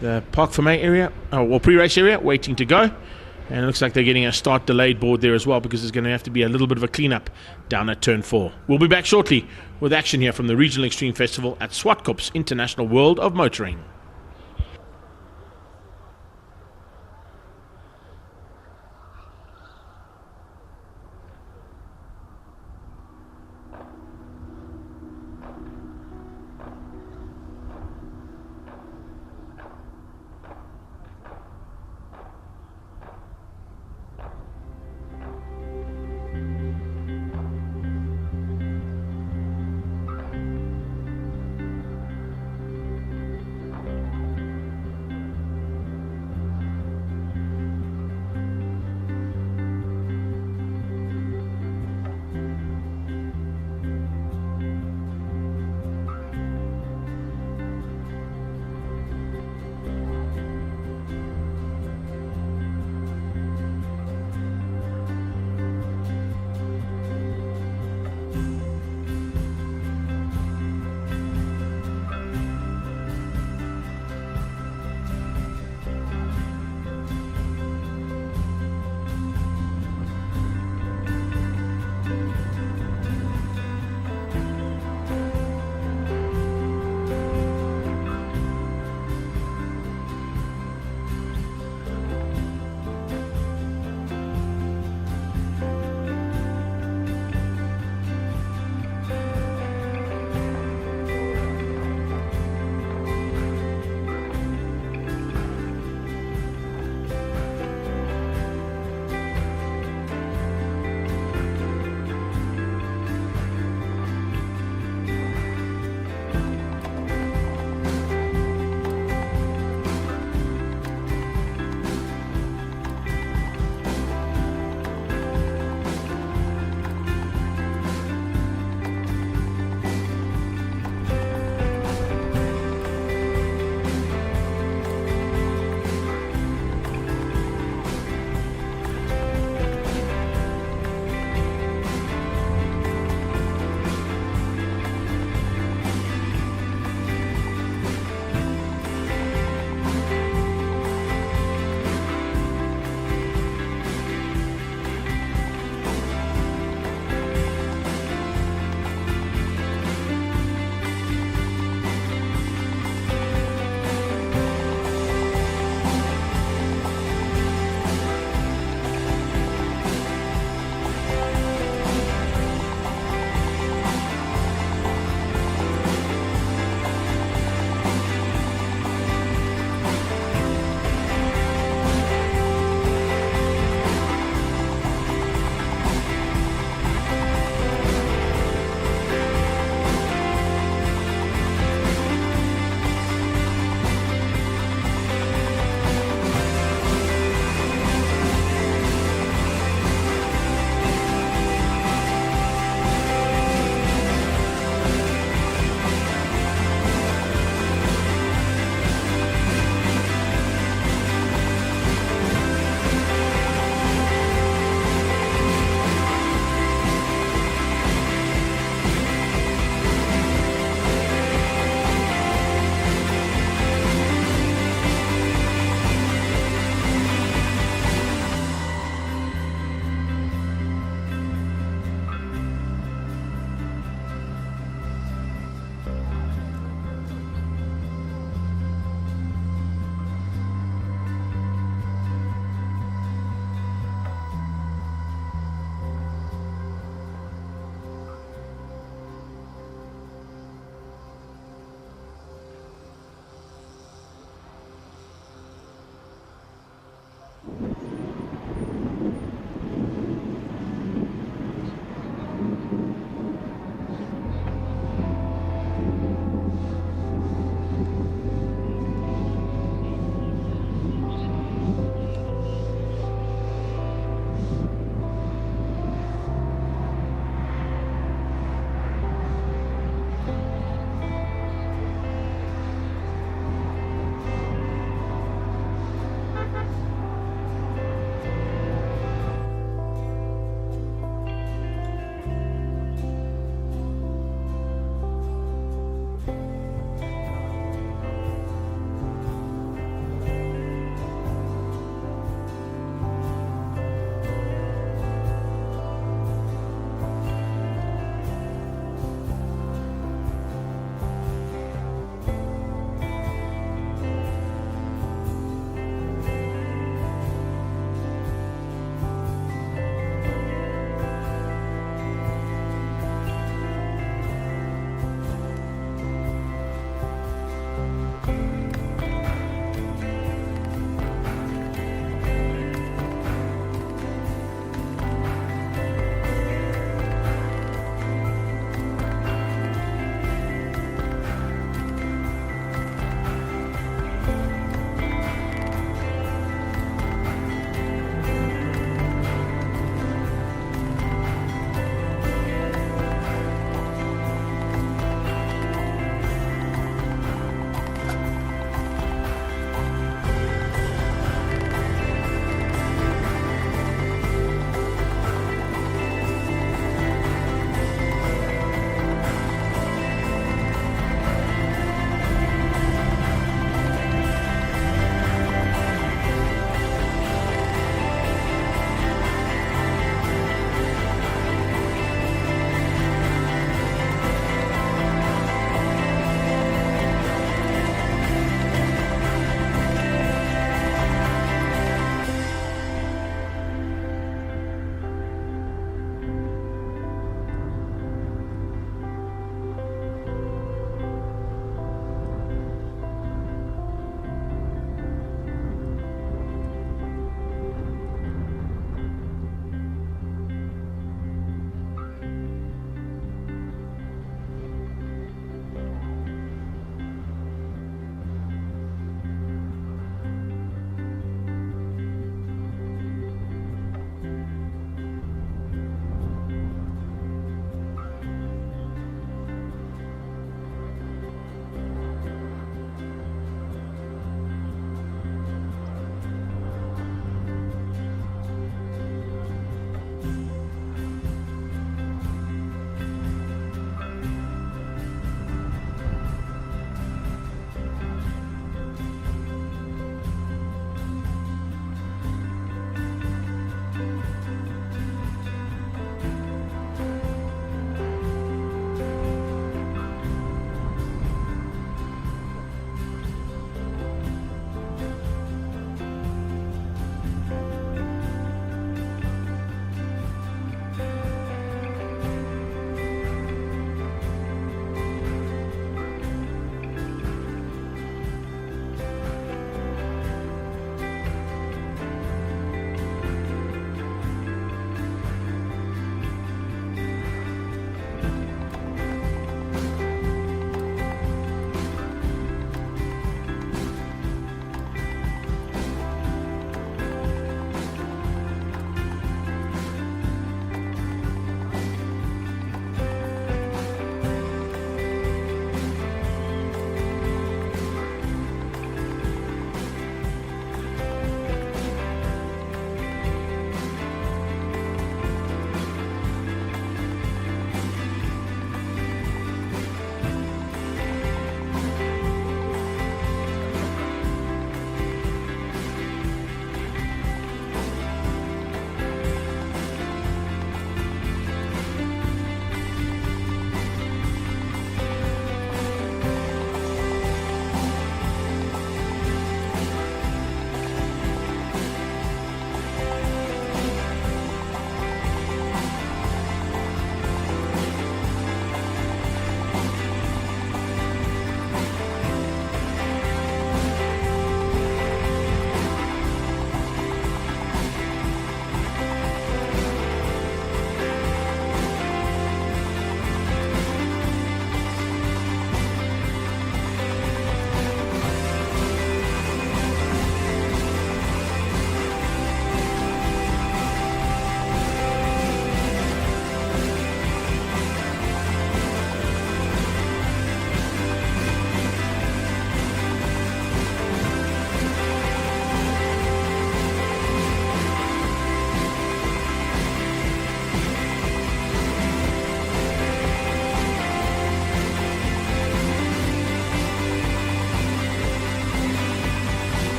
the Park Fermé area, or pre-race area, waiting to go. And it looks like they're getting a start delayed board there as well, because there's going to have to be a little bit of a cleanup down at turn 4. We'll be back shortly with action here from the Regional Extreme Festival at Zwartkops International World of Motoring.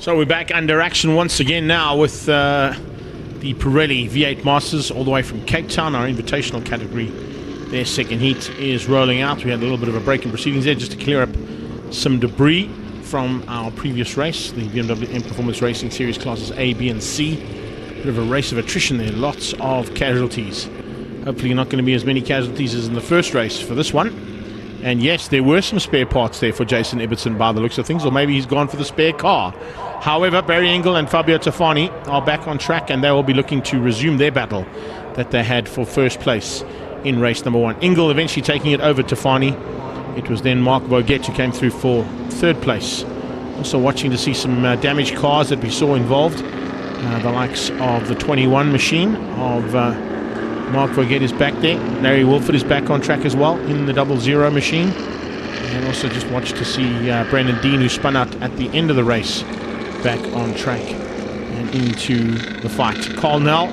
So we're back under action once again now with the Pirelli V8 Masters all the way from Cape Town, our invitational category. Their second heat is rolling out. We had a little bit of a break in proceedings there just to clear up some debris from our previous race, the BMW M Performance Racing Series classes A, B and C. Bit of a race of attrition there, lots of casualties. Hopefully not going to be as many casualties as in the first race for this one. And yes, there were some spare parts there for Jason Ibbotson by the looks of things, or maybe he's gone for the spare car. However, Barry Engel and Fabio Tofani are back on track, and they will be looking to resume their battle that they had for first place in race number one. Engel eventually taking it over Tofani. It was then Mark Boguet who came through for third place. Also watching to see some damaged cars that we saw involved. The likes of the 21 machine of Mark Boguet is back there. Larry Wolford is back on track as well in the 00 machine. And also just watch to see Brendan Dean, who spun out at the end of the race, back on track and into the fight. Carl Nell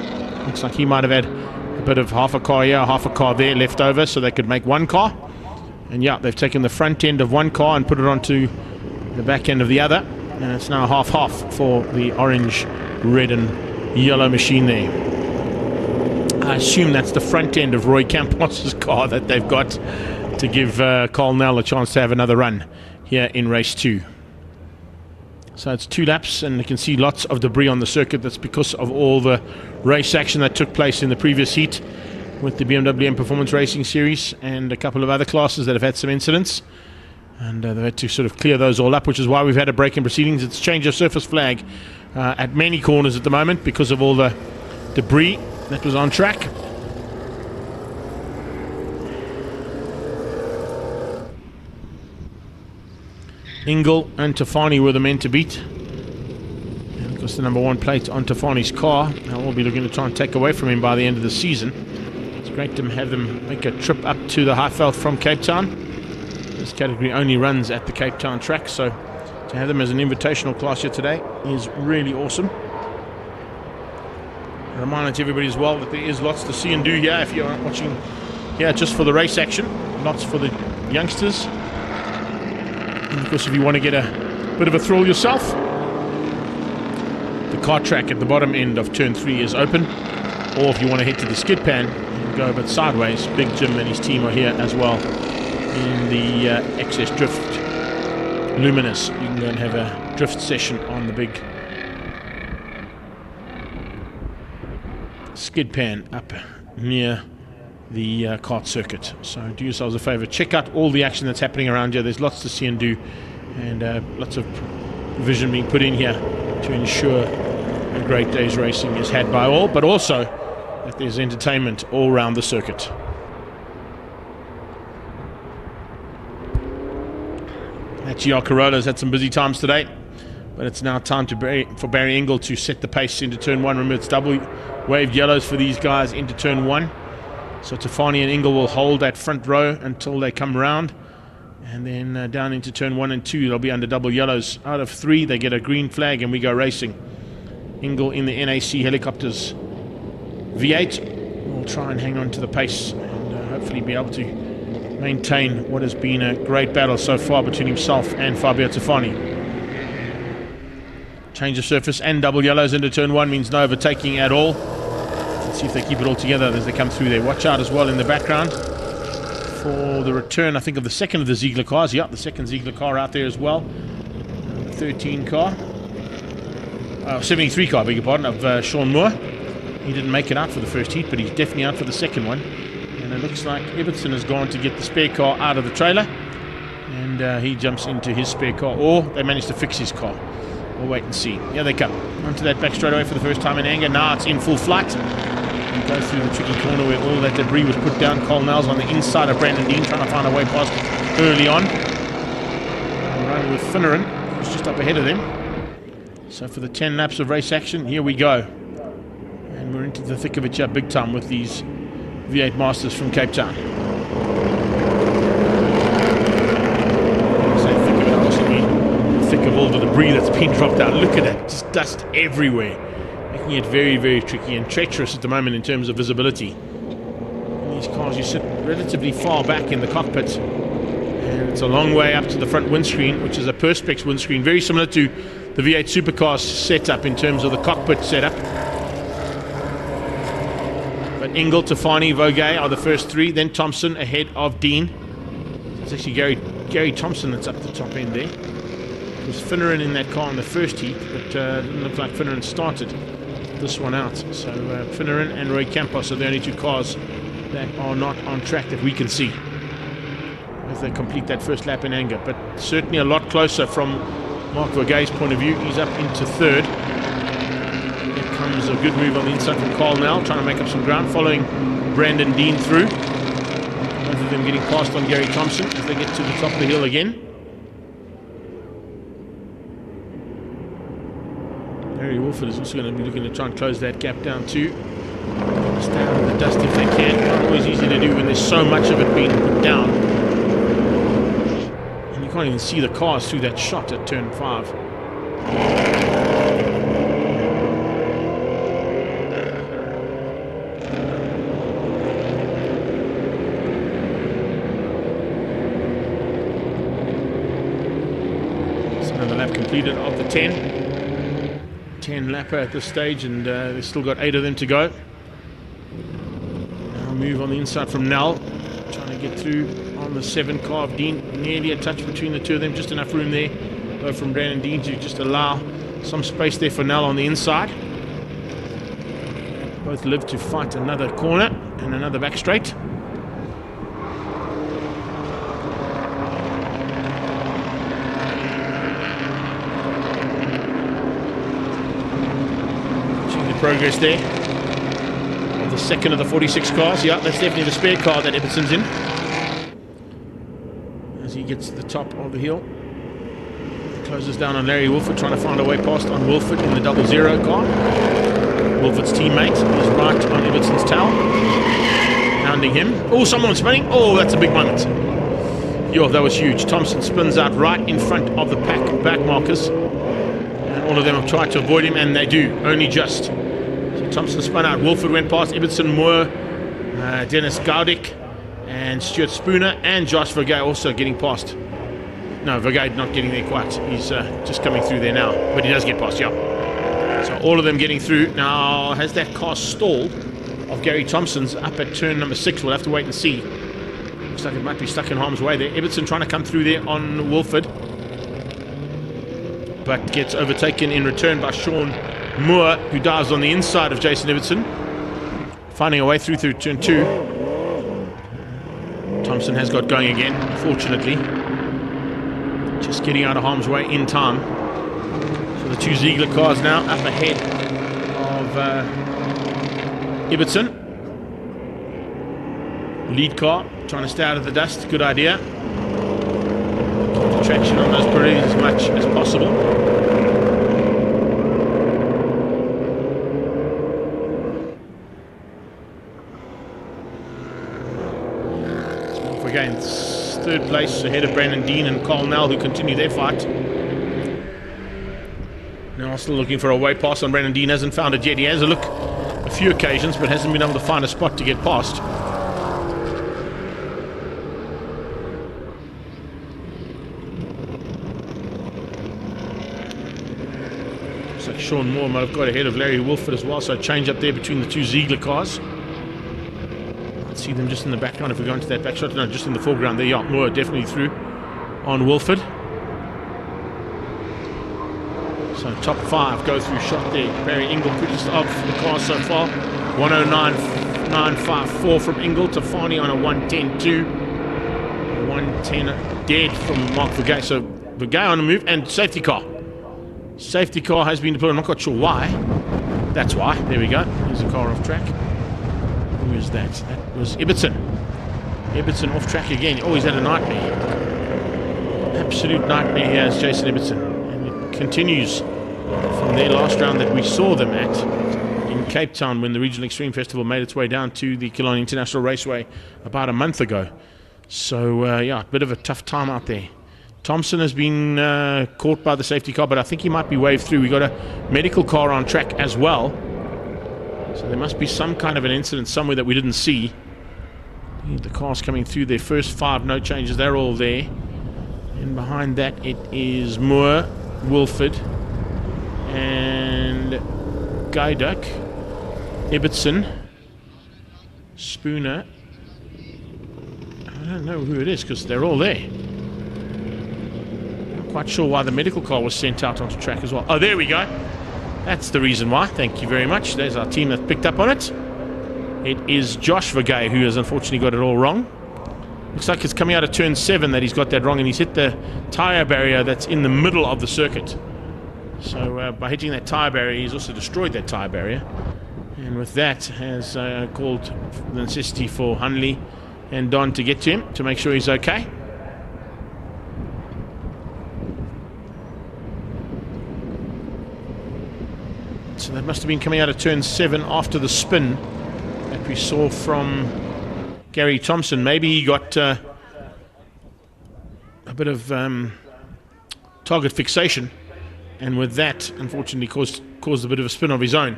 looks like he might have had a bit of half a car here, half a car there left over so they could make one car. And yeah, they've taken the front end of one car and put it onto the back end of the other. And it's now half-half for the orange, red and yellow machine there. I assume that's the front end of Roy Campos' car that they've got to give Carl Nell a chance to have another run here in race 2. So it's 2 laps, and you can see lots of debris on the circuit. That's because of all the race action that took place in the previous heat with the BMW M Performance Racing Series and a couple of other classes that have had some incidents. And they've had to sort of clear those all up, which is why we've had a break in proceedings. It's change of surface flag at many corners at the moment because of all the debris that was on track. Engel and Tofani were the men to beat. And of course the number 1 plate on Tofani's car. Now we'll be looking to try and take away from him by the end of the season. It's great to have them make a trip up to the Highveld from Cape Town. This category only runs at the Cape Town track, so to have them as an invitational class here today is really awesome. A reminder to everybody as well that there is lots to see and do here if you're watching here just for the race action. Lots for the youngsters. And of course, if you want to get a bit of a thrill yourself, the kart track at the bottom end of turn 3 is open. Or if you want to head to the skid pan and go a bit sideways, Big Jim and his team are here as well in the XS Drift luminous. You can go and have a drift session on the big skid pan up near the kart circuit. So do yourselves a favor, check out all the action that's happening around here. There's lots to see and do, and lots of provision being put in here to ensure a great day's racing is had by all, but also that there's entertainment all around the circuit. That GR Corolla's had some busy times today, but it's now time for Barry Engel to set the pace into turn 1. Remember, it's double waved yellows for these guys into turn 1. So Tafani and Engel will hold that front row until they come round, and then down into turn 1 and 2 they'll be under double yellows. Out of 3 they get a green flag and we go racing. Engel in the NAC Helicopters V8 will try and hang on to the pace and hopefully be able to maintain what has been a great battle so far between himself and Fabio Tafani. Change of surface and double yellows into turn 1 means no overtaking at all. Let's see if they keep it all together as they come through there. Watch out as well in the background for the return, I think, of the second of the Ziegler cars. Yeah, the second Ziegler car out there as well. The 13 car. 73 car, beg your pardon, of Sean Moore. He didn't make it out for the first heat, but he's definitely out for the second one. And it looks like Everton has gone to get the spare car out of the trailer. And he jumps into his spare car, or they managed to fix his car. We'll wait and see. Here they come. Onto that back straightaway for the first time in anger. Now it's in full flight. And goes through the tricky corner where all that debris was put down. Cole Nels on the inside of Brandon Dean, trying to find a way past early on. And running with Finneran, who's just up ahead of them. So for the 10 laps of race action, here we go. And we're into the thick of it here big time with these V8 Masters from Cape Town. Thick of all the debris that's been dropped out. Look at that, just dust everywhere, making it very, very tricky and treacherous at the moment in terms of visibility. In these cars, you sit relatively far back in the cockpit, and it's a long way up to the front windscreen, which is a Perspex windscreen, very similar to the V8 Supercars setup in terms of the cockpit setup. But Engel, Tafani, Vogay are the first 3, then Thompson ahead of Dean. It's actually Gary Thompson that's up the top end there. It was Finneran in that car in the first heat, but it didn't look like Finneran started this one out. So Finneran and Roy Campos are the only 2 cars that are not on track that we can see as they complete that first lap in anger. But certainly a lot closer from Mark Vogay's point of view. He's up into 3rd. Here comes a good move on the inside from Carl now, trying to make up some ground, following Brandon Dean through. Both of them getting past on Gary Thompson as they get to the top of the hill again. Harry Wolford is also going to be looking to try and close that gap down too. Stay out of the dust if they can. Not always easy to do when there's so much of it being put down. And you can't even see the cars through that shot at turn 5. So another lap completed of the 10 lapper at this stage, and they've still got 8 of them to go. Now move on the inside from Nell, trying to get through on the 7 car of Dean. Nearly a touch between the 2 of them, just enough room there though from Brandon Dean to just allow some space there for Nell on the inside. Both live to fight another corner and another back straight. Progress there of the second of the 46 cars. Yeah, that's definitely the spare car that Everton's in as he gets to the top of the hill. Closes down on Larry Wolford, trying to find a way past on Wolford in the 00 car. Wolford's teammate is right on Everton's tail, hounding him. Oh, someone's spinning. Oh, that's a big moment. Yo, that was huge. Thompson spins out right in front of the pack back markers, and all of them have tried to avoid him, and they do, only just. Thompson spun out. Wolford went past Everton Moore, Dennis Gaudick, and Stuart Spooner, and Josh Vogay also getting past. No, Vogay not getting there quite. He's just coming through there now, but he does get past, yeah. So all of them getting through. Now, has that car stalled of Gary Thompson's up at turn number 6? We'll have to wait and see. Looks like it might be stuck in harm's way there. Everton trying to come through there on Wolford. but gets overtaken in return by Sean Moore, who dives on the inside of Jason Ibbotson, finding a way through turn 2. Thompson has got going again, fortunately. Just getting out of harm's way in time. So the 2 Ziegler cars now up ahead of Ibbotson. Lead car trying to stay out of the dust. Good idea. Keep the traction on those Pirellis as much as possible. Off again, 3rd place ahead of Brandon Dean and Carl Nell, who continue their fight. Now still looking for a way pass on Brandon Dean. Hasn't found it yet. He has a look a few occasions, but hasn't been able to find a spot to get past. Looks like Sean Moore might have got ahead of Larry Wolford as well, so a change up there between the 2 Ziegler cars. Let's see them just in the background if we go into that back shot. No, just in the foreground there. Yeah, Moore definitely through on Wolford. So top 5 go through shot there. Barry Ingle quickest of the car so far. 109.954 from Ingle. Tafani on a 110.2. 110 dead from Mark Vergay. So Vergay on the move, and safety car. Safety car has been deployed. I'm not quite sure why. That's why. There we go. There's a car off track. Who is that? That was Ibbotson. Ibbotson off track again. Oh, he's had a nightmare. Absolute nightmare here is Jason Ibbotson. And it continues from their last round that we saw them at in Cape Town when the Regional Extreme Festival made its way down to the Killarney International Raceway about a month ago. So, yeah, a bit of a tough time out there. Thompson has been caught by the safety car, but I think he might be waved through. We got a medical car on track as well. So there must be some kind of an incident somewhere that we didn't see. The cars coming through, their first 5, no changes, they're all there. And behind that it is Moore, Wolford, and Gaiduck, Ibbotson, Spooner. I don't know who it is because they're all there. Not quite sure why the medical car was sent out onto track as well. Oh, there we go. That's the reason why. Thank you very much. There's our team that picked up on it. It is Josh Vergay who has unfortunately got it all wrong. Looks like it's coming out of turn 7 that he's got that wrong, and he's hit the tyre barrier that's in the middle of the circuit. So by hitting that tyre barrier, he's also destroyed that tyre barrier. And with that, has called the necessity for Hunley and Don to get to him to make sure he's okay. So that must have been coming out of turn 7 after the spin that we saw from Gary Thompson. Maybe he got a bit of target fixation, and with that, unfortunately, caused a bit of a spin of his own,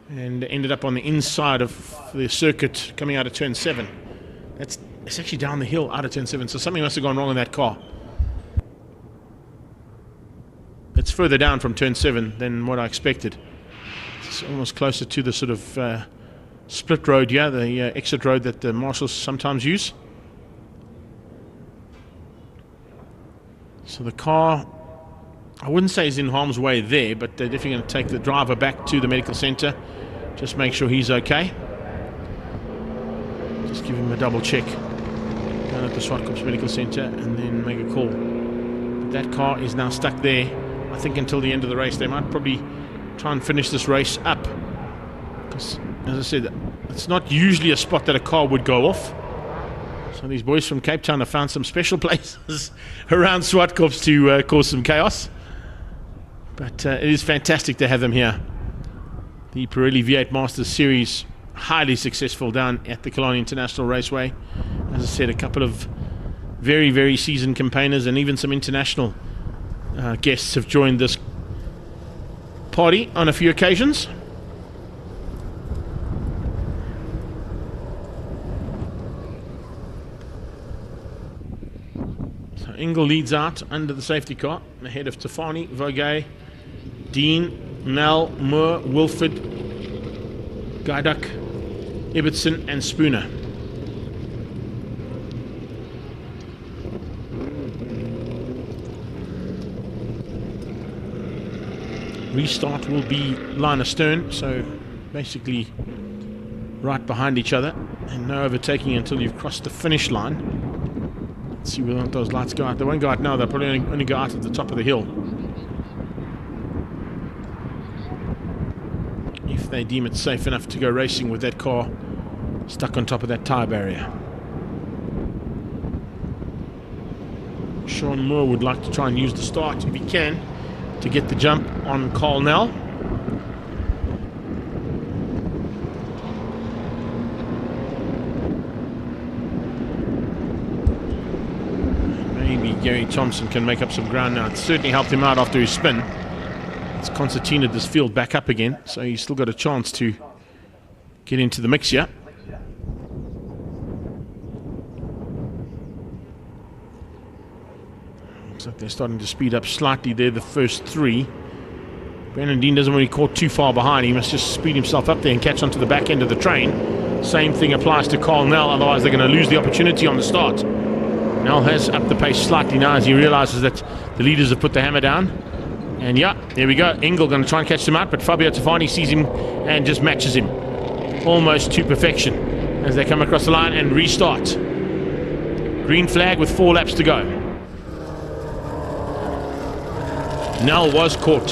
and ended up on the inside of the circuit coming out of turn 7. It's actually down the hill out of turn 7, so something must have gone wrong in that car. It's further down from turn 7 than what I expected. It's almost closer to the sort of split road here, the exit road that the marshals sometimes use. So the car, I wouldn't say is in harm's way there, but they're definitely going to take the driver back to the medical centre. Just make sure he's okay. Just give him a double check down at the Zwartkops Medical Centre and then make a call. But that car is now stuck there, I think, until the end of the race. They might probably try and finish this race up, because, as I said, it's not usually a spot that a car would go off. So these boys from Cape Town have found some special places around Zwartkops to cause some chaos. But it is fantastic to have them here. The Pirelli V8 Masters Series, highly successful down at the Killarney International Raceway. As I said, a couple of very, very seasoned campaigners and even some international guests have joined this party on a few occasions. So Ingle leads out under the safety car ahead of Tafani, Vergay, Dean, Nell, Moore, Wilford, Gaiduck, Ibbotson and Spooner. Restart will be line astern, so basically right behind each other, and no overtaking until you've crossed the finish line. Let's see whether those lights go out. They won't go out now, they'll probably only go out at the top of the hill. If they deem it safe enough to go racing with that car stuck on top of that tyre barrier. Sean Moore would like to try and use the start, if he can, to get the jump on Carl Nell. Maybe Gary Thompson can make up some ground now. It certainly helped him out after his spin. It's concertinaed this field back up again, so he's still got a chance to get into the mix here. Looks like they're starting to speed up slightly there, the first three. Brendan Dean doesn't want to be caught too far behind. He must just speed himself up there and catch onto the back end of the train. Same thing applies to Carl Nell, otherwise they're going to lose the opportunity on the start. Nell has upped the pace slightly now as he realizes that the leaders have put the hammer down. And yeah, there we go. Engel going to try and catch them out, but Fabio Tofani sees him and just matches him almost to perfection as they come across the line and restart. Green flag with 4 laps to go. Nell was caught.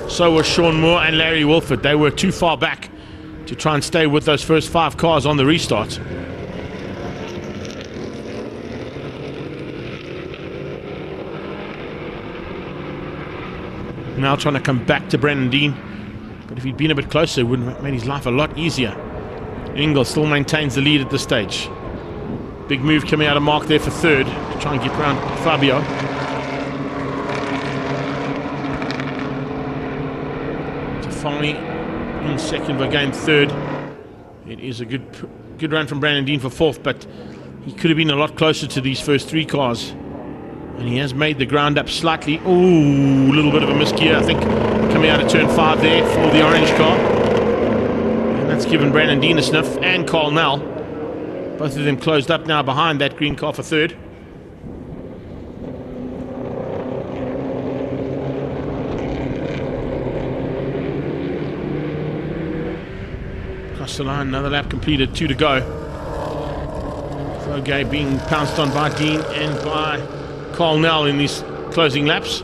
So was Sean Moore and Larry Wilford. They were too far back to try and stay with those first 5 cars on the restart. Now trying to come back to Brendan Dean, but if he'd been a bit closer, it would have made his life a lot easier. Engel still maintains the lead at this stage. Big move coming out of Mark there for third to try and get around Fabio. Tofani in second, but again third. It is a good run from Brandon Dean for fourth, but he could have been a lot closer to these first 3 cars. And he has made the ground up slightly. Ooh, a little bit of a misgear, I think, coming out of turn 5 there for the orange car. And that's given Brandon Dean a sniff, and Carl Nell. Both of them closed up now behind that green car for third. Across the line, another lap completed, 2 to go. Fogay being pounced on by Dean and by Carl Nell in these closing laps.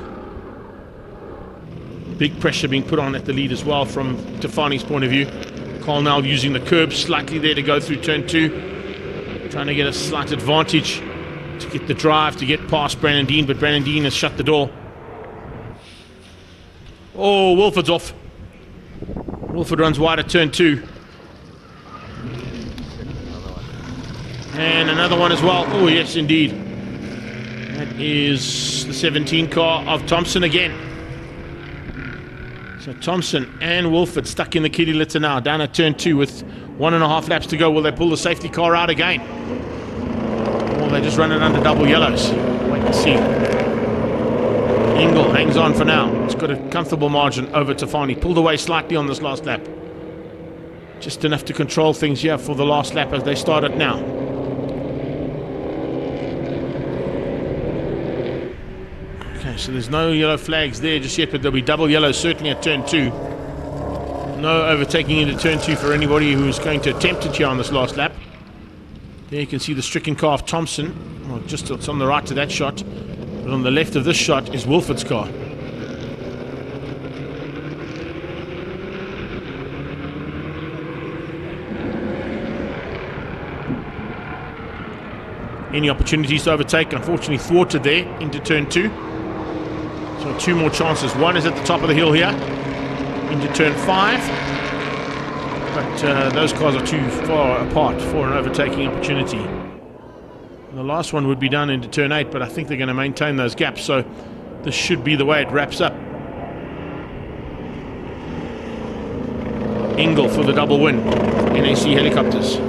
Big pressure being put on at the lead as well from Tofani's point of view. Carl Nell using the curb slightly there to go through turn 2. Trying to get a slight advantage to get the drive to get past Brandon Dean, but Brandon Dean has shut the door. Oh, Wilford's off. Wilford runs wide at turn 2. And another one as well. Oh, yes, indeed. That is the 17 car of Thompson again. So Thompson and Wilford stuck in the kitty litter now, down at turn 2 with 1.5 laps to go. Will they pull the safety car out again? Or they just run it under double yellows? Wait and see. Engel hangs on for now. It's got a comfortable margin over Tofani. Pulled away slightly on this last lap. Just enough to control things here for the last lap as they start it now. So there's no yellow flags there just yet, but there'll be double yellows certainly at turn 2. No overtaking into turn 2 for anybody who's going to attempt it here on this last lap. There you can see the stricken car of Thompson. Well, just it's on the right to that shot, but on the left of this shot is Wilford's car. Any opportunities to overtake, unfortunately thwarted there into turn 2. So 2 more chances. One is at the top of the hill here, into turn 5. But those cars are too far apart for an overtaking opportunity. And the last one would be done into turn 8, but I think they're going to maintain those gaps. So this should be the way it wraps up. Engel for the double win. NAC Helicopters.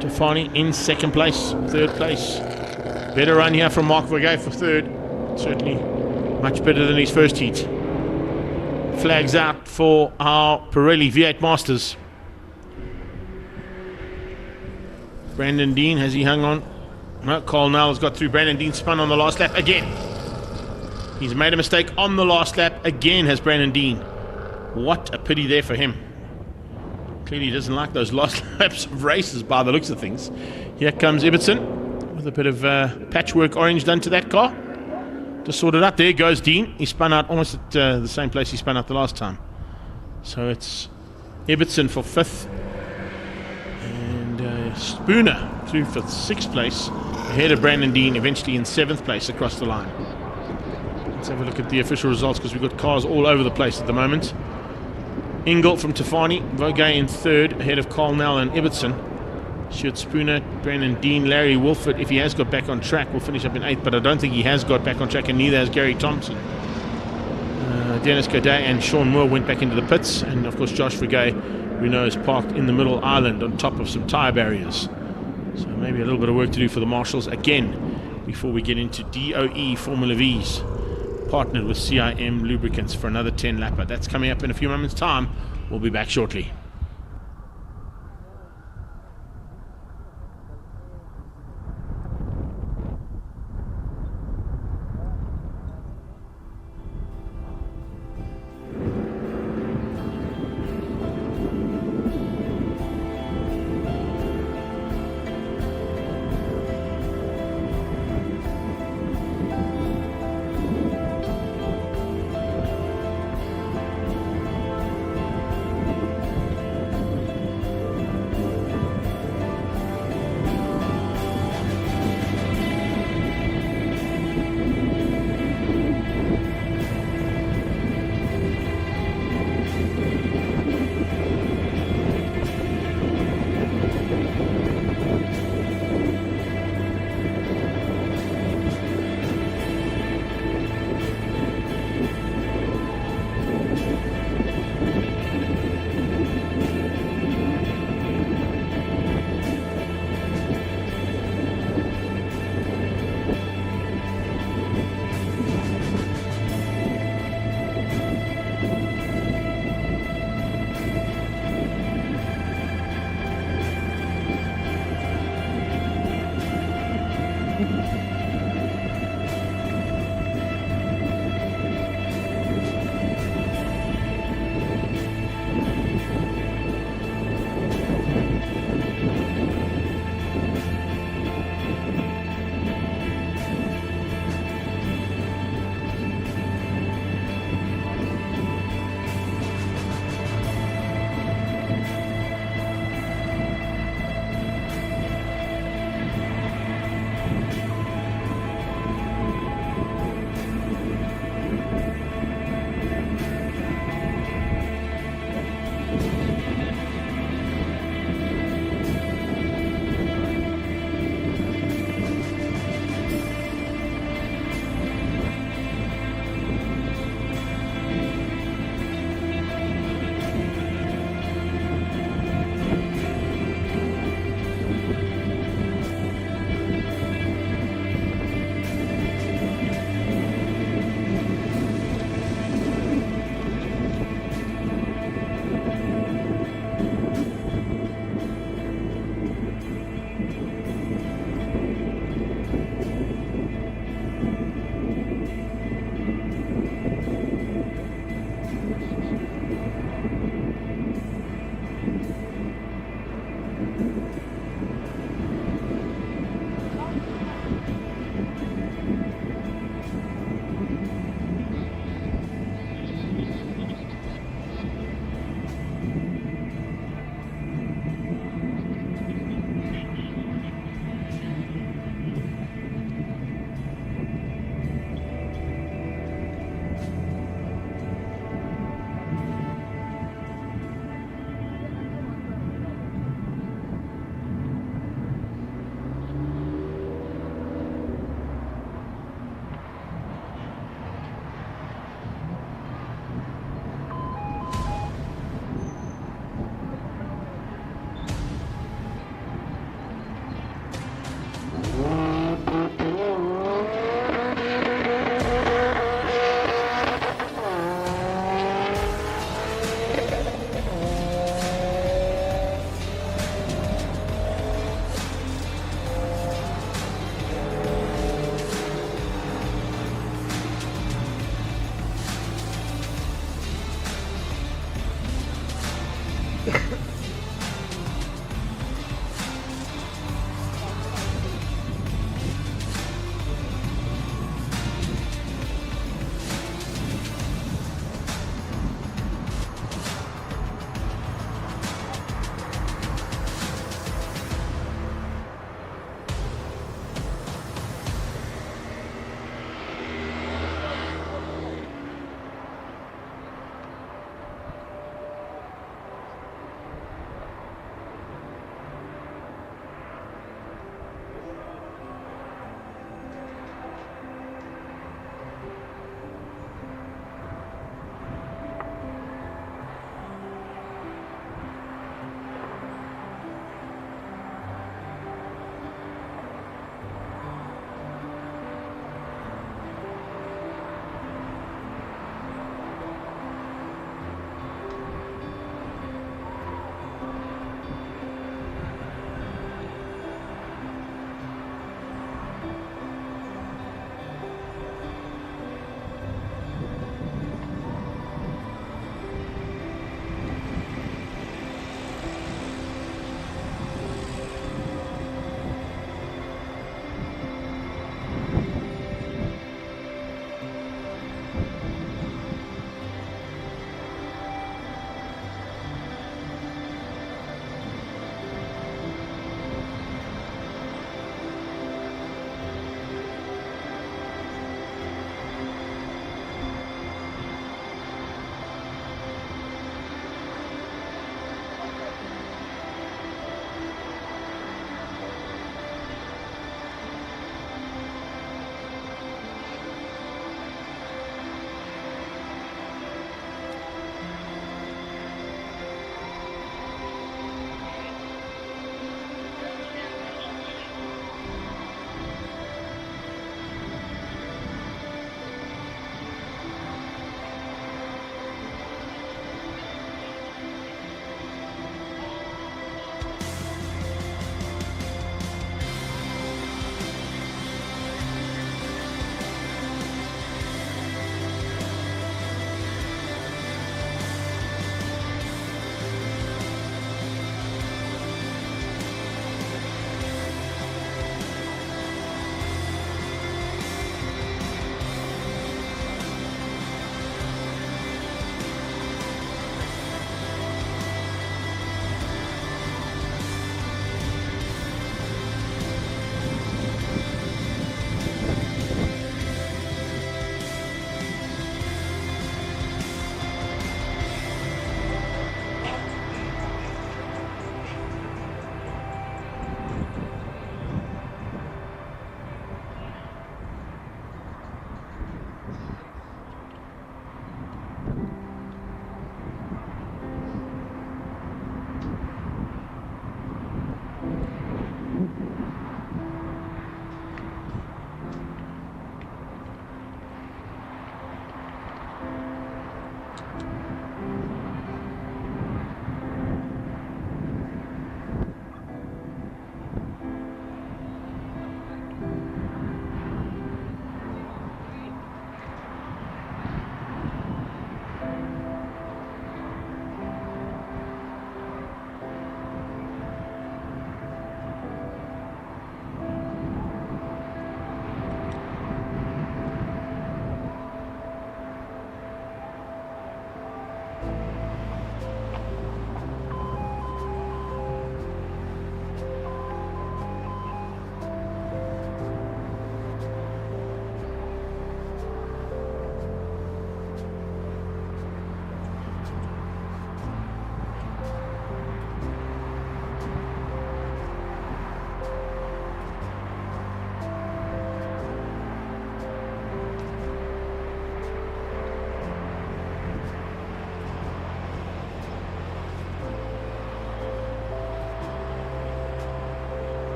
Tofani in second place, third place. Better run here from Mark Vergey for third. Certainly much better than his first heat. Flags out for our Pirelli V8 Masters. Brandon Dean, has he hung on? No, Carl Nell has got through. Brandon Dean spun on the last lap again. He's made a mistake on the last lap again, has Brandon Dean. What a pity there for him. Clearly he doesn't like those last laps of races by the looks of things. Here comes Ibbotson with a bit of patchwork orange done to that car. Just sorted out. There goes Dean. He spun out almost at the same place he spun out the last time. So it's Ibbotson for 5th. And Spooner through for 6th place. Ahead of Brandon Dean, eventually in 7th place across the line. Let's have a look at the official results because we've got cars all over the place at the moment. Ingle from Tafani, Vogay in 3rd, ahead of Colnell and Ibbotson. Stuart Spooner, Brandon Dean, Larry Wolford, if he has got back on track, will finish up in 8th, but I don't think he has got back on track, and neither has Gary Thompson. Dennis Godet and Sean Moore went back into the pits, and of course Josh Vogay, we know, is parked in the middle island on top of some tyre barriers. So maybe a little bit of work to do for the marshals again before we get into DOE Formula V's, partnered with CIM Lubricants for another 10 lapper. That's coming up in a few moments' time. We'll be back shortly.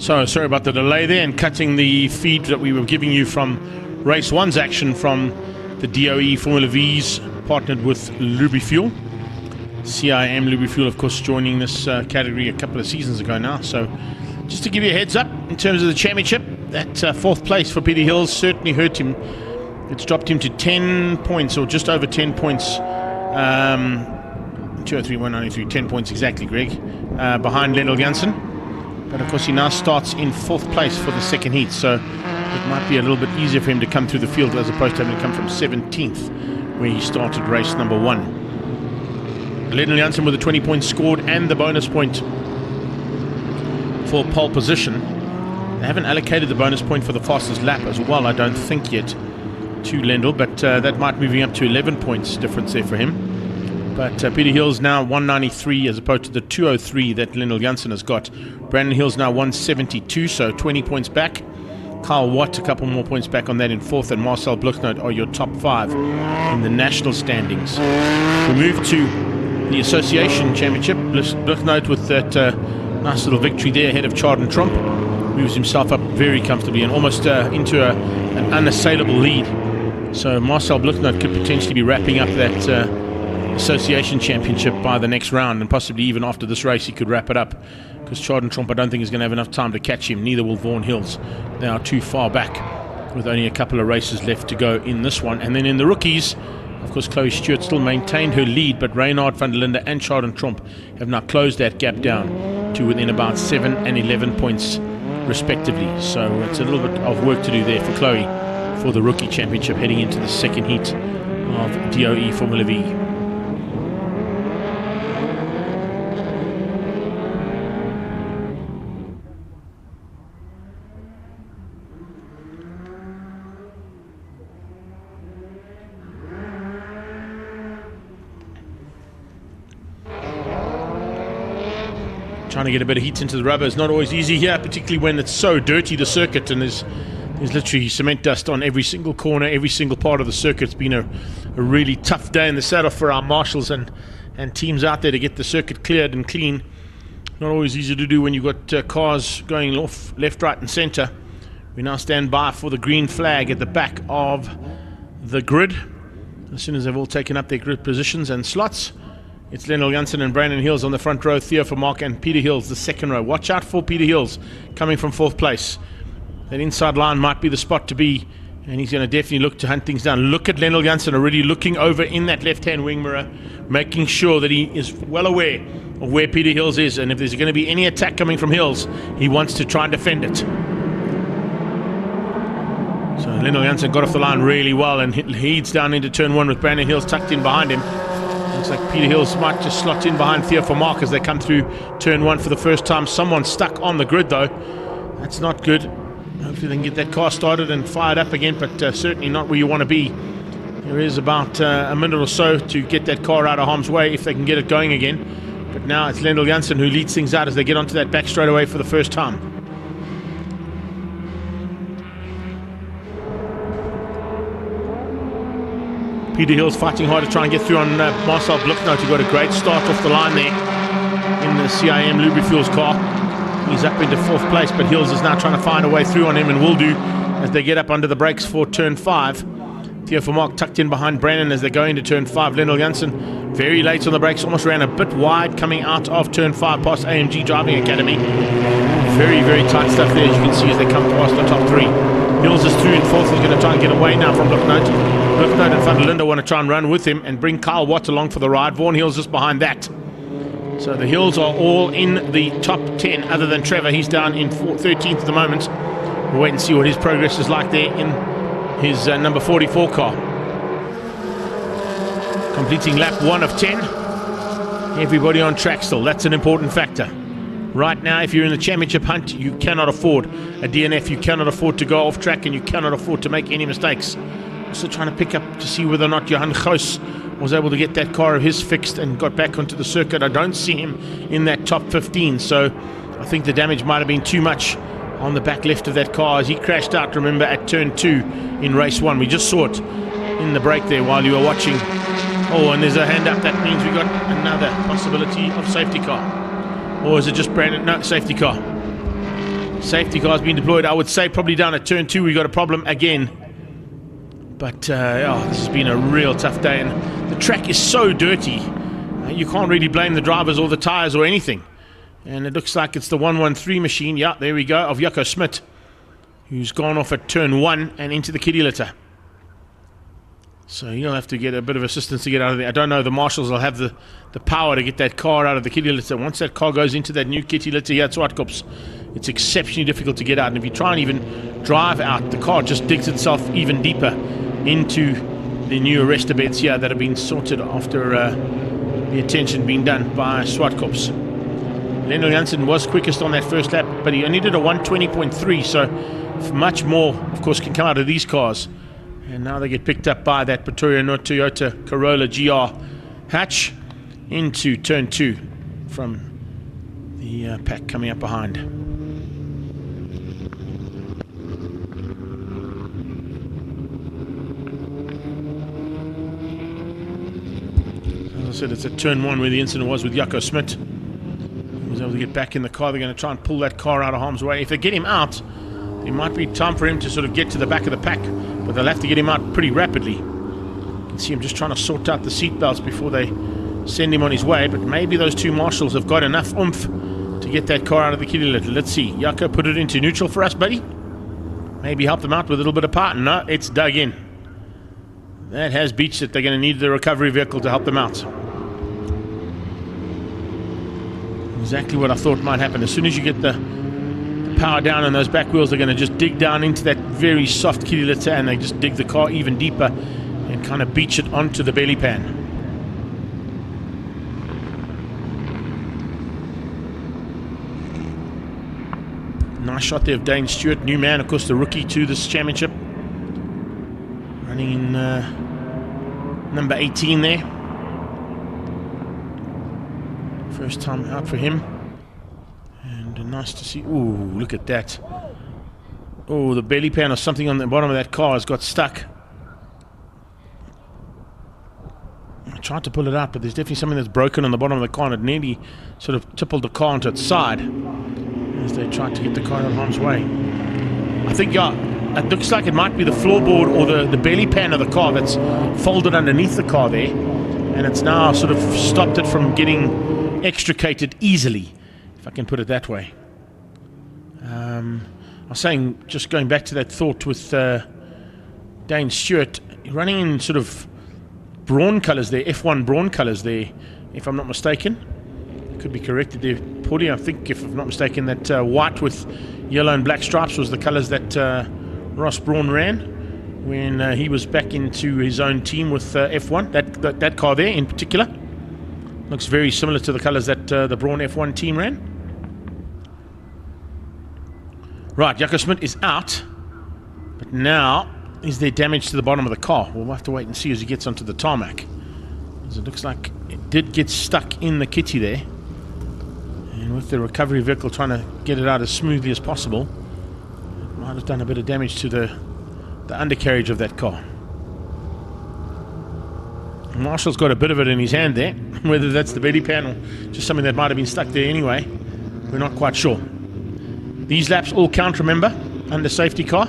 So sorry about the delay there and cutting the feed that we were giving you from Race 1's action from the DOE Formula V's partnered with Lubrifuel. CIM Lubrifuel, of course, joining this category a couple of seasons ago now. So just to give you a heads up, in terms of the championship, that fourth place for Peter Hills certainly hurt him. It's dropped him to 10 points, or just over 10 points. 203, 193, 10 points exactly, Greg, behind Lendl Janssen. But of course, he now starts in fourth place for the second heat. So it might be a little bit easier for him to come through the field as opposed to having to come from 17th, where he started race number 1. Lendl Janssen with the 20 points scored and the bonus point for pole position. They haven't allocated the bonus point for the fastest lap as well, I don't think yet, to Lendl, but that might be moving up to 11 points difference there for him. But Peter Hills now 193 as opposed to the 203 that Lendl Janssen has got. Brandon Hills now 172, so 20 points back. Kyle Watt a couple more points back on that in fourth, and Marcel Bluchnote are your top 5 in the national standings. We move to the Association Championship. Bluchnote with that nice little victory there ahead of Chardon Trump. Moves himself up very comfortably and almost into an unassailable lead. So Marcel Bluchnote could potentially be wrapping up that Association Championship by the next round, and possibly even after this race he could wrap it up, because Chardon Trump I don't think is going to have enough time to catch him. Neither will Vaughan Hills. They are too far back with only a couple of races left to go in this one. And then in the rookies, of course, Chloe Stewart still maintained her lead, but Reynard van der Linde and Chardon Trump have now closed that gap down to within about 7 and 11 points respectively. So it's a little bit of work to do there for Chloe for the rookie championship heading into the second heat of DOE Formula V. Trying to get a bit of heat into the rubber is not always easy here, particularly when it's so dirty, the circuit, and there's literally cement dust on every single corner, every single part of the circuit. It's been a really tough day in the saddle for our marshals and teams out there to get the circuit cleared and clean. Not always easy to do when you've got cars going off left, right and centre. We now stand by for the green flag at the back of the grid. As soon as they've all taken up their grid positions and slots, it's Lendl Janssen and Brandon Hills on the front row, Theo Vermaak and Peter Hills the second row. Watch out for Peter Hills coming from fourth place. That inside line might be the spot to be, and he's going to definitely look to hunt things down. Look at Lendl Janssen already looking over in that left-hand wing mirror, making sure that he is well aware of where Peter Hills is, and if there's going to be any attack coming from Hills, he wants to try and defend it. So Lendl Janssen got off the line really well and heads down into turn 1 with Brandon Hills tucked in behind him. Looks like Peter Hills might just slot in behind Theo Vermaak as they come through turn 1 for the first time. Someone's stuck on the grid though. That's not good. Hopefully they can get that car started and fired up again, but certainly not where you want to be. There is about a minute or so to get that car out of harm's way if they can get it going again. But now it's Lendl Janssen who leads things out as they get onto that back straightaway for the first time. Peter Hills fighting hard to try and get through on Marcel Bluchnote, who got a great start off the line there in the CIM Lubrifuels car. He's up into fourth place, but Hills is now trying to find a way through on him and will do as they get up under the brakes for turn 5. Theo Vermaak tucked in behind Brandon as they go into turn 5. Lendl Janssen very late on the brakes, almost ran a bit wide coming out of turn 5 past AMG Driving Academy. Very, very tight stuff there, as you can see, as they come past the top 3. Hills is through in fourth. He's going to try and get away now from Bluchnote. Bluchnote and van der Linde want to try and run with him and bring Kyle Watt along for the ride. Vaughan Hills just behind that. So the Hills are all in the top 10 other than Trevor. He's down in 13th at the moment. We'll wait and see what his progress is like there in his number 44 car. Completing lap 1 of 10. Everybody on track still. That's an important factor. Right now, if you're in the championship hunt, you cannot afford a DNF. You cannot afford to go off track, and you cannot afford to make any mistakes. Also trying to pick up to see whether or not Johan Goos was able to get that car of his fixed and got back onto the circuit. I don't see him in that top 15, so I think the damage might have been too much on the back left of that car as he crashed out, remember, at turn 2 in race 1. We just saw it in the break there while you were watching. Oh, and there's a hand up. That means we got another possibility of safety car. Or is it just Brandon? No, safety car. Safety cars being deployed. I would say probably down at turn 2 we got a problem again. But this has been a real tough day, and the track is so dirty. You can't really blame the drivers or the tyres or anything. And it looks like it's the 113 machine. Yeah, there we go, of Jaco Smit, who's gone off at turn 1 and into the kitty litter. So he'll have to get a bit of assistance to get out of there. I don't know, the marshals will have the power to get that car out of the kitty litter. Once that car goes into that new kitty litter here at Zwartkops, it's exceptionally difficult to get out. And if you try and even drive out, the car just digs itself even deeper into the new arrestor beds here that have been sorted after the attention being done by Zwartkops. Lionel Jansen was quickest on that first lap, but he only did a 120.3, so much more, of course, can come out of these cars. And now they get picked up by that Pretoria North Toyota Corolla GR hatch into turn 2 from the pack coming up behind. As I said, it's at turn 1 where the incident was with Jaco Smit. He was able to get back in the car. They're going to try and pull that car out of harm's way. If they get him out, it might be time for him to sort of get to the back of the pack, but they'll have to get him out pretty rapidly. You can see him just trying to sort out the seat belts before they send him on his way, but maybe those two marshals have got enough oomph to get that car out of the kitty litter. Let's see. Jaco, put it into neutral for us, buddy. Maybe help them out with a little bit of power. No, it's dug in. That has beached it. They're going to need the recovery vehicle to help them out. Exactly what I thought might happen. As soon as you get the power down on those back wheels, they're going to just dig down into that very soft kitty litter, and they just dig the car even deeper and kind of beach it onto the belly pan. Nice shot there of Dane Stewart, new man, of course, the rookie to this championship, running in number 18 there. First time out for him. Nice to see. Ooh, look at that. Oh, the belly pan or something on the bottom of that car has got stuck. I tried to pull it out, but there's definitely something that's broken on the bottom of the car, and it nearly sort of tippled the car onto its side as they tried to get the car out of harm's way. I think, yeah, it looks like it might be the floorboard or the belly pan of the car that's folded underneath the car there, and it's now sort of stopped it from getting extricated easily, if I can put it that way. I was saying, just going back to that thought with Dane Stewart, running in sort of brawn colours there, F1 brawn colours there, if I'm not mistaken. Could be corrected there, Paulie. I think, if I'm not mistaken, that white with yellow and black stripes was the colours that Ross Brawn ran when he was back into his own team with F1. That car there in particular looks very similar to the colours that the Brawn F1 team ran. Right, Jaco Smit is out, but now is there damage to the bottom of the car? We'll have to wait and see as he gets onto the tarmac, as it looks like it did get stuck in the kitty there, and with the recovery vehicle trying to get it out as smoothly as possible, it might have done a bit of damage to the undercarriage of that car. Marshall's got a bit of it in his hand there. Whether that's the belly pan or just something that might have been stuck there anyway, we're not quite sure. These laps all count, remember, under safety car.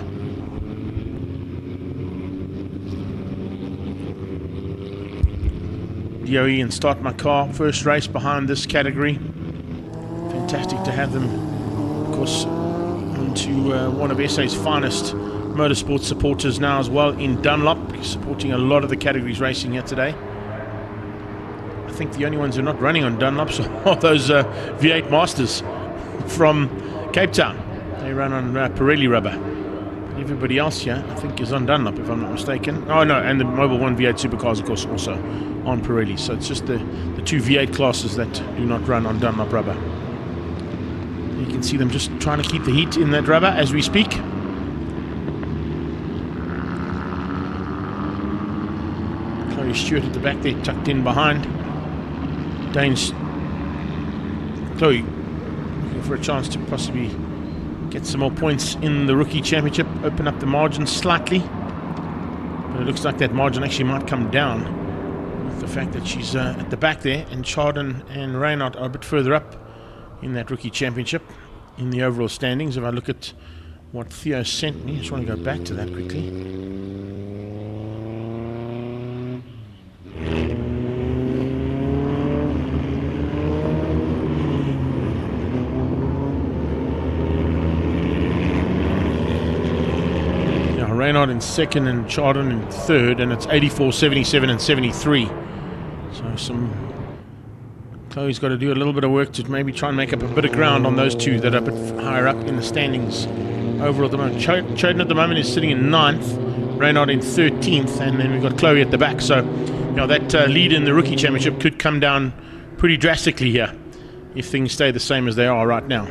DOE and Start My Car, first race behind this category. Fantastic to have them, of course, onto one of SA's finest motorsport supporters now as well in Dunlop, supporting a lot of the categories racing here today. I think the only ones who are not running on Dunlops are those V8 Masters from Cape Town. They run on Pirelli rubber. Everybody else here, I think, is on Dunlop, if I'm not mistaken. Oh no, and the Mobil 1 V8 Supercars, of course, also on Pirelli. So it's just the two V8 classes that do not run on Dunlop rubber. You can see them just trying to keep the heat in that rubber as we speak. Chloe Stewart at the back there, tucked in behind. Dane's Chloe looking for a chance to possibly get some more points in the rookie championship, open up the margin slightly, but it looks like that margin actually might come down with the fact that she's at the back there, and Chardon and Reinhardt are a bit further up in that rookie championship. in the overall standings. If I look at what Theo sent me, I just want to go back to that quickly. Yeah, Reynard in second and Chardon in third, and it's 84, 77 and 73. So Chloe's got to do a little bit of work to maybe try and make up a bit of ground on those two that are a bit higher up in the standings overall at the moment. Choden at the moment is sitting in 9th, Reynard in 13th, and then we've got Chloe at the back. So, that lead in the rookie championship could come down pretty drastically here if things stay the same as they are right now.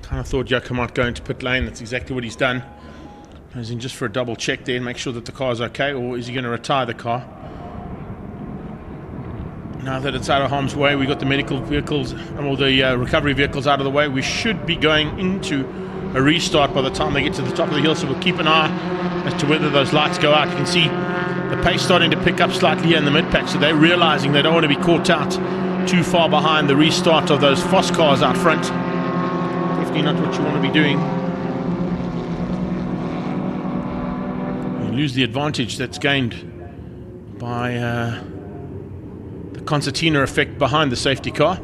Kind of thought Jaco might go into pit lane. That's exactly what he's done. Goes in just for a double check there and make sure that the car's okay, or is he going to retire the car? Now that it's out of harm's way, we've got the medical vehicles, or the recovery vehicles out of the way. We should be going into a restart by the time they get to the top of the hill, so we'll keep an eye as to whether those lights go out. You can see the pace starting to pick up slightly here in the mid-pack, so they're realizing they don't want to be caught out too far behind the restart of those FOSS cars out front. Definitely not what you want to be doing. You lose the advantage that's gained by the concertina effect behind the safety car.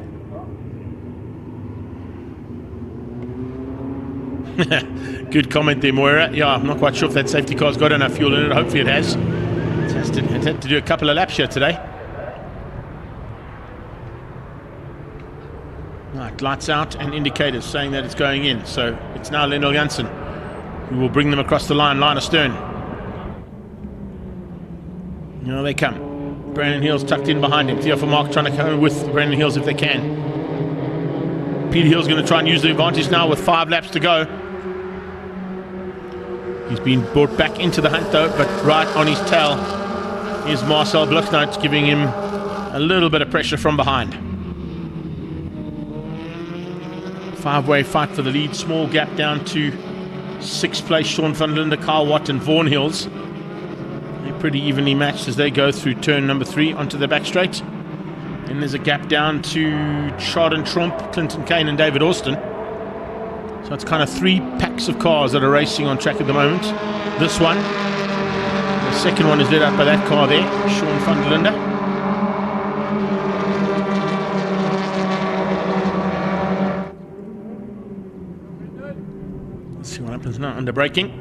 Good comment there, Moira. Yeah, I'm not quite sure if that safety car's got enough fuel in it. Hopefully it has. It had to do a couple of laps here today. Right, lights out and indicators saying that it's going in. So it's now Lendl Janssen who will bring them across the line astern. Now they come. Brandon Hills tucked in behind him. Theo Vermaak trying to come with Brandon Hills if they can. Peter Hill's going to try and use the advantage now with 5 laps to go. He's been brought back into the hunt though, but right on his tail is Marcel Bluchnout, giving him a little bit of pressure from behind. 5-way fight for the lead. Small gap down to 6th place. Sean van Linde, Kyle Watt and Vaughan Hills. They're pretty evenly matched as they go through turn number 3 onto the back straight. And there's a gap down to Chardon Trump, Clinton Kane and David Austin. So it's kind of 3 packs of cars that are racing on track at the moment. This one, the second one is led out by that car there, Sean van der Linde. Let's see what happens now under braking.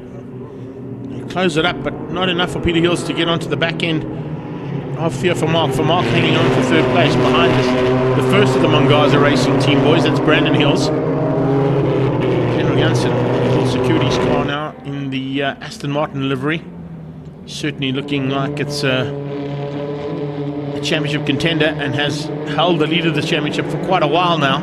They close it up, but not enough for Peter Hills to get onto the back end of Theo Vermaak. Vermaak hanging on for 3rd place behind us. The first of the Mongaza Racing team boys, that's Brandon Hills. Lendl Janssen will secure his car now in the Aston Martin livery. Certainly looking like it's a championship contender and has held the lead of the championship for quite a while now.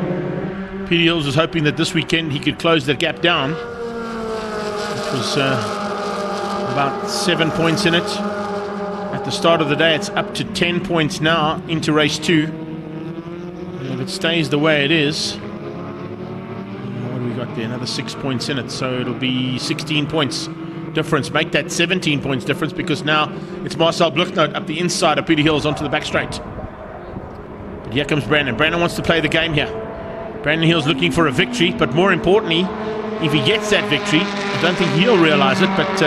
Peter Hills was hoping that this weekend he could close that gap down. It was about 7 points in it at the start of the day. It's up to 10 points now into race 2. And if it stays the way it is, what do we got there? Another 6 points in it, so it'll be 16 points difference. Make that 17 points difference, because now it's Marcel Bluchnout up the inside of Peter Hills onto the back straight. But here comes Brandon. Brandon wants to play the game here. Brandon Hills looking for a victory, but more importantly, if he gets that victory, I don't think he'll realize it, but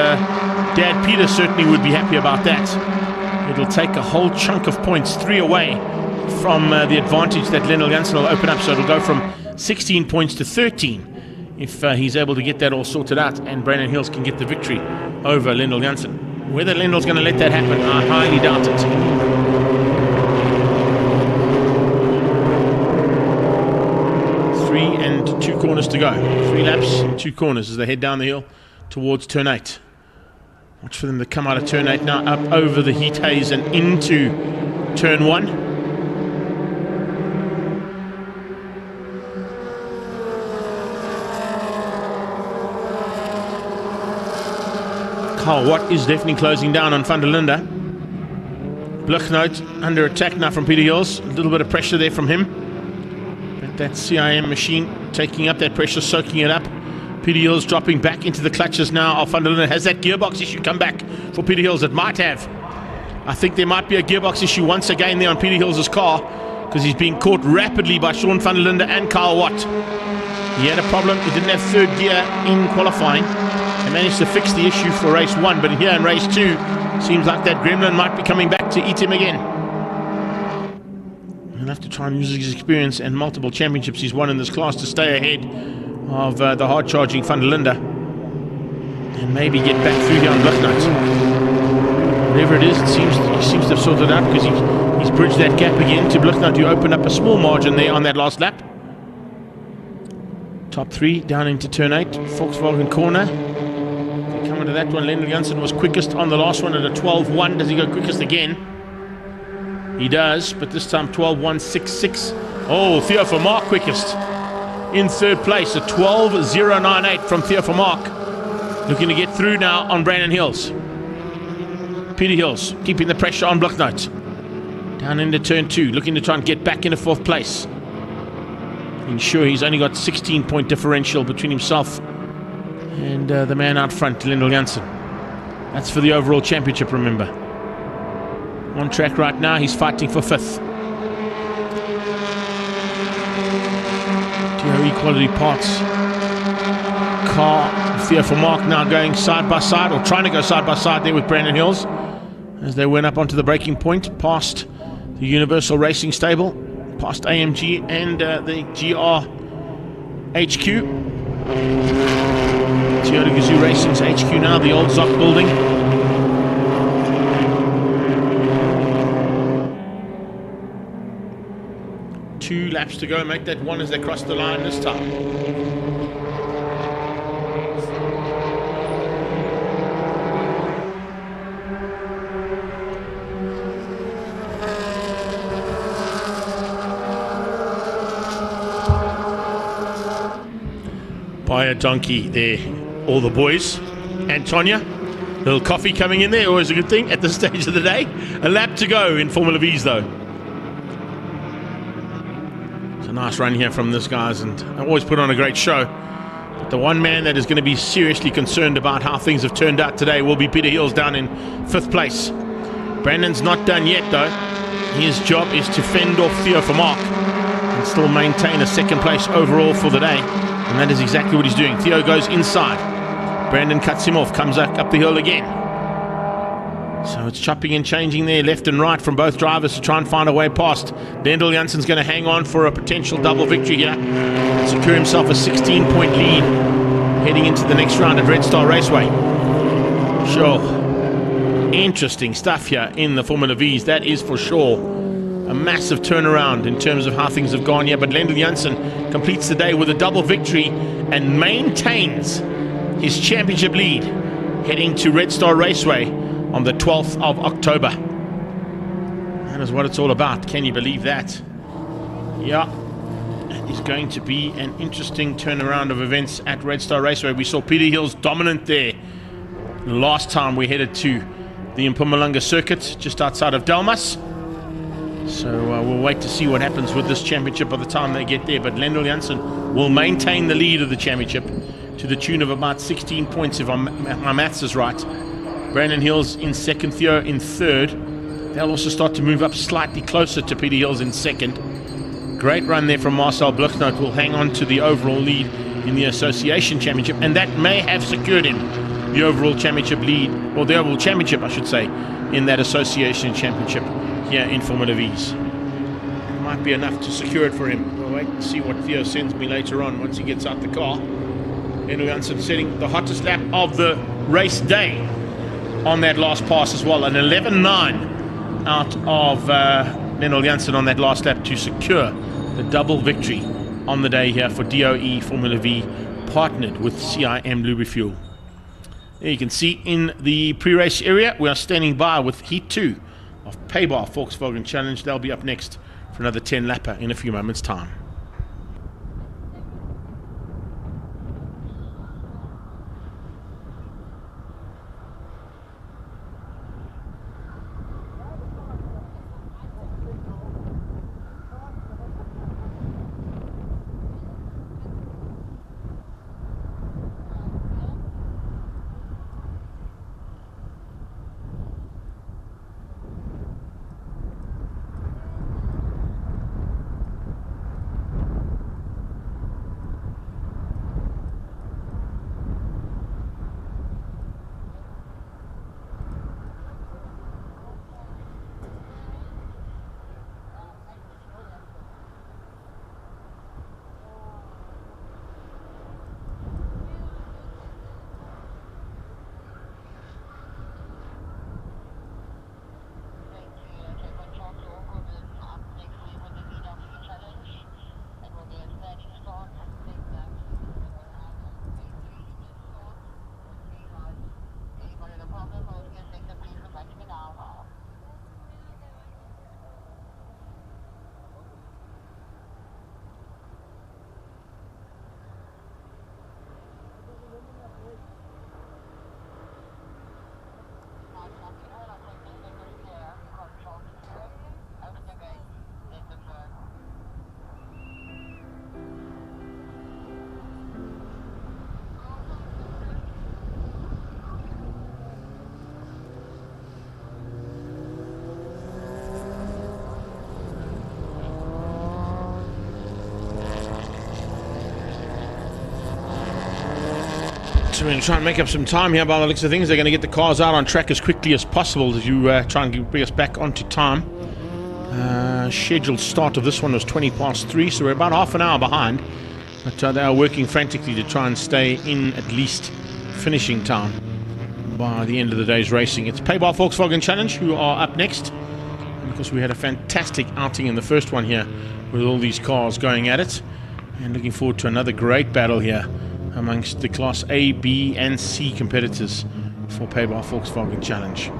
Dad Peter certainly would be happy about that. It'll take a whole chunk of points, 3 away from the advantage that Lendl Janssen will open up. So it'll go from 16 points to 13 if he's able to get that all sorted out and Brandon Hills can get the victory over Lendl Janssen. Whether Lendl's going to let that happen, I highly doubt it. 3 and 2 corners to go. 3 laps, 2 corners as they head down the hill towards turn 8. Watch for them to come out of turn 8 now, up over the heat haze and into turn 1. Carl Watt is definitely closing down on van der Linde. Bluchnout under attack now from Peter Hills. A little bit of pressure there from him. But that CIM machine taking up that pressure, soaking it up. Peter Hills dropping back into the clutches now of Van der Linde. Has that gearbox issue come back for Peter Hills? It might have. I think there might be a gearbox issue once again there on Peter Hills' car, because he's being caught rapidly by Sean van der Linde and Kyle Watt. He had a problem. He didn't have third gear in qualifying. They managed to fix the issue for race 1, but here in race 2, seems like that gremlin might be coming back to eat him again. He'll have to try and use his experience and multiple championships he's won in this class to stay ahead of the hard-charging Van der Linde and maybe get back through here on Bluchnout. Whatever it is, he seems to have sorted out, because he's bridged that gap again to Bluchnout to open up a small margin there on that last lap. Top 3 down into turn 8, Volkswagen corner. They come into that one. Lendl Janssen was quickest on the last one at a 12.1. Does he go quickest again? He does, but this time 12.166. Oh, Theo Vermaak quickest in third place, a 12.098 from Theo Vermaak. Looking to get through now on Brandon Hills. Peter Hills keeping the pressure on Bluchnout. Down into turn 2, looking to try and get back into 4th place. Ensure he's only got 16-point differential between himself and the man out front, Lendl Janssen. That's for the overall championship, remember. On track right now, he's fighting for 5th. TOE Quality Parts car, Theo Vermaak now going side by side, or trying to go side by side there with Brandon Hills, as they went up onto the braking point, past the Universal Racing Stable, past AMG and the GR HQ. Toyota Gazoo Racing's HQ now, the old Zoc building. Two laps to go, make that one as they cross the line this time. By a donkey there, all the boys. And Tonya, little coffee coming in there, always a good thing at this stage of the day. A lap to go in Formula V's though. It's a nice run here from this guys, and they always put on a great show. But the one man that is going to be seriously concerned about how things have turned out today will be Peter Hills down in 5th place. Brandon's not done yet though. His job is to fend off Theo Vermaak and still maintain a 2nd place overall for the day. And that is exactly what he's doing. Theo goes inside. Brandon cuts him off, comes up the hill again. So it's chopping and changing there, left and right from both drivers to try and find a way past. Lendl Janssen's going to hang on for a potential double victory here. Secure himself a 16-point lead heading into the next round at Red Star Raceway. Sure. Interesting stuff here in the Formula V's, that is for sure. A massive turnaround in terms of how things have gone here, but Lendl Janssen completes the day with a double victory and maintains his championship lead heading to Red Star Raceway on the 12th of October. That is what it's all about. Can you believe that? Yeah, it is going to be an interesting turnaround of events at Red Star Raceway. We saw Peter Hills dominant there last time we headed to the Mpumalanga circuit just outside of Delmas. So we'll wait to see what happens with this championship by the time they get there. But Lendl Janssen will maintain the lead of the championship to the tune of about 16 points if my maths is right. Brandon Hills in 2nd, Theo in 3rd. They'll also start to move up slightly closer to Peter Hills in 2nd. Great run there from Marcel Bluchnout, will hang on to the overall lead in the Association Championship, and that may have secured him the overall championship lead, or the overall championship I should say, in that Association Championship here in Formula V's. It might be enough to secure it for him. We'll wait and see what Theo sends me later on once he gets out the car. Lendl Janssen setting the hottest lap of the race day on that last pass as well. An 11.9 out of Lendl Janssen on that last lap to secure the double victory on the day here for DOE Formula V, partnered with CIM Lubrifuel. There you can see in the pre-race area, we are standing by with Heat 2 of Paybar Volkswagen Challenge. They'll be up next for another 10 lapper in a few moments' time. So we're going to try and make up some time here by the looks of things. They're going to get the cars out on track as quickly as possible as you try and bring us back onto time. Scheduled start of this one was 20 past 3, so we're about half an hour behind. But they are working frantically to try and stay in at least finishing time by the end of the day's racing. It's Paybar Volkswagen Challenge who are up next. And of course, we had a fantastic outing in the first one here with all these cars going at it. And looking forward to another great battle here amongst the Class A, B and C competitors for Paybar Volkswagen Challenge.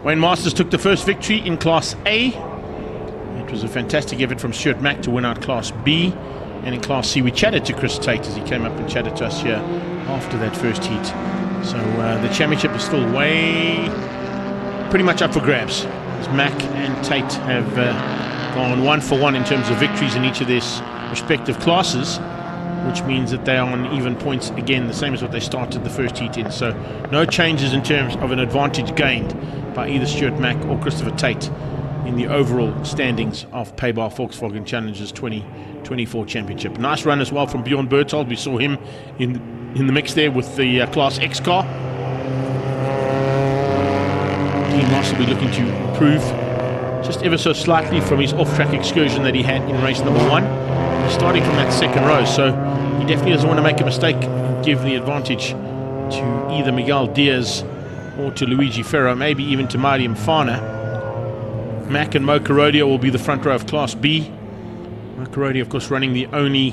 Wayne Masters took the first victory in Class A. It was a fantastic effort from Stuart Mack to win out Class B. And in Class C, we chatted to Chris Tate as he came up and chatted to us here after that first heat. So the championship is still pretty much up for grabs, as Mack and Tate have gone 1 for 1 in terms of victories in each of their respective classes, which means that they are on even points again, the same as what they started the first heat in. So no changes in terms of an advantage gained by either Stuart Mack or Christopher Tate in the overall standings of Paybar Volkswagen Challenges 2024 Championship. Nice run as well from Bjorn Berthold. We saw him in the mix there with the Class X car. Dean Moss will be looking to improve just ever so slightly from his off-track excursion that he had in race number 1. He's starting from that second row, so he definitely doesn't want to make a mistake and give the advantage to either Miguel Diaz or to Luigi Ferro, maybe even to Mariam Fana. Mack and Mo Carodia will be the front row of Class B. Mo Carodia, of course, running the only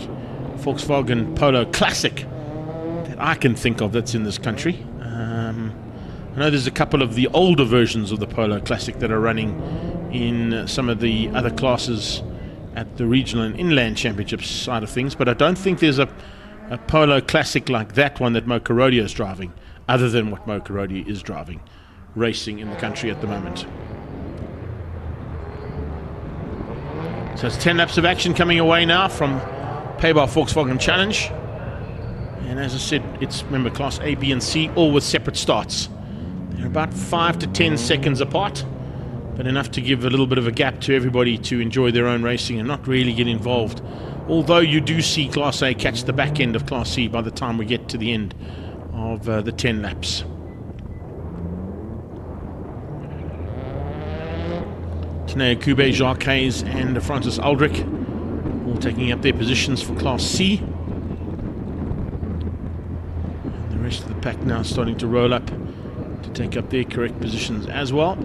Volkswagen Polo Classic that I can think of that's in this country. I know there's a couple of the older versions of the Polo Classic that are running in some of the other classes at the regional and inland championships side of things, but I don't think there's a Polo Classic like that one that Mo Carodia is driving, other than what Mo Carodia is driving, racing in the country at the moment. So it's 10 laps of action coming away now from Paybar Volkswagen Challenge. And as I said, it's, remember, Class A, B and C, all with separate starts. They're about 5 to 10 seconds apart, but enough to give a little bit of a gap to everybody to enjoy their own racing and not really get involved. Although you do see Class A catch the back end of Class C by the time we get to the end of the 10 laps. Tanea Kube, Jacques Hayes and Francis Aldrich all taking up their positions for Class C. And the rest of the pack now starting to roll up to take up their correct positions as well.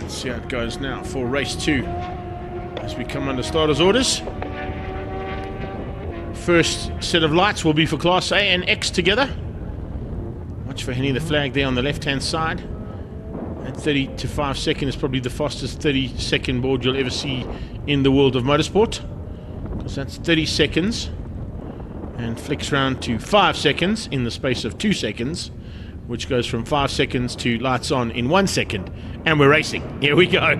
See how it goes now for race 2 as we come under starters orders. First set of lights will be for Class A and X together. Watch for Henny the flag there on the left hand side. At 30 to 5 seconds is probably the fastest 30-second board you'll ever see in the world of motorsport, because that's 30 seconds and flicks round to 5 seconds in the space of 2 seconds, which goes from 5 seconds to lights on in 1 second. And we're racing. Here we go.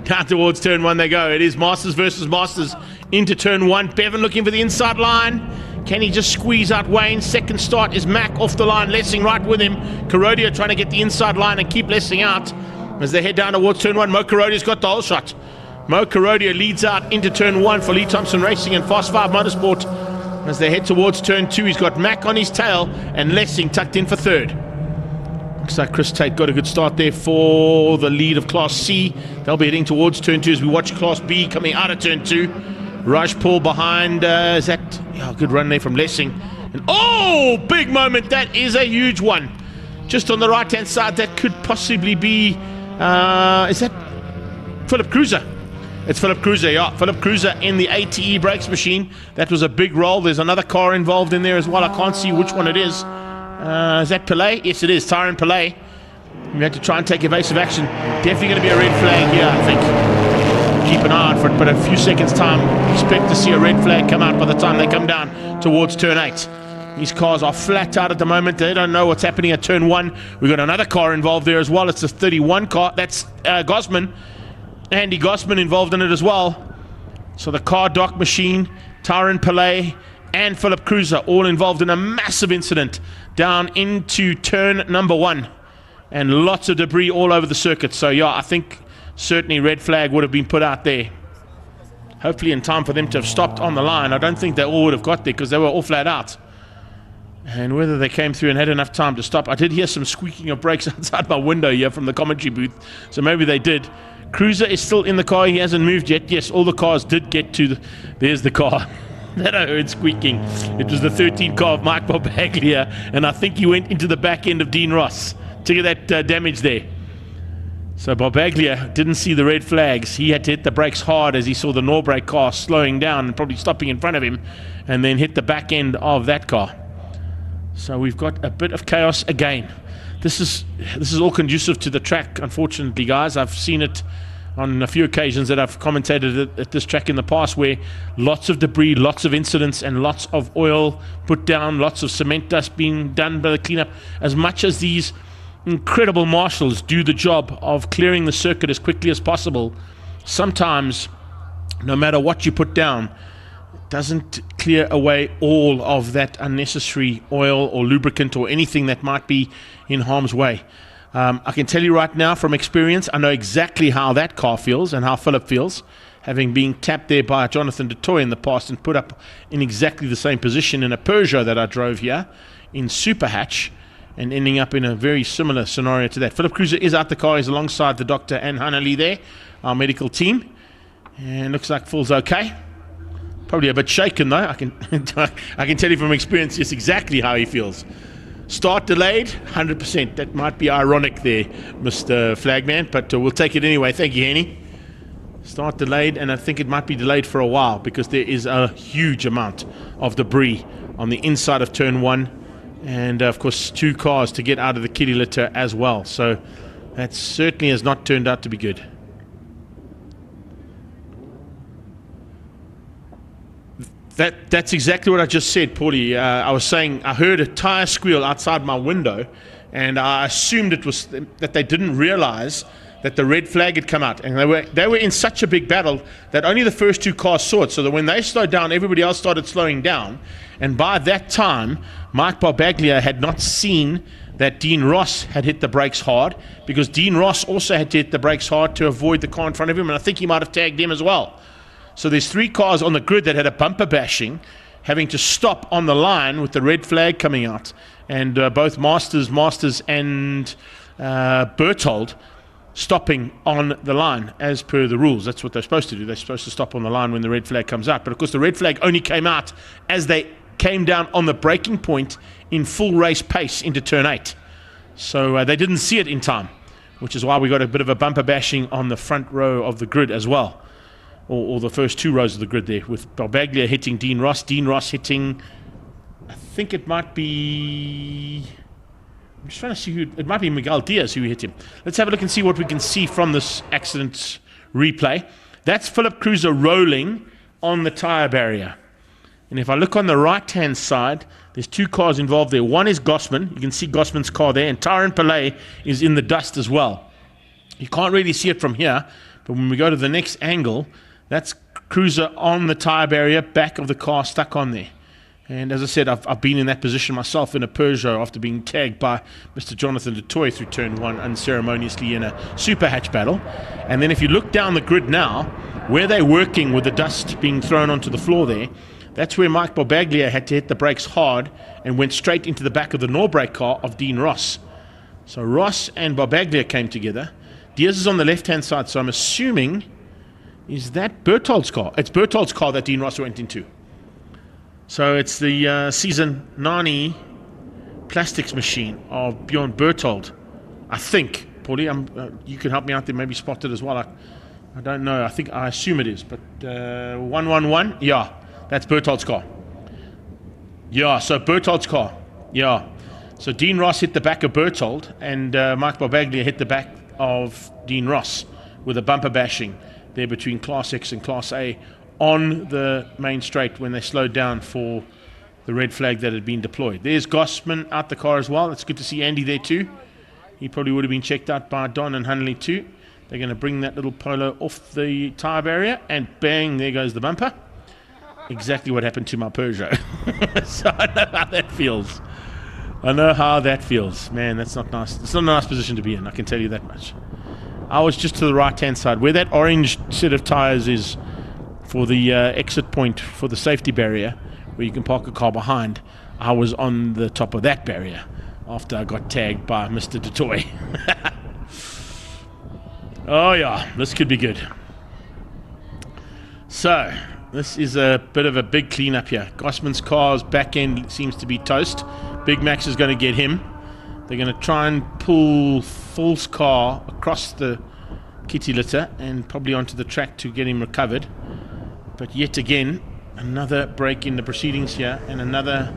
Down towards turn 1 they go. It is Masters versus Masters into turn 1. Bevan looking for the inside line. Can he just squeeze out Wayne? Second start is Mack off the line. Lessing right with him. Carodia trying to get the inside line and keep Lessing out as they head down towards turn 1. Mo Carodia's got the whole shot. Mo Carodia leads out into turn 1 for Lee Thompson Racing and Fast 5 Motorsport. As they head towards turn 2, he's got Mack on his tail and Lessing tucked in for third. Looks like Chris Tate got a good start there for the lead of Class C. They'll be heading towards turn 2 as we watch Class B coming out of turn 2. Raj Paul behind. Is that... Yeah, good run there from Lessing. And oh, big moment. That is a huge one. Just on the right-hand side, that could possibly be... is that Philip Cruiser? It's Philip Cruiser, yeah. Philip Cruiser in the ATE brakes machine. That was a big roll. There's another car involved in there as well. I can't see which one it is. Is that Pillay? Yes, it is. Tyron Pillay. We had to try and take evasive action. Definitely going to be a red flag here, I think. Keep an eye out for it, but a few seconds' time, expect to see a red flag come out by the time they come down towards turn 8. These cars are flat out at the moment. They don't know what's happening at turn 1. We've got another car involved there as well. It's a 31 car. That's Gosman. Andy Gossman involved in it as well. So the car dock machine, Tyron Pillay and Philip Cruiser all involved in a massive incident down into turn number 1. And lots of debris all over the circuit. So yeah, I think certainly red flag would have been put out there. Hopefully in time for them to have stopped on the line. I don't think they all would have got there because they were all flat out. And whether they came through and had enough time to stop. I did hear some squeaking of brakes outside my window here from the commentary booth. So maybe they did. Cruiser is still in the car. He hasn't moved yet. Yes, all the cars did get to the... There's the car that I heard squeaking. It was the 13 car of Mike Barbaglia. And I think he went into the back end of Dean Ross to get that damage there. So Barbaglia didn't see the red flags. He had to hit the brakes hard as he saw the Norbrake car slowing down and probably stopping in front of him, and then hit the back end of that car. So we've got a bit of chaos again. This is all conducive to the track, unfortunately, guys. I've seen it on a few occasions that I've commentated at this track in the past, where lots of debris, lots of incidents, and lots of oil put down, lots of cement dust being done by the cleanup. As much as these incredible marshals do the job of clearing the circuit as quickly as possible, sometimes, no matter what you put down, it doesn't clear away all of that unnecessary oil or lubricant or anything that might be in harm's way. I can tell you right now from experience, I know exactly how that car feels and how Philip feels, having been tapped there by Jonathan DeToy in the past and put up in exactly the same position in a Peugeot that I drove here in Super Hatch, and ending up in a very similar scenario to that. Philip Cruiser is out the car. He's alongside the doctor and Hannah Lee there, our medical team. And looks like Phil's okay. Probably a bit shaken though. I can tell you from experience just exactly how he feels. Start delayed, 100%. That might be ironic there, Mr. Flagman, but we'll take it anyway. Thank you, Henny. Start delayed, and I think it might be delayed for a while because there is a huge amount of debris on the inside of turn 1. And of course 2 cars to get out of the kitty litter as well. So that certainly has not turned out to be good. That's exactly what I just said, Paulie. I was saying I heard a tire squeal outside my window, and I assumed it was that they didn't realize that the red flag had come out, and they were in such a big battle that only the first 2 cars saw it. So that when they slowed down, everybody else started slowing down, and by that time Mike Barbaglia had not seen that Dean Ross had hit the brakes hard, because Dean Ross also had to hit the brakes hard to avoid the car in front of him, and I think he might have tagged him as well. So there's 3 cars on the grid that had a bumper bashing, having to stop on the line with the red flag coming out, and both Masters and Berthold stopping on the line as per the rules. That's what they're supposed to do. They're supposed to stop on the line when the red flag comes out. But of course the red flag only came out as they came down on the braking point in full race pace into turn 8. So they didn't see it in time, which is why we got a bit of a bumper bashing on the front row of the grid as well, or the first 2 rows of the grid there, with Barbaglia hitting Dean Ross hitting, I think it might be, I'm just trying to see who, it might be Miguel Diaz who hit him. Let's have a look and see what we can see from this accident replay. That's Philip Cruiser rolling on the tyre barrier. And if I look on the right-hand side, there's 2 cars involved there. One is Gossman. You can see Gossman's car there. And Tyron Pillay is in the dust as well. You can't really see it from here, but when we go to the next angle, that's Cruiser on the tyre barrier, back of the car stuck on there. And as I said, I've been in that position myself in a Peugeot after being tagged by Mr. Jonathan DeToy through turn 1 unceremoniously in a super hatch battle. And then if you look down the grid now, where they're working with the dust being thrown onto the floor there, that's where Mike Barbaglia had to hit the brakes hard and went straight into the back of the Norbrake car of Dean Ross. So Ross and Barbaglia came together. Diaz is on the left-hand side, so I'm assuming, is that Berthold's car? It's Berthold's car that Dean Ross went into. So it's the Season Nani plastics machine of Bjorn Berthold, I think. Paulie, you can help me out there, maybe spot it as well. I don't know. I assume it is, but 111, yeah. That's Berthold's car. Yeah, so Berthold's car. Yeah. So Dean Ross hit the back of Berthold, and Mike Barbaglia hit the back of Dean Ross with a bumper bashing there between Class X and Class A on the main straight when they slowed down for the red flag that had been deployed. There's Gossman out the car as well. It's good to see Andy there too. He probably would have been checked out by Don and Hunley too. They're going to bring that little Polo off the tyre barrier, and bang, there goes the bumper. Exactly what happened to my Peugeot. So I know how that feels. Man, that's not nice. It's not a nice position to be in, I can tell you that much. I was just to the right-hand side, where that orange set of tyres is for the exit point for the safety barrier, where you can park a car behind. I was on the top of that barrier after I got tagged by Mr. Dutoy. Oh yeah, this could be good. So, this is a bit of a big cleanup here. Gossman's car's back end seems to be toast. Big Max is going to get him. They're going to try and pull Full's car across the kitty litter and probably onto the track to get him recovered. But yet again, another break in the proceedings here, and another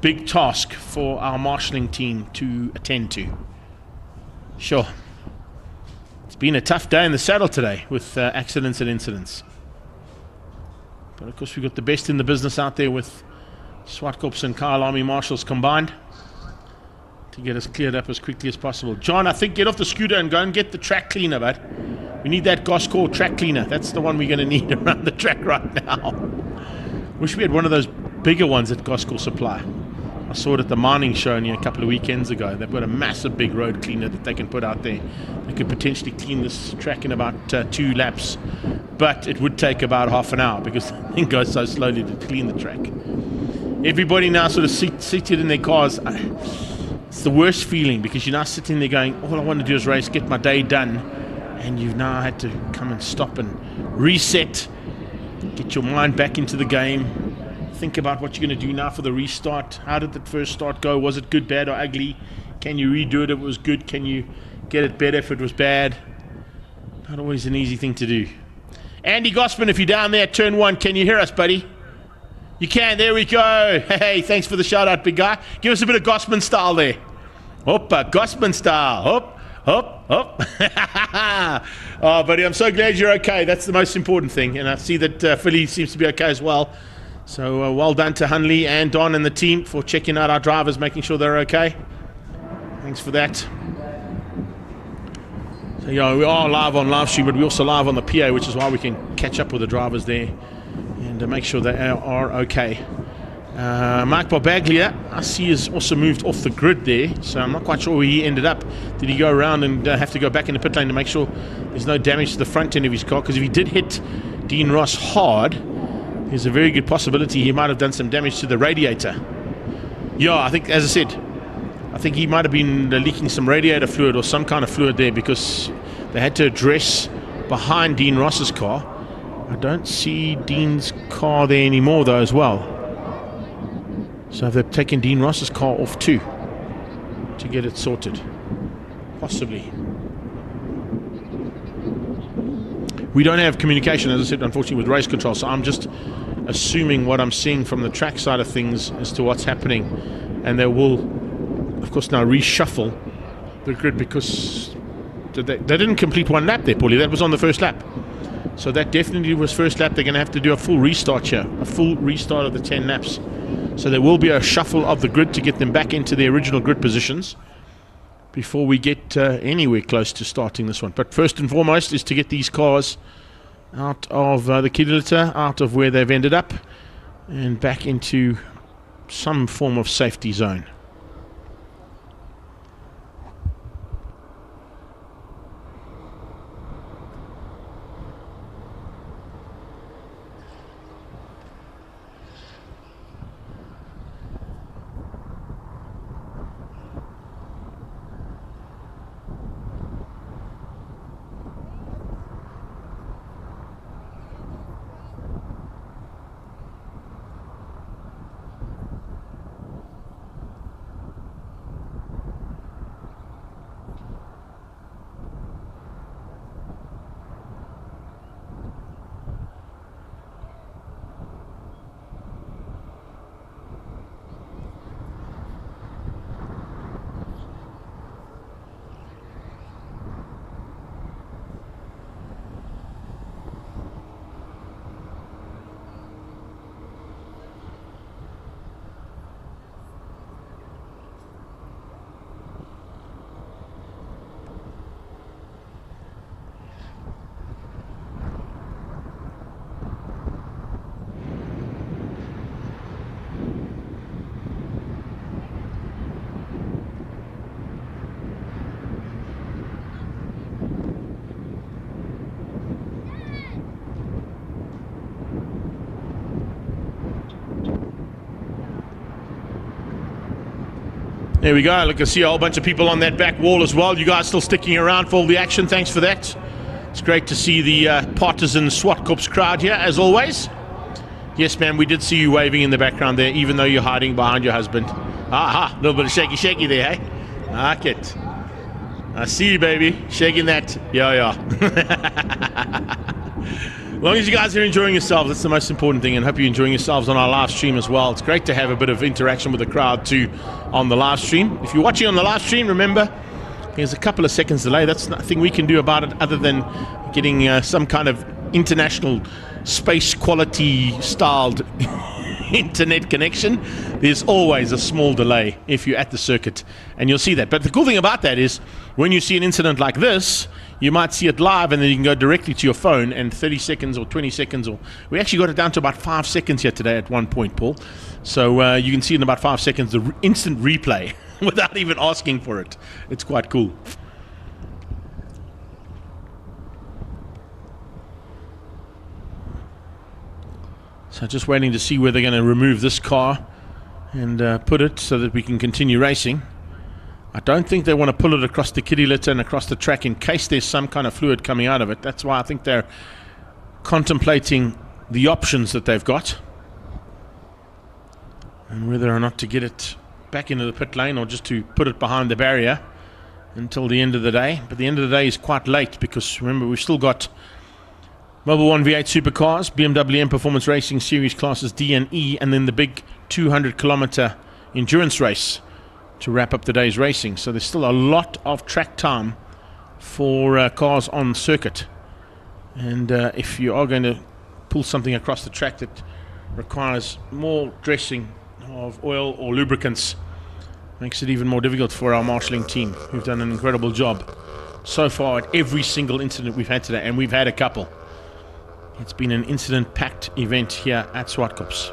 big task for our marshalling team to attend to. Sure. It's been a tough day in the saddle today with accidents and incidents. But of course we've got the best in the business out there with Zwartkops and Kyle Army Marshals combined to get us cleared up as quickly as possible. John, I think get off the scooter and go and get the track cleaner, bud. We need that Goscore track cleaner. That's the one we're going to need around the track right now. Wish we had one of those bigger ones that Goscore supply. I saw it at the mining show only a couple of weekends ago. They've got a massive big road cleaner that they can put out there. They could potentially clean this track in about 2 laps, but it would take about half an hour because the thing goes so slowly to clean the track. Everybody now sort of seated in their cars. It's the worst feeling because you're now sitting there going, all I want to do is race, get my day done, and you've now had to come and stop and reset, get your mind back into the game. Think about what you're going to do now for the restart. How did the first start go? Was it good, bad, or ugly? Can you redo it if it was good? Can you get it better if it was bad? Not always an easy thing to do. Andy Gossman, if you're down there at turn 1, can you hear us, buddy? You can. There we go. Hey, thanks for the shout out, big guy. Give us a bit of Gossman style there. Hoppa, Gossman style. Hop, hop, hop. Oh, buddy, I'm so glad you're okay. That's the most important thing. And I see that Philly seems to be okay as well. So well done to Hunley and Don and the team for checking out our drivers, making sure they're okay. Thanks for that. So yeah, we are live on live stream, but we're also live on the PA, which is why we can catch up with the drivers there and make sure they are okay. Mike Barbaglia, I see, has also moved off the grid there, so I'm not quite sure where he ended up. Did he go around and have to go back in the pit lane to make sure there's no damage to the front end of his car? Because if he did hit Dean Ross hard, there's a very good possibility he might have done some damage to the radiator. Yeah, I think, as I said, I think he might have been leaking some radiator fluid or some kind of fluid there because they had to address behind Dean Ross's car. I don't see Dean's car there anymore though as well. So they've taken Dean Ross's car off too to get it sorted. Possibly. We don't have communication, as I said, unfortunately, with race control, so I'm just assuming what I'm seeing from the track side of things as to what's happening. And they will, of course, now reshuffle the grid because they didn't complete one lap there, Paulie. That was on the first lap. So that definitely was first lap. They're going to have to do a full restart here, a full restart of the 10 laps. So there will be a shuffle of the grid to get them back into their original grid positions before we get anywhere close to starting this one. But first and foremost is to get these cars out of the kitty litter, out of where they've ended up, and back into some form of safety zone. There we go. Look, I see a whole bunch of people on that back wall as well. You guys still sticking around for all the action. Thanks for that. It's great to see the partisan Zwartkops crowd here, as always. Yes, ma'am, we did see you waving in the background there, even though you're hiding behind your husband. Aha, a little bit of shaky there, hey? Like it. I see you, baby. Shaking that. Yeah. As long as you guys are enjoying yourselves, that's the most important thing, and hope you're enjoying yourselves on our live stream as well. It's great to have a bit of interaction with the crowd too on the live stream. If you're watching on the live stream, remember, there's a couple of seconds delay. That's nothing we can do about it other than getting some kind of international space quality styled internet connection. There's always a small delay if you're at the circuit, and you'll see that. But the cool thing about that is when you see an incident like this, you might see it live, and then you can go directly to your phone, and 30 seconds or 20 seconds, or we actually got it down to about 5 seconds here today at one point, Paul. So you can see in about 5 seconds the instant replay without even asking for it. It's quite cool. So just waiting to see where they're going to remove this car and put it so that we can continue racing. I don't think they want to pull it across the kiddie litter and across the track in case there's some kind of fluid coming out of it. That's why I think they're contemplating the options that they've got and whether or not to get it back into the pit lane or just to put it behind the barrier until the end of the day. But the end of the day is quite late because, remember, we've still got Mobile 1 V8 Supercars, BMW M Performance Racing Series classes D and E, and then the big 200-kilometer endurance race to wrap up the day's racing. So there's still a lot of track time for cars on circuit. And if you are going to pull something across the track that requires more dressing of oil or lubricants, makes it even more difficult for our marshalling team, who've done an incredible job so far at every single incident we've had today, and we've had a couple. It's been an incident-packed event here at Zwartkops.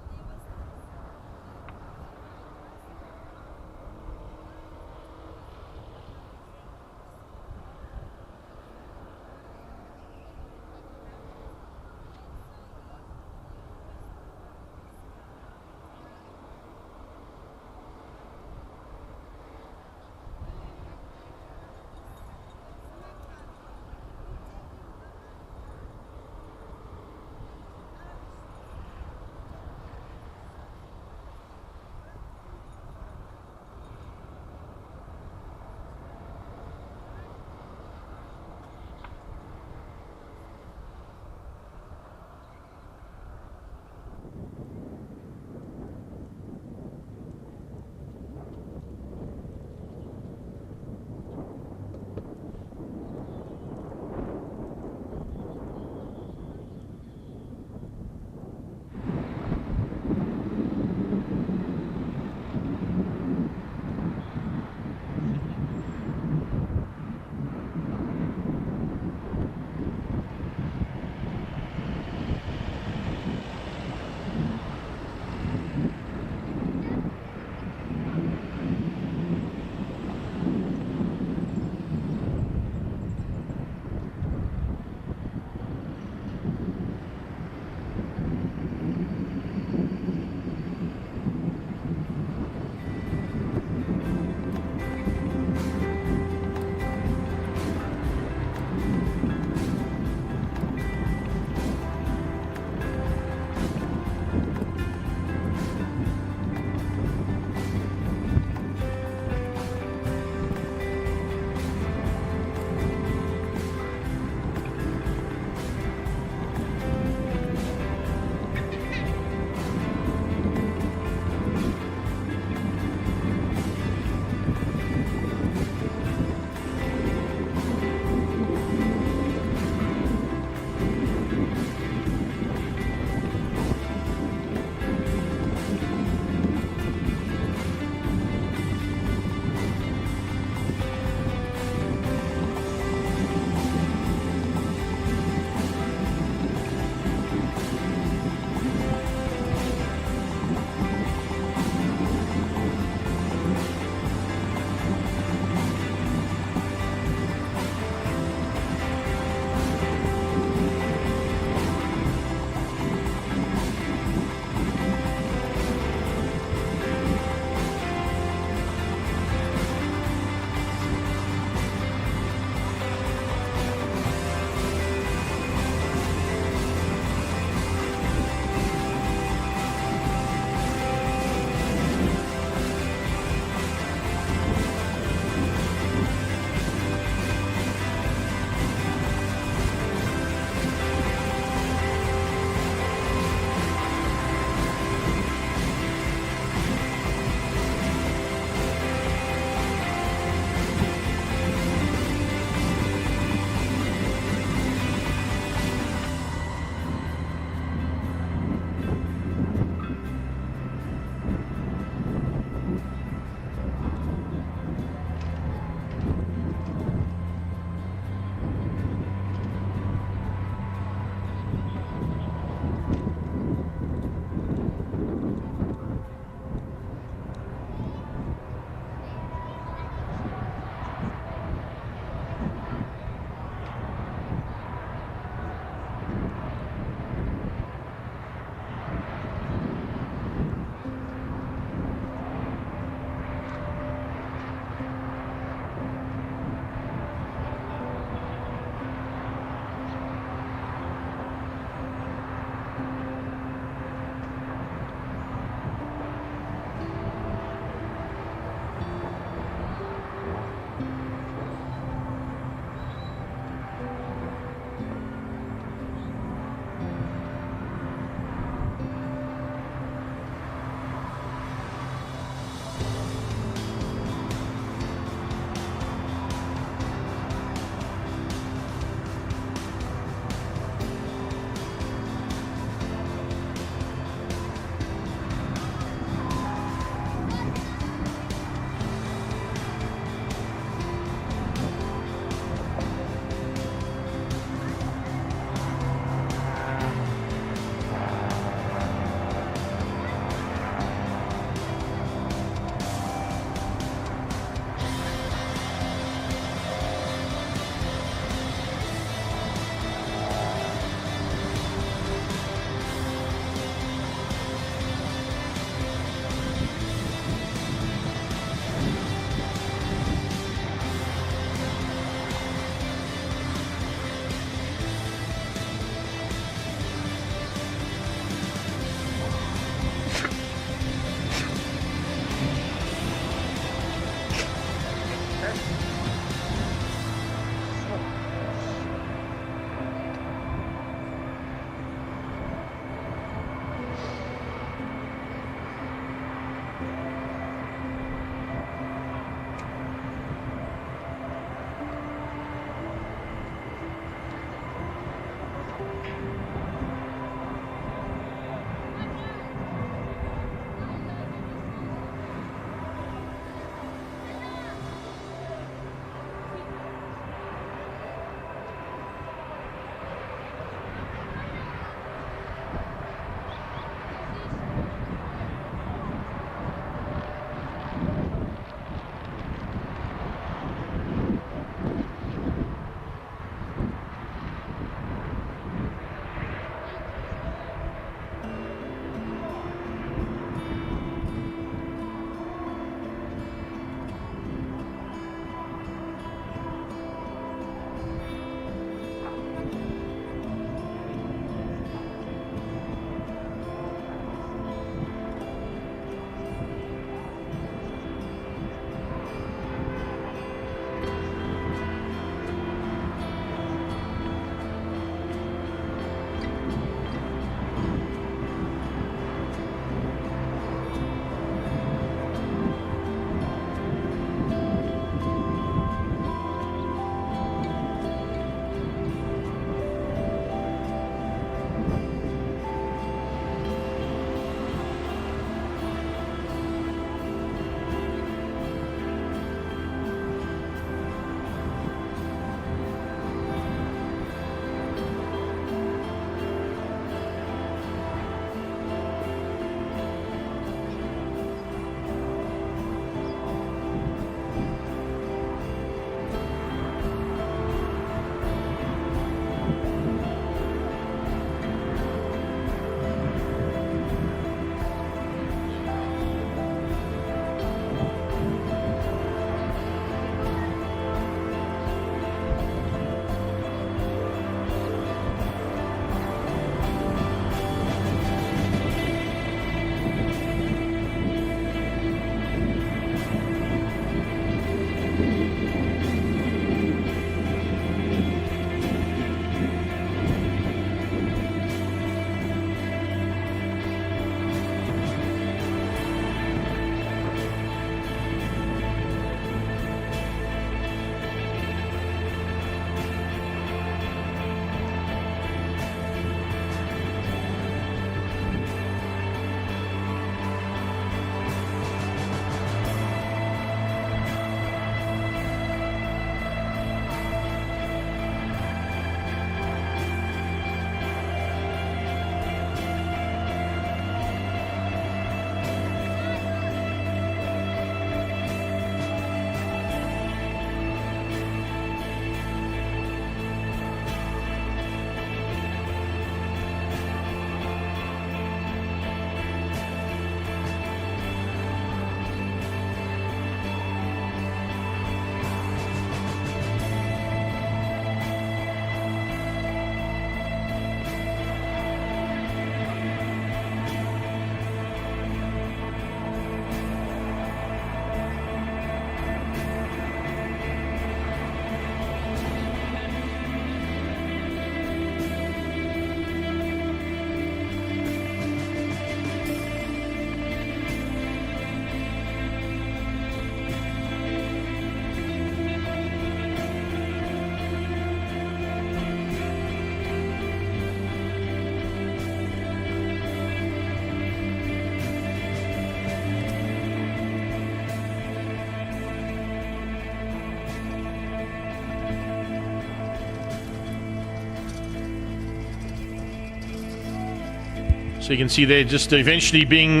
So you can see they're just eventually being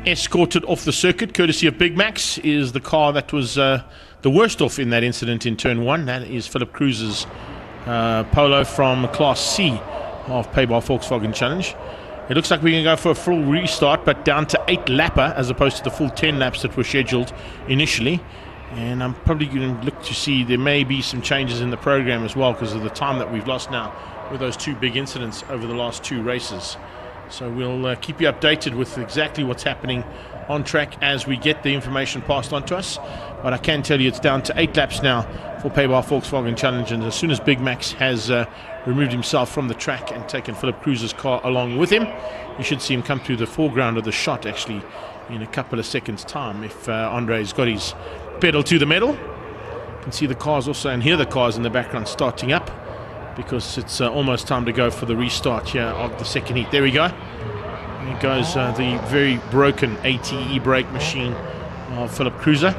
escorted off the circuit, courtesy of Big Max, is the car that was the worst off in that incident in turn 1. That is Philip Cruz's Polo from Class C of Paybar Volkswagen Challenge. It looks like we're going to go for a full restart, but down to 8 lapper as opposed to the full 10 laps that were scheduled initially. And I'm probably going to look to see there may be some changes in the program as well because of the time that we've lost now with those 2 big incidents over the last 2 races. So we'll keep you updated with exactly what's happening on track as we get the information passed on to us. But I can tell you it's down to 8 laps now for Paybar Volkswagen Challenge, and as soon as Big Max has removed himself from the track and taken Philip Cruz's car along with him, you should see him come through the foreground of the shot actually in a couple of seconds time if Andre's got his pedal to the metal. You can see the cars also and hear the cars in the background starting up, because it's almost time to go for the restart here of the second heat. There we go. There goes the very broken ATE brake machine of Philip Cruiser.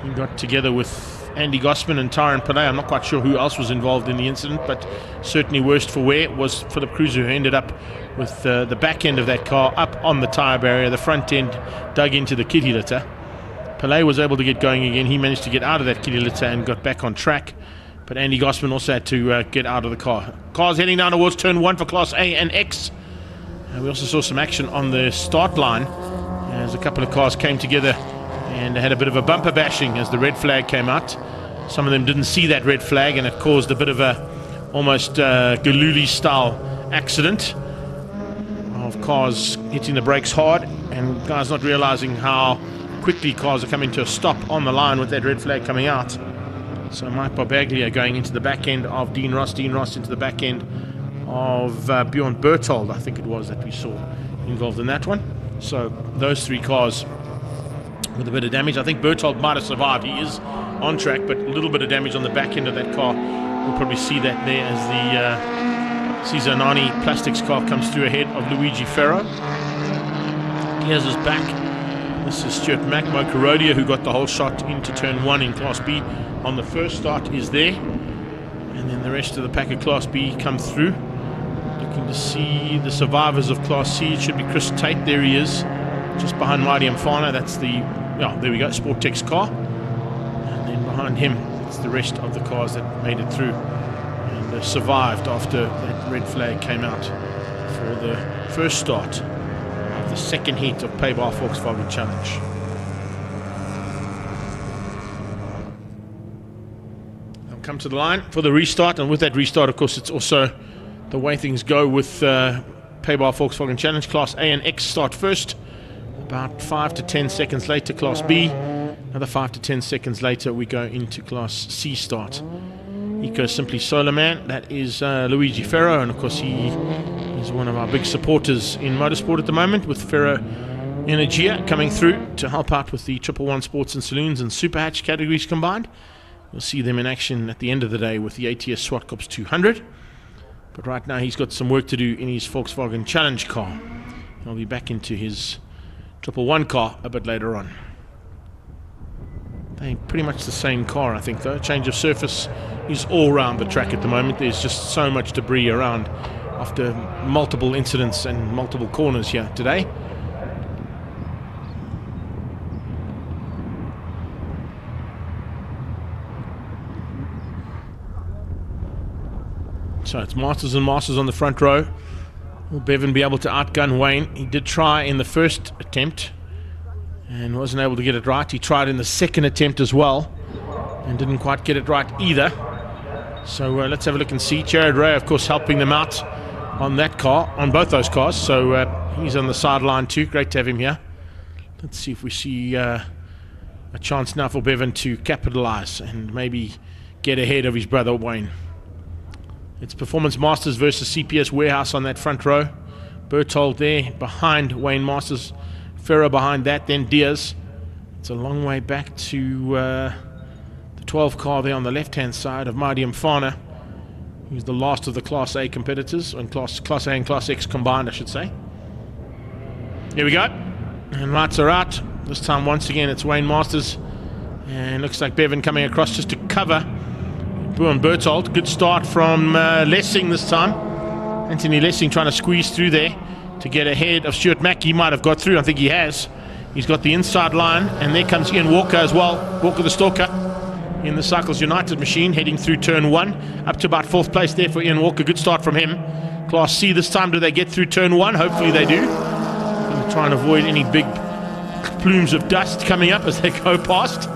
He got together with Andy Gossman and Tyron Panay. I'm not quite sure who else was involved in the incident, but certainly worst for wear was Philip Cruiser, who ended up with the back end of that car up on the tyre barrier, the front end dug into the kitty litter. Pelé was able to get going again. He managed to get out of that kitty litter and got back on track. But Andy Gossman also had to get out of the car. Cars heading down towards turn 1 for Class A and X. We also saw some action on the start line as a couple of cars came together and had a bit of a bumper bashing as the red flag came out. Some of them didn't see that red flag, and it caused a bit of a almost Galuli style accident of cars hitting the brakes hard and guys not realizing how quickly cars are coming to a stop on the line with that red flag coming out. So Mike Barbaglia going into the back end of Dean Ross into the back end of Bjorn Berthold, I think it was, that we saw involved in that one. So those 3 cars with a bit of damage. I think Berthold might have survived. He is on track, but a little bit of damage on the back end of that car. We'll probably see that there as the Cesar Nani Plastics car comes through ahead of Luigi Ferro. Here's his back. This is Stuart Macmo Carodia, who got the whole shot into turn 1 in Class B on the first start, is there. And then the rest of the pack of Class B come through. Looking to see the survivors of Class C. It should be Chris Tate. There he is, just behind Marty Mfana. That's the, there we go, Sportex car. And then behind him, it's the rest of the cars that made it through and survived after that red flag came out for the first start of the second heat of Paybar Volkswagen Challenge. They'll come to the line for the restart, and with that restart, of course, it's also the way things go with Paybar Volkswagen Challenge. Class A and X start first. About 5 to 10 seconds later, Class B. Another 5 to 10 seconds later, we go into Class C start. Eco Simply Solar Man, that is Luigi Ferro, and of course he is one of our big supporters in motorsport at the moment, with Ferro Energia coming through to help out with the 111 Sports and Saloons and Super Hatch categories combined. You'll see them in action at the end of the day with the ATS Zwartkops 200. But right now he's got some work to do in his Volkswagen Challenge car. He'll be back into his 111 car a bit later on. They're pretty much the same car, I think, though. Change of surface is all around the track at the moment. There's just so much debris around after multiple incidents and multiple corners here today. So it's Masters and Masters on the front row. Will Bevan be able to outgun Wayne? He did try in the first attempt and wasn't able to get it right. He tried in the second attempt as well and didn't quite get it right either. So let's have a look and see. Jared Ray, of course, helping them out on that car, on both those cars. So he's on the sideline too. Great to have him here. Let's see if we see a chance now for Bevan to capitalize and maybe get ahead of his brother Wayne. It's Performance Masters versus CPS Warehouse on that front row. Berthold there behind Wayne Masters. Ferro behind that, then Diaz. It's a long way back to the 12 car there on the left-hand side of Marty Mfana. He's the last of the Class A competitors, and Class A and Class X combined, I should say. Here we go. And lights are out. This time, once again, it's Wayne Masters. And looks like Bevan coming across just to cover Bjorn Berthold. Good start from Lessing this time. Anthony Lessing trying to squeeze through there. to get ahead of Stuart Mack. He might have got through. I think he has. He's got the inside line, and there comes Ian Walker as well. Walker the Stalker in the Cycles United machine, heading through turn 1, up to about 4th place there for Ian Walker. Good start from him. Class C this time. Do they get through turn 1? Hopefully they do. Going to try and avoid any big plumes of dust coming up as they go past.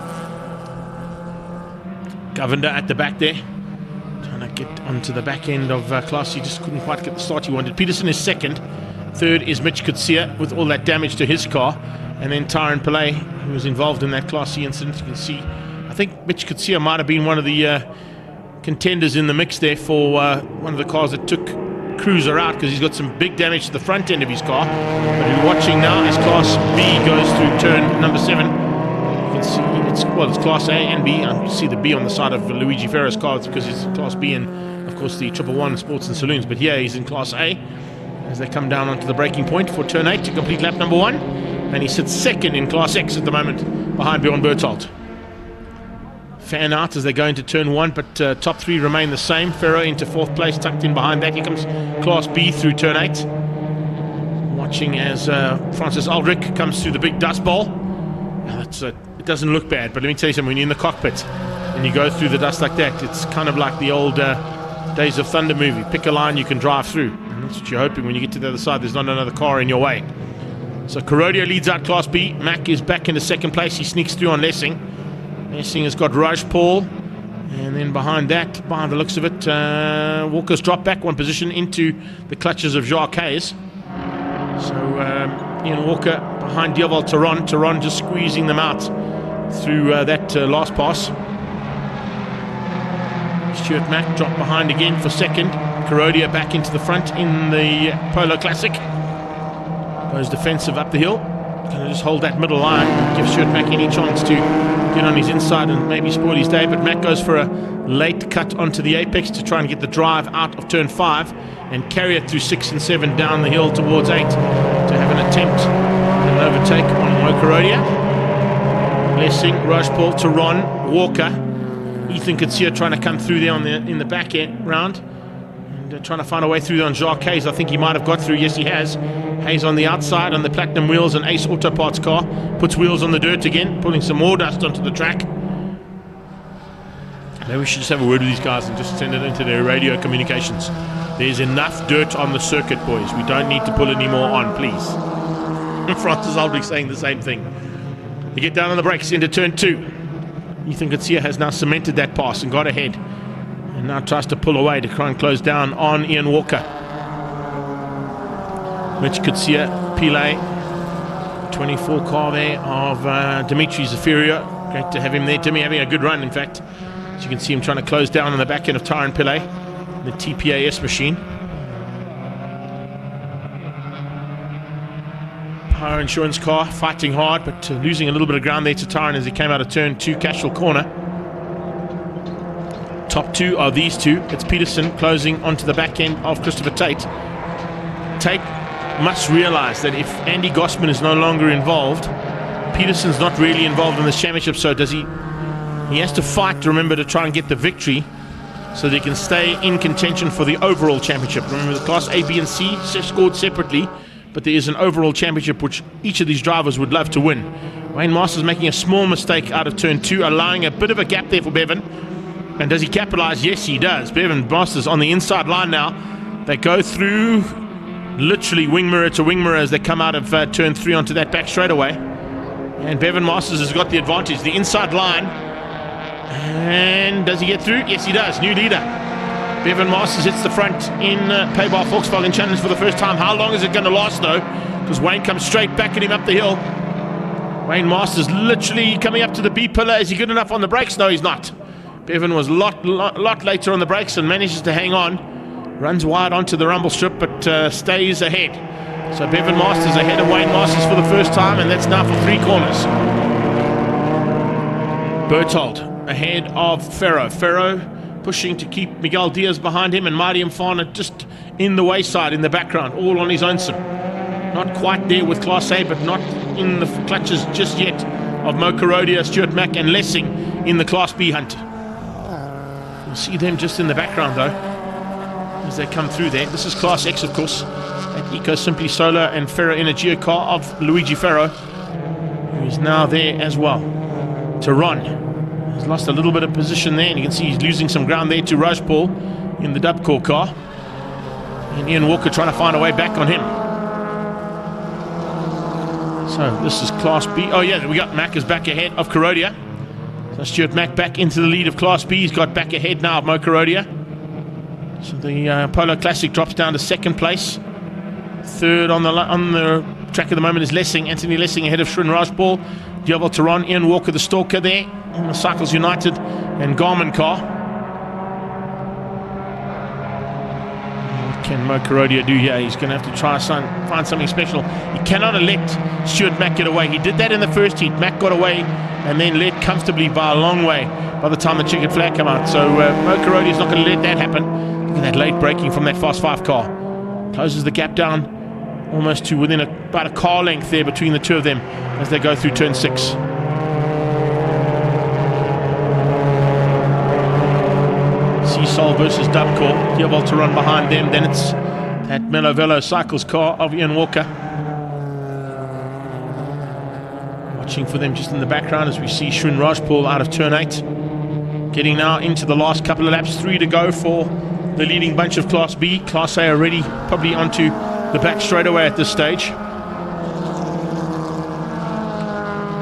Govender at the back there, trying to get onto the back end of Class C. Just couldn't quite get the start he wanted. Peterson is 2nd. 3rd is Mitch Kutsia with all that damage to his car. And then Tyron Pillay, who was involved in that Class C incident. You can see, I think Mitch Kutsia might have been one of the contenders in the mix there for one of the cars that took Cruiser out, because he's got some big damage to the front end of his car. But you're watching now as Class B goes through turn number 7. You can see it's Class A and B. You see the B on the side of Luigi Ferro's car because it's Class B and, of course, the 111 Sports and Saloons. But here he's in Class A as they come down onto the braking point for turn 8 to complete lap number 1. And he sits 2nd in Class X at the moment behind Bjorn Berthold. Fan out as they go into turn 1, but top 3 remain the same. Ferro into 4th place, tucked in behind that. Here comes Class B through turn 8. Watching as Francis Aldrich comes through the big dust bowl. It doesn't look bad, but let me tell you something. When you're in the cockpit and you go through the dust like that, it's kind of like the old Days of Thunder movie. Pick a line you can drive through. And that's what you're hoping when you get to the other side. There's not another car in your way. So Corrodio leads out Class B. Mack is back into 2nd place. He sneaks through on Lessing. Lessing has got Raj Paul. And then behind that, by the looks of it, Walker's dropped back 1 position into the clutches of Jacques Hayes. So Ian Walker behind Dieval Taron. Taron just squeezing them out through that last pass. Stuart Mack dropped behind again for 2nd. Corrodia back into the front in the Polo Classic. Goes defensive up the hill. Going to just hold that middle line, give Stuart Mack any chance to get on his inside and maybe spoil his day. But Mack goes for a late cut onto the apex to try and get the drive out of turn 5 and carry it through 6 and 7 down the hill towards 8 to have an attempt at an overtake on Mokorodia. Lessing, Rajpal, Taron, Walker, Ethan Kutsia trying to come through there in the back end round. Trying to find a way through on Jacques Hayes. I think he might have got through. Yes, he has. Hayes on the outside on the Platinum wheels and Ace Auto Parts car. Puts wheels on the dirt again, pulling some more dust onto the track. Maybe we should just have a word with these guys and just send it into their radio communications. There's enough dirt on the circuit, boys. We don't need to pull any more on, please. Francis Aldrich saying the same thing. They get down on the brakes into turn 2. Ethan Kutsia has now cemented that pass and got ahead. And now tries to pull away to try and close down on Ian Walker. Mitch Kutsia, Pile, 24 car there of Dimitri Zafirio. Great to have him there. Timmy having a good run, in fact. As you can see him trying to close down on the back end of Tyron Pile, the TPAS machine. Power Insurance car fighting hard, but losing a little bit of ground there to Tyron as he came out of turn 2, Cashel corner. Top 2 are these 2. It's Peterson closing onto the back end of Christopher Tate. Tate must realize that if Andy Gossman is no longer involved, Peterson's not really involved in this championship, so does he? He has to fight to remember to try and get the victory so that he can stay in contention for the overall championship. Remember, the Class A, B, and C scored separately, but there is an overall championship which each of these drivers would love to win. Wayne Masters making a small mistake out of turn 2, allowing a bit of a gap there for Bevan. And does he capitalize? Yes, he does. Bevan Masters on the inside line now. They go through literally wing mirror to wing mirror as they come out of turn 3 onto that back straightaway. And Bevan Masters has got the advantage. The inside line. And does he get through? Yes, he does. New leader. Bevan Masters hits the front in Paybar Volkswagen Challenge for the first time. How long is it going to last, though? Because Wayne comes straight back at him up the hill. Wayne Masters literally coming up to the B pillar. Is he good enough on the brakes? No, he's not. Bevan was a lot later on the brakes and manages to hang on. Runs wide onto the rumble strip, but stays ahead. So Bevan Masters ahead of Wayne Masters for the first time, and that's now for 3 corners. Berthold ahead of Ferro. Ferro pushing to keep Miguel Diaz behind him, and Marty Mfana just in the wayside in the background, all on his own sim. Not quite there with Class A, but not in the clutches just yet of Mo Korodia, Stuart Mack, and Lessing in the Class B hunt. You'll see them just in the background, though, as they come through there. This is Class X, of course. That Eco Simply Solar and Ferro Energia car of Luigi Ferro, who is now there as well. Tehran has lost a little bit of position there, and you can see he's losing some ground there to Rajpaul in the Dubcore car. And Ian Walker trying to find a way back on him. So this is Class B. Oh yeah, we got Mack is back ahead of Kurodia. So Stuart Mack back into the lead of Class B. He's got back ahead now of Mo Kurodia. So the Polo Classic drops down to second place. Third on the track at the moment is Lessing. Anthony Lessing ahead of Shrun Rajpaul. Dioval Tehran, Ian Walker the Stalker there on the Cycles United and Garmin car. What can Mo Kurodia do here? He's going to have to try find something special. He cannot have let Stuart Mack get away. He did that in the first heat. Mack got away and then led comfortably by a long way by the time the checkered flag came out. So Mo Kurodia is not going to let that happen. Look at that late braking from that Fast 5 car. Closes the gap down almost to within about a car length there between the two of them as they go through turn 6. Seasol versus Dubcore. Dioval Tehran behind them. Then it's that Mellow Velo Cycles car of Ian Walker. Watching for them just in the background as we see Shrun Rajpaul out of turn 8. Getting now into the last couple of laps. 3 to go for the leading bunch of Class B. Class A already probably onto the back straightaway at this stage.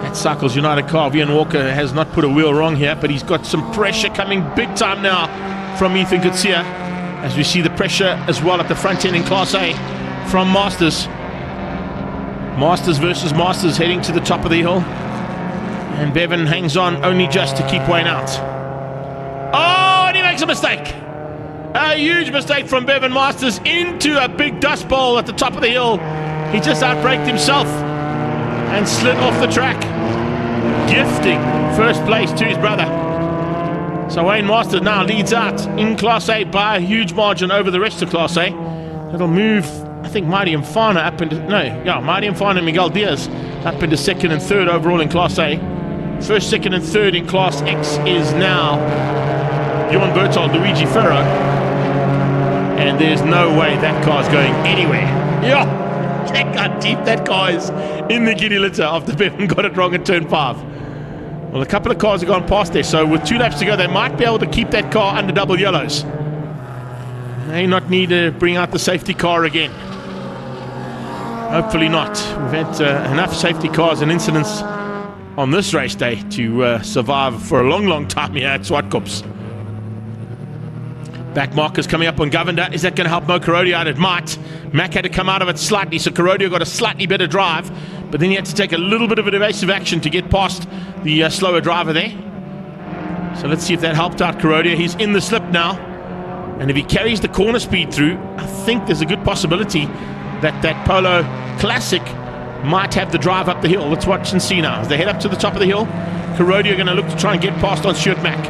That Cycles United car of Ian Walker has not put a wheel wrong here, but he's got some pressure coming big time now from Ethan Kutsia, as we see the pressure as well at the front end in Class A from Masters. Masters versus Masters heading to the top of the hill, and Bevan hangs on only just to keep Wayne out. Oh, and he makes a mistake. A huge mistake from Bevan Masters into a big dust bowl at the top of the hill. He just outbraked himself and slid off the track, gifting first place to his brother. So Wayne Masters now leads out in Class A by a huge margin over the rest of Class A. It'll move, I think, Mighty Mfana up into, Mighty Mfana and Miguel Diaz up into second and third overall in Class A. First, second and third in Class X is now Bjorn Berthold, Luigi Ferro. And there's no way that car's going anywhere. Yeah, check how deep that car is in the giddy litter after Bevan got it wrong at turn 5. Well, a couple of cars have gone past there, so with 2 laps to go, they might be able to keep that car under double yellows. May not need to bring out the safety car again. Hopefully not. We've had enough safety cars and incidents on this race day to survive for a long, long time here at Zwartkops. Back markers coming up on Governor. Is that going to help Mo Kurodia out? It might. Mack had to come out of it slightly, so Kurodia got a slightly better drive, but then he had to take a little bit of an evasive action to get past the slower driver there. So let's see if that helped out Kurodia. He's in the slip now, and if he carries the corner speed through, I think there's a good possibility that that Polo Classic might have the drive up the hill. Let's watch and see now. As they head up to the top of the hill, Kurodia going to look to try and get past on Stuart Mack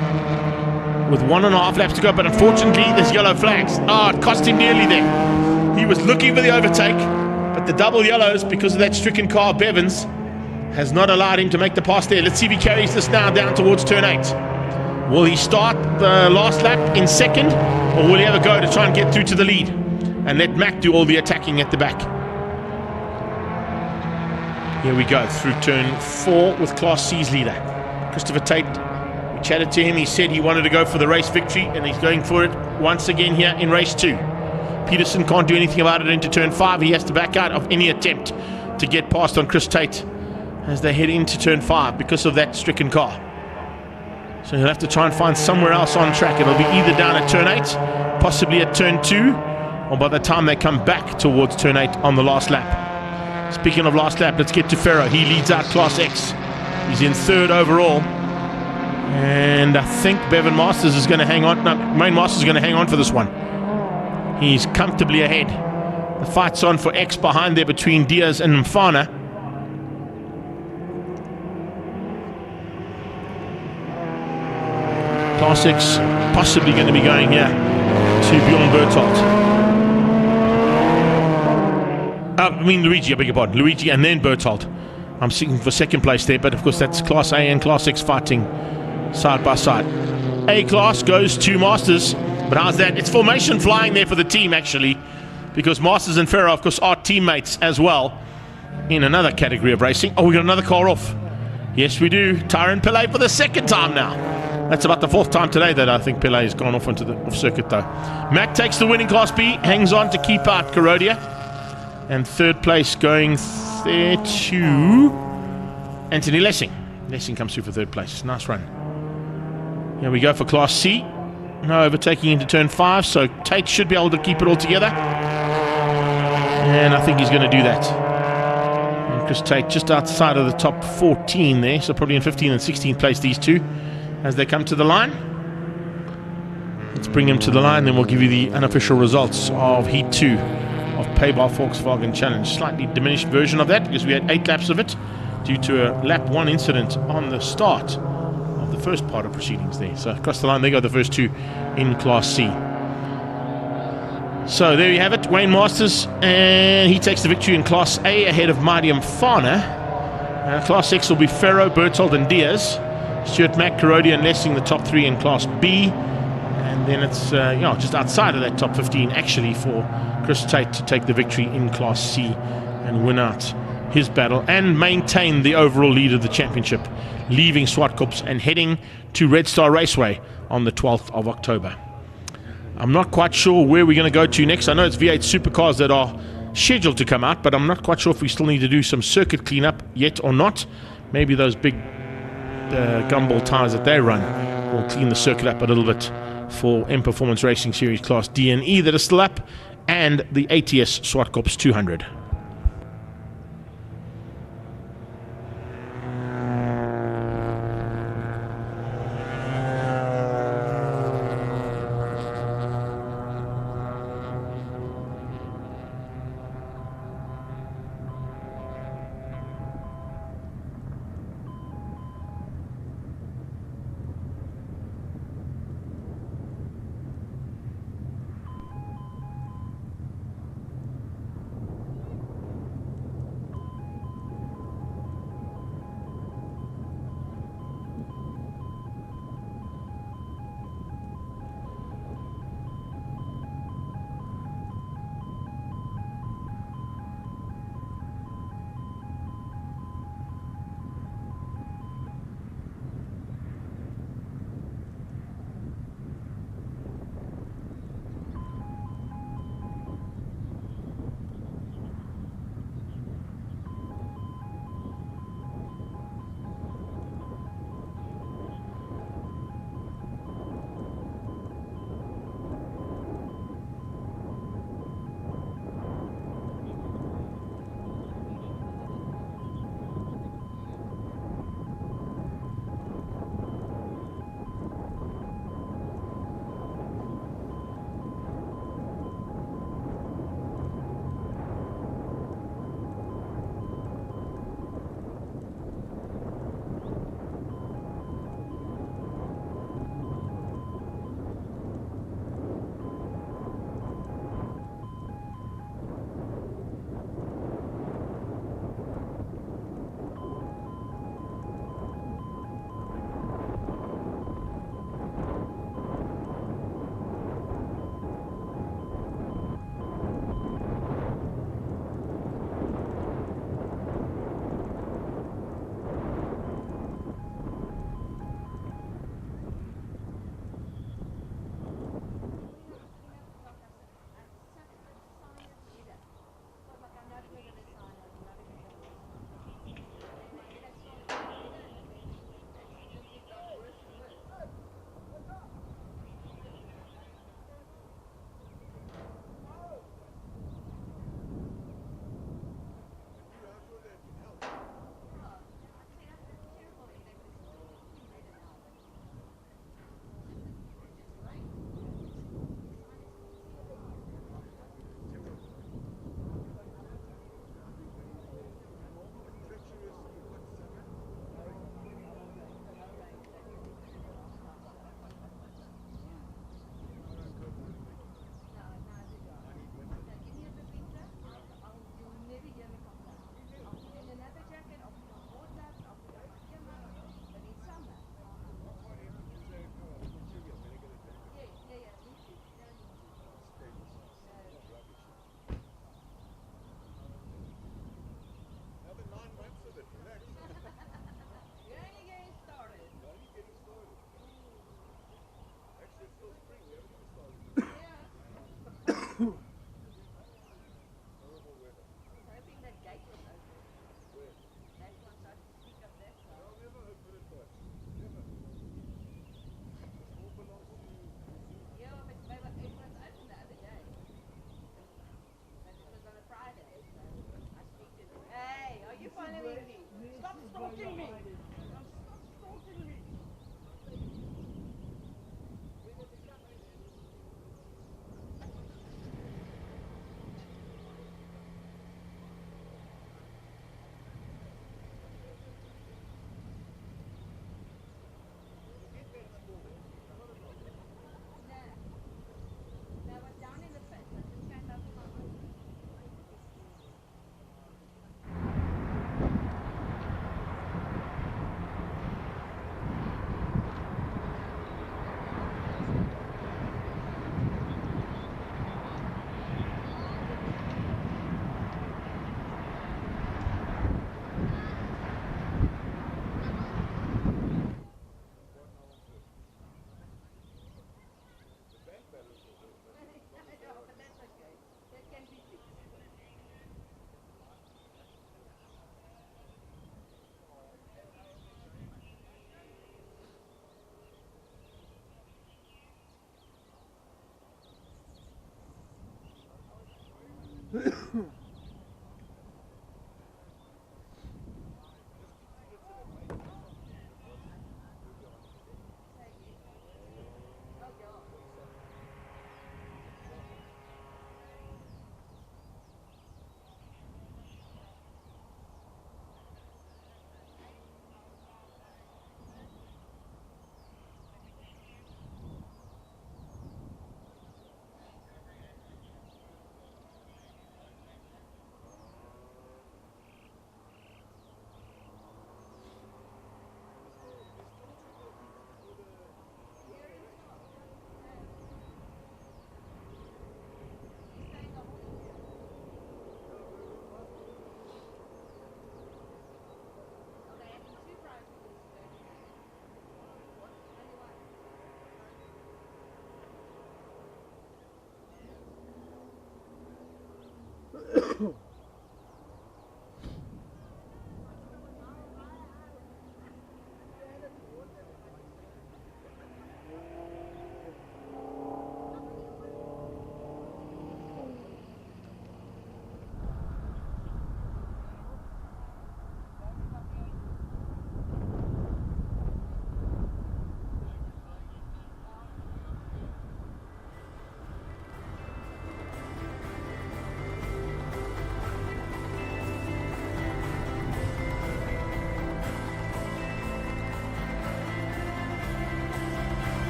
with 1.5 laps to go, but unfortunately there's yellow flags. It cost him nearly there. He was looking for the overtake, but the double yellows, because of that stricken car of Bevan's, has not allowed him to make the pass there. Let's see if he carries this now down towards turn 8. Will he start the last lap in second, or will he have a go to try and get through to the lead and let Mack do all the attacking at the back? Here we go through turn 4 with Class C's leader, Christopher Tate. We chatted to him. He said he wanted to go for the race victory, and he's going for it once again here in race 2. Peterson can't do anything about it into turn 5. He has to back out of any attempt to get past on Chris Tate as they head into turn 5 because of that stricken car. So he'll have to try and find somewhere else on track. It'll be either down at turn 8, possibly at turn 2, or by the time they come back towards turn 8 on the last lap. Speaking of last lap, let's get to Ferro. He leads out Class X. He's in third overall. And I think Bevan Masters is going to hang on. No, Wayne Masters is going to hang on for this one. He's comfortably ahead. The fight's on for X behind there between Diaz and Mfana. Class X possibly going to be going here to Bjorn Berthold. Luigi, I beg your pardon. Luigi and then Berthold. I'm seeking for second place there, but of course that's Class A and Class X fighting side by side. A class goes to Masters, but how's that? It's formation flying there for the team actually, because Masters and Ferro, of course, are teammates as well in another category of racing. Oh, we got another car off. Yes, we do. Tyron Pillay for the second time now. That's about the fourth time today that I think Pillay has gone off into the off-circuit, though. Mac takes the winning Class B, hangs on to keep out Kurodia. And third place going there to Anthony Lessing. Lessing comes through for third place. Nice run. Here we go for Class C. No overtaking into turn 5, so Tate should be able to keep it all together. And I think he's going to do that. And Chris Tate just outside of the top 14 there, so probably in 15th and 16th place, these two, as they come to the line. Let's bring him to the line, then we'll give you the unofficial results of Heat 2 of Payball Volkswagen Challenge. Slightly diminished version of that, because we had 8 laps of it due to a lap 1 incident on the start of the first part of proceedings there. So across the line they go, the first two in Class C. So there you have it, Wayne Masters, and he takes the victory in Class A ahead of Mariam Fana. Class X will be Ferro, Berthold and Diaz. Stuart Mack, Kurodia and Lessing the top 3 in Class B. And then it's just outside of that top 15 actually for Chris Tate to take the victory in Class C and win out his battle and maintain the overall lead of the championship, leaving Zwartkops and heading to Red Star Raceway on the 12th of October. I'm not quite sure where we're going to go to next. I know it's V8 Supercars that are scheduled to come out, but I'm not quite sure if we still need to do some circuit cleanup yet or not. Maybe those big gumball tires that they run will clean the circuit up a little bit for M Performance Racing Series Class D and E that are still up, and the ATS Zwartkops 200.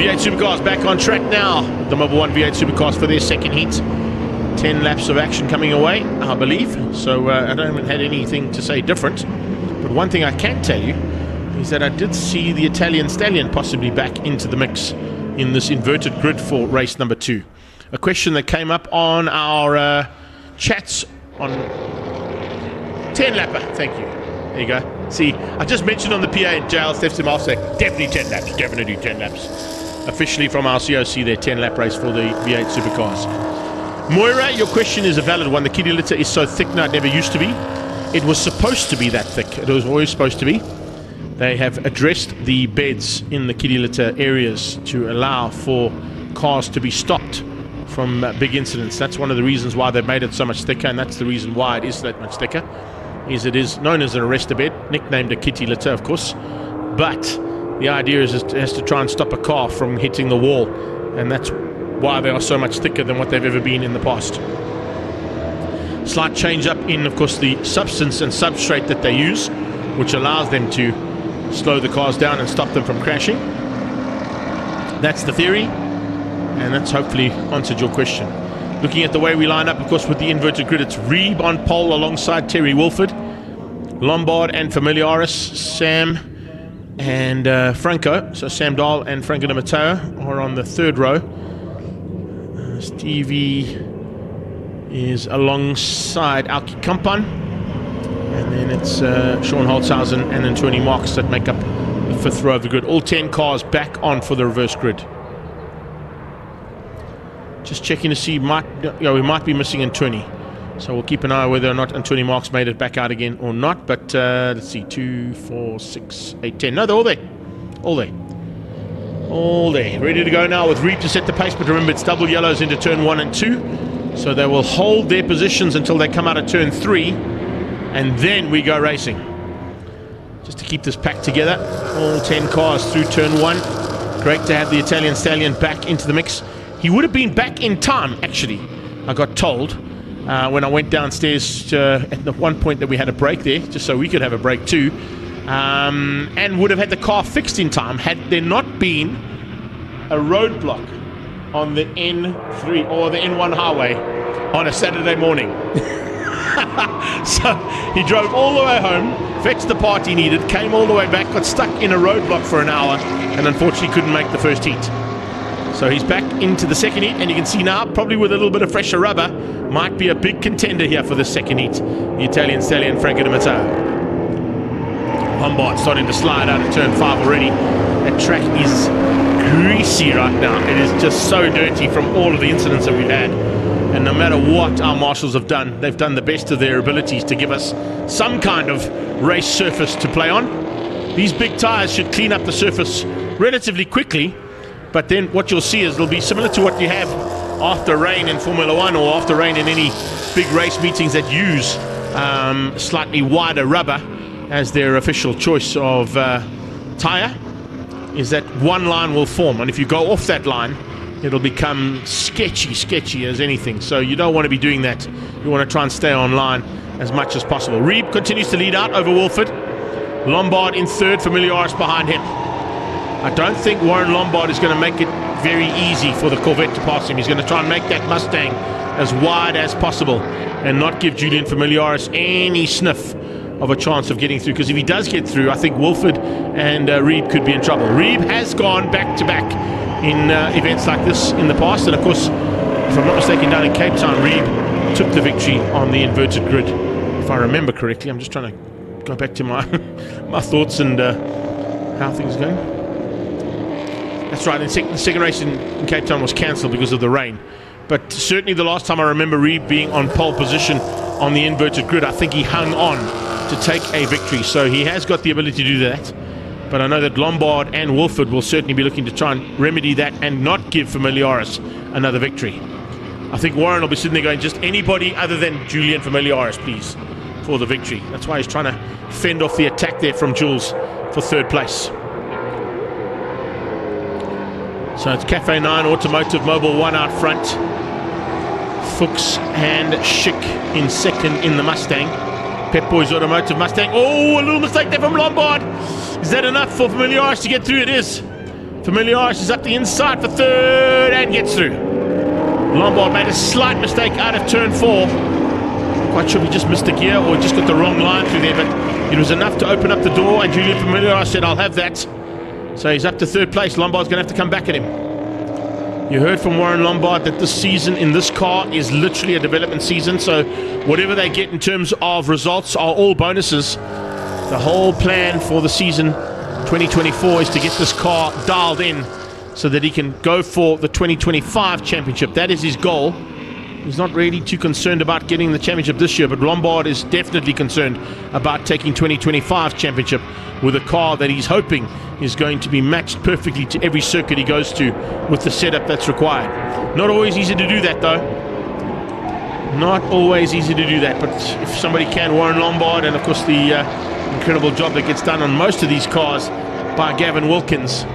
V8 Supercars back on track now. The Mobile 1 V8 Supercars for their second heat. 10 laps of action coming away, I believe. So I don't had anything to say different. But one thing I can tell you is that I did see the Italian Stallion possibly back into the mix in this inverted grid for race number 2. A question that came up on our chats on 10 lapper. Thank you. There you go. See, I just mentioned on the PA and JL steps him off, say, definitely 10 laps, definitely 10 laps. Officially from our COC, their 10-lap race for the V8 Supercars. Moira, your question is a valid one. The kitty litter is so thick now, it never used to be. It was supposed to be that thick. It was always supposed to be. They have addressed the beds in the kitty litter areas to allow for cars to be stopped from big incidents. That's one of the reasons why they've made it so much thicker, and that's the reason why it is that much thicker, is it is known as an arrestor bed, nicknamed a kitty litter, of course. But the idea is it has to try and stop a car from hitting the wall, and that's why they are so much thicker than what they've ever been in the past. Slight change up in, of course, the substance and substrate that they use, which allows them to slow the cars down and stop them from crashing. That's the theory, and that's hopefully answered your question. Looking at the way we line up, of course, with the inverted grid, it's Reeb on pole alongside Terry Wilford, Lombard and Familiaris, Sam and Franco. So Sam Dahl and Franco de Matteo are on the third row. Stevie is alongside Alki Kampan, and then it's Sean Holtzhausen and then Tony Marks that make up the fifth row of the grid. All 10 cars back on for the reverse grid. Just checking to see, we might be missing Antoni, so we'll keep an eye whether or not Antoni Marks made it back out again or not. But let's see, 2, 4, 6, 8, 10. No, they're all there. All there. Ready to go now with Reeb to set the pace, but remember it's double yellows into turn 1 and 2. So they will hold their positions until they come out of turn 3, and then we go racing. Just to keep this pack together, all 10 cars through turn 1. Great to have the Italian Stallion back into the mix. He would have been back in time, actually, I got told, when I went downstairs at the one point that we had a break there, just so we could have a break too, and would have had the car fixed in time had there not been a roadblock on the N3 or the N1 highway on a Saturday morning. So he drove all the way home, fetched the part he needed, came all the way back, got stuck in a roadblock for an hour, and unfortunately couldn't make the first heat. So he's back into the second heat, and you can see now, probably with a little bit of fresher rubber, might be a big contender here for the second heat. The Italian Stallion, Franco de Matteo. Lombard starting to slide out of turn 5 already. That track is greasy right now. It is just so dirty from all of the incidents that we've had. And no matter what our marshals have done, they've done the best of their abilities to give us some kind of race surface to play on. These big tires should clean up the surface relatively quickly, but then what you'll see is it'll be similar to what you have after rain in Formula 1 or after rain in any big race meetings that use slightly wider rubber as their official choice of tire, is that one line will form, and if you go off that line, it'll become sketchy as anything. So you don't want to be doing that. You want to try and stay on line as much as possible. Reeb continues to lead out over Wolford. Lombard in third, Familiaris behind him. I don't think Warren Lombard is going to make it very easy for the Corvette to pass him. He's going to try and make that Mustang as wide as possible and not give Julian Familiaris any sniff of a chance of getting through, because if he does get through, I think Wolford and Reeb could be in trouble. Reeb has gone back-to-back in events like this in the past, and of course, if I'm not mistaken, down in Cape Town, Reeb took the victory on the inverted grid, if I remember correctly. I'm just trying to go back to my my thoughts and how things are going. That's right, the second race in Cape Town was cancelled because of the rain, but certainly the last time I remember Reeb being on pole position on the inverted grid, I think he hung on to take a victory, so he has got the ability to do that. But I know that Lombard and Wolford will certainly be looking to try and remedy that and not give Familiaris another victory. I think Warren will be sitting there going, just anybody other than Julian Familiaris, please, for the victory. That's why he's trying to fend off the attack there from Jules for third place. So it's Cafe 9, Automotive Mobile 1 out front. Fuchs and Schick in second in the Mustang. Pep Boys Automotive Mustang. Oh, a little mistake there from Lombard. Is that enough for Familiaris to get through? It is. Familiaris is up the inside for third and gets through. Lombard made a slight mistake out of turn 4. Not quite sure if he just missed a gear or just got the wrong line through there, but it was enough to open up the door, and Julian Familiaris said, I'll have that. So he's up to third place. Lombard's going to have to come back at him. You heard from Warren Lombard that this season in this car is literally a development season, so whatever they get in terms of results are all bonuses The whole plan for the season 2024 is to get this car dialed in so that he can go for the 2025 championship. That is his goal. He's not really too concerned about getting the championship this year, but Lombard is definitely concerned about taking 2025 championship with a car that he's hoping is going to be matched perfectly to every circuit he goes to with the setup that's required. Not always easy to do that, though. Not always easy to do that, but if somebody can, Warren Lombard, and of course the incredible job that gets done on most of these cars by Gavin Wilkins,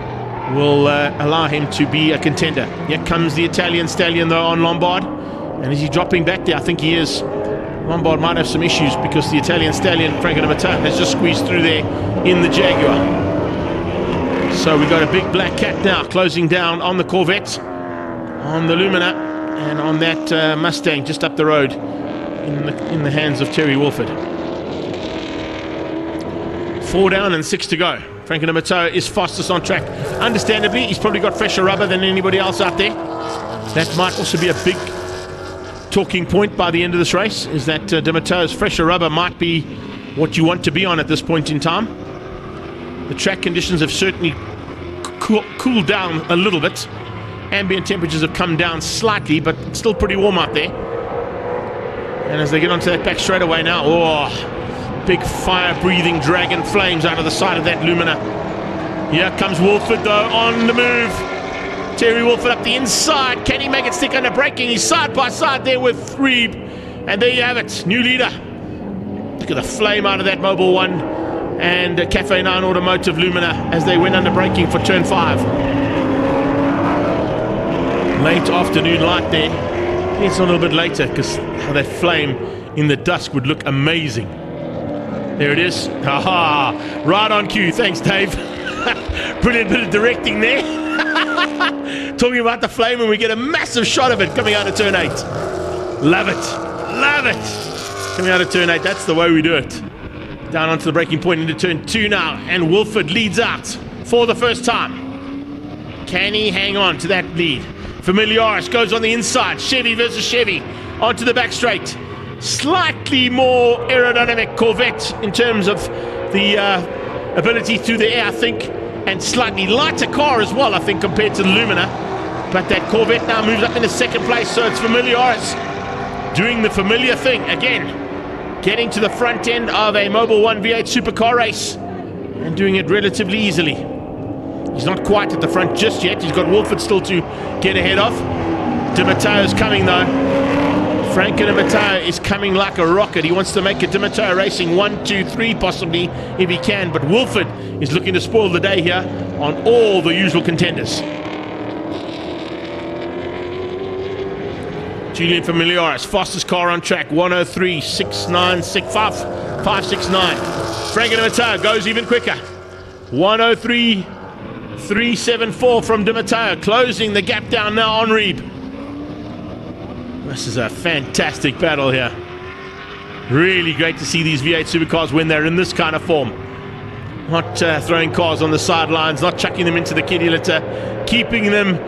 will allow him to be a contender. Here comes the Italian stallion, though, on Lombard. And is he dropping back there? I think he is. Lombard might have some issues because the Italian stallion, Franco Matteo, has just squeezed through there in the Jaguar. So we've got a big black cat now closing down on the Corvette, on the Lumina, and on that Mustang just up the road in the hands of Terry Wolford. 4 down and 6 to go. Franco Matteo is fastest on track. Understandably, he's probably got fresher rubber than anybody else out there. That might also be a big talking point by the end of this race, is that Di Matteo's fresher rubber might be what you want to be on at this point in time. The track conditions have certainly cooled down a little bit. Ambient temperatures have come down slightly, but it's still pretty warm out there. And as they get onto that back straightaway now, oh, big fire-breathing dragon flames out of the side of that Lumina. Here comes Wolford, though, on the move. Terry Wolford up the inside. Can he make it stick under braking? He's side by side there with Reeb. And there you have it. New leader. Look at the flame out of that Mobil 1 and Cafe 9 Automotive Lumina as they went under braking for turn 5. Late afternoon light there. It's a little bit later because that flame in the dusk would look amazing. There it is. Haha. Right on cue. Thanks, Dave. Brilliant bit of directing there. Talking about the flame, and we get a massive shot of it coming out of turn 8. Love it. Love it. Coming out of turn 8. That's the way we do it. Down onto the braking point into turn 2 now, and Wolford leads out for the first time. Can he hang on to that lead? Familiaris goes on the inside. Chevy versus Chevy onto the back straight. Slightly more aerodynamic Corvette in terms of the ability through the air, I think. And slightly lighter car as well, I think, compared to the Lumina. But that Corvette now moves up into second place, so it's Familiaris doing the familiar thing again, getting to the front end of a Mobil 1 V8 supercar race and doing it relatively easily. He's not quite at the front just yet. He's got Wolford still to get ahead of. Di Matteo's coming, though. Franco Di Matteo is coming like a rocket. He wants to make a Di Matteo Racing 1, 2, 3 possibly if he can, but Wolford is looking to spoil the day here on all the usual contenders. Julian Familiaris, fastest car on track, 103.696. Franco Di Matteo goes even quicker, 103.374 from Di Matteo, closing the gap down now on Reeb. This is a fantastic battle here. Really great to see these V8 supercars when they're in this kind of form. Not throwing cars on the sidelines, not chucking them into the kiddie litter, keeping them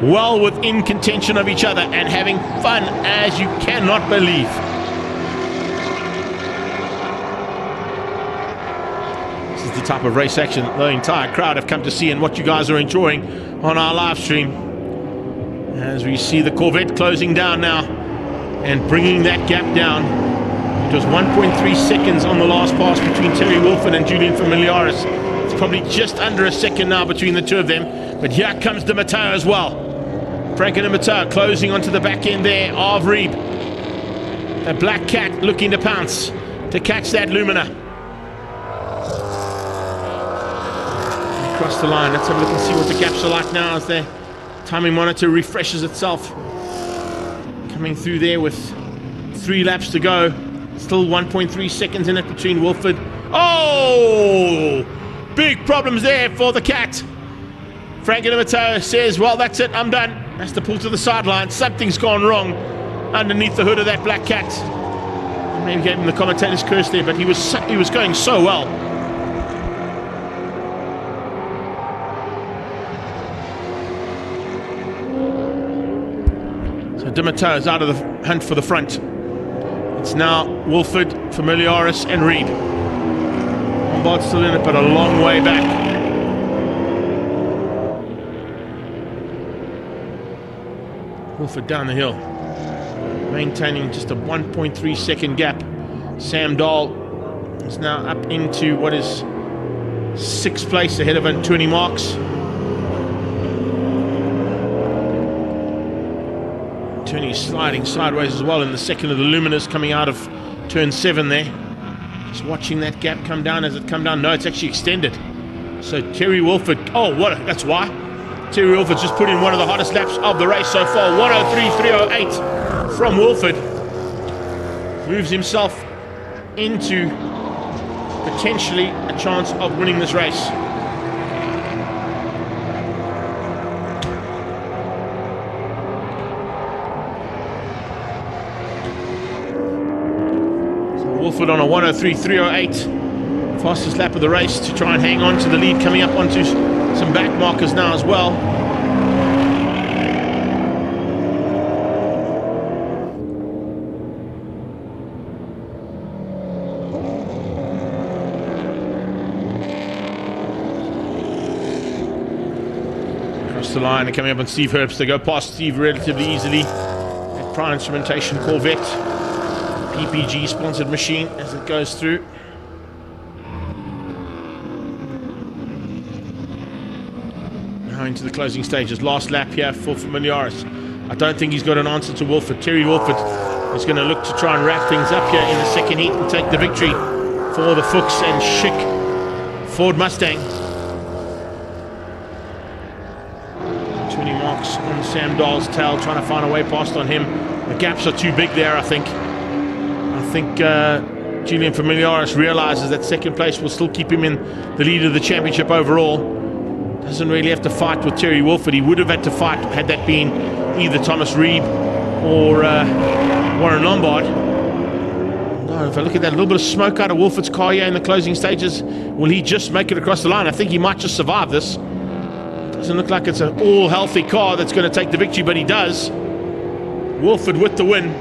well within contention of each other and having fun as you cannot believe. This is the type of race action the entire crowd have come to see and what you guys are enjoying on our live stream. As we see the Corvette closing down now and bringing that gap down. It was 1.3 seconds on the last pass between Terry Wolford and Julian Familiaris. It's probably just under a second now between the two of them. But here comes Di Matteo as well. Franco Di Matteo closing onto the back end there of Reeb. A black cat looking to pounce to catch that Lumina. Across the line. Let's have a look and see what the gaps are like now as their timing monitor refreshes itself. Coming through there with 3 laps to go. Still 1.3 seconds in it between Wolford. Oh! Big problems there for the cat. Franco Di Matteo says, well, that's it, I'm done. Has to pull to the sideline. Something's gone wrong underneath the hood of that black cat. Maybe gave him the commentator's curse there, but he was going so well. So Di Matteo is out of the hunt for the front. It's now Wolford, Familiaris and Reeb. Lombard's still in it, but a long way back. Wolford down the hill, maintaining just a 1.3 second gap. Sam Dahl is now up into what is 6th place ahead of Anthony Marks. Tony's sliding sideways as well in the second of the luminous coming out of turn 7 there. Just watching that gap come down. As it come down, no, it's actually extended. So Terry Wolford, that's why. Terry Wolford's just put in one of the hottest laps of the race so far. 103.308 from Wolford. Moves himself into potentially a chance of winning this race. Wolford on a 103.308, fastest lap of the race to try and hang on to the lead, coming up onto some back markers now as well. Across the line and coming up on Steve Herbst. They go past Steve relatively easily. That Prime Instrumentation Corvette PPG sponsored machine as it goes through. Now into the closing stages. Last lap here for Familiaris. I don't think he's got an answer to Wolford. Terry Wolford is going to look to try and wrap things up here in the second heat and take the victory for the Fuchs and Schick Ford Mustang. 20 marks on Sam Dahl's tail, trying to find a way past on him. The gaps are too big there, I think. I think Julian Familiaris realizes that second place will still keep him in the lead of the championship overall. Doesn't really have to fight with Terry Wolford. He would have had to fight had that been either Thomas Reeb or Warren Lombard. No, if I look at that, a little bit of smoke out of Wolford's car here in the closing stages. Will he just make it across the line? I think he might just survive this. Doesn't look like it's an all healthy car that's going to take the victory, but he does. Wolford with the win.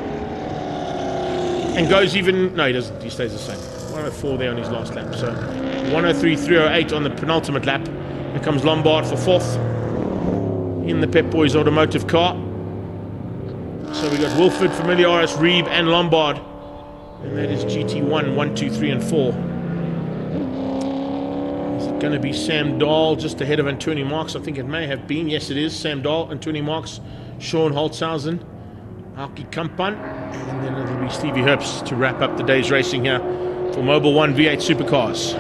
And goes even, no, he doesn't, he stays the same. 104 there on his last lap. So 103.308 on the penultimate lap. Here comes Lombard for 4th in the Pep Boys automotive car. So we got Wolford, Familiaris, Reeb and Lombard. And that is GT1, 1, 2, 3 and 4. Is it going to be Sam Dahl just ahead of Anthony Marks? I think it may have been. Yes, it is. Sam Dahl, Anthony Marks, Sean Holtzhausen, Alki Kampan, and then it'll be Stevie Herbst to wrap up the day's racing here for Mobil 1 V8 Supercars.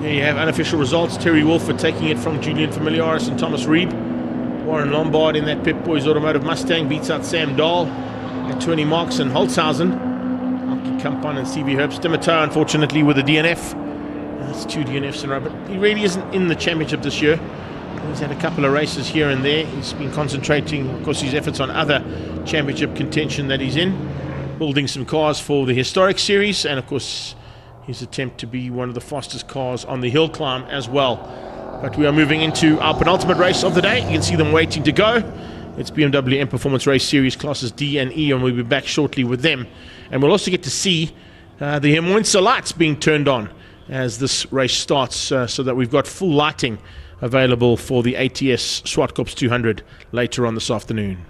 There you have unofficial results. Terry Wolford taking it from Julian Familiaris and Thomas Reeb. Warren Lombard in that Pep Boys Automotive Mustang beats out Sam Dahl at 20 marks and Holtzhausen. Alki Kampan and Stevie Herbst. Dimitar, unfortunately, with a DNF. That's 2 DNFs in a row, but he really isn't in the championship this year. He's had a couple of races here and there. He's been concentrating, of course, his efforts on other championship contention that he's in, building some cars for the historic series, and of course his attempt to be one of the fastest cars on the hill climb as well. But we are moving into our penultimate race of the day. You can see them waiting to go. It's BMW M Performance Race Series classes D and E, and we'll be back shortly with them. And we'll also get to see the Hermoinsa lights being turned on as this race starts, so that we've got full lighting available for the ATS Zwartkops 200 later on this afternoon.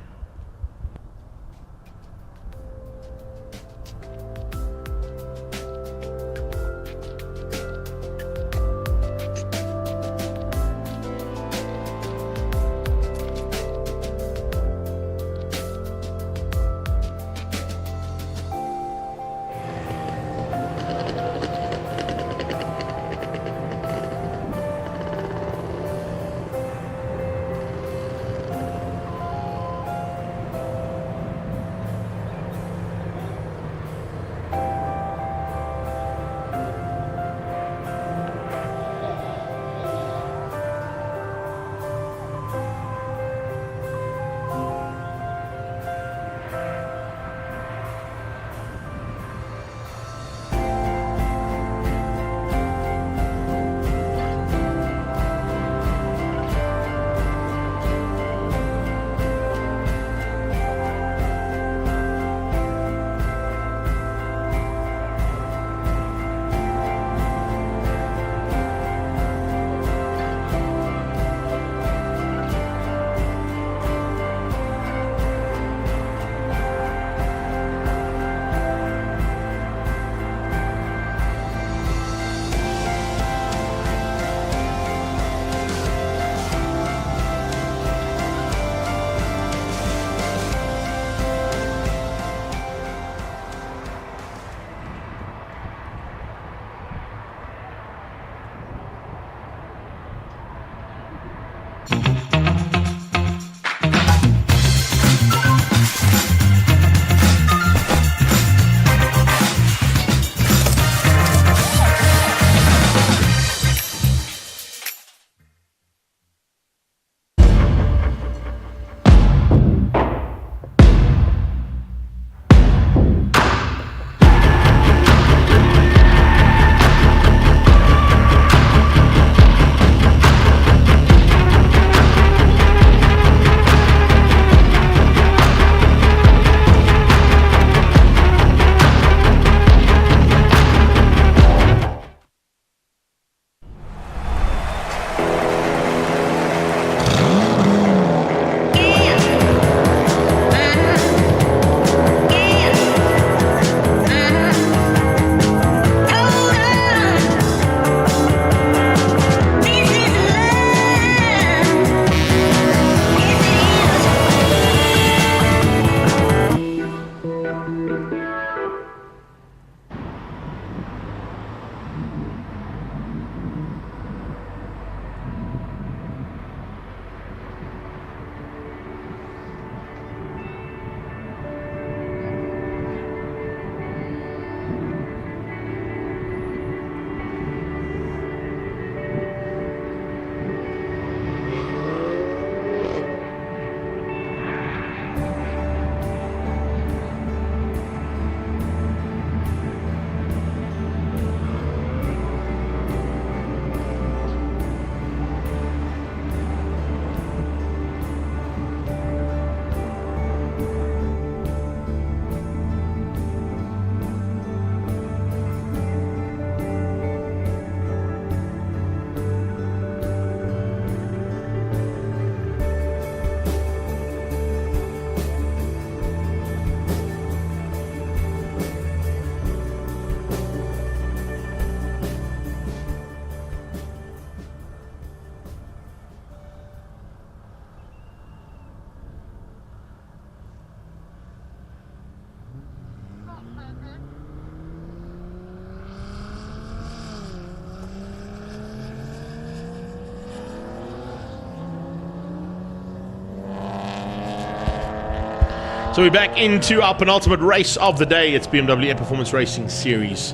So we're back into our penultimate race of the day. It's BMW Air Performance Racing Series,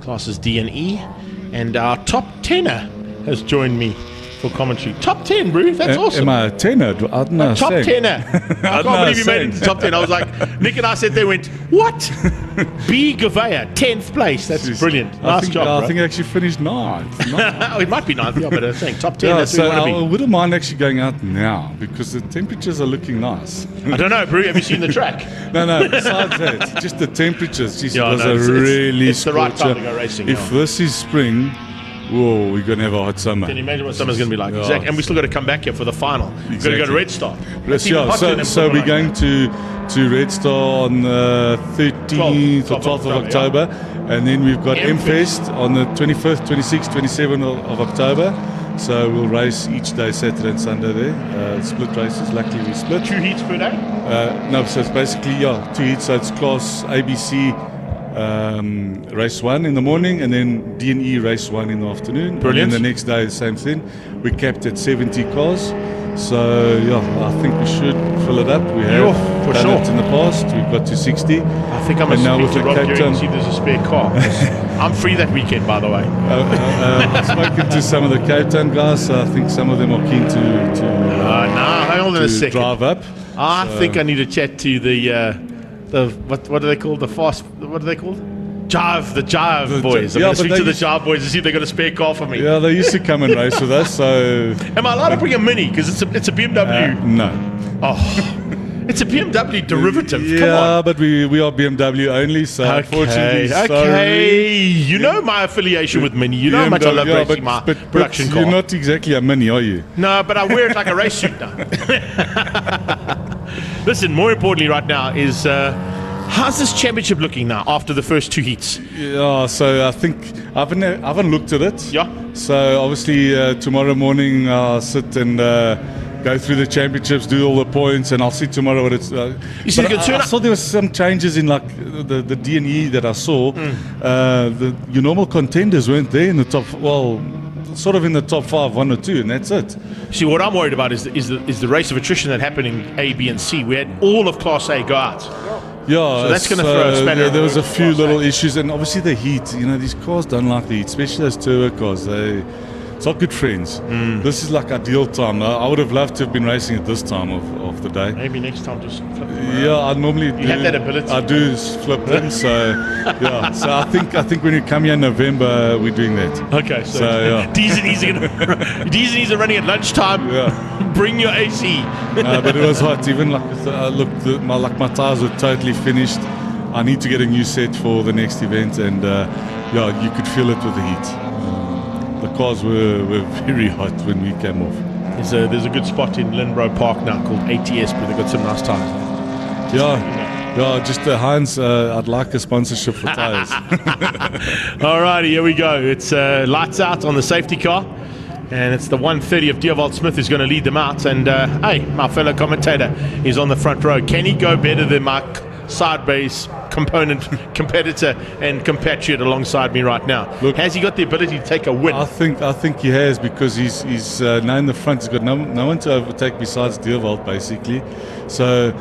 classes D and E. And our top 10er has joined me for commentary. Top 10, Bruce, that's awesome. Am I a 10er? I don't know. Top 10er. I can't believe you made it into top 10. I was like, Nick and I said they went, what? B. Gouveia, 10th place. That's brilliant. Nice job, I bro. think I actually finished 9th. Oh, it might be 9th, yeah, but I was saying top 10, that's so where we I want to wouldn't mind actually going out now because the temperatures are looking nice. be. I don't know, Bru, have you seen the track? No, besides that, just the temperatures. Geez, Yeah, it was no, a really it's the right time to scorcher. go racing. If yeah. this is spring, whoa, we're going to have a hot summer. Can you imagine what summer's going to be like? Yeah. Exactly. And we still got to come back here for the final. We've got to go to Red Star. It's even hotter than So we're Formula going to Red Star on the 13th or 12th of October, and then we've got M-Fest on the 25th, 26th, 27th of October. So we'll race each day, Saturday and Sunday there. Split races. Luckily we split. 2 heats per day? No, so it's basically 2 heats. So it's class ABC race 1 in the morning, and then D&E race 1 in the afternoon. Brilliant. And then the next day, the same thing. We capped at 70 cars. So I think we should fill it up. We have for done sure. it in the past. We've got to 60. I think I must And now speak with to the Rob Cape Gearing Town- and see if there's a spare car. I'm free that weekend, by the way. I've spoken to some of the Cape Town guys. So I think some of them are keen to hang on a second. drive up. I So- think I need to chat to the what are they called? The fast, what are they called? The Jive boys. I'm yeah, going to but speak they to the used- Jive boys to see if they got a spare car for me. Yeah, they used to come and race with us. So Am I allowed to bring a Mini? Because it's a BMW. no. Oh, it's a BMW derivative. Come on. Yeah, but we are BMW only, so unfortunately, Okay, sorry. you know my affiliation with Mini. You know how much I love BMW, racing my production car. You're not exactly a Mini, are you? No, but I wear it like a race suit now. Listen, more importantly right now is how's this championship looking now after the first 2 heats? Yeah, so I think I haven't looked at it. Yeah. So obviously tomorrow morning I'll sit and go through the championships, do all the points, and I'll see tomorrow what it's. You see but the concern? I saw there was some changes in like the D&E that I saw. Your normal contenders weren't there in the top. Well, sort of in the top 5, 1 or 2, and that's it. See, what I'm worried about is the race of attrition that happened in A, B, and C. We had all of Class A go out. Yeah, So that's gonna throw a spanner in There the was a works few Class A. little issues, and obviously the heat. You know, these cars don't like the heat, especially those turbo cars. It's not good friends. This is like ideal time. I would have loved to have been racing at this time of the day. Maybe next time just flip them around. Yeah, I normally You have that ability. I do flip them, so yeah. So I think when you come here in November, we're doing that. Okay, so yeah. D's and E's are running at lunchtime. Yeah. Bring your AC. But it was hot. Even like my tires were totally finished. I need to get a new set for the next event, and you could feel it with the heat. The cars were very hot when we came off. There's a good spot in Lindbro Park now called ATS, but they've got some nice tires. Yeah, just Heinz, I'd like a sponsorship for tires. Alrighty, here we go. It's lights out on the safety car. And it's the 130 of Dierwald Smith who's going to lead them out. And hey, my fellow commentator is on the front row. Can he go better than my side-base competitor and compatriot alongside me right now? Look, has he got the ability to take a win? I think he has, because he's now in the front. He's got no one to overtake besides Dierwald, basically. So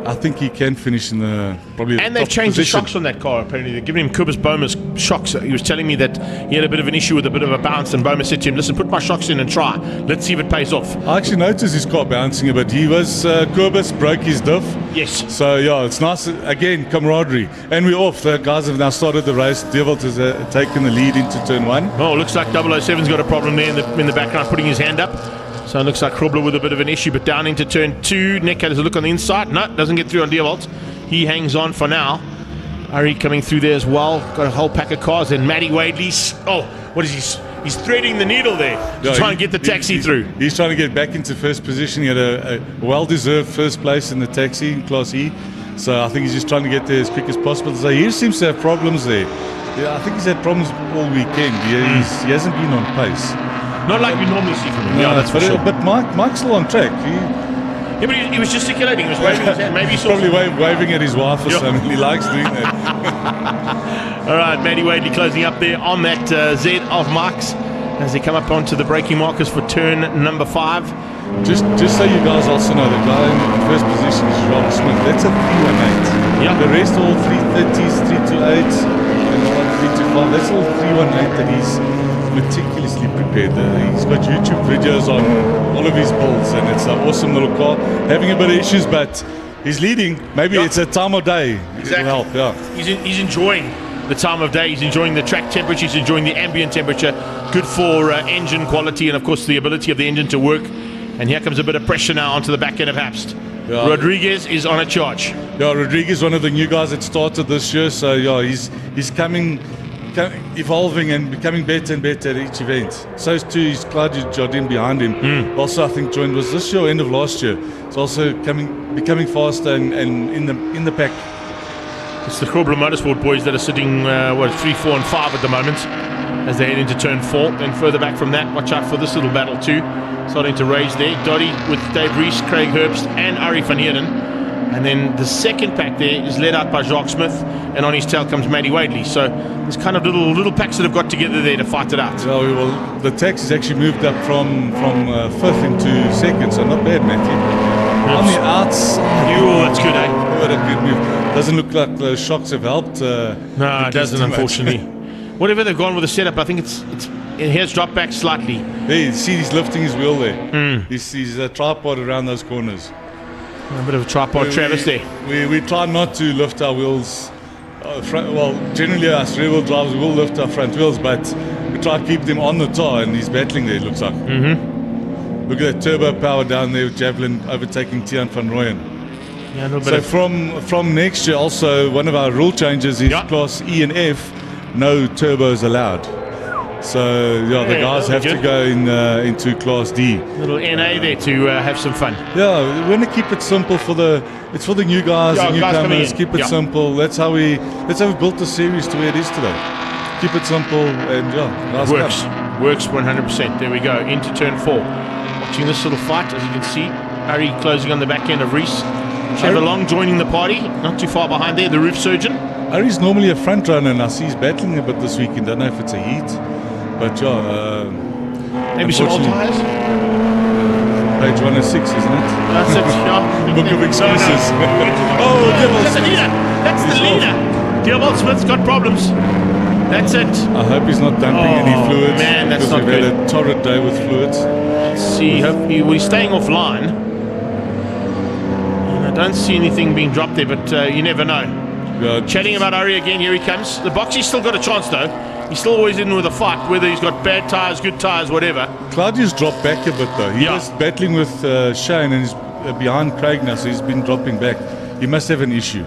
I think he can finish in the probably. And the they've top changed position. the shocks on that car, apparently. They're giving him Kubus Boma's shocks. He was telling me that he had a bit of an issue with a bit of a bounce, and Boma said to him, listen, put my shocks in and try. Let's see if it pays off. I actually noticed his car bouncing a bit. He was, Kubus broke his diff. Yes. So yeah, it's nice, again, camaraderie. And we're off. The guys have now started the race. Dierwald has taken the lead into turn 1. Oh, looks like 007's got a problem there in the background, putting his hand up. So it looks like Krobler with a bit of an issue, but down into turn 2. Nick has a look on the inside. No, doesn't get through on Dierwald. He hangs on for now. Ari coming through there as well. Got a whole pack of cars. And Matty Wadley's. Oh, what is he? He's threading the needle there to try and get the taxi through. He's trying to get back into first position. He had a well-deserved first place in the taxi in Class E. So I think he's just trying to get there as quick as possible. So he seems to have problems there. Yeah, I think he's had problems all weekend. He hasn't been on pace. Not like we normally see from him. No, Yeah, that's for but, sure. But Mike's still on track. Yeah, but he was gesticulating. He was waving his hand. Maybe he saw Probably waving at his wife or something. He likes doing that. All right, Matty Wadley closing up there on that Z of Mike's as they come up onto the braking markers for turn number 5. Just so you guys also know, the guy in first position is Ron Smith. That's a 318. Yeah. The rest all 330s, 328s, and 325. That's all 318 that he's meticulously prepared. He's got YouTube videos on all of his builds, and it's an awesome little car. Having a bit of issues, but he's leading. Maybe it's a time of day. Exactly. It'll help. Yeah. He's enjoying the time of day. He's enjoying the track temperature. He's enjoying the ambient temperature. Good for engine quality and, of course, the ability of the engine to work. And here comes a bit of pressure now onto the back end of Hapst. Yeah. Rodriguez is on a charge. Yeah, Rodriguez, one of the new guys that started this year. So yeah, he's coming, evolving and becoming better and better at each event. So too is Claudio Jardim behind him. Also, I think joined was this year or end of last year. It's also becoming faster and in the pack. It's the Zwartkops Motorsport boys that are sitting 3, 4, and 5 at the moment as they head into turn 4. Then further back from that, watch out for this little battle too. Starting to raise there. Dottie with Dave Rees, Craig Herbst, and Ari van Heerden. And then the second pack there is led out by Jacques Smith, and on his tail comes Matty Wadley. So there's kind of little packs that have got together there to fight it out. Yeah, well, the tax has actually moved up from 5th into 2nd, so not bad, Matty. On the outside. That's good, eh? What a good move. Doesn't look like the shocks have helped. No, it doesn't, unfortunately. Whatever they've gone with the setup, I think it's here's dropped back slightly. There, you see he's lifting his wheel there. He's a tripod around those corners. A bit of a tripod Travis there. We try not to lift our wheels. Generally us rear-wheel drivers will lift our front wheels, but we try to keep them on the tire, and he's battling there, it looks like. Look at that turbo power down there with Javelin overtaking Tian van Rooyen. Yeah, a little So bit of from next year also, one of our rule changes is Class E and F, no turbos allowed. So yeah, the guys have to go into Class D. Little NA there to have some fun. Yeah, we want to keep it simple for the new guys, the newcomers. Keep it simple. That's how we built the series to where it is today. Keep it simple and nice Works 100%. There we go into turn 4. Watching this little fight, as you can see, Ari closing on the back end of Rees. Chevalong joining the party, not too far behind there. The roof surgeon. Ari's normally a front runner, and I see he's battling a bit this weekend. Don't know if it's a heat, but maybe some old tires. Page 106, isn't it? That's it. Yeah. Book of excuses. That's the leader. That's the leader. Gilbert Smith's got problems. That's it. I hope he's not dumping any fluids. Man, that's not we've good. had a torrid day with fluids. Let's see. He's staying offline. And I don't see anything being dropped there, but you never know. Chatting about Ari again, here he comes. The Boxy's still got a chance though. He's still always in with a fight, whether he's got bad tyres, good tyres, whatever. Claudia's dropped back a bit though. He was battling with Shane and he's behind Craig now, so he's been dropping back. He must have an issue.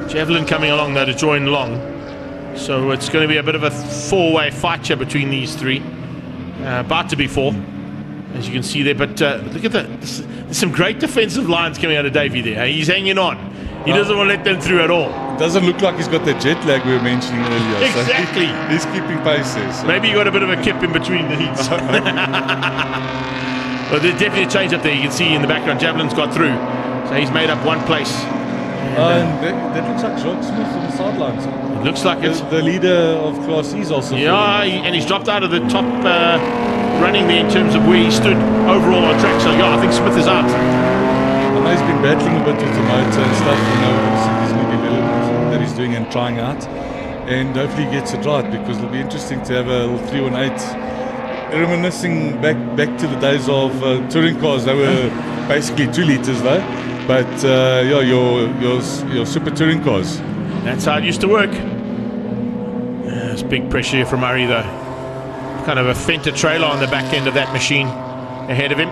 Javelin coming along though to join Long. So it's going to be a bit of a 4-way fight here between these three. About to be 4, as you can see there. But look at that. There's some great defensive lines coming out of Davey there. He's hanging on. He doesn't want to let them through at all. Doesn't look like he's got that jet lag we were mentioning earlier. Exactly. So he's keeping pace there. So. Maybe he got a bit of a kip in between the heats. Well, there's definitely a change up there. You can see in the background, Javelin's got through. So he's made up one place. And that looks like Jacques Smith on the sidelines. It looks like it's the leader of Class E is also. Yeah, and he's dropped out of the top running there in terms of where he stood overall on track. So yeah, I think Smith is out. I know he's been battling a bit with the motor and stuff, his new development that he's doing and trying out, and hopefully he gets it right, because it'll be interesting to have a little 318, reminiscing back to the days of touring cars. They were basically 2 liters though, but your super touring cars. That's how it used to work. There's big pressure here from Murray though. Kind of a Fender trailer on the back end of that machine ahead of him.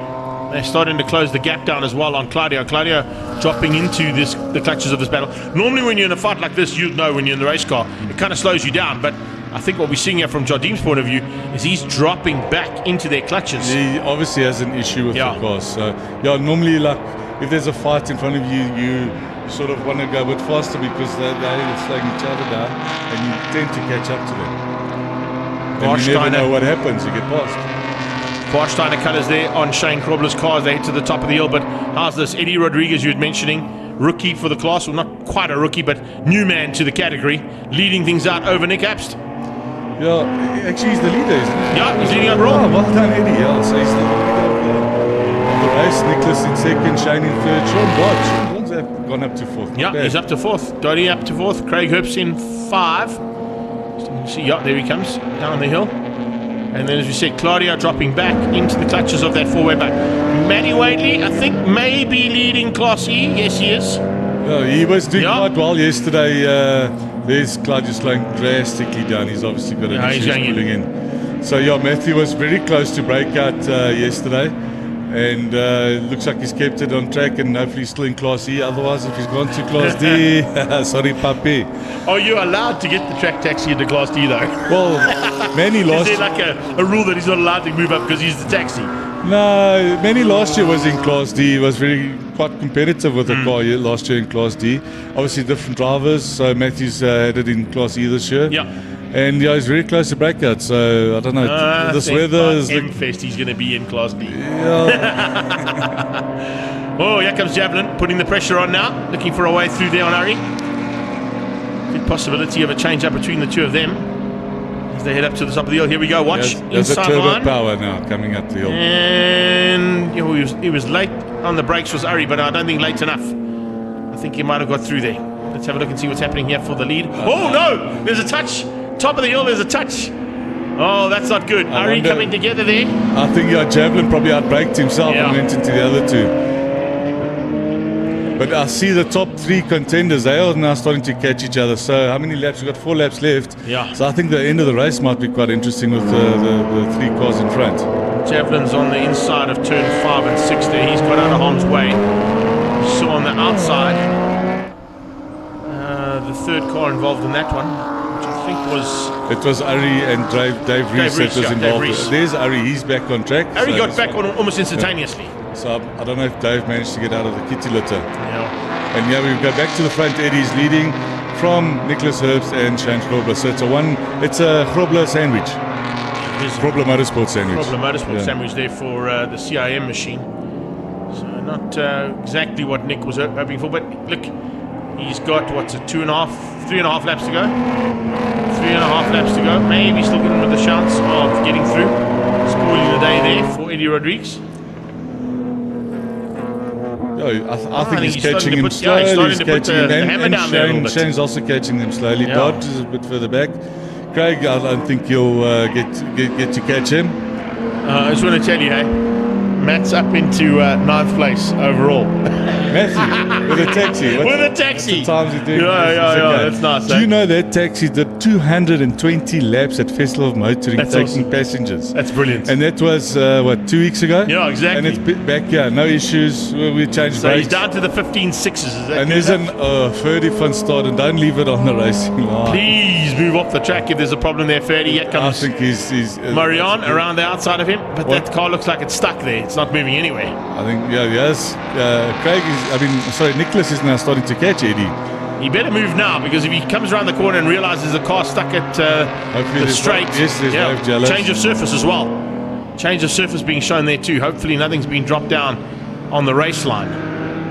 They're starting to close the gap down as well on Claudio. Claudio dropping into the clutches of this battle. Normally when you're in a fight like this, you'd know when you're in the race car, it kind of slows you down. But I think what we're seeing here from Jardim's point of view is he's dropping back into their clutches. He obviously has an issue with the cars. So normally like if there's a fight in front of you, you sort of want to go a bit faster because they're slowing each other down and you tend to catch up to them. And you never know what happens, you get past. Warsteiner colours there on Shane Krobler's car as they head to the top of the hill. But how's this? Eddie Rodriguez, you were mentioning, rookie for the class. Well, not quite a rookie, but new man to the category, leading things out over Nick Abst. Yeah, actually he's the leader, isn't he? Yeah, he's leading overall. Oh, well done, Eddie. Yeah, so he's the leader. of the race. Nicholas in second, Shane in third. Sean's gone up to fourth. Yeah, he's up to fourth. Dottie up to fourth. Craig Herbst in 5. See, yeah, there he comes down the hill. And then, as we said, Claudio dropping back into the clutches of that four-way back. Matty Wadley, I think, maybe leading Class E. Yes, he is. Yeah, he was doing quite well yesterday. There's Claudio slowing drastically down. He's obviously got an issue pulling in. So, yeah, Matthew was very close to breakout yesterday. And looks like he's kept it on track and hopefully still in Class E. Otherwise, if he's gone to Class D, sorry, papi. Are you allowed to get the track taxi into Class D, though? Well, Manny lost. Is there like a rule that he's not allowed to move up because he's the taxi? No, Manny last year was in Class D. He was quite competitive with the car last year in Class D. Obviously, different drivers. So Matthew's had it in Class E this year. Yeah. And yeah, he's very close to breakout. So I don't know. This weather is. M-Fest, he's going to be in Class D. Oh, here comes Javelin, putting the pressure on now, looking for a way through there on Ari. Good possibility of a change up between the two of them as they head up to the top of the hill. Here we go. Watch There's a inside turbo line. power now coming up the hill. And he was late on the brakes, was Ari, but I don't think late enough. I think he might have got through there. Let's have a look and see what's happening here for the lead. Oh no! There's a touch. Top of the hill, there's a touch. Oh, that's not good. Ari coming together there. I think Javelin probably outbraked himself and went into the other two. But I see the top 3 contenders, they are now starting to catch each other. So how many laps? We've got 4 laps left. Yeah. So I think the end of the race might be quite interesting with the 3 cars in front. Javelin's on the inside of turn 5 and 6 there. He's got out of harm's way. So on the outside, the third car involved in that one, which I think was... It was Ari and Dave Rees that was involved. There's Ari, he's back on track. Ari got back on almost instantaneously. So I don't know if Dave managed to get out of the kitty litter. Yeah. And yeah, we go back to the front. Eddie's leading from Nicholas Herbst and Shane Grobler. So it's a Grobler sandwich. Grobler Motorsport sandwich. Grobler Motorsport sandwich there for the CIM machine. So not exactly what Nick was hoping for, but look, he's got what's it, 3.5 laps to go. 3.5 laps to go. Maybe still getting with the chance of getting through. Spoiling the day there for Eddie Rodriguez. I think he's catching him slowly. He's starting to put the hammer down there a little bit. Shane's also catching them slowly. Dodge is a bit further back. Craig, I don't think you'll get to catch him. I just want to tell you, hey, Matt's up into 9th place overall. Matthew, with a taxi. With a taxi. What's the times he's doing? Yeah, that's nice. Do you know that taxi did 220 laps at Festival of Motoring, taking passengers? That's brilliant. And that was, 2 weeks ago? Yeah, exactly. And it's back here, no issues. We changed So brakes. he's down to the 15.6s. Is that And good there's enough? an Ferdy van Staden. Don't leave it on the racing line. Please move off the track if there's a problem there, Ferdy. Here comes I think he's Marianne around the outside of him, but that car looks like it's stuck there. It's not moving anywhere. I think, yes. Nicholas is now starting to catch Eddie. He better move now, because if he comes around the corner and realizes the car stuck at the straight, change of surface as well. Change of surface being shown there too. Hopefully nothing's been dropped down on the race line.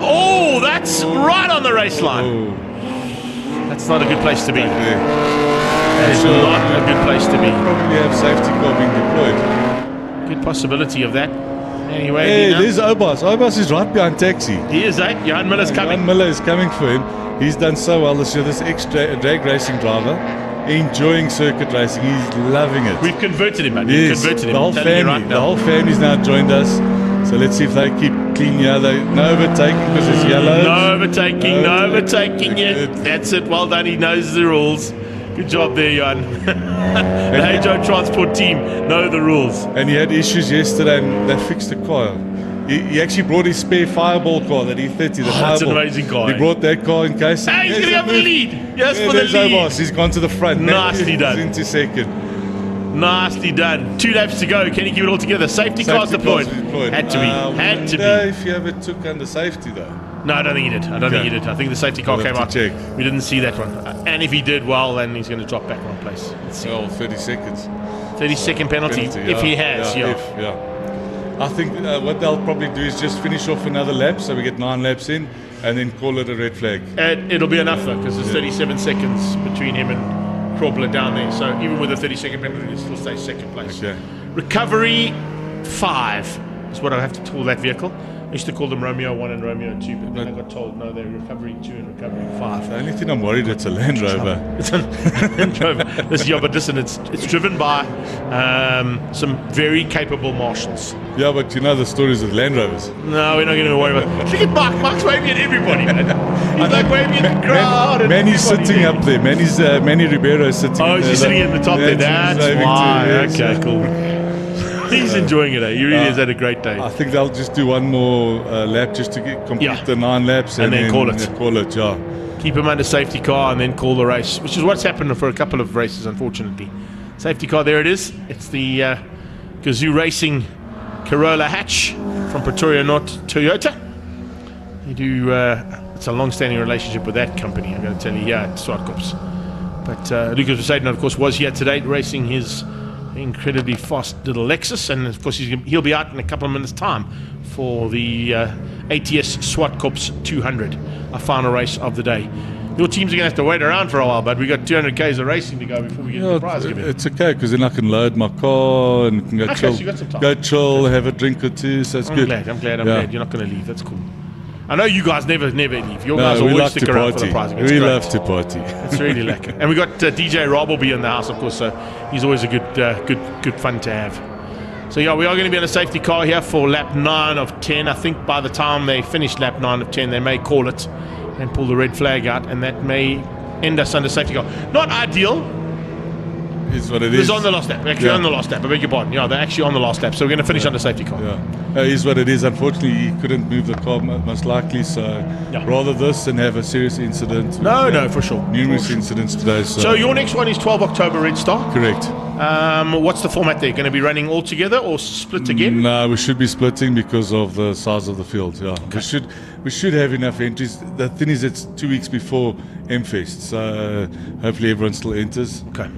Oh, that's right on the race line. That's not a good place to be. That is not a good place to be. Probably have safety car being deployed. Good possibility of that. Anyway, hey, there's Obas. Obas is right behind taxi. He is, Johan Miller's coming. Johan Miller is coming for him. He's done so well this year. This drag racing driver, enjoying circuit racing. He's loving it. We've converted him, man. Yes, We've converted him. The whole family. The whole family's now joined us. So let's see if they keep clean yellow. No overtaking because it's yellow. No overtaking yet. That's it. Well done. He knows the rules. Good job there, Johan. The Hajo Transport team know the rules. And he had issues yesterday and they fixed the car. He actually brought his spare Fireball car, that E30. That's an amazing car. He brought that car in case. Hey, he's going to have the lead. Yes, for the lead. Obas. He's gone to the front. Nicely done. He's into second. Nicely done. 2 laps to go. Can he keep it all together? Safety cars deployed. Had to be. Had to be. If you ever took under safety though. No, I don't think he did. I think the safety car came out. Check. We didn't see that one. And if he did, well, then he's going to drop back one place. Let's see. 30 seconds. 30-second penalty, if he has. I think what they'll probably do is just finish off another lap, so we get 9 laps in, and then call it a red flag. And it'll be enough though, because there's 37 seconds between him and Krobler down there. So even with a 30-second penalty, he still stays second place. Okay. Recovery 5. That's what I have to call that vehicle. I used to call them Romeo 1 and Romeo 2, but then I got told, no, they're Recovery 2 and Recovery 5. The only thing I'm worried, it's a Land Rover. It's a Land Rover. Yeah, but listen, it's driven by some very capable marshals. Yeah, but you know the stories of Land Rovers. No, we're not going to worry about it. Look at Mark. Mark's waving at everybody, man. He's like waving at the crowd. Manny's sitting up there. Manny Ribeiro is sitting Oh, he's sitting in the top there. That's why. Okay, cool. He's enjoying it. He really has had a great day. I think they'll just do one more lap just to complete the 9 laps and then call it. Yeah. Keep him under safety car and then call the race, which is what's happened for a couple of races, unfortunately. Safety car, there it is. It's the Gazoo Racing Corolla hatch from Pretoria North Toyota. They do. It's a long-standing relationship with that company, I'm going to tell you, here at Zwartkops. But Lucas Verstappen, of course, was here today racing his incredibly fast little Lexus, and of course he'll be out in a couple of minutes' time for the ATS Zwartkops 200, a final race of the day. Your teams are going to have to wait around for a while, but we got 200 k's of racing to go before we get to the prize giving. It's okay because then I can load my car and can go chill. So you got some time. Go chill, have a drink or two. So it's good. I'm glad you're not going to leave. That's cool. I know you guys never leave. Your guys always stick around for the prize. We love to party. It's really lekker. And we got DJ Rob will be in the house, of course, so he's always a good fun to have. So yeah, we are going to be in a safety car here for lap 9 of 10. I think by the time they finish lap 9 of 10, they may call it and pull the red flag out, and that may end us under safety car. Not ideal. Is what it is. It's on the last lap. Actually, on the last lap. I beg your pardon. Yeah, they're actually on the last lap. So we're going to finish under safety car. Yeah, it is what it is. Unfortunately, he couldn't move the car most likely. So rather this than have a serious incident. No, for sure. Numerous incidents today. So your next one is 12 October Red Star. Correct. What's the format there? Going to be running all together or split again? No, we should be splitting because of the size of the field. Yeah, okay. We should have enough entries. The thing is, it's 2 weeks before M-Fest, so hopefully everyone still enters. Okay.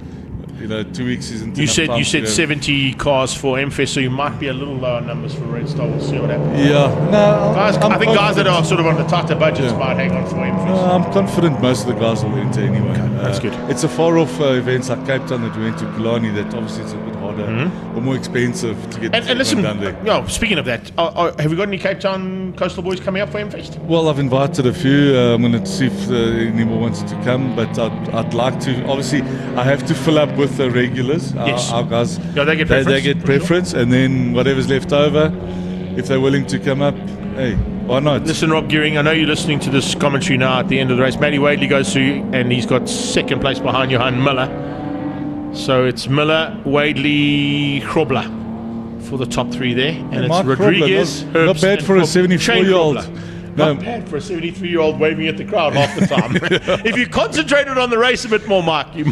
2 weeks isn't you enough time. You said 70 cars for M-Fest, so you might be a little lower numbers for Red Star. We'll see what happens. Yeah, no, I think guys that are sort of on the tighter budgets might hang on for M-Fest. No, I'm confident most of the guys will enter anyway. Okay, that's good. It's a far-off events like Cape Town that we went to Killarney that obviously it's a bit harder or more expensive to get and listen, done there. Speaking of that, have we got any Cape Town Coastal Boys coming up for M-Fest? Well, I've invited a few. I'm going to see if anyone wants to come, but I'd like to. Obviously, I have to fill up with the regulars. Yes. Our guys, they get preference. They get preference, and then whatever's left over, if they're willing to come up, hey, why not? Listen, Rob Gearing, I know you're listening to this commentary now at the end of the race. Matty Wadley goes through, and he's got second place behind Johan Miller. So it's Miller, Wadley, Grobler for the top 3 there, and it's Rodriguez, Grobler, not bad for a 74-year-old. Not bad for a 73-year-old waving at the crowd half the time. If you concentrated on the race a bit more, Mark, you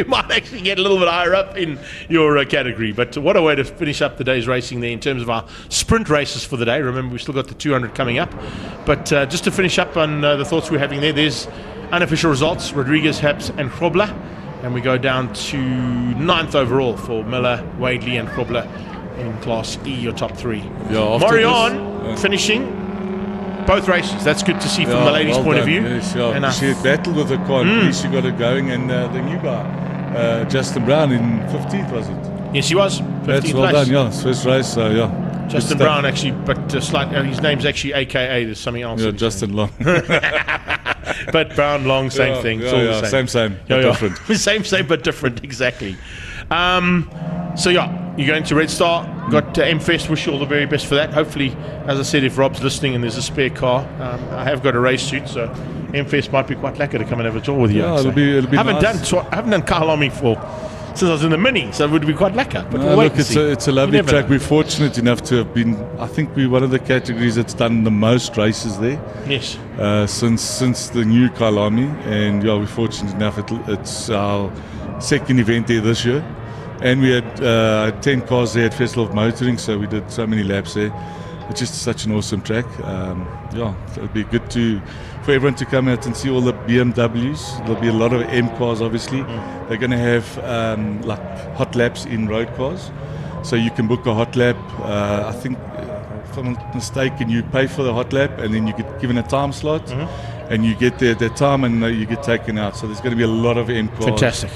might actually get a little bit higher up in your category. But what a way to finish up the day's racing there in terms of our sprint races for the day. Remember, we've still got the 200 coming up. But just to finish up on the thoughts we're having there's unofficial results, Rodriguez, Habs and Grobler. And we go down to 9th overall for Miller, Wadley and Grobler in Class E, your top 3. Yeah, Marianne finishing both races. That's good to see from the ladies' point of view. Yes, yeah. She had battled with the car, and she got it going, and the new guy, Justin Brown, in 15th, was it? Yes, he was. 15th That's well place. Done, yeah. First race, so yeah. Justin Brown, actually, but his name's actually AKA. There's something else. Yeah, Justin Long. But Brown, Long, same thing. It's all the same. Same, but different. Same, but different, exactly. So yeah, you're going to Red Star. Got M-Fest. Wish you all the very best for that. Hopefully, as I said, if Rob's listening and there's a spare car, I have got a race suit, so M-Fest might be quite lekker to come and have a tour with you. Yeah, it'll be I nice. haven't done Kahalami since I was in the Mini, so it would be quite lekker. But we'll wait and see. It's a lovely track. We're fortunate enough to have been, I think we're one of the categories that's done the most races there. Yes. Since the new Kahalami, and yeah, we're fortunate enough. It's our second event there this year. And we had 10 cars there at Festival of Motoring, so we did so many laps there. It's just such an awesome track. Yeah, it'll be good for everyone to come out and see all the BMWs. There'll be a lot of M cars, obviously. They're going to have like hot laps in road cars, so you can book a hot lap. I think, if I'm not mistaken, you pay for the hot lap, and then you get given a time slot, and you get there at that time, and you get taken out. So there's going to be a lot of M cars. Fantastic.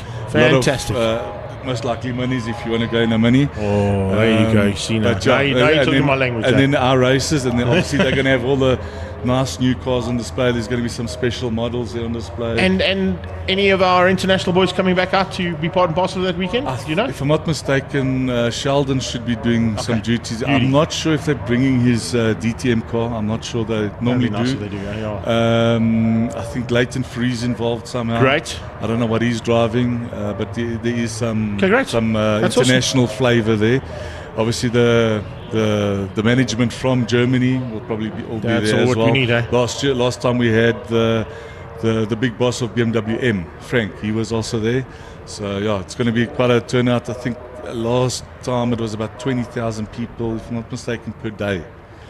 most likely minis if you want to go in a mini. Oh, there you go. See now. But Now you're talking my language. And then our races, and then obviously they're going to have all the nice new cars on display. There's going to be some special models there on display. And any of our international boys coming back out to be part and parcel of that weekend? You know? If I'm not mistaken, Sheldon should be doing some duties. I'm not sure if they're bringing his DTM car. I'm not sure they normally Nice do. if they do, yeah. I think Leighton Freeze involved somehow. Great. I don't know what he's driving, but there is some That's international flavour there. Obviously, the management from Germany will probably all be That's there all as what we well. need, eh? Last time we had the big boss of BMW M, Frank. He was also there. So yeah, it's going to be quite a turnout. I think last time it was about 20,000 people, if I'm not mistaken, per day.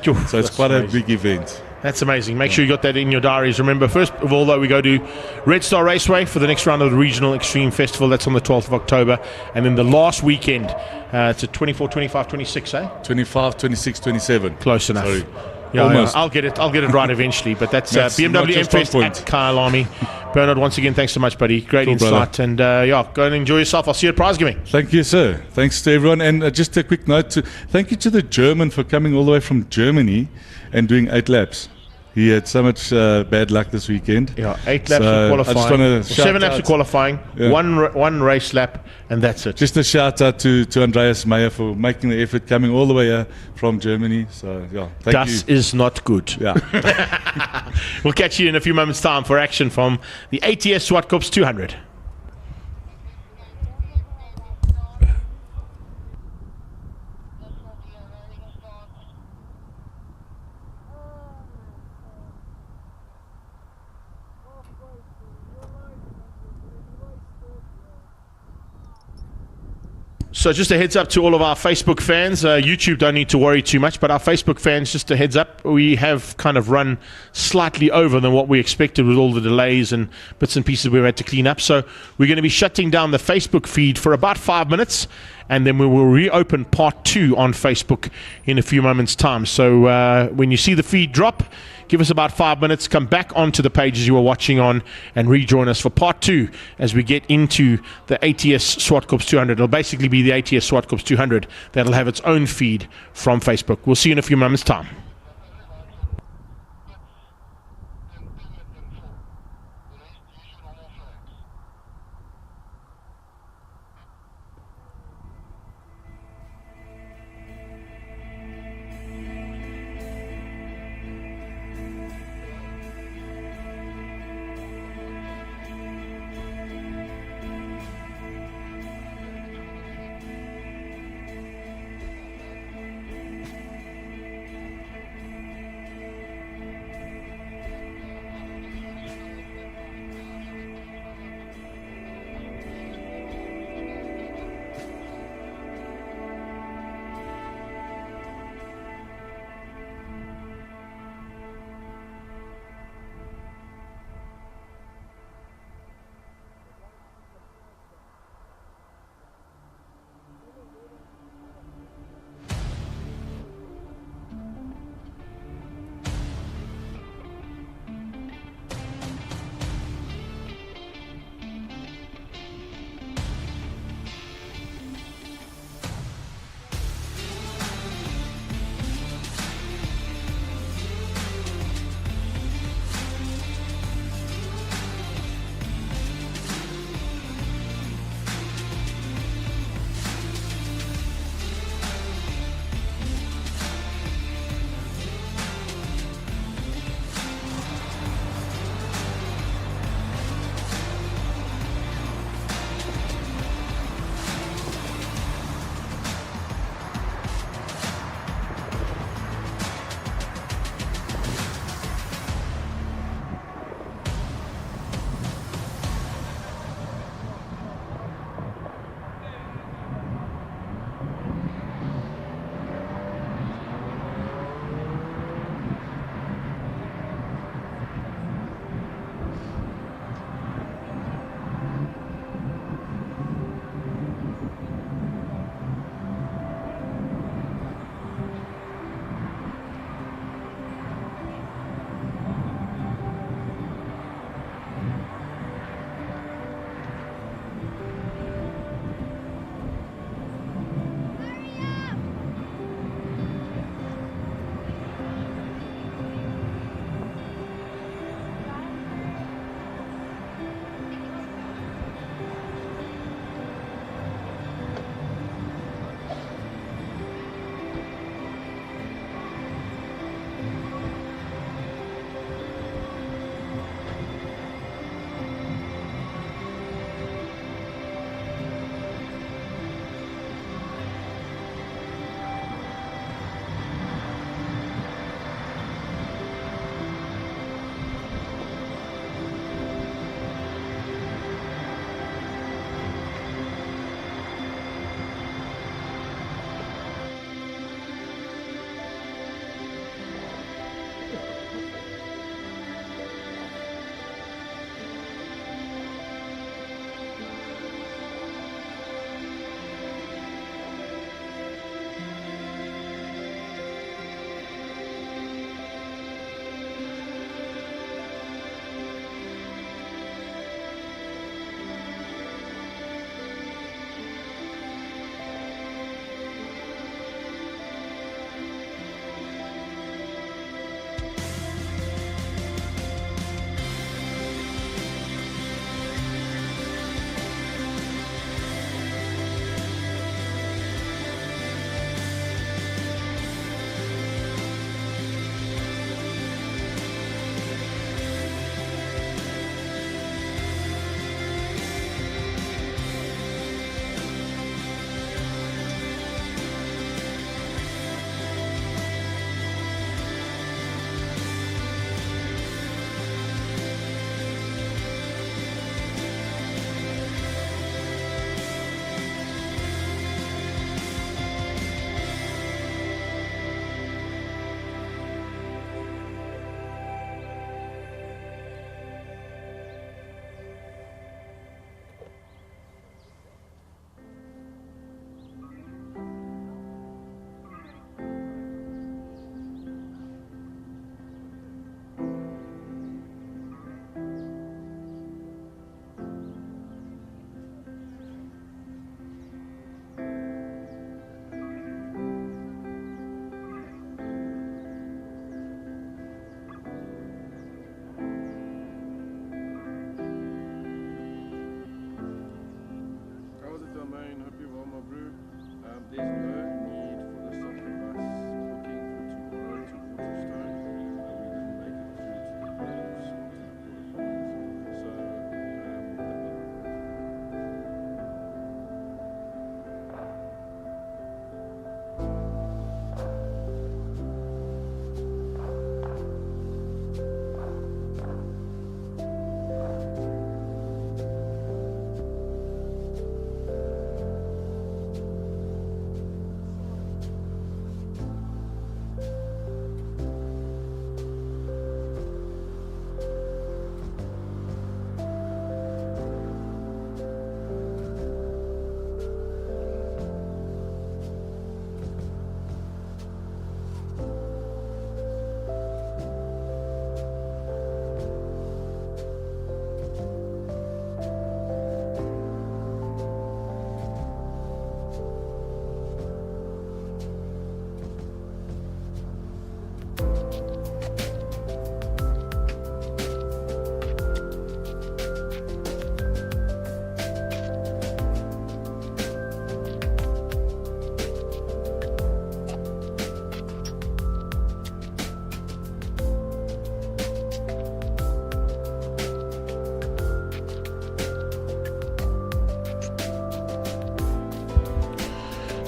So it's quite a big event. That's amazing. Make sure you got that in your diaries. Remember, first of all, though, we go to Red Star Raceway for the next round of the Regional Extreme Festival. That's on the 12th of October. And then the last weekend, it's a 24, 25, 26, eh? 25, 26, 27. Close enough. Sorry. Yeah, Almost. I'll get it right eventually. But that's Not BMW just M-Fest on at point. Kyle Army. Bernard, once again, thanks so much, buddy. Great Cool, insight. brother. And go and enjoy yourself. I'll see you at prize giving. Thank you, sir. Thanks to everyone. And just a quick note, thank you to the German for coming all the way from Germany and doing 8 laps. He had so much bad luck this weekend. Yeah, 8 laps of qualifying. I just want to 7 laps of qualifying, Yeah. one race lap, and that's it. Just a shout out to Andreas Meyer for making the effort, coming all the way here from Germany. So yeah, thank Das you. is not good. Yeah. We'll catch you in a few moments' time for action from the ATS Zwartkops 200. So just a heads up to all of our Facebook fans. YouTube don't need to worry too much, but our Facebook fans, just a heads up, we have kind of run slightly over than what we expected with all the delays and bits and pieces we've had to clean up. So we're going to be shutting down the Facebook feed for about 5 minutes, and then we will reopen part 2 on Facebook in a few moments' time. So when you see the feed drop, give us about 5 minutes, come back onto the pages you were watching on, and rejoin us for part 2 as we get into the ATS Zwartkops 200. It'll basically be the ATS Zwartkops 200 that'll have its own feed from Facebook. We'll see you in a few moments' time.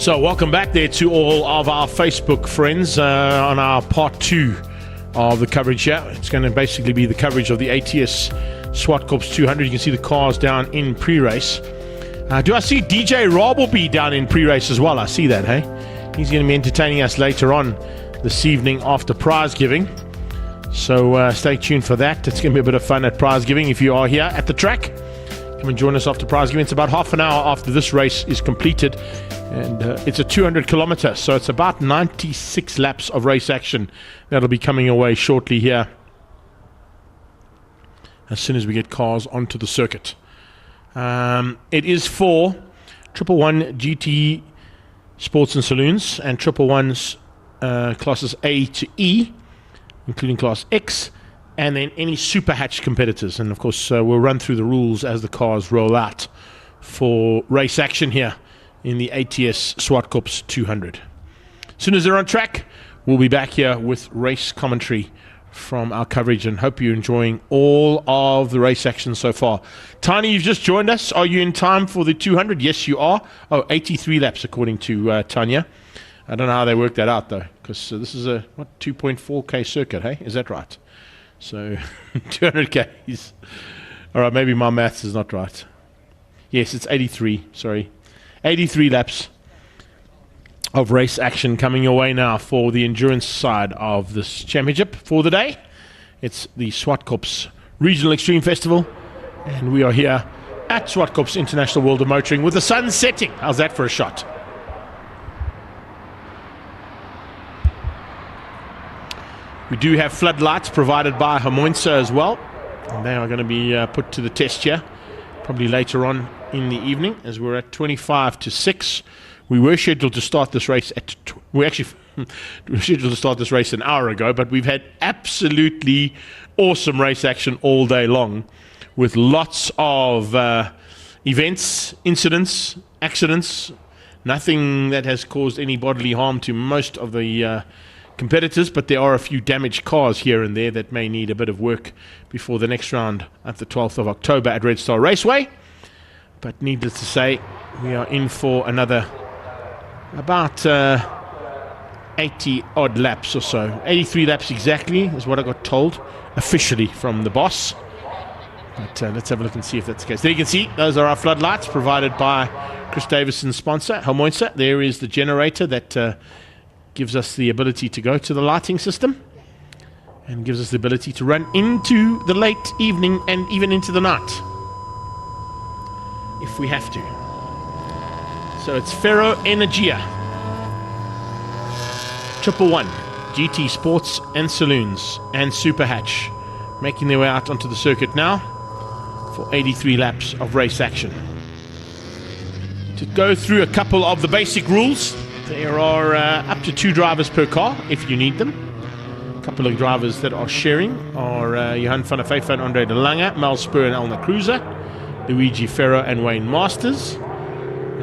So welcome back there to all of our Facebook friends on our part 2 of the coverage here. It's going to basically be the coverage of the ATS Zwartkops 200. You can see the cars down in pre-race. Do I see DJ Rob will be down in pre-race as well? I see that, hey? He's going to be entertaining us later on this evening after prize giving. So stay tuned for that. It's going to be a bit of fun at prize giving if you are here at the track. Come and join us after prize giving. It's about half an hour after this race is completed. And it's a 200 kilometer, so it's about 96 laps of race action that'll be coming away shortly here as soon as we get cars onto the circuit. It is for 111 GT Sports and Saloons and 111's classes A to E, including Class X, and then any super hatch competitors. And of course, we'll run through the rules as the cars roll out for race action here in the ATS Zwartkops 200. As soon as they're on track, we'll be back here with race commentary from our coverage, and hope you're enjoying all of the race action so far. Tiny, you've just joined us. Are you in time for the 200? Yes, you are. 83 laps according to Tanya. I don't know how they worked that out though, because this is a 2.4k circuit, hey? Is that right? So 200k's. All right, maybe my maths is not right. Yes, it's 83. Sorry. 83 laps of race action coming your way now for the endurance side of this championship for the day. It's the Zwartkops Regional Extreme Festival, and we are here at Zwartkops International World of Motoring with the sun setting. How's that for a shot? We do have floodlights provided by Hermoinsa as well, and they are going to be put to the test here probably later on in the evening, as we're at 25 to 6. We were scheduled to start this race we were scheduled to start this race an hour ago, but we've had absolutely awesome race action all day long with lots of events, incidents, accidents, nothing that has caused any bodily harm to most of the competitors, but there are a few damaged cars here and there that may need a bit of work before the next round at the 12th of October at Red Star Raceway. But needless to say, we are in for another about 80 odd laps or so. 83 laps exactly is what I got told officially from the boss. But let's have a look and see if that's the case. There you can see, those are our floodlights provided by Chris Davison's sponsor, Hermoinsa. There is the generator that gives us the ability to go to the lighting system and gives us the ability to run into the late evening and even into the night if we have to. So it's Ferro Energia 111 GT Sports and Saloons and Super Hatch making their way out onto the circuit now for 83 laps of race action. To go through a couple of the basic rules, there are up to 2 drivers per car if you need them. A couple of drivers that are sharing are Johan van der Vijf and Andre de Lange, Mel Spur and Elna Cruiser, Luigi Ferro and Wayne Masters,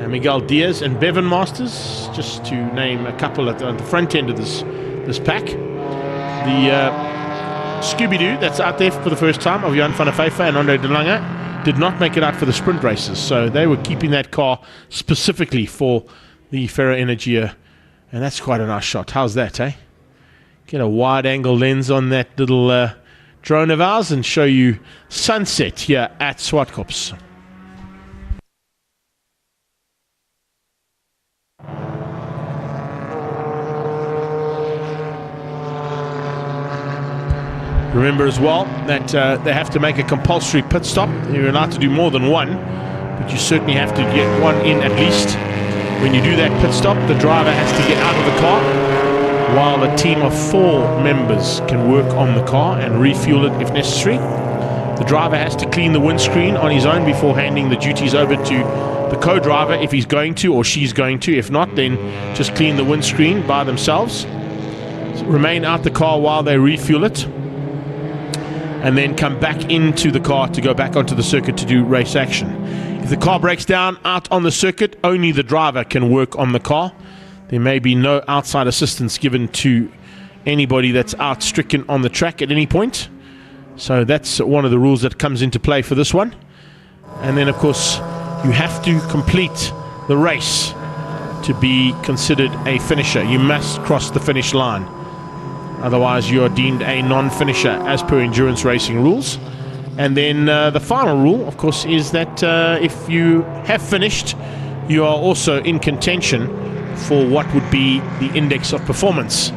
Miguel Diaz and Bevan Masters, just to name a couple at the front end of this pack. The Scooby-Doo that's out there for the first time of Johan van der Vijf and Andre de Lange did not make it out for the sprint races, so they were keeping that car specifically for the Ferro Energia, and that's quite a nice shot. How's that, eh? Get a wide-angle lens on that little drone of ours and show you sunset here at Zwartkops. Remember as well that they have to make a compulsory pit stop. You're allowed to do more than one, but you certainly have to get one in at least. When you do that pit stop, the driver has to get out of the car while a team of 4 members can work on the car and refuel it if necessary. The driver has to clean the windscreen on his own before handing the duties over to the co-driver if he's going to or she's going to. If not, then just clean the windscreen by themselves. So remain out the car while they refuel it, and then come back into the car to go back onto the circuit to do race action. If the car breaks down out on the circuit, only the driver can work on the car. There may be no outside assistance given to anybody that's out stricken on the track at any point. So that's one of the rules that comes into play for this one. And then, of course, you have to complete the race to be considered a finisher. You must cross the finish line. Otherwise, you are deemed a non-finisher as per endurance racing rules. And then the final rule, of course, is that if you have finished, you are also in contention for what would be the index of performance,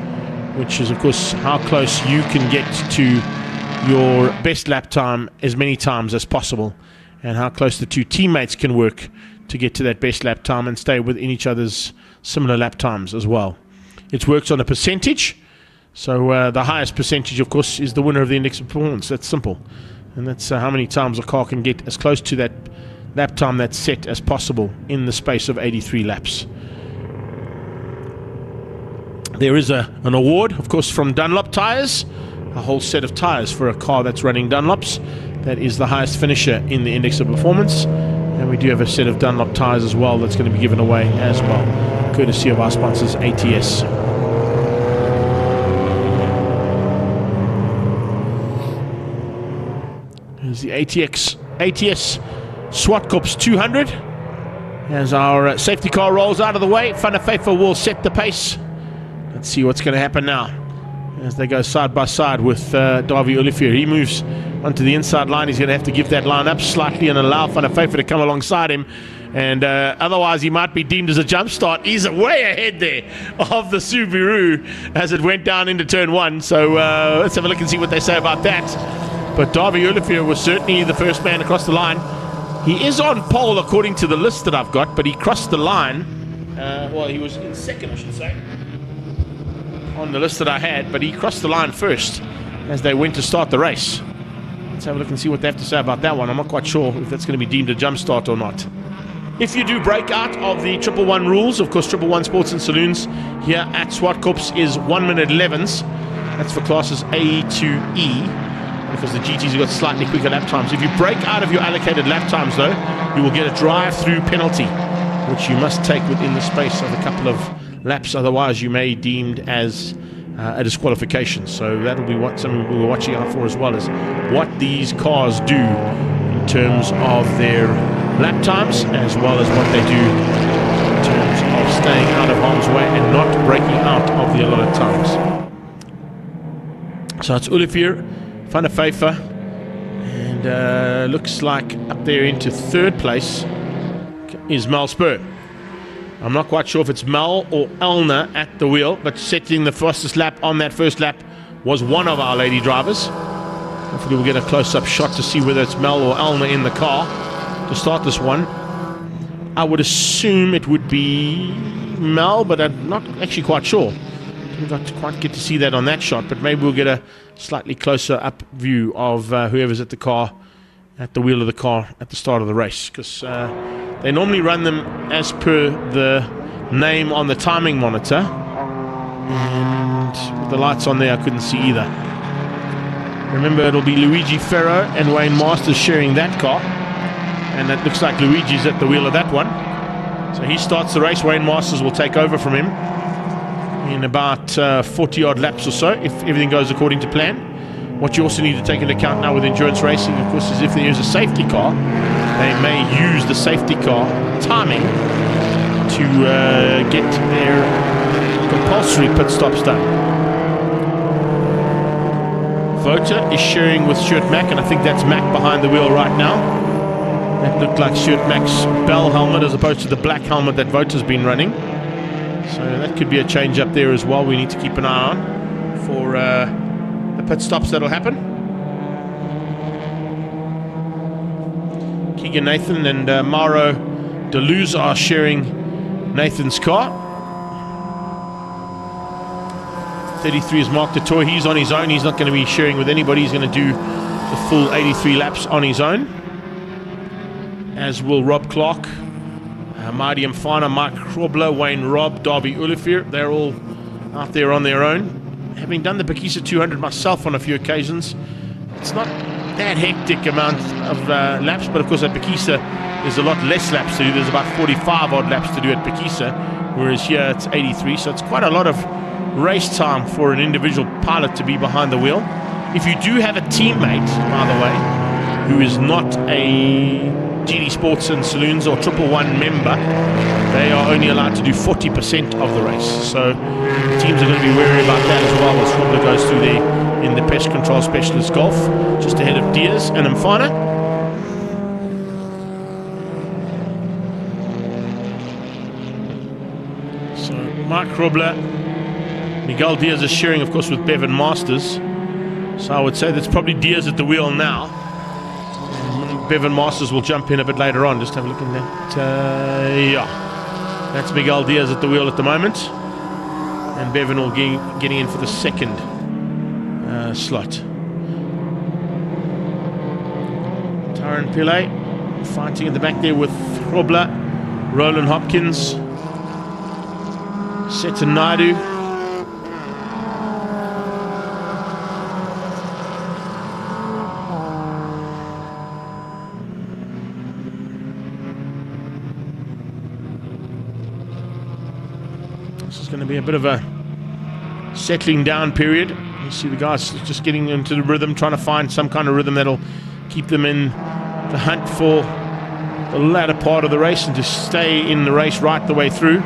which is, of course, how close you can get to your best lap time as many times as possible, and how close the two teammates can work to get to that best lap time and stay within each other's similar lap times as well. It works on a percentage, so the highest percentage, of course, is the winner of the index of performance. That's simple, and that's how many times a car can get as close to that lap time that's set as possible in the space of 83 laps. There is an award, of course, from Dunlop Tyres, a whole set of tyres for a car that's running Dunlops. That is the highest finisher in the index of performance. And we do have a set of Dunlop tyres as well that's going to be given away as well, courtesy of our sponsors, ATS. Here's the ATS Zwartkops 200. As our safety car rolls out of the way, Van der Pfeiffer will set the pace. Let's see what's going to happen now as they go side by side with Davy Olivier. He moves onto the inside line. He's going to have to give that line up slightly and allow Van der Pfeiffer to come alongside him. And otherwise, he might be deemed as a jump start. He's way ahead there of the Subaru as it went down into turn one. So let's have a look and see what they say about that. But Davy Olivier was certainly the first man across the line. He is on pole according to the list that I've got, but he crossed the line. Well, he was in second, I should say, on the list that I had, but he crossed the line first as they went to start the race. Let's have a look and see what they have to say about that one. I'm not quite sure if that's going to be deemed a jump start or not. If you do break out of the 111 rules, of course 111 Sports and Saloons here at Zwartkops is 1 minute 11s. That's for classes A to E, because the GTs have got slightly quicker lap times. If you break out of your allocated lap times though, you will get a drive-through penalty, which you must take within the space of a couple of laps, otherwise you may be deemed as a disqualification. So that'll be something we're watching out for, as well as what these cars do in terms of their lap times, as well as what they do in terms of staying out of harm's way and not breaking out of the allotted times. So it's Olivier, Van der Pfeiffer, and looks like up there into third place is Mel Spur. I'm not quite sure if it's Mel or Elna at the wheel, but setting the fastest lap on that first lap was one of our lady drivers. Hopefully we'll get a close-up shot to see whether it's Mel or Elna in the car to start this one. I would assume it would be Mel, but I'm not actually quite sure. Didn't quite get to see that on that shot, but maybe we'll get a slightly closer up view of whoever's at the car, at the wheel of the car at the start of the race, because they normally run them as per the name on the timing monitor, and with the lights on there I couldn't see either. Remember, it'll be Luigi Ferro and Wayne Masters sharing that car, and it looks like Luigi's at the wheel of that one. So he starts the race. Wayne Masters will take over from him in about 40 odd laps or so, if everything goes according to plan. What you also need to take into account now with endurance racing, of course, is if there is a safety car, they may use the safety car timing to get their compulsory pit stops done. Vota is sharing with Stuart Mack, and I think that's Mack behind the wheel right now. That looked like Stuart Mack's bell helmet as opposed to the black helmet that Vota's been running. So that could be a change up there as well. We need to keep an eye on for the pit stops that'll happen. Keegan Nathan and Mauro Deleuze are sharing Nathan's car. 33 is Mark Detour. He's on his own. He's not going to be sharing with anybody. He's going to do the full 83 laps on his own, as will Rob Clark, Marty Mfana, Mike Krobler, Wayne Robb, Davy Olivier. They're all out there on their own. Having done the Bekisa 200 myself on a few occasions, it's not that hectic amount of laps, but of course at Bekisa there's a lot less laps to do. There's about 45 odd laps to do at Bekisa, whereas here it's 83, so it's quite a lot of race time for an individual pilot to be behind the wheel. If you do have a teammate, by the way, who is not a GD Sports and Saloons or 111 member, they are only allowed to do 40% of the race. So teams are going to be wary about that as well as Robler goes through there in the Pest Control Specialist Golf, just ahead of Diaz and Mfana. So Mark Robler, Miguel Diaz is sharing, of course, with Bevan Masters. So I would say that's probably Diaz at the wheel now. Bevan Masters will jump in a bit later on. Just have a look in that. Yeah, that's Miguel Diaz at the wheel at the moment. And Bevan will getting in for the second slot. Taran Pillay fighting at the back there with Robler, Roland Hopkins, Seton Naidu. This is going to be a bit of a settling down period. You see the guys just getting into the rhythm, trying to find some kind of rhythm that'll keep them in the hunt for the latter part of the race and to stay in the race right the way through.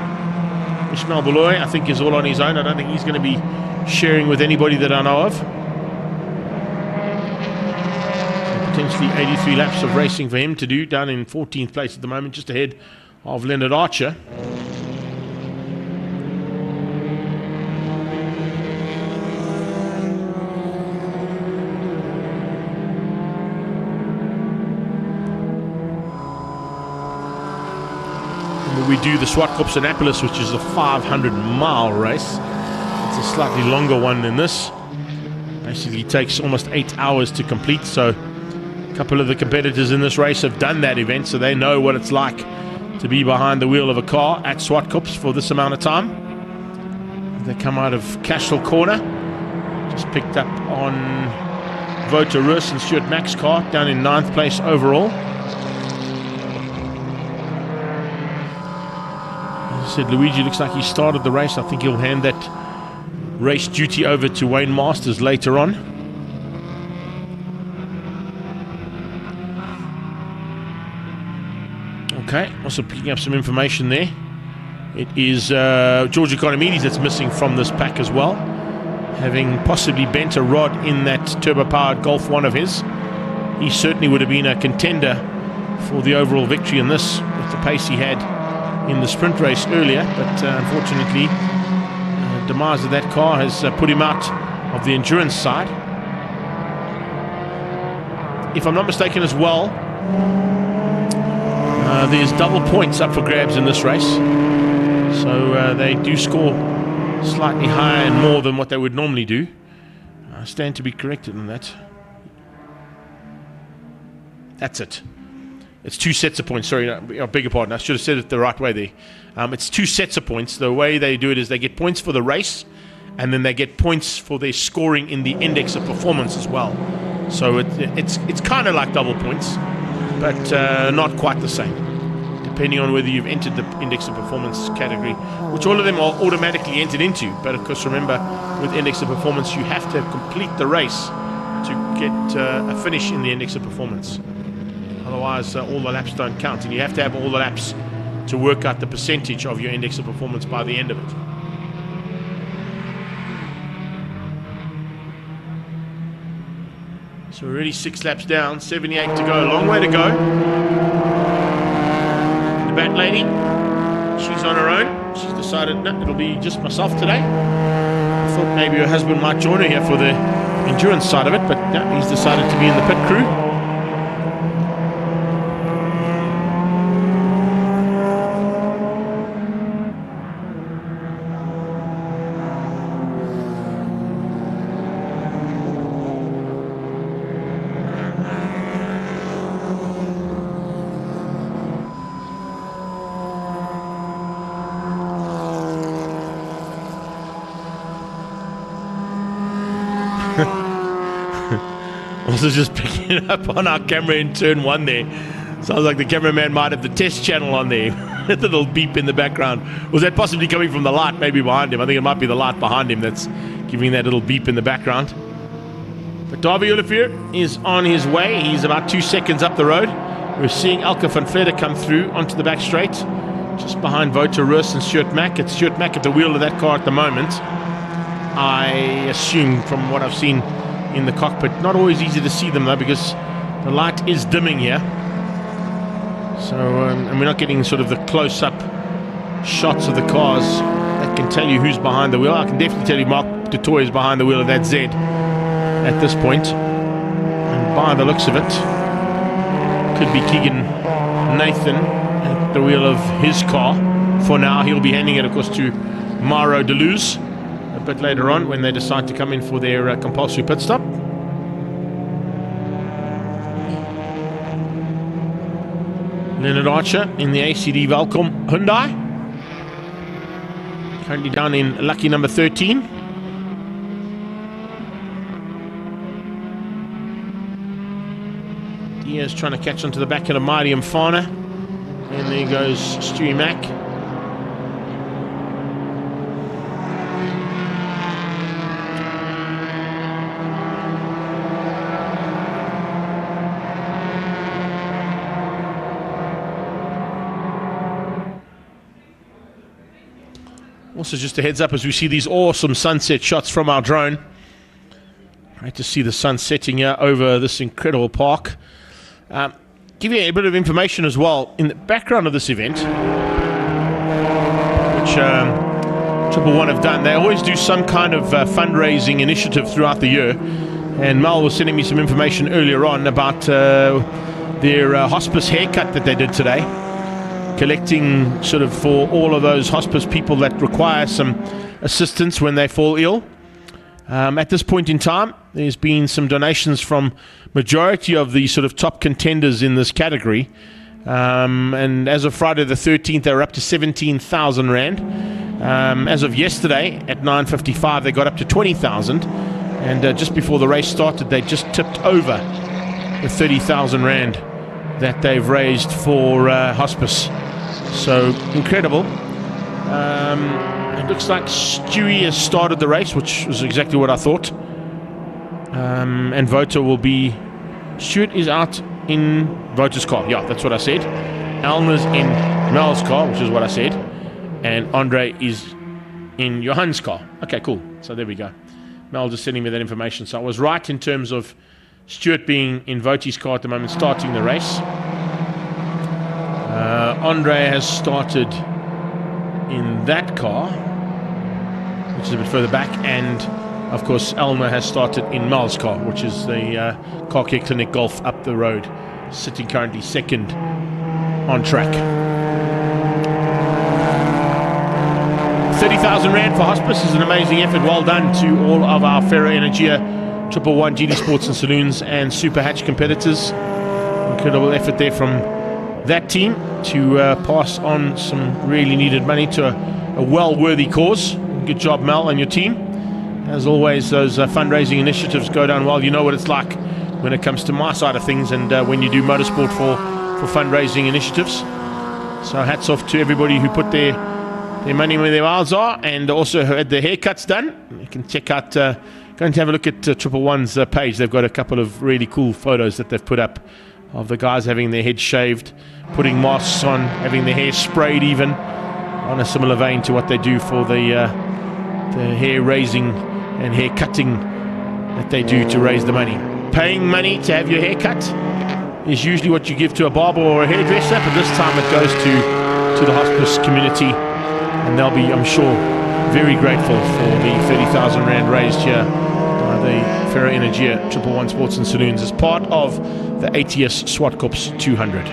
Ishmael Baloy, I think, is all on his own. I don't think he's going to be sharing with anybody that I know of. So potentially 83 laps of racing for him to do, down in 14th place at the moment, just ahead of Leonard Archer. We do the Zwartkops Annapolis, which is a 500-mile race. It's a slightly longer one than this. Basically takes almost 8 hours to complete, so a couple of the competitors in this race have done that event, so they know what it's like to be behind the wheel of a car at Zwartkops for this amount of time. They come out of Cashel Corner, just picked up on Wouter Roos and Stuart Mack's car, down in 9th place overall. Said Luigi looks like he started the race. I think he'll hand that race duty over to Wayne Masters later on. Okay, also picking up some information there. It is George Economides that's missing from this pack as well, having possibly bent a rod in that turbo-powered Golf 1 of his. He certainly would have been a contender for the overall victory in this with the pace he had in the sprint race earlier, but unfortunately demise of that car has put him out of the endurance side. If I'm not mistaken as well, there's double points up for grabs in this race, so they do score slightly higher and more than what they would normally do. I stand to be corrected on that. That's it. It's 2 sets of points. Sorry, I beg your pardon. I should have said it the right way there. It's 2 sets of points. The way they do it is they get points for the race, and then they get points for their scoring in the index of performance as well. So it's kind of like double points, but not quite the same, depending on whether you've entered the index of performance category, which all of them are automatically entered into. But of course, remember, with index of performance, you have to complete the race to get a finish in the index of performance. Otherwise, all the laps don't count, and you have to have all the laps to work out the percentage of your index of performance by the end of it. So we're already 6 laps down, 78 to go, a long way to go. The Bat Lady, she's on her own. She's decided, no, it'll be just myself today. I thought maybe her husband might join her here for the endurance side of it, but no, he's decided to be in the pit crew. Also just picking it up on our camera in turn 1 there. Sounds like the cameraman might have the test channel on there. That little beep in the background. Was that possibly coming from the light maybe behind him? I think it might be the light behind him that's giving that little beep in the background. But Davy Olivier is on his way. He's about 2 seconds up the road. We're seeing Elke van Vletter come through onto the back straight, just behind Wouter Roos and Stuart Mack. It's Stuart Mack at the wheel of that car at the moment. I assume from what I've seen in the cockpit. Not always easy to see them though, because the light is dimming here. So, and we're not getting sort of the close-up shots of the cars that can tell you who's behind the wheel. I can definitely tell you Mark du Toit is behind the wheel of that Z at this point. And by the looks of it, could be Keegan Nathan at the wheel of his car. For now, he'll be handing it, of course, to Mauro Deleuze a bit later on when they decide to come in for their compulsory pit stop. Leonard Archer in the ACD Welcome Hyundai. Currently down in lucky number 13. Diaz trying to catch onto the back of the mighty Mfana. And there goes Stewie Mack. Also, just a heads up as we see these awesome sunset shots from our drone. Great to see the sun setting here over this incredible park. Give you a bit of information as well. In the background of this event, which Triple One have done, they always do some kind of fundraising initiative throughout the year. And Mel was sending me some information earlier on about their hospice haircut that they did today. Collecting sort of for all of those hospice people that require some assistance when they fall ill. At this point in time, there's been some donations from majority of the sort of top contenders in this category. And as of Friday the 13th, they were up to 17,000 Rand. As of yesterday, at 9:55, they got up to 20,000. And just before the race started, they just tipped over the 30,000 Rand that they've raised for hospice. So incredible. It looks like Stewie has started the race, which was exactly what I thought. And Wouter will be... Stuart is out in Wouter's car. Yeah, that's what I said. Elner's in Mel's car, which is what I said. And Andre is in Johann's car. Okay, cool. So there we go. Mel just sending me that information. So I was right in terms of Stuart being in Wouter's car at the moment, starting the race. Andre has started in that car, which is a bit further back, and of course Elmer has started in Mel's car, which is the Car Care Clinic Golf up the road, sitting currently second on track. 30,000 Rand for hospice is an amazing effort. Well done to all of our Ferro Energia, Triple One, GD Sports and Saloons and Super Hatch competitors. Incredible effort there from that team to pass on some really needed money to a well-worthy cause. Good job, Mel, and your team. As always, those fundraising initiatives go down well. You know what it's like when it comes to my side of things, and when you do motorsport for fundraising initiatives. So hats off to everybody who put their money where their mouths are, and also who had their haircuts done. You can check out, go and have a look at Triple One's page. They've got a couple of really cool photos that they've put up of the guys having their heads shaved, putting masks on, having their hair sprayed even, on a similar vein to what they do for the hair raising and hair cutting that they do to raise the money. Paying money to have your hair cut is usually what you give to a barber or a hairdresser, but this time it goes to the hospice community, and they'll be, I'm sure, very grateful for the 30,000 Rand raised here by the Ferro Energia Triple One Sports and Saloons as part of the ATS Zwartkops 200.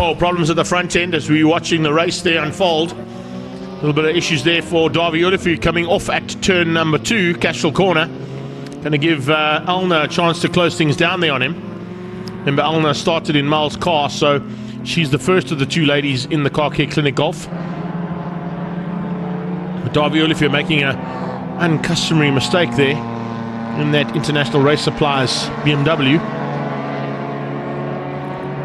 Oh, problems at the front end as we were watching the race there unfold. A little bit of issues there for Davy Olifu coming off at turn number 2, Cashel Corner. Going to give Elna a chance to close things down there on him. Remember, Elna started in Mal's car, so she's the first of the 2 ladies in the Car Care Clinic Golf. But Davy Olifu making an uncustomary mistake there in that International Race Supplies BMW.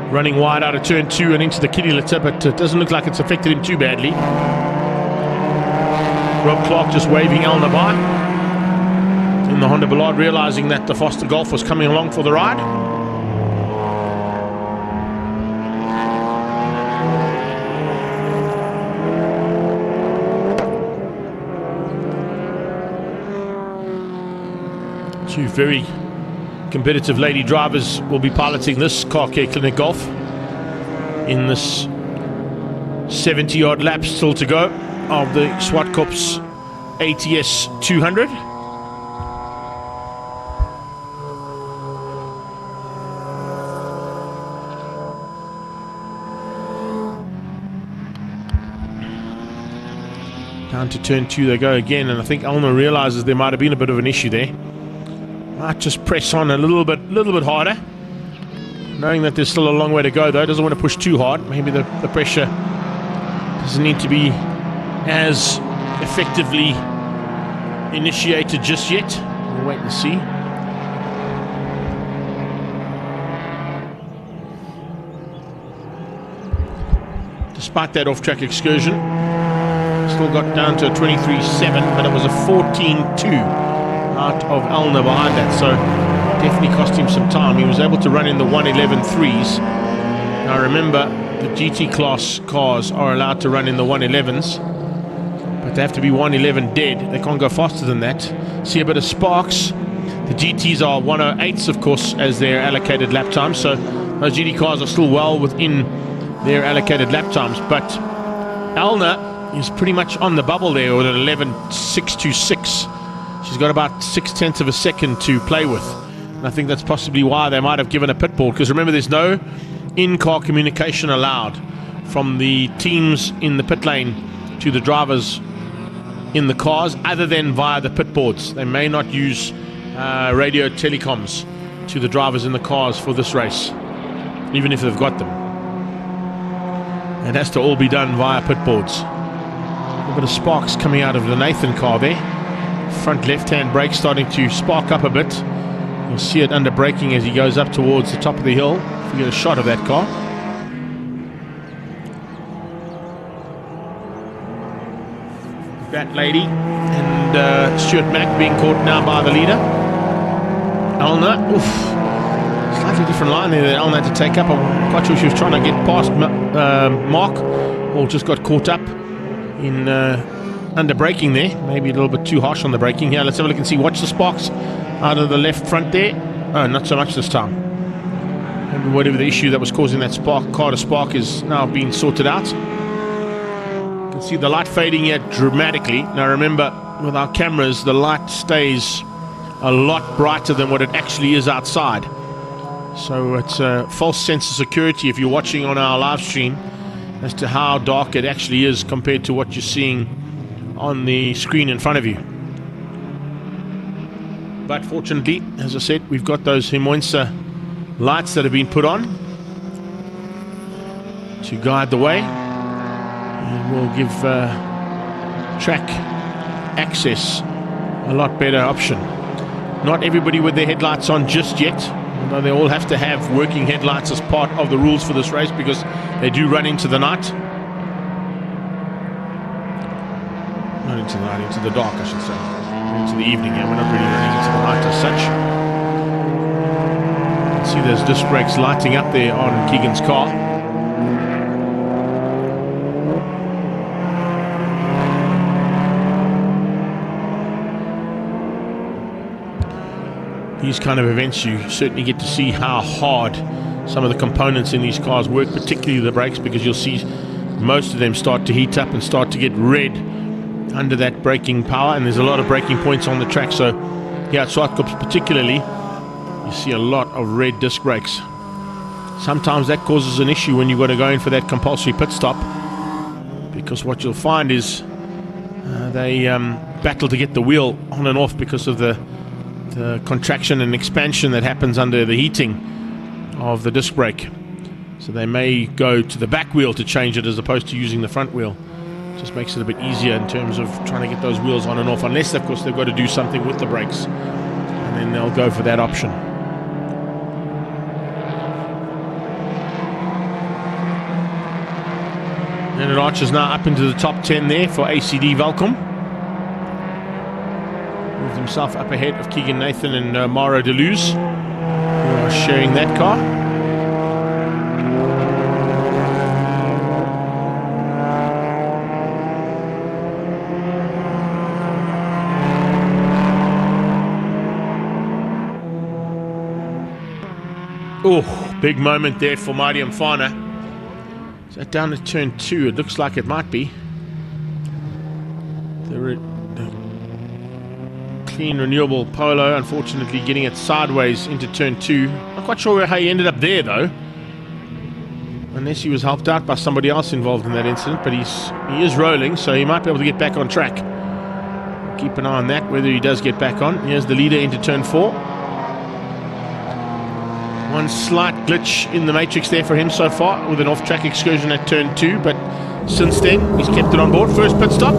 Running wide out of turn 2 and into the kiddie litter, but it doesn't look like it's affected him too badly. Rob Clark just waving Elna by. In the Honda Ballard, realizing that the Foster Golf was coming along for the ride. Two very competitive lady drivers will be piloting this Car Care Clinic Golf in this 70-odd laps still to go of the Zwartkops ATS 200. Down to turn 2 they go again, and I think Elna realizes there might have been a bit of an issue there. Might just press on a little bit harder, knowing that there's still a long way to go though. Doesn't want to push too hard. Maybe the pressure doesn't need to be as effectively initiated just yet. We'll wait and see. Despite that off-track excursion, still got down to a 23.7, but it was a 14.2 out of Elna behind that, so definitely cost him some time. He was able to run in the 111.3s. Now remember, the GT class cars are allowed to run in the 111s, but they have to be 111 dead. They can't go faster than that. See a bit of sparks. The GTs are 108s, of course, as their allocated lap time, so those GT cars are still well within their allocated lap times, but Elna is pretty much on the bubble there with an 11.626. She's got about 0.6 of a second to play with. And I think that's possibly why they might have given a pit board, because remember, there's no in-car communication allowed from the teams in the pit lane to the drivers in the cars other than via the pit boards. They may not use radio telecoms to the drivers in the cars for this race, even if they've got them. It has to all be done via pit boards. A bit of sparks coming out of the Nathan car there. Front left-hand brake starting to spark up a bit. You'll see it under braking as he goes up towards the top of the hill. If you get a shot of that car. That lady and Stuart Mack being caught now by the leader. Elna, slightly different line there that Elna had to take up. I'm quite sure she was trying to get past Mark, or just got caught up in under braking there. Maybe a little bit too harsh on the braking. Here, let's have a look and see. Watch the sparks out of the left front there. Oh, not so much this time. Maybe whatever the issue that was causing that car to spark is now being sorted out. You can see the light fading here dramatically. Now remember, with our cameras, the light stays a lot brighter than what it actually is outside. So it's a false sense of security if you're watching on our live stream as to how dark it actually is compared to what you're seeing on the screen in front of you. But fortunately, as I said, we've got those Himoinsa lights that have been put on to guide the way, and will give track access a lot better option. Not everybody with their headlights on just yet, although they all have to have working headlights as part of the rules for this race, because they do run into the night. Not into the night, into the dark, I should say. Into the evening, yeah, we're not really running into the night as such. You can see those disc brakes lighting up there on Keegan's car. These kind of events, you certainly get to see how hard some of the components in these cars work, particularly the brakes, because you'll see most of them start to heat up and start to get red under that braking power, and there's a lot of braking points on the track. So yeah, at Zwartkops particularly, you see a lot of red disc brakes. sometimes that causes an issue when you've got to go in for that compulsory pit stop, because what you'll find is they battle to get the wheel on and off because of the contraction and expansion that happens under the heating of the disc brake. So they may go to the back wheel to change it as opposed to using the front wheel. Just makes it a bit easier in terms of trying to get those wheels on and off, unless of course they've got to do something with the brakes, and then they'll go for that option. Leonard Archer's now up into the top 10 there for ACD Velkom. Moved himself up ahead of Keegan Nathan and Mauro Deleuze, who are sharing that car. Oh, big moment there for Marty Mfana. Is that down to turn 2? It looks like it might be. The clean renewable Polo, unfortunately getting it sideways into turn 2. Not quite sure how he ended up there though, unless he was helped out by somebody else involved in that incident, but he is rolling, so he might be able to get back on track. Keep an eye on that, whether he does get back on. Here's the leader into turn 4. One slight glitch in the matrix there for him so far, with an off-track excursion at turn 2, but since then he's kept it on board. First pit stop.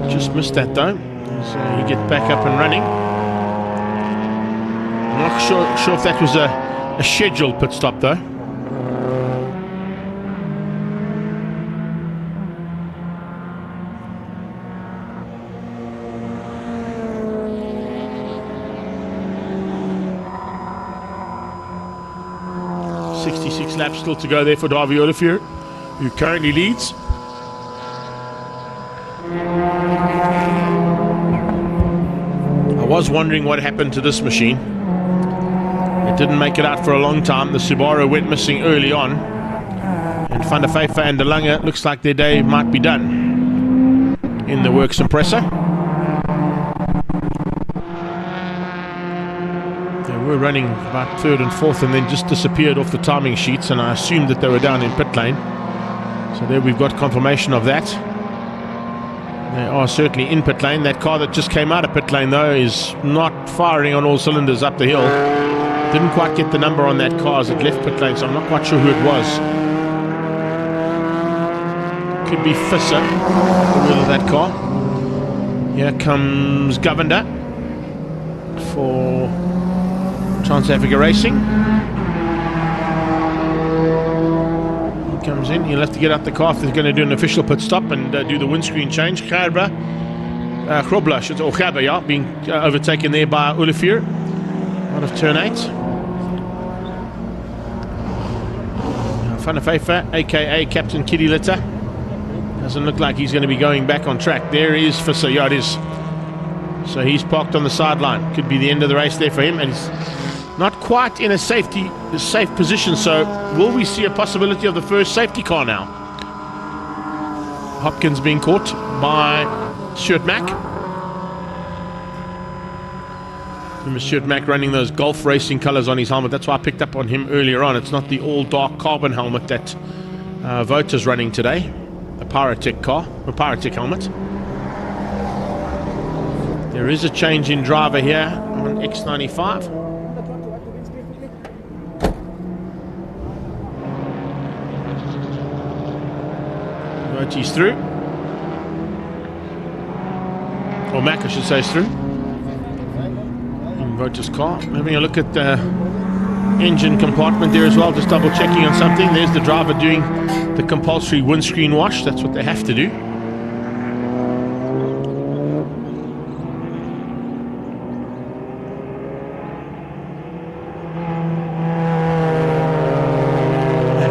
Just missed that though, so he gets back up and running. I'm not sure if that was a scheduled pit stop though. Laps still to go there for Davy Olivier, who currently leads. I was wondering what happened to this machine. It didn't make it out for a long time. The Subaru went missing early on, and Van der Vijver and De Lange looks like their day might be done in the works compressor. Were running about 3rd and 4th and then just disappeared off the timing sheets, and I assumed that they were down in pit lane. So there we've got confirmation of that. They are certainly in pit lane. That car that just came out of pit lane though is not firing on all cylinders up the hill. Didn't quite get the number on that car as it left pit lane, so I'm not quite sure who it was. Could be Visser, the wheel of that car. Here comes Govender for Trans-Africa Racing. He comes in. He'll have to get out the car if they're going to do an official pit stop and do the windscreen change. Grobler, being overtaken there by Olivier out of turn 8. Van der Vijver, aka Captain Kitty Litter, doesn't look like he's going to be going back on track. There is Visser. Yeah, it is. So he's parked on the sideline. Could be the end of the race there for him, and he's not quite in a safe position. So will we see a possibility of the first safety car now? Hopkins being caught by Stuart Mack. Remember Stuart Mack running those Golf racing colours on his helmet. That's why I picked up on him earlier on. It's not the all dark carbon helmet that Vota's running today. A Pyrotech car, a Pyrotech helmet. There is a change in driver here on X95. He's through. Or Mack, I should say, is through. In Vota's car. Having a look at the engine compartment there as well, just double checking on something. There's the driver doing the compulsory windscreen wash. That's what they have to do.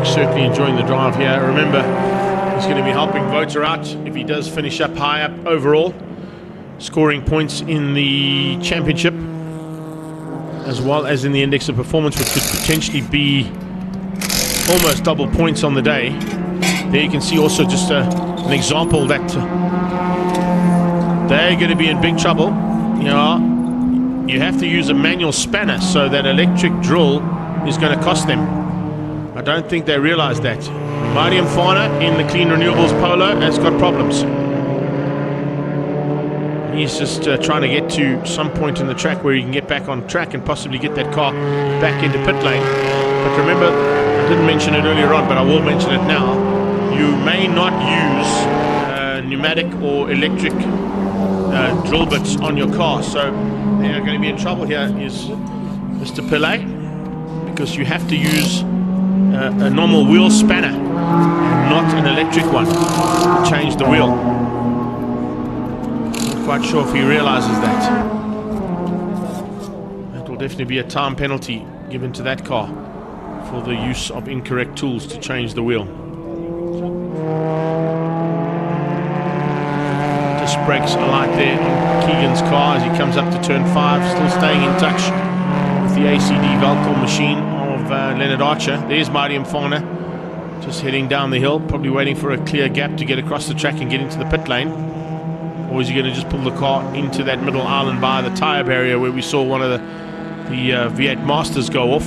Certainly enjoying the drive here. Remember, he's going to be helping Vota out if he does finish up high up overall, scoring points in the championship as well as in the index of performance, which could potentially be almost double points on the day. There you can see also just an example that they're going to be in big trouble. You have to use a manual spanner, so that electric drill is going to cost them. I don't think they realize that. Marty Mfana in the Clean Renewables Polo has got problems. He's just trying to get to some point in the track where he can get back on track and possibly get that car back into pit lane. But remember, I didn't mention it earlier on, but I will mention it now. You may not use pneumatic or electric drill bits on your car, so they are going to be in trouble here is Mr. Pillay, because you have to use a normal wheel spanner, not an electric one, to change the wheel. Not quite sure if he realizes that. That will definitely be a time penalty given to that car for the use of incorrect tools to change the wheel. Just brakes a light there on Keegan's car as he comes up to turn 5, still staying in touch with the ACD Valcor machine of Leonard Archer. There's Marty Mfana just heading down the hill, probably waiting for a clear gap to get across the track and get into the pit lane. Or is he going to just pull the car into that middle island by the tyre barrier where we saw one of the V8 Masters go off?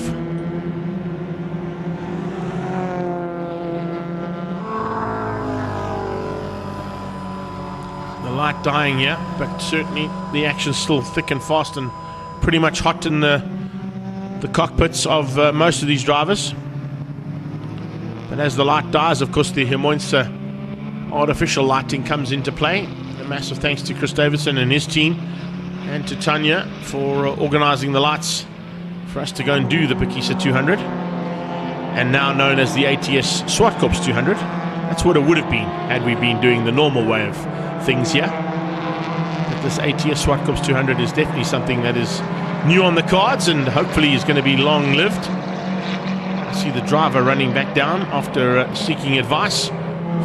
The light dying here, but certainly the action's still thick and fast and pretty much hot in the cockpits of most of these drivers. But as the light dies, of course, the Hermoinsa artificial lighting comes into play. A massive thanks to Chris Davison and his team, and to Tanya for organising the lights for us to go and do the Pekisa 200, and now known as the ATS Zwartkops 200. That's what it would have been had we been doing the normal way of things here. But this ATS Zwartkops 200 is definitely something that is new on the cards and hopefully is going to be long-lived. I see the driver running back down after seeking advice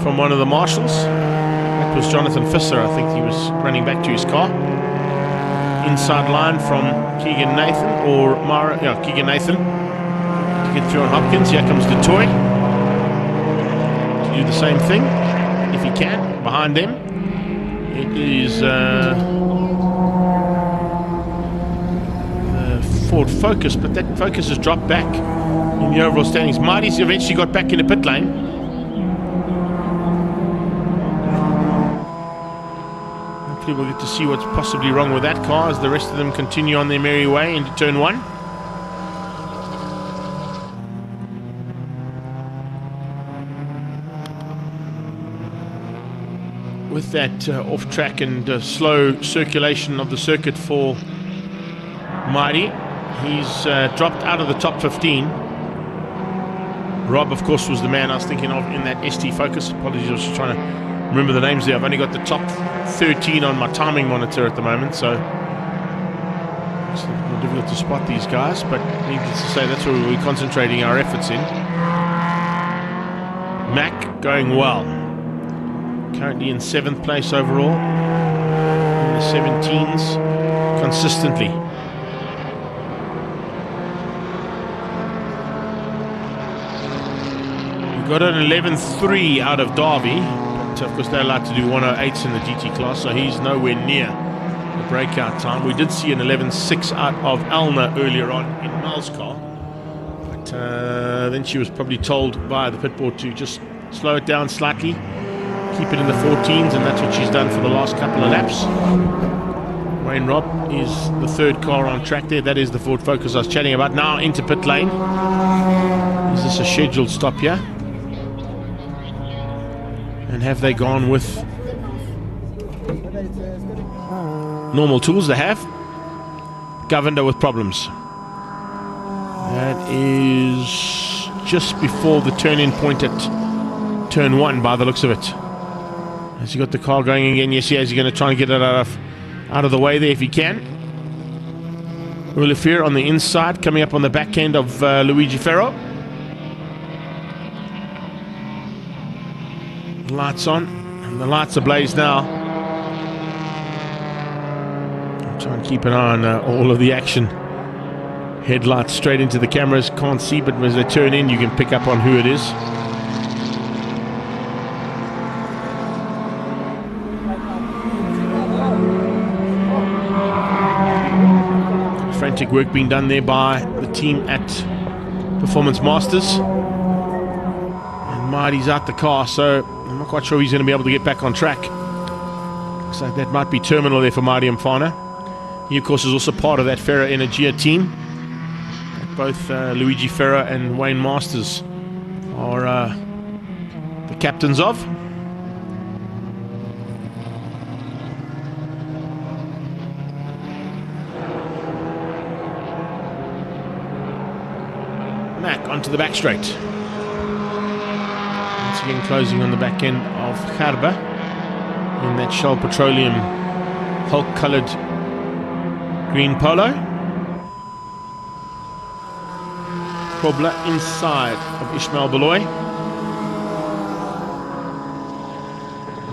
from one of the marshals. That was Jonathan Fisser. I think he was running back to his car. Inside line from Keegan Nathan, or Keegan Nathan to get through on Hopkins. Here comes DeToy to do the same thing if he can. Behind them it is the Ford Focus, but that Focus has dropped back in the overall standings. Marty's eventually got back in the pit lane. Hopefully we'll get to see what's possibly wrong with that car as the rest of them continue on their merry way into turn 1. With that off-track and slow circulation of the circuit for Marty, he's dropped out of the top 15. Rob, of course, was the man I was thinking of in that ST Focus. Apologies, I was just trying to remember the names there. I've only got the top 13 on my timing monitor at the moment, so it's more difficult to spot these guys, but needless to say, that's where we're concentrating our efforts in. Mac going well. Currently in 7th place overall, in the 17s consistently. We got an 11.3 out of Darby, but of course they're allowed to do 108s in the GT class, so he's nowhere near the breakout time. We did see an 11.6 out of Elna earlier on in Mel's car, but then she was probably told by the pit board to just slow it down slightly, keep it in the 14s, and that's what she's done for the last couple of laps. Wayne Robb is the 3rd car on track there. That is the Ford Focus I was chatting about. Now into pit lane. Is this a scheduled stop here? And have they gone with normal tools? They have. Governor with problems. That is just before the turn-in point at turn 1 by the looks of it. Has he got the car going again? Yes, he has. He's going to try and get it out of the way there if he can. Olivier on the inside, coming up on the back end of Luigi Ferro. Lights on, and the lights ablaze now. I'll try and keep an eye on all of the action. Headlights straight into the cameras, can't see, but as they turn in, you can pick up on who it is. fantastic work being done there by the team at Performance Masters. And Marty's out the car, so I'm not quite sure he's going to be able to get back on track. Looks like that might be terminal there for Marty Mfana. He, of course, is also part of that Ferra Energia team. Both Luigi Ferra and Wayne Masters are the captains of. Mack onto the back straight. Once again closing on the back end of Gerber in that Shell Petroleum Hulk coloured green polo. Krobler inside of Ishmael Beloy.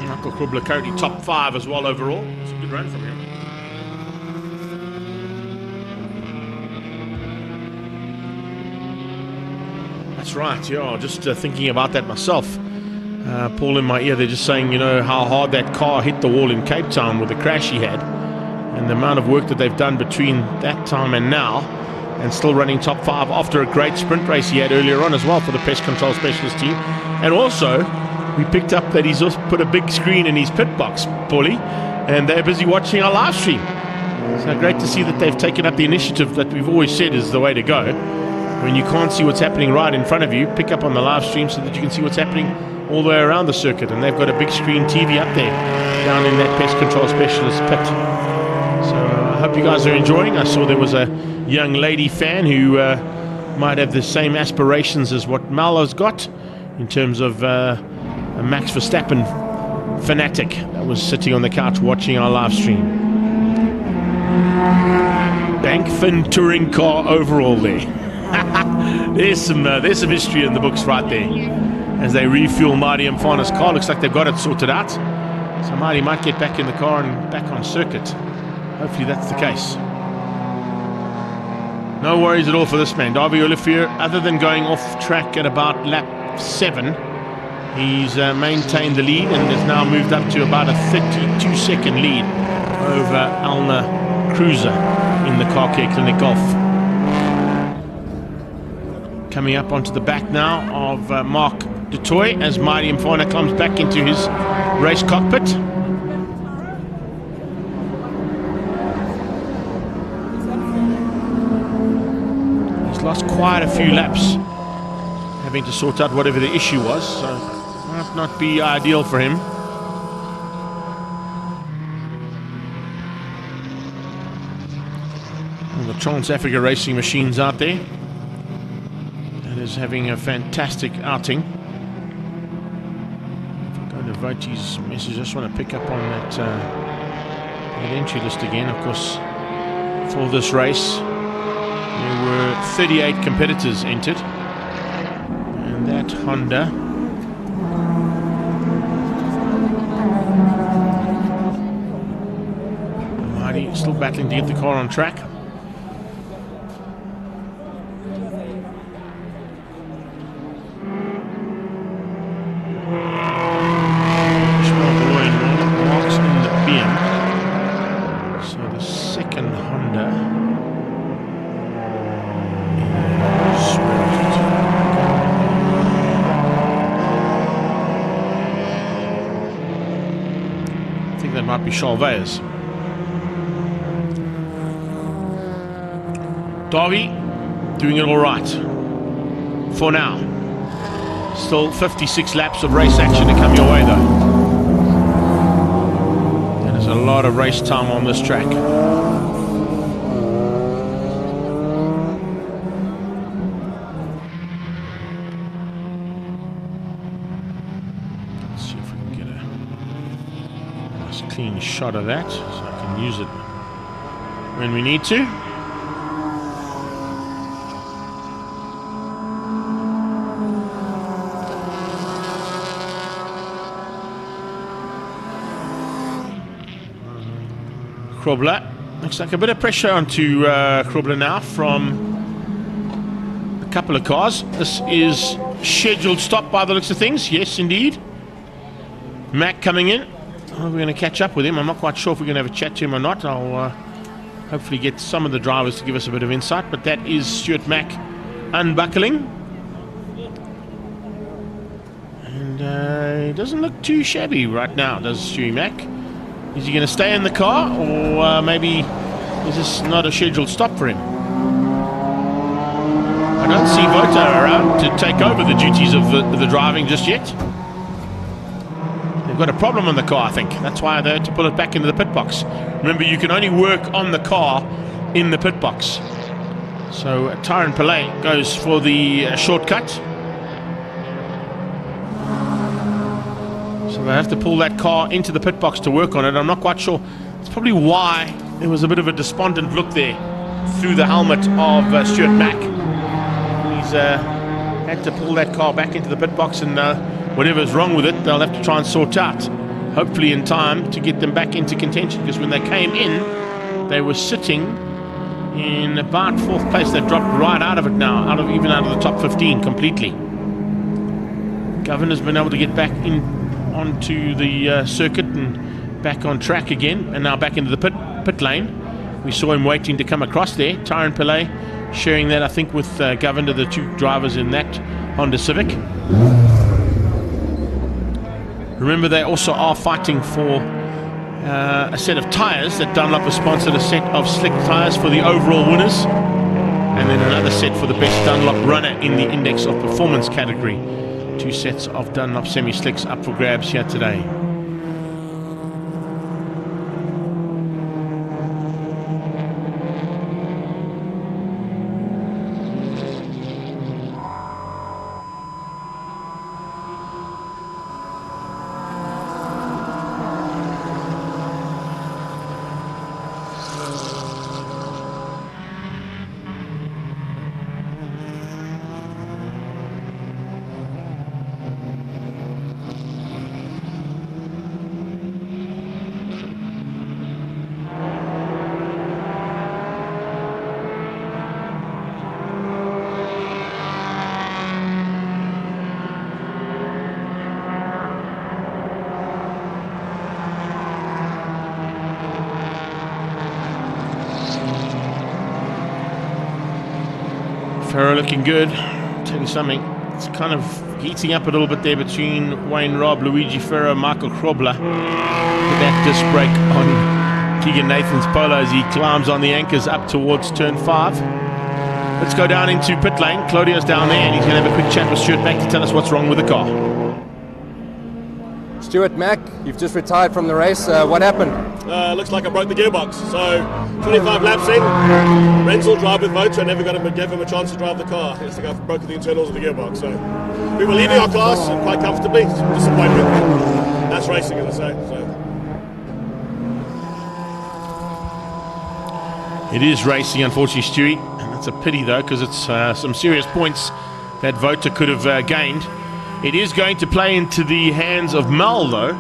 Michael Krobler currently top 5 as well overall. It's a good run from him. That's right, yeah, just thinking about that myself. Paul in my ear, they're just saying, you know, how hard that car hit the wall in Cape Town with the crash he had. And the amount of work that they've done between that time and now, and still running top 5 after a great sprint race he had earlier on as well for the pest control specialist team. And also, we picked up that he's also put a big screen in his pit box, Paulie, and they're busy watching our live stream. So great to see that they've taken up the initiative that we've always said is the way to go. When you can't see what's happening right in front of you, pick up on the live stream so that you can see what's happening all the way around the circuit. And they've got a big screen TV up there down in that pest control specialist pit. So I hope you guys are enjoying. I saw there was a young lady fan who might have the same aspirations as what Mallo's got in terms of a Max Verstappen fanatic that was sitting on the couch watching our live stream. Bankfin touring car overall there. There's some history in the books right there. As they refuel Marty Mfana's car, looks like they've got it sorted out. So Marty might get back in the car and back on circuit. Hopefully that's the case. No worries at all for this man, Davy Olivier. Other than going off track at about lap 7, he's maintained the lead and has now moved up to about a 32-second lead over Alna Cruiser in the Car Care Clinic Golf. Coming up onto the back now of Mark du Toit as Marty Mfana comes back into his race cockpit. He's lost quite a few laps, having to sort out whatever the issue was, so might not be ideal for him. All the Trans-Africa Racing machines out there. Is having a fantastic outing. If I go to Voti's message, I just want to pick up on that entry list again. Of course, for this race, there were 38 competitors entered, and that Honda Marty still battling to get the car on track. Might be Chalvez. Darby doing it all right for now. Still 56 laps of race action to come your way though. There's a lot of race time on this track. Clean shot of that so I can use it when we need to. Krobler, looks like a bit of pressure onto Krobler now from a couple of cars. This is scheduled stop by the looks of things. Yes, indeed. Mac coming in. We're going to catch up with him. I'm not quite sure if we're going to have a chat to him or not. I'll hopefully get some of the drivers to give us a bit of insight. But that is Stuart Mack unbuckling. And he doesn't look too shabby right now, does Stewie Mack? Is he going to stay in the car, or maybe is this not a scheduled stop for him? I don't see Vota around to take over the duties of the driving just yet. They've got a problem on the car, I think. That's why they had to pull it back into the pit box. Remember, you can only work on the car in the pit box. So Tyrone Pillay goes for the shortcut. So they have to pull that car into the pit box to work on it. I'm not quite sure. It's probably why there was a bit of a despondent look there through the helmet of Stuart Mack. He's had to pull that car back into the pit box, and whatever's wrong with it, they'll have to try and sort out. Hopefully in time to get them back into contention, because when they came in, they were sitting in about 4th place. They've dropped right out of it now, even out of the top 15 completely. Governor's been able to get back in onto the circuit and back on track again, and now back into the pit lane. We saw him waiting to come across there. Tyrone Pillay sharing that, I think, with Governor, the two drivers in that Honda Civic. Remember, they also are fighting for a set of tyres that Dunlop has sponsored, a set of slick tyres for the overall winners, and then another set for the best Dunlop runner in the Index of Performance category. 2 sets of Dunlop semi-slicks up for grabs here today. Ferro looking good. I'll tell you something, it's kind of heating up a little bit there between Wayne Robb, Luigi Ferro, Michael Krobler. With that disc brake on Keegan Nathan's Polo as he climbs on the anchors up towards turn 5. Let's go down into pit lane. Claudio's down there, and he's going to have a quick chat with Stuart Mack to tell us what's wrong with the car. Stuart Mack, you've just retired from the race. What happened? Looks like I broke the gearbox. So 25 laps in, Renzel drive with Vota, never gave him a chance to drive the car. It's like I've broken the internals of the gearbox. So we were leading our class and quite comfortably. Disappointment. That's racing, as I say. So. It is racing, unfortunately, Stewie. And that's a pity, though, because it's some serious points that Vota could have gained. It is going to play into the hands of Mel, though,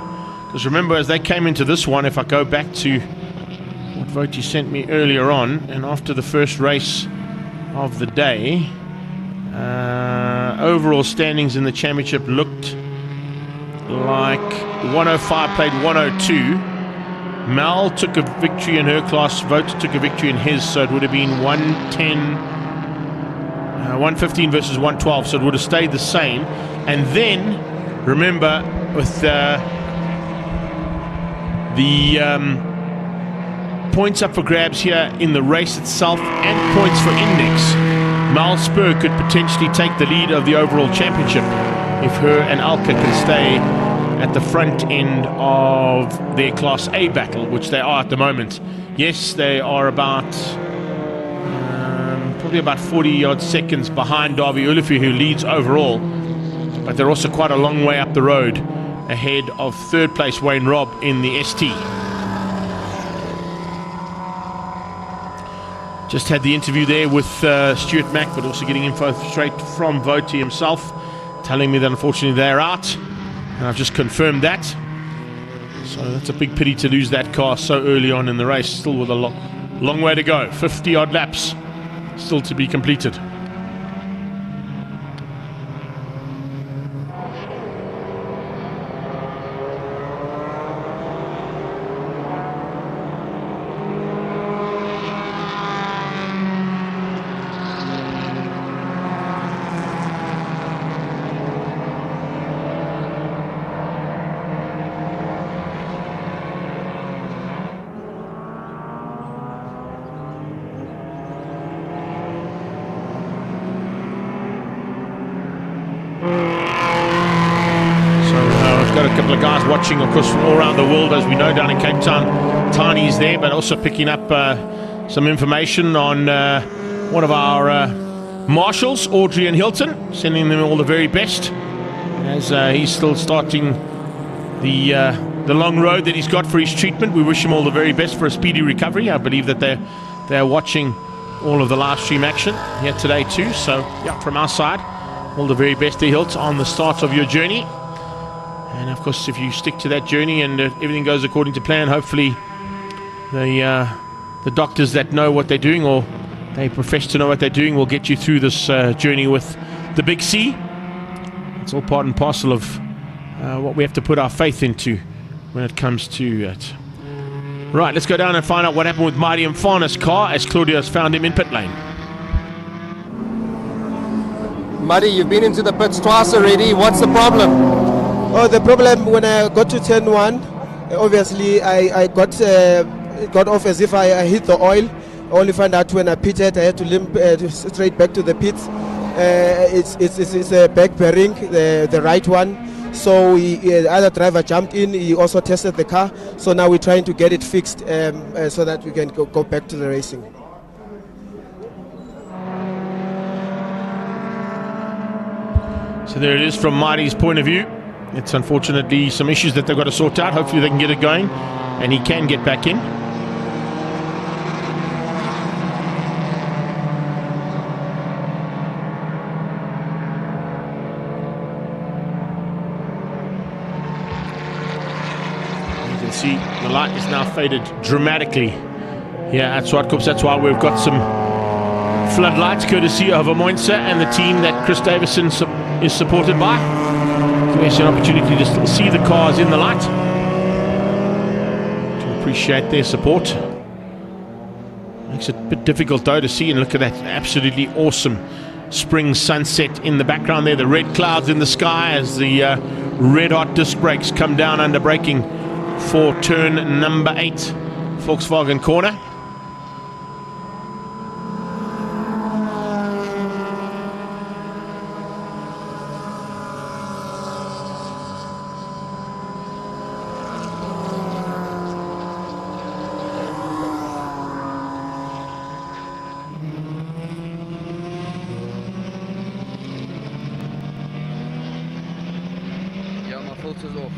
because remember, as they came into this one, if I go back to what Voti sent me earlier on, and after the first race of the day, overall standings in the championship looked like 105 played 102. Mel took a victory in her class, Vota took a victory in his, so it would have been 115 versus 112, so it would have stayed the same. And then, remember, with the points up for grabs here in the race itself and points for Index, Mal Spur could potentially take the lead of the overall championship if her and Alka can stay at the front end of their Class A battle, which they are at the moment. Yes, they are about probably about 40 odd seconds behind Darby Ulifi, who leads overall, but they're also quite a long way up the road ahead of 3rd place Wayne Robb in the ST. Just had the interview there with Stuart Mack, but also getting info straight from Voti himself, telling me that unfortunately they're out, and I've just confirmed that. So that's a big pity to lose that car so early on in the race, still with a long way to go. 50 odd laps still to be completed. So I've got a couple of guys watching, of course, from all around the world, as we know, down in Cape Town. Tiny's there, but also picking up some information on one of our marshals, Audrey and Hilton, sending them all the very best as he's still starting the long road that he's got for his treatment. We wish him all the very best for a speedy recovery. I believe that they're watching all of the live stream action here today too. So yeah, from our side, all the very best to Hilt on the start of your journey. And of course, if you stick to that journey and everything goes according to plan, hopefully the doctors that know what they're doing, or they profess to know what they're doing, will get you through this journey with the big C. It's all part and parcel of what we have to put our faith into when it comes to it. Right, let's go down and find out what happened with Mighty Mfana's car as Claudio has found him in pit lane. Muddy, you've been into the pits twice already. What's the problem? Oh, the problem when I got to turn 1, obviously I got off as if I hit the oil. I only found out when I pitted, I had to limp straight back to the pits. It's a back bearing, the right one. So the other driver jumped in, he also tested the car. So now we're trying to get it fixed so that we can go back to the racing. So there it is from Mighty's point of view. It's unfortunately some issues that they've got to sort out. Hopefully they can get it going and he can get back in. See, the light is now faded dramatically here at Zwartkops. That's why we've got some floodlights courtesy of Amoinsa and the team that Chris Davison is supported by. So there's an opportunity to still see the cars in the light. To appreciate their support. Makes it a bit difficult though to see, and look at that absolutely awesome spring sunset in the background there. The red clouds in the sky as the red hot disc brakes come down under braking for turn number 8, Volkswagen corner. Yeah, my filter's off.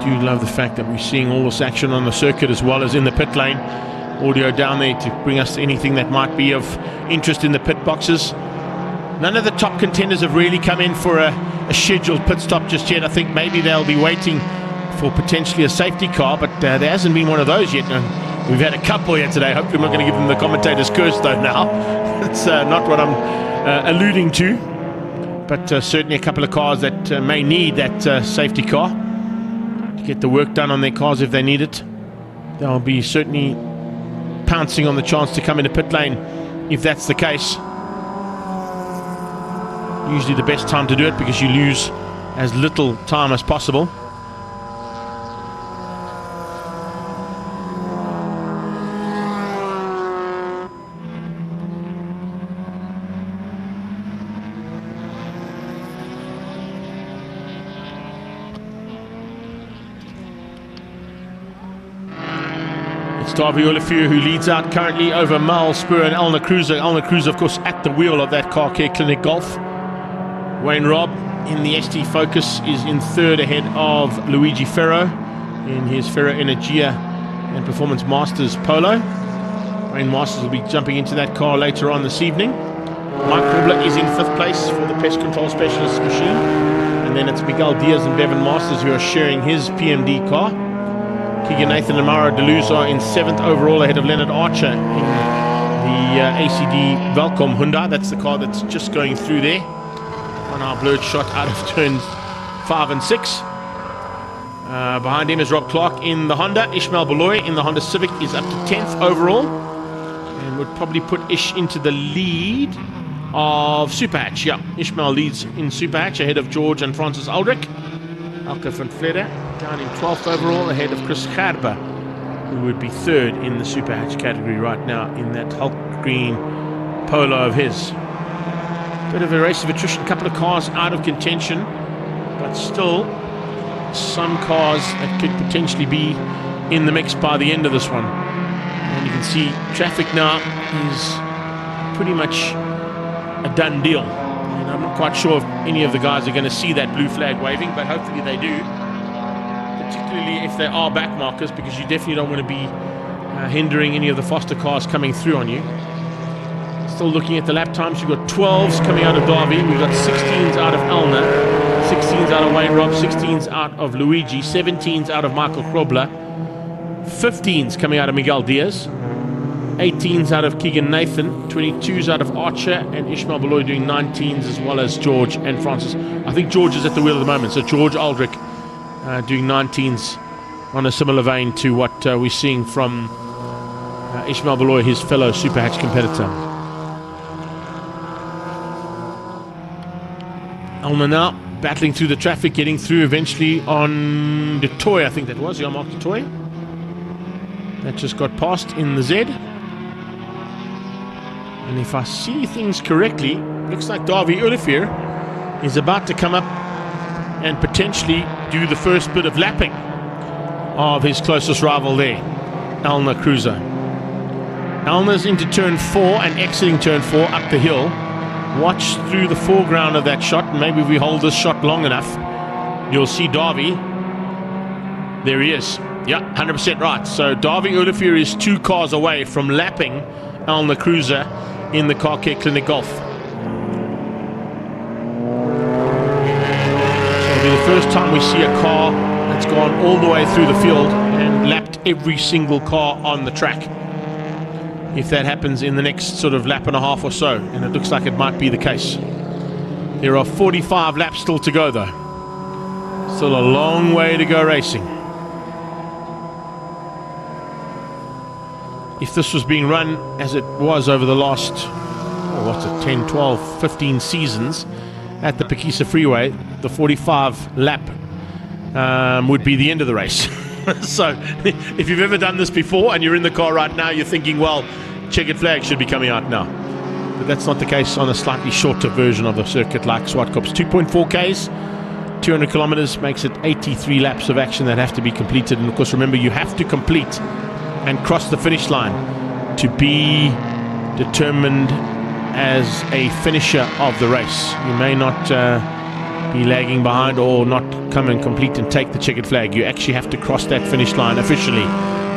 Do love the fact that we're seeing all this action on the circuit as well as in the pit lane. Audio down there to bring us anything that might be of interest in the pit boxes. None of the top contenders have really come in for a scheduled pit stop just yet. I think maybe they'll be waiting for potentially a safety car, but there hasn't been one of those yet. We've had a couple here today. Hopefully I'm not going to give them the commentator's curse though now. That's not what I'm alluding to. But certainly a couple of cars that may need that safety car to get the work done on their cars if they need it. They'll be certainly pouncing on the chance to come into pit lane if that's the case. Usually the best time to do it because you lose as little time as possible. It's Davy Olivier who leads out currently over Mal Spur and Elna Cruiser. Elna Cruiser, of course, at the wheel of that Car Care Clinic Golf. Wayne Robb in the ST Focus is in third ahead of Luigi Ferro in his Ferro Energia and Performance Masters Polo. Wayne Masters will be jumping into that car later on this evening. Mike Corbler is in fifth place for the Pest Control Specialist machine. And then it's Miguel Diaz and Bevan Masters who are sharing his PMD car. Keegan Nathan and Mauro Deleuze are in seventh overall ahead of Leonard Archer in the ACD Velcom Hyundai. That's the car that's just going through there. On our blurred shot out of turns 5 and 6. Behind him is Rob Clark in the Honda. Ishmael Beloy in the Honda Civic is up to 10th overall and would probably put Ish into the lead of Super Hatch. Yeah, Ishmael leads in Super Hatch ahead of George and Francis Aldrich. Alka van Vletter down in 12th overall ahead of Chris Gerber, who would be third in the Super Hatch category right now in that Hulk green Polo of his. Bit of a race of attrition, a couple of cars out of contention, but still some cars that could potentially be in the mix by the end of this one. And you can see traffic now is pretty much a done deal. And I'm not quite sure if any of the guys are going to see that blue flag waving, but hopefully they do. Particularly if they are back markers, because you definitely don't want to be hindering any of the faster cars coming through on you. Still looking at the lap times, you've got 12s coming out of Darby, we've got 16s out of Elna, 16s out of Wayne Robb, 16s out of Luigi, 17s out of Michael Krobler, 15s coming out of Miguel Diaz, 18s out of Keegan Nathan, 22s out of Archer, and Ishmael Beloy doing 19s, as well as George and Francis. I think George is at the wheel at the moment, so George Aldrich doing 19s on a similar vein to what we're seeing from Ishmael Beloy, his fellow Super Hatch competitor. Elna now battling through the traffic, getting through eventually on the Toy, I think that was, Mark the Toy. That just got past in the Z. And if I see things correctly, looks like Davy Olivier is about to come up and potentially do the first bit of lapping of his closest rival there, Elna Cruiser. Elna's into turn 4 and exiting turn 4 up the hill. Watch through the foreground of that shot, and maybe if we hold this shot long enough, you'll see Davy. There he is. Yeah, 100% right. So Davy Olivier is 2 cars away from lapping Elna Cruiser in the Car Care Clinic Golf. So it'll be the first time we see a car that's gone all the way through the field and lapped every single car on the track. If that happens in the next sort of lap and a half or so, and it looks like it might be the case. There are 45 laps still to go though. Still a long way to go racing. If this was being run as it was over the last, 10, 12, 15 seasons at the Pekisa Freeway, the 45 lap would be the end of the race. So if you've ever done this before and you're in the car right now, you're thinking, well, checkered flag should be coming out now. But that's not the case on a slightly shorter version of the circuit like Zwartkops. 2.4 Ks, 200 kilometers makes it 83 laps of action that have to be completed. And of course, remember, you have to complete and cross the finish line to be determined as a finisher of the race. You may not be lagging behind or not come and complete and take the checkered flag. You actually have to cross that finish line officially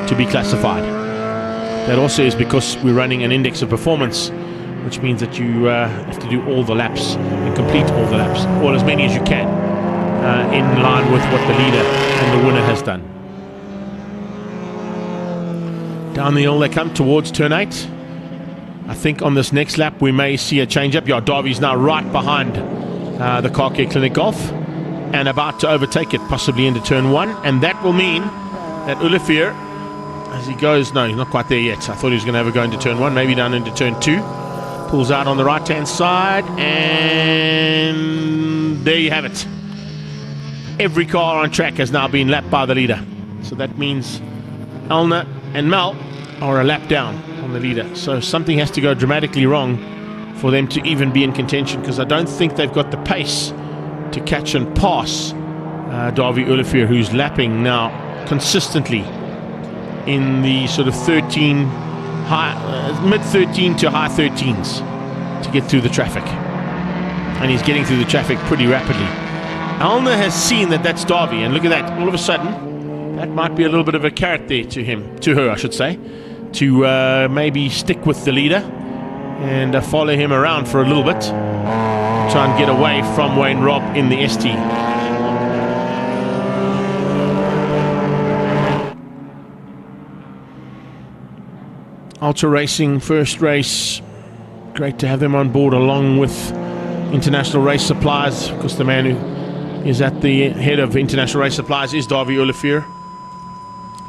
to be classified. That also is because we're running an index of performance, which means that you have to do all the laps and complete all the laps, or as many as you can, in line with what the leader and the winner has done. Down the hill they come towards turn 8. I think on this next lap we may see a change up. Yeah, Darby's now right behind the Car Care Clinic Golf and about to overtake it, possibly into turn 1, and that will mean that Olivier, as he goes, no, he's not quite there yet. I thought he was going to have a go into turn 1, maybe down into turn 2. Pulls out on the right hand side, and there you have it. Every car on track has now been lapped by the leader. So that means Elna and Mel are a lap down on the leader. So something has to go dramatically wrong for them to even be in contention, because I don't think they've got the pace to catch and pass Davy Olivier, who's lapping now consistently in the sort of mid-13 to high 13s to get through the traffic. And he's getting through the traffic pretty rapidly. Elna has seen that that's Davy, and look at that, all of a sudden that might be a little bit of a carrot there to her I should say, to maybe stick with the leader and follow him around for a little bit, try and get away from Wayne Robb in the ST. Ultra Racing first race, great to have them on board along with International Race Supplies. Of course, the man who is at the head of International Race Supplies is Davy Olivier.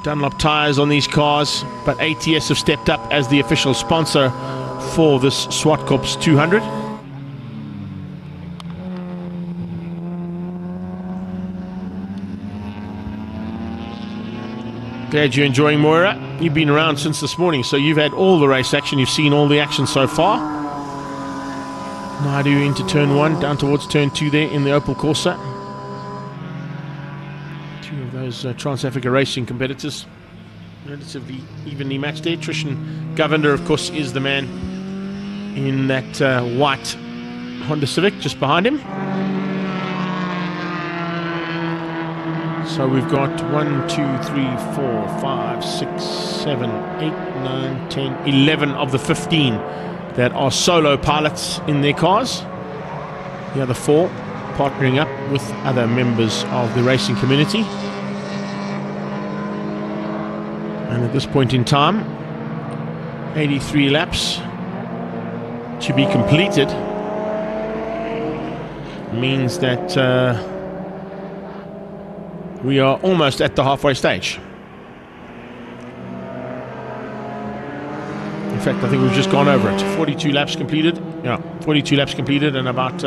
Dunlop tyres on these cars, but ATS have stepped up as the official sponsor for this Zwartkops 200. Glad you're enjoying, Moira. You've been around since this morning, so you've had all the race action. You've seen all the action so far. Naidu into turn 1, down towards turn 2 there in the Opel Corsa. Two of those Trans-Africa Racing competitors. Relatively evenly matched there. Trishan Govender, of course, is the man in that white Honda Civic just behind him. So we've got 1, 2, 3, 4, 5, 6, 7, 8, 9, 10, 11 of the 15 that are solo pilots in their cars. The other 4 partnering up with other members of the racing community. And at this point in time, 83 laps to be completed means that we are almost at the halfway stage. In fact, I think we've just gone over it. 42 laps completed. Yeah, 42 laps completed and about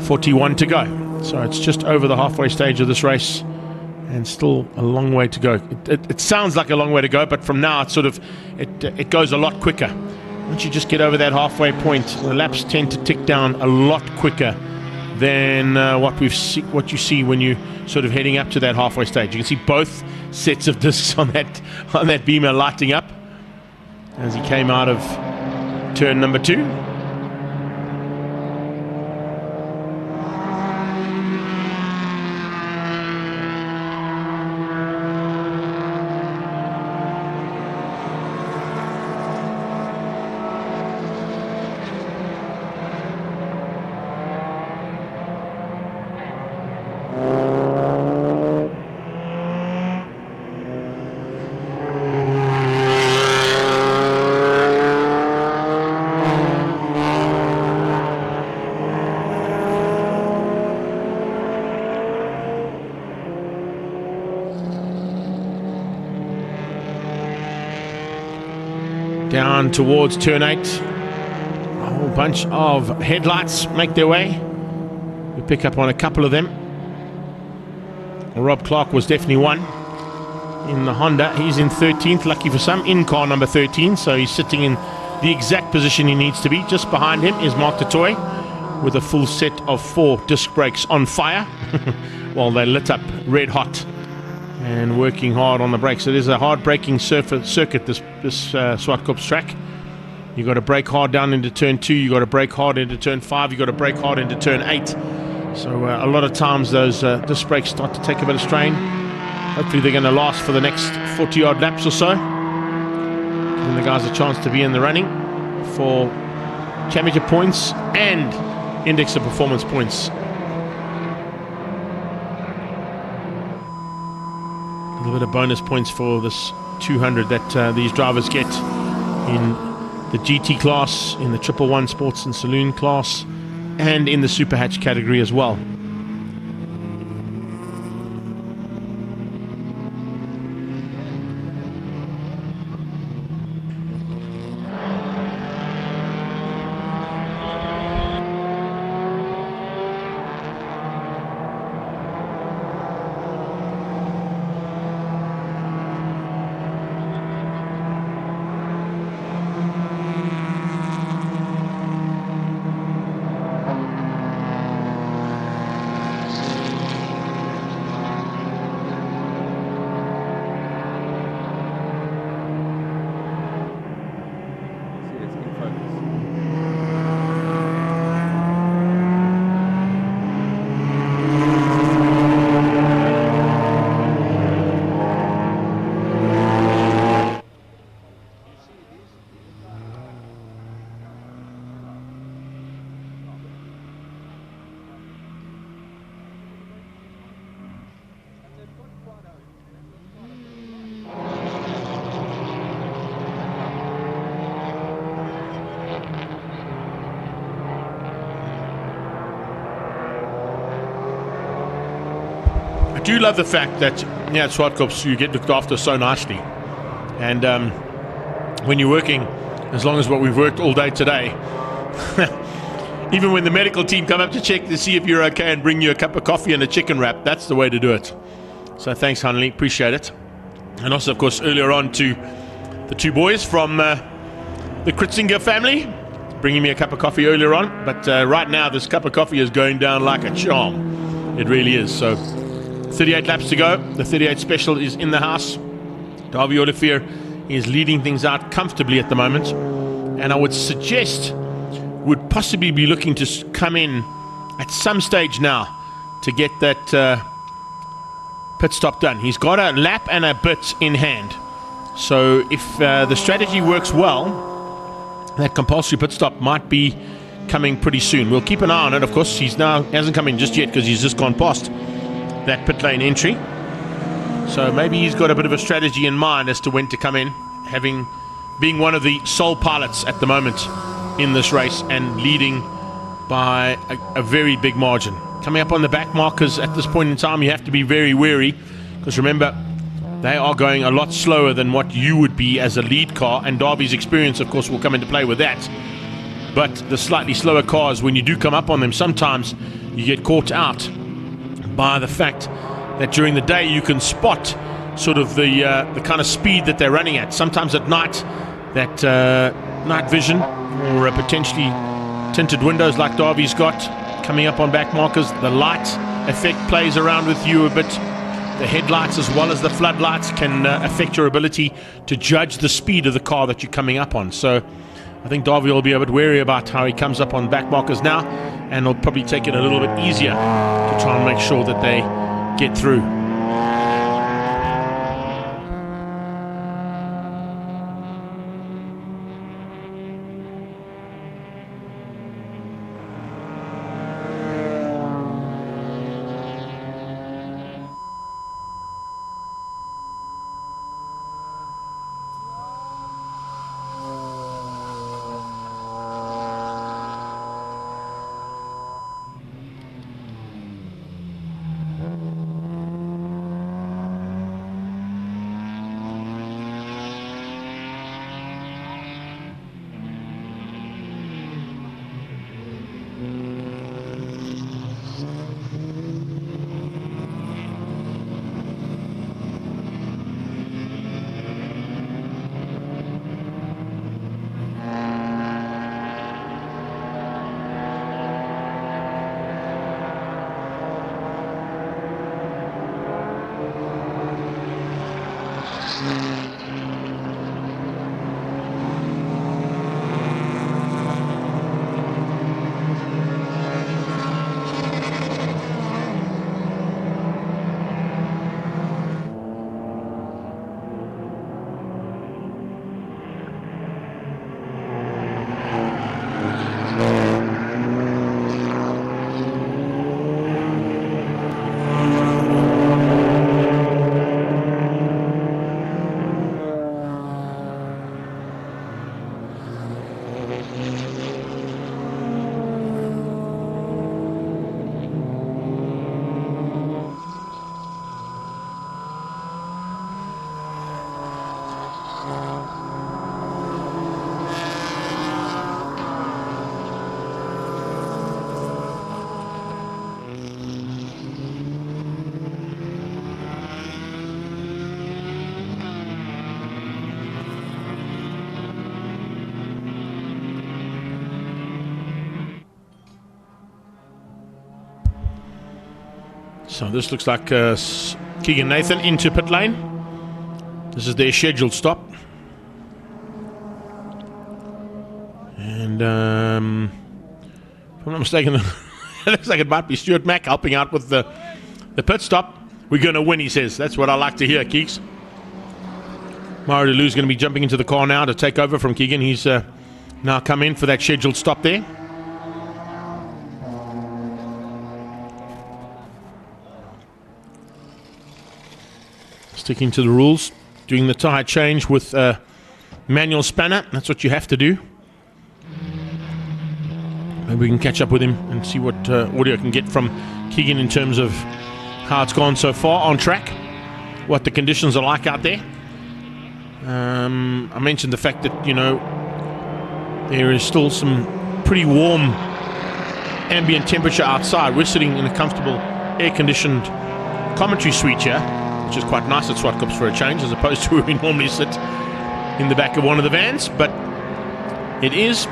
41 to go. So it's just over the halfway stage of this race. And still a long way to go. It sounds like a long way to go, but from now it's sort of it goes a lot quicker. Once you just get over that halfway point, the laps tend to tick down a lot quicker than what you see when you sort of heading up to that halfway stage. You can see both sets of discs on that Beamer lighting up as he came out of turn number 2. Down towards turn 8. A whole bunch of headlights make their way. We pick up on a couple of them. Rob Clark was definitely one in the Honda. He's in 13th, lucky for some, in car number 13. So he's sitting in the exact position he needs to be. Just behind him is Mark Totoy with a full set of 4 disc brakes on fire while they lit up red hot and working hard on the brakes. It is a hard braking circuit, this Zwartkops track. You've got to brake hard down into turn 2, you've got to brake hard into turn 5, you've got to brake hard into turn 8. So a lot of times those disc brakes start to take a bit of strain. Hopefully they're going to last for the next 40 odd laps or so, giving the guys a chance to be in the running for championship points and index of performance points. A little bit of bonus points for this 200 that these drivers get in the GT class, in the 111 Sports and Saloon class, and in the Super Hatch category as well. I do love the fact that at Zwartkops you get looked after so nicely, and when you're working as long as what we've worked all day today, even when the medical team come up to check to see if you're okay and bring you a cup of coffee and a chicken wrap, that's the way to do it. So thanks, Hanley, appreciate it. And also, of course, earlier on to the 2 boys from the Kritzinger family, bringing me a cup of coffee earlier on, but right now this cup of coffee is going down like a charm. It really is. So 38 laps to go. The 38 special is in the house. Davy Olivier is leading things out comfortably at the moment, and I would suggest would possibly be looking to come in at some stage now to get that pit stop done. He's got a lap and a bit in hand. So if the strategy works well, that compulsory pit stop might be coming pretty soon. We'll keep an eye on it. Of course, he hasn't come in just yet because he's just gone past that pit lane entry. So maybe he's got a bit of a strategy in mind as to when to come in, being one of the sole pilots at the moment in this race and leading by a very big margin. Coming up on the back markers at this point in time, you have to be very wary, because remember, they are going a lot slower than what you would be as a lead car, and Darby's experience, of course, will come into play with that. But the slightly slower cars, when you do come up on them, sometimes you get caught out by the fact that during the day you can spot sort of the kind of speed that they're running at. Sometimes at night, that night vision or potentially tinted windows like Darby's got coming up on back markers, the light effect plays around with you a bit. The headlights as well as the floodlights can affect your ability to judge the speed of the car that you're coming up on. So I think Darby will be a bit wary about how he comes up on back markers now, and he'll probably take it a little bit easier to try and make sure that they get through. So this looks like Keegan Nathan into pit lane. This is their scheduled stop. And if I'm not mistaken, it looks like it might be Stuart Mack helping out with the pit stop. We're going to win, he says. That's what I like to hear, Keeks. Mario Delou's going to be jumping into the car now to take over from Keegan. He's now come in for that scheduled stop there. Sticking to the rules, doing the tyre change with manual spanner. That's what you have to do. Maybe we can catch up with him and see what audio can get from Keegan in terms of how it's gone so far on track, what the conditions are like out there. I mentioned the fact that, you know, there is still some pretty warm ambient temperature outside. We're sitting in a comfortable air-conditioned commentary suite here, which is quite nice at Zwartkops for a change, as opposed to where we normally sit in the back of one of the vans. But it is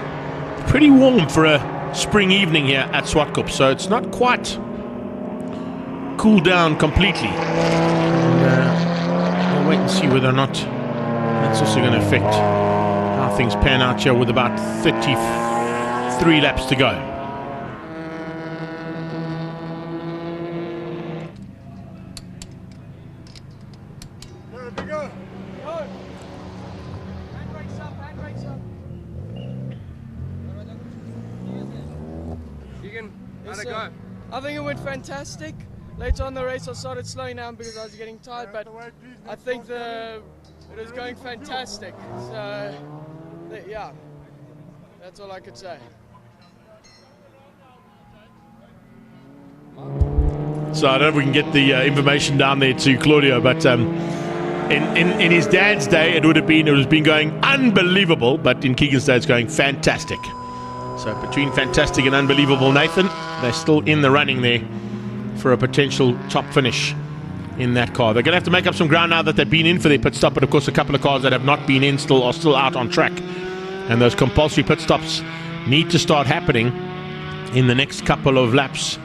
pretty warm for a spring evening here at Zwartkops, so it's not quite cooled down completely. And, we'll wait and see whether or not that's also going to affect how things pan out here with about 33 laps to go. I think it went fantastic. Later on in the race I started slowing down because I was getting tired, but I think it was going fantastic. So, yeah, that's all I could say. So I don't know if we can get the information down there to Claudio, but in his dad's day it would have been going unbelievable, but in Keegan's day it's going fantastic. So between fantastic and unbelievable, Nathan, they're still in the running there for a potential top finish in that car. They're going to have to make up some ground now that they've been in for their pit stop, but of course a couple of cars that have not been in are still out on track. And those compulsory pit stops need to start happening in the next couple of laps.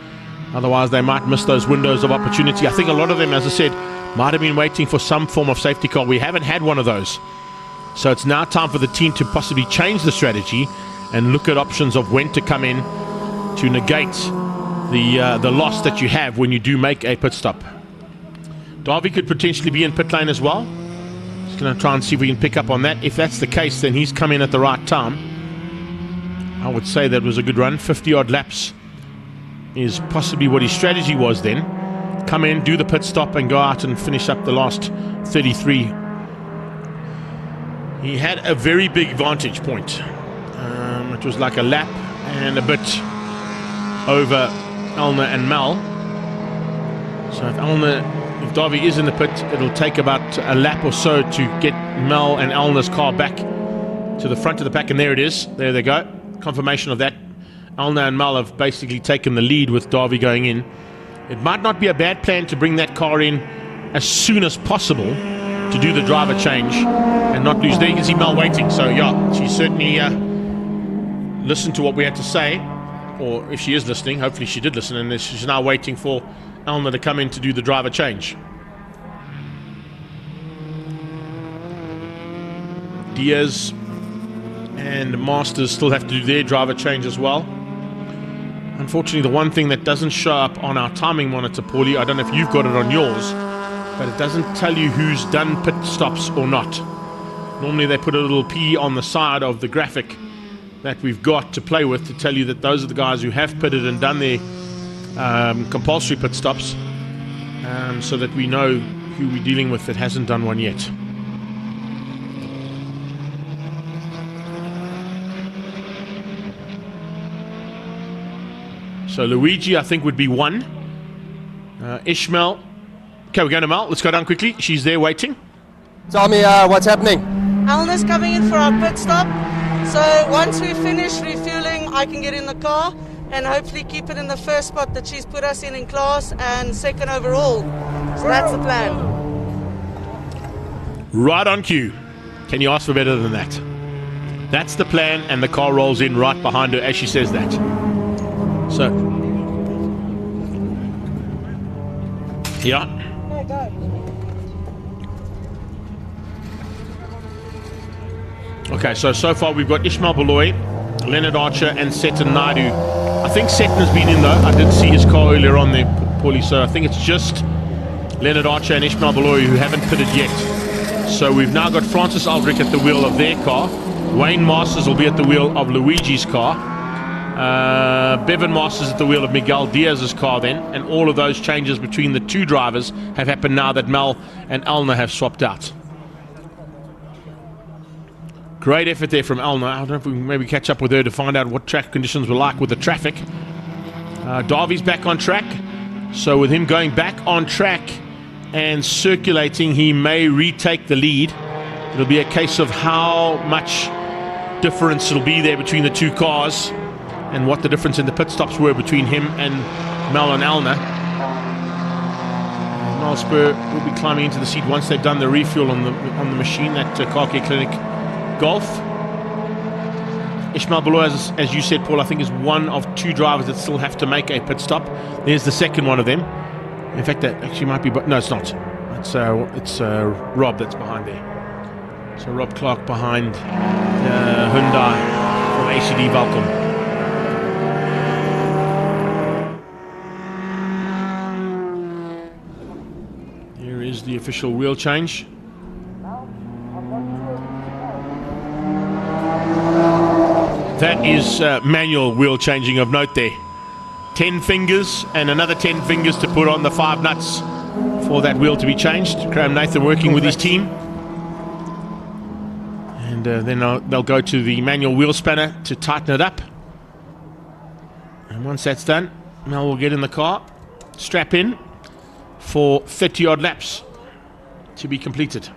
Otherwise they might miss those windows of opportunity. I think a lot of them, as I said, might have been waiting for some form of safety car. We haven't had one of those. So it's now time for the team to possibly change the strategy and look at options of when to come in to negate the loss that you have when you do make a pit stop. Darby could potentially be in pit lane as well. Just going to try and see if we can pick up on that. If that's the case, then he's come in at the right time. I would say that was a good run. 50-odd laps is possibly what his strategy was then. Come in, do the pit stop, and go out and finish up the last 33. He had a very big vantage point. It was like a lap and a bit over Elna and Mel. So if Darby is in the pit, it'll take about a lap or so to get Mel and Elna's car back to the front of the pack, and there it is. There they go. Confirmation of that. Elna and Mel have basically taken the lead with Darby going in. It might not be a bad plan to bring that car in as soon as possible to do the driver change and not lose. There you can see Mel waiting. So yeah, she certainly listened to what we had to say, or if she is listening, hopefully she did listen, and she's now waiting for Elna to come in to do the driver change. Diaz and Masters still have to do their driver change as well. Unfortunately, the one thing that doesn't show up on our timing monitor, Paulie, I don't know if you've got it on yours, but it doesn't tell you who's done pit stops or not. Normally they put a little P on the side of the graphic that we've got to play with to tell you that those are the guys who have pitted and done their compulsory pit stops, so that we know who we're dealing with that hasn't done one yet. So Luigi, I think, would be one. Ishmael. Okay, we're going to Mel. Let's go down quickly. She's there waiting. Tell me what's happening. Elna's coming in for our pit stop. So once we finish refueling, I can get in the car and hopefully keep it in the first spot that she's put us in class and second overall. So that's the plan. Right on cue. Can you ask for better than that? That's the plan, and the car rolls in right behind her as she says that. So, yeah. Okay, so far we've got Ishmael Beloy, Leonard Archer, and Seton Naidu. I think Seton has been in though. I did see his car earlier on there, Paulie, so I think it's just Leonard Archer and Ishmael Beloy who haven't pitted yet. So we've now got Francis Aldrich at the wheel of their car. Wayne Masters will be at the wheel of Luigi's car. Bevan Masters at the wheel of Miguel Diaz's car then, and all of those changes between the two drivers have happened now that Mel and Elna have swapped out. Great effort there from Elna. I don't know if we can maybe catch up with her to find out what track conditions were like with the traffic. Darby's back on track, so with him going back on track and circulating, he may retake the lead. It'll be a case of how much difference it'll be there between the two cars and what the difference in the pit stops were between him and Mel and Elna. Mel Spur will be climbing into the seat once they've done the refuel on the machine, that Car Care Clinic Golf. Ishmael Beloy, as you said, Paul, I think is one of 2 drivers that still have to make a pit stop. There's the second one of them. In fact, that actually might be, but no, it's not. It's Rob that's behind there. So Rob Clark behind Hyundai from ACD Valcom. Here is the official wheel change. That is manual wheel changing of note there. 10 fingers and another 10 fingers to put on the 5 nuts for that wheel to be changed. Graham Nathan working with his team. And then they'll go to the manual wheel spanner to tighten it up. And once that's done, Mel will get in the car, strap in for 30 odd laps to be completed.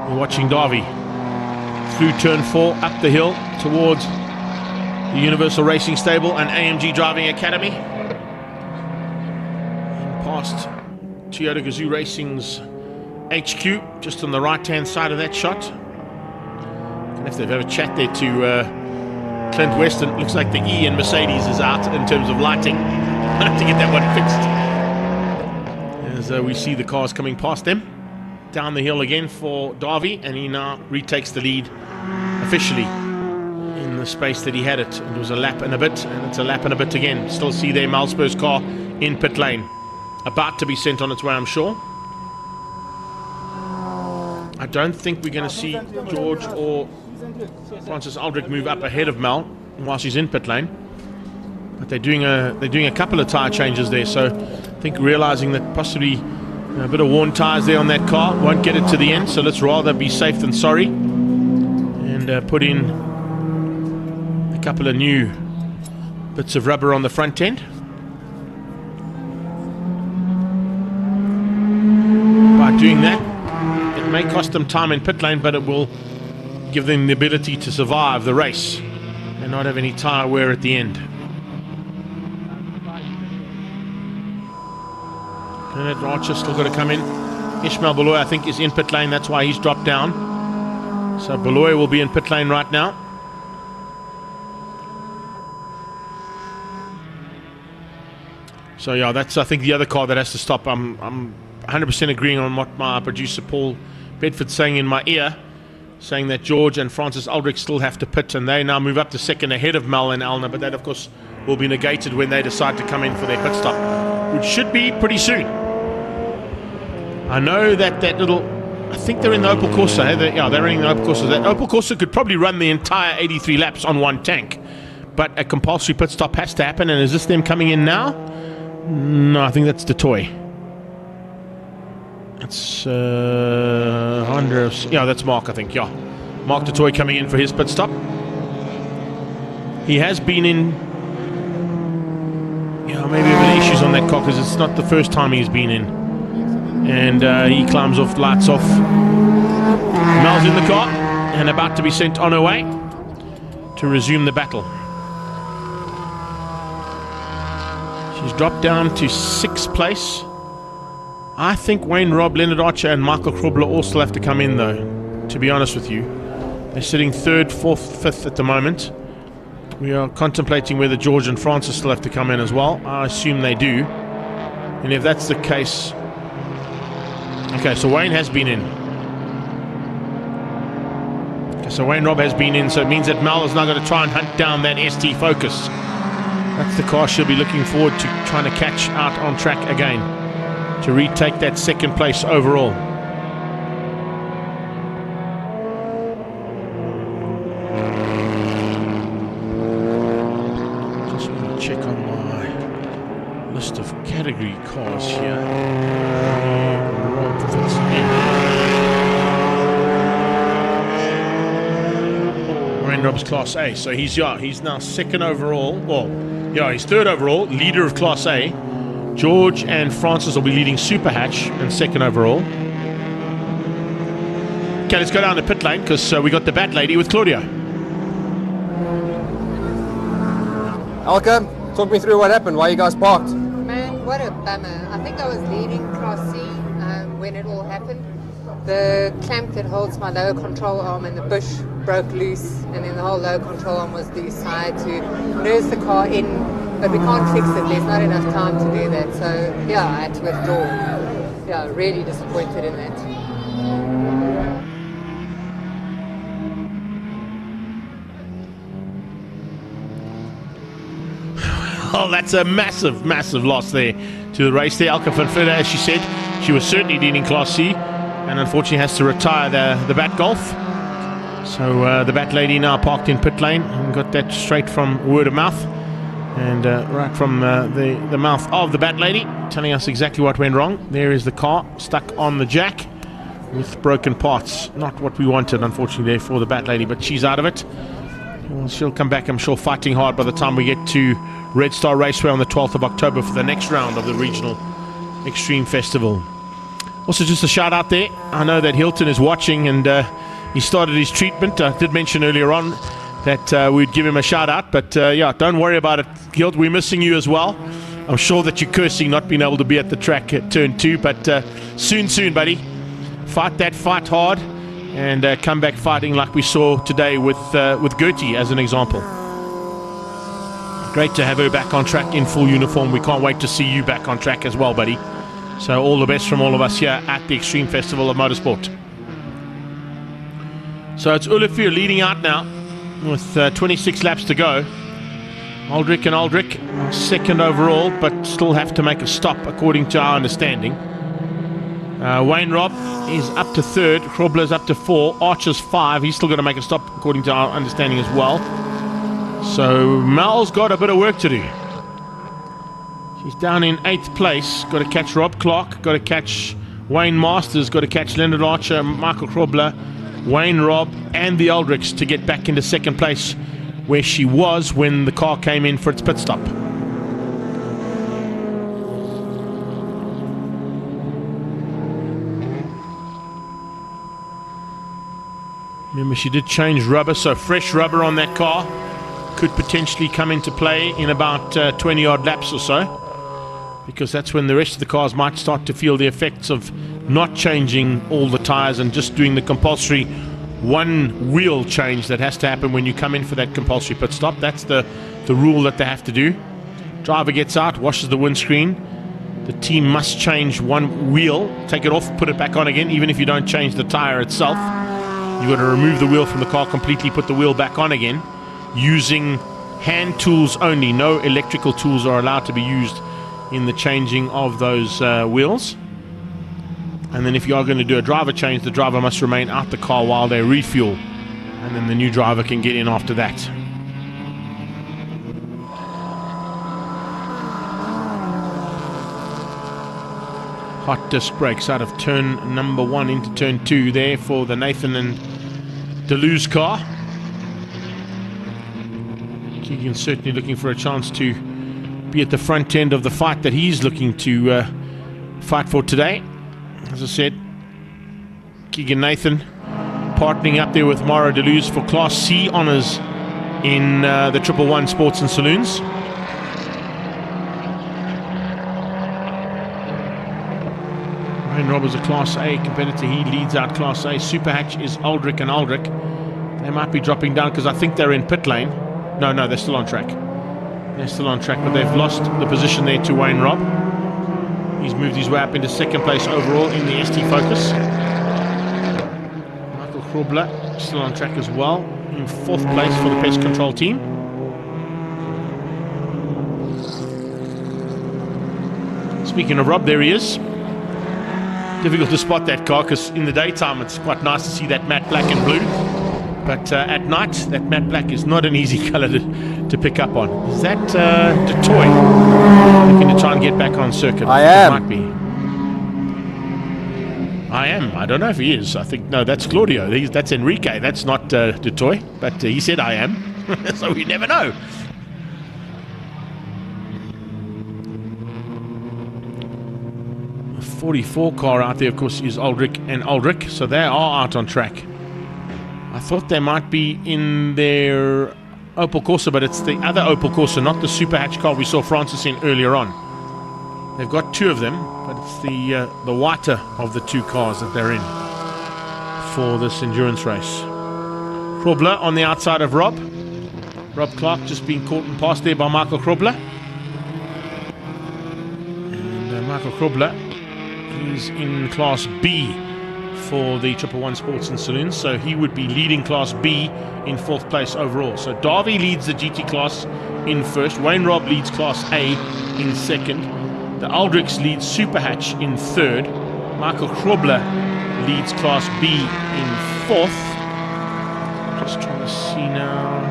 We're watching Darby through turn 4 up the hill towards the Universal Racing Stable and AMG Driving Academy. And past Toyota Gazoo Racing's HQ, just on the right hand side of that shot. Gonna have to have a chat there to Clint Weston. Looks like the E in Mercedes is out in terms of lighting. I'll have to get that one fixed. As we see the cars coming past them. Down the hill again for Darby, and he now retakes the lead officially in the space that he had it. It was a lap and a bit, and it's a lap and a bit again. Still see there Malsper's car in pit lane, about to be sent on its way, I'm sure. I don't think we're going to see George or Francis Aldrich move up ahead of Mal whilst he's in pit lane. But they're doing a couple of tyre changes there, so I think realizing that possibly a bit of worn tyres there on that car won't get it to the end, so let's rather be safe than sorry and put in a couple of new bits of rubber on the front end. By doing that, it may cost them time in pit lane, but it will give them the ability to survive the race and not have any tyre wear at the end. And Archer still got to come in. Ishmael Beloy, I think, is in pit lane. That's why he's dropped down. So Beloy will be in pit lane right now. So yeah, that's I think the other car that has to stop. I'm 100% agreeing on what my producer Paul Bedford's saying in my ear, saying that George and Francis Aldrich still have to pit, and they now move up to second ahead of Mel and Alna. But that, of course, will be negated when they decide to come in for their pit stop, which should be pretty soon. I know that little, I think they're in the Opel Corsa. They're running the Opel Corsa. That Opel Corsa could probably run the entire 83 laps on one tank, but a compulsory pit stop has to happen. And is this them coming in now? No, I think that's the toy. That's Honda. Yeah, that's Mark, I think. Yeah, Mark the toy coming in for his pit stop. He has been in. Yeah, maybe a bit of issues on that car because it's not the first time he's been in. And he climbs off, lights off. Mel's in the car and about to be sent on her way to resume the battle. She's dropped down to 6th place. I think Wayne Robb, Leonard Archer and Michael Krobler all still have to come in though, to be honest with you. They're sitting 3rd, 4th, 5th at the moment. We are contemplating whether George and Francis still have to come in as well. I assume they do. And if that's the case... Okay, so Wayne has been in. Okay, so Wayne Robb has been in, so it means that Mel is now going to try and hunt down that ST Focus. That's the car she'll be looking forward to trying to catch out on track again, to retake that 2nd place overall. Just want to check on my list of category cars here. Rob fits in. Wayne Robb's Class A, so he's now 2nd overall. Well, yeah, he's 3rd overall, leader of Class A. George and Francis will be leading Super Hatch and 2nd overall. Okay, let's go down to pit lane because we got the Bat Lady with Claudio. Alka, talk me through what happened. Why you guys parked? Man, what a bummer. I think I was leading Class C when it all happened. The clamp that holds my lower control arm and the bush broke loose, and then the whole lower control arm was loose. So I had to nurse the car in, but we can't fix it. There's not enough time to do that. So yeah, I had to withdraw. Yeah, really disappointed in that. Well, that's a massive, massive loss there to the race there. Elke van Vliet, as she said, she was certainly leading Class C, and unfortunately has to retire the Bat Golf. So the Bat lady now parked in pit lane, and got that straight from word of mouth, and right from the mouth of the Bat lady, telling us exactly what went wrong. There is the car stuck on the jack with broken parts. Not what we wanted, unfortunately, there for the Bat lady, but she's out of it. Well, she'll come back, I'm sure, fighting hard by the time we get to Red Star Raceway on the 12th of October for the next round of the Regional Extreme Festival. Also, just a shout out there. I know that Hilton is watching, and he started his treatment. I did mention earlier on that we'd give him a shout out, but yeah, don't worry about it, Hilt. We're missing you as well. I'm sure that you're cursing not being able to be at the track at turn 2, but soon, buddy. Fight that fight hard, and come back fighting like we saw today with Gertie as an example. Great to have her back on track in full uniform. We can't wait to see you back on track as well, buddy. So all the best from all of us here at the Extreme Festival of Motorsport. So it's Olivier leading out now with 26 laps to go. Aldrich and Aldrich second overall, but still have to make a stop according to our understanding. Wayne Robb is up to third, Krobler's up to 4, Archer's 5. He's still going to make a stop according to our understanding as well. So Mel's got a bit of work to do. She's down in 8th place. Got to catch Rob Clark, got to catch Wayne Masters, got to catch Leonard Archer, Michael Krobler, Wayne Robb and the Aldrichs to get back into 2nd place where she was when the car came in for its pit stop. Remember, she did change rubber, so fresh rubber on that car could potentially come into play in about 20 odd laps or so, because that's when the rest of the cars might start to feel the effects of not changing all the tires and just doing the compulsory one wheel change that has to happen when you come in for that compulsory pit stop. That's the rule that they have to do. Driver gets out, washes the windscreen. The team must change one wheel, take it off, put it back on again, even if you don't change the tire itself. You've got to remove the wheel from the car completely, put the wheel back on again, using hand tools only. No electrical tools are allowed to be used in the changing of those wheels. And then if you are going to do a driver change, the driver must remain out the car while they refuel, and then the new driver can get in after that. Hot disc brakes out of turn number 1 into turn 2 there for the Nathan and Deleuze car. Keegan's certainly looking for a chance to be at the front end of the fight that he's looking to fight for today. As I said, Keegan Nathan partnering up there with Mauro Deleuze for Class C honours in the 111 Sports and Saloons. Wayne Robb is a Class A competitor. He leads out Class A. Super Hatch is Aldrich and Aldrich. They might be dropping down because I think they're in pit lane. No, they're still on track. They're still on track, but they've lost the position there to Wayne Robb. He's moved his way up into 2nd place overall in the ST Focus. Michael Krobler still on track as well, in 4th place for the pest control team. Speaking of Rob, there he is. Difficult to spot that car because in the daytime it's quite nice to see that matte black and blue, but at night that matte black is not an easy color to pick up on. Is that DeToy looking to try and get back on circuit? I am. It might be. I am. I don't know if he is. I think, no, that's Claudio. That's Enrique. That's not DeToy, but he said I am. So we never know. A 44 car out there, of course, is Aldrich and Aldrich. So they are out on track. I thought they might be in their Opel Corsa, but it's the other Opel Corsa, not the Super Hatch car we saw Francis in earlier on. They've got two of them, but it's the whiter of the two cars that they're in for this endurance race. Krobler on the outside of Rob. Rob Clark just being caught and passed there by Michael Krobler. And Michael Krobler is in Class B for the 111 Sports and Saloons, so he would be leading Class B in 4th place overall. So Darby leads the GT class in 1st. Wayne Robb leads Class A in 2nd. The Aldrichs leads Super Hatch in 3rd. Michael Krobler leads Class B in 4th. Just trying to see now.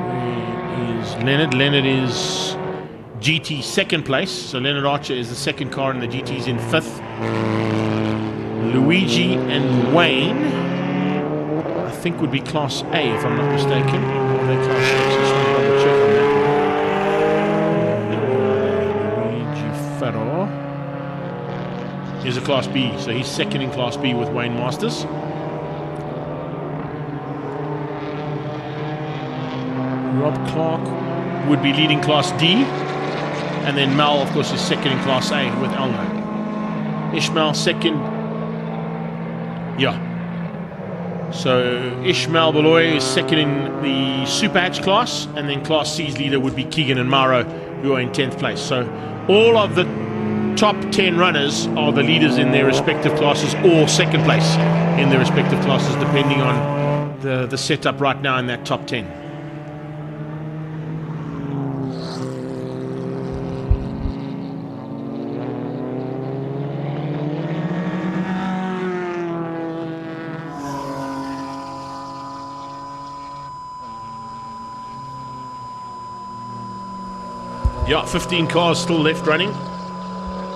Where is Leonard? Leonard is GT 2nd place. So Leonard Archer is the 2nd car and the GT's in 5th. Luigi and Wayne, I think, would be Class A if I'm not mistaken. Or they Class A, so just want to double check on that. Luigi Ferro is a Class B, so he's 2nd in Class B with Wayne Masters. Rob Clark would be leading Class D, and then Mal, of course, is 2nd in Class A with Elna. Ishmael 2nd. Yeah. So Ishmael Beloy is 2nd in the Super Hatch class, and then Class C's leader would be Keegan and Mauro, who are in 10th place. So all of the top 10 runners are the leaders in their respective classes, or 2nd place in their respective classes, depending on the setup right now in that top 10. Yeah, 15 cars still left running.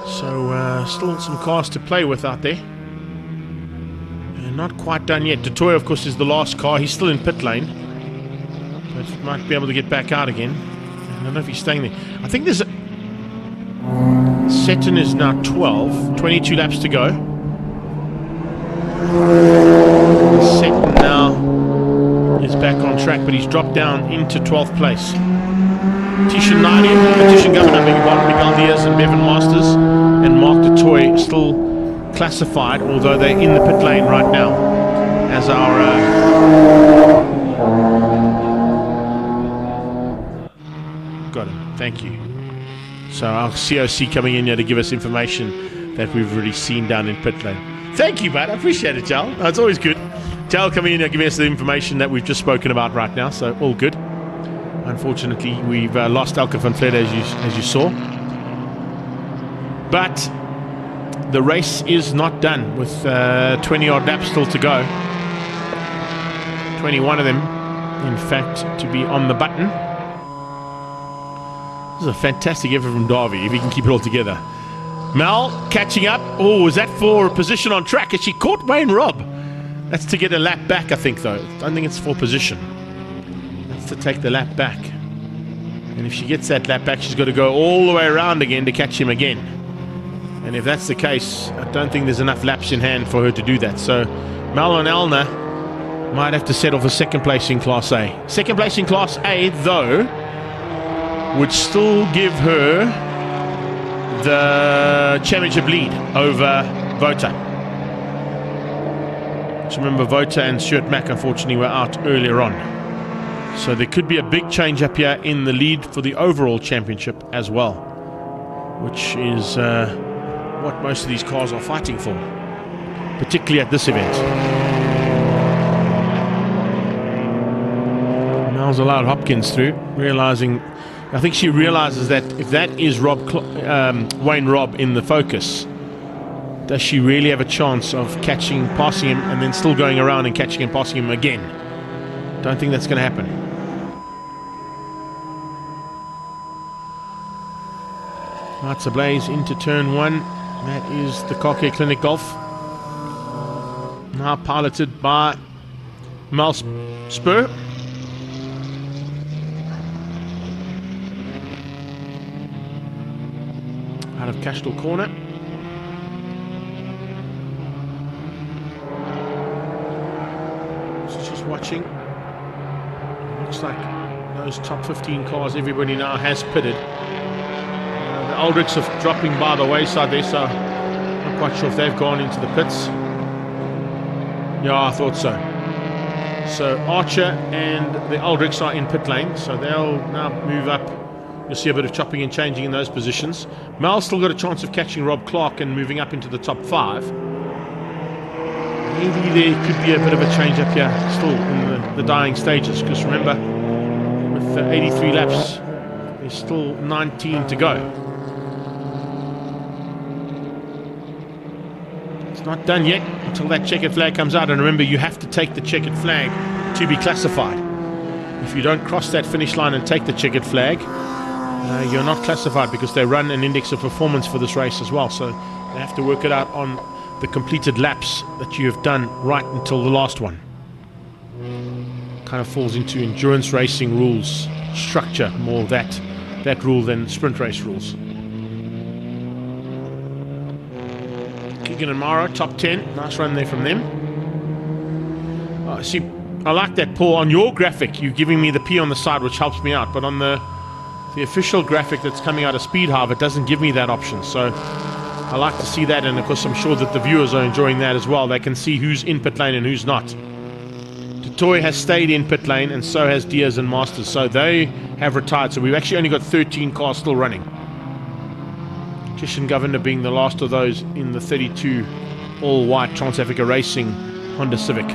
So still some cars to play with out there. And not quite done yet. DeToy, of course, is the last car. He's still in pit lane. But might be able to get back out again. I don't know if he's staying there. I think there's Seton is now 12. 22 laps to go. Seton now is back on track, but he's dropped down into 12th place. Tishan Nadia, Tishan Governor, Miguel Diaz and Bevan Masters, and Mark DeToy still classified, although they're in the pit lane right now as our got him, thank you. So our COC coming in here to give us information that we've already seen down in pit lane. Thank you, bud, I appreciate it, Jal. It's always good. Jal coming in here giving us the information that we've just spoken about right now, so all good. Unfortunately, we've lost Elke van Vleet, as you saw. But the race is not done with 20-odd laps still to go. 21 of them, in fact, to be on the button. This is a fantastic effort from Darby, if he can keep it all together. Mal catching up. Oh, is that for a position on track? Has she caught Wayne Robb? That's to get a lap back, I think, though. I don't think it's for position. To take the lap back, and if she gets that lap back, she's got to go all the way around again to catch him again. And if that's the case, I don't think there's enough laps in hand for her to do that. So Malon Elna might have to settle for 2nd place in Class A. 2nd place in Class A, though, would still give her the championship lead over Vota. So remember, Vota and Stuart Mack unfortunately were out earlier on. So there could be a big change up here in the lead for the overall championship as well, which is what most of these cars are fighting for, particularly at this event. Now's allowed Hopkins through, realizing, I think she realizes that if that is Wayne Robb in the Focus, does she really have a chance of passing him, and then still going around and catching and passing him again? Don't think that's going to happen. Lights ablaze into turn 1. That is the Car Care Clinic Golf. Now piloted by Mal Spur. Out of Cashel Corner. So just watching. Looks like those top 15 cars, everybody now has pitted. The Aldrichs are dropping by the wayside there, so I'm not quite sure if they've gone into the pits. Yeah, I thought so. So Archer and the Aldrichs are in pit lane, so they'll now move up. You'll see a bit of chopping and changing in those positions. Mel's still got a chance of catching Rob Clark and moving up into the top 5. Maybe there could be a bit of a change up here still in the dying stages, because remember, with 83 laps, there's still 19 to go. It's not done yet until that checkered flag comes out, and remember, you have to take the checkered flag to be classified. If you don't cross that finish line and take the checkered flag, you're not classified, because they run an index of performance for this race as well, so they have to work it out on the completed laps that you have done right until the last one. Kind of falls into endurance racing rules structure, more that rule than sprint race rules. Keegan and Mara, top 10. Nice run there from them. See, I like that, Paul. On your graphic, you're giving me the P on the side, which helps me out. But on the official graphic that's coming out of Speed Hive, it doesn't give me that option. So I like to see that. And, of course, I'm sure that the viewers are enjoying that as well. They can see who's in pit lane and who's not. Toy has stayed in pit lane, and so has Diaz and Masters. So they have retired. So we've actually only got 13 cars still running. Kishan Governor being the last of those in the 32 all-white Trans-Africa Racing Honda Civic.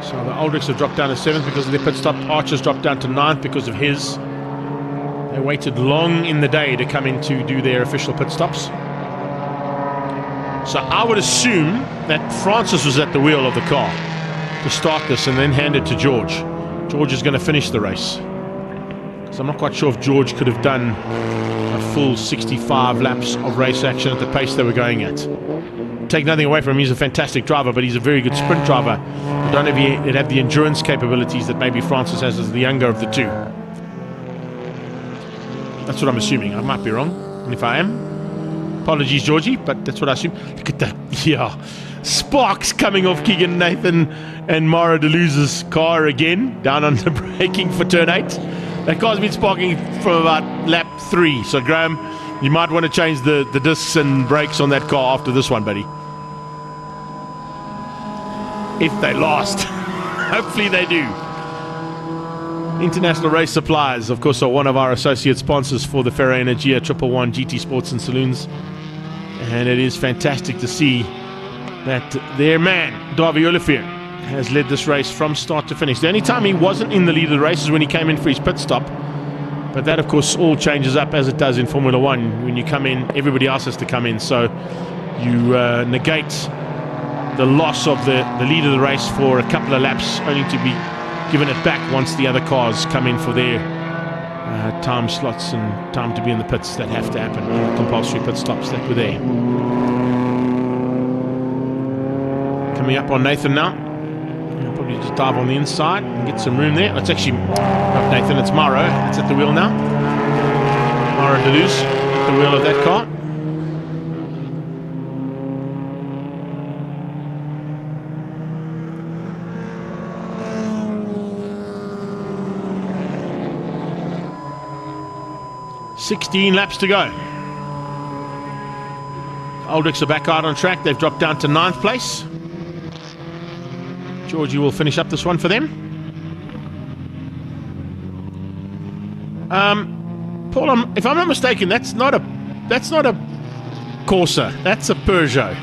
So the Aldrichs have dropped down to 7th because of their pit stop. Archer's dropped down to 9th because of his. They waited long in the day to come in to do their official pit stops. So I would assume that Francis was at the wheel of the car to start this and then hand it to George. George is going to finish the race. So I'm not quite sure if George could have done a full 65 laps of race action at the pace they were going at. Take nothing away from him, he's a fantastic driver, but he's a very good sprint driver. I don't know if he'd have the endurance capabilities that maybe Francis has as the younger of the two. That's what I'm assuming. I might be wrong, and if I am, apologies, Georgie, but that's what I assume. Look at that, yeah. Sparks coming off Keegan Nathan and Mara Deleuze's car again, down on the braking for turn 8. That car's been sparking from about lap 3. So, Graham, you might want to change the discs and brakes on that car after this one, buddy. If they last. Hopefully they do. International Race Supplies, of course, are one of our associate sponsors for the Ferro Energia 111 GT Sports and Saloons. And it is fantastic to see that their man, Davy Olivier, has led this race from start to finish. The only time he wasn't in the lead of the race is when he came in for his pit stop. But that, of course, all changes up as it does in Formula One. When you come in, everybody else has to come in. So you negate the loss of the lead of the race for a couple of laps, only to be given it back once the other cars come in for their time slots and time to be in the pits that have to happen, compulsory pit stops that were there. Coming up on Nathan now. He'll probably just dive on the inside and get some room there. It's actually not Nathan, it's Maro. It's at the wheel now. Maro Deleuze at the wheel of that car. .16 laps to go. Aldrichs are back out on track. They've dropped down to 9th place. Georgie will finish up this one for them. Paul, if I'm not mistaken, that's not a Corsa. That's a Peugeot.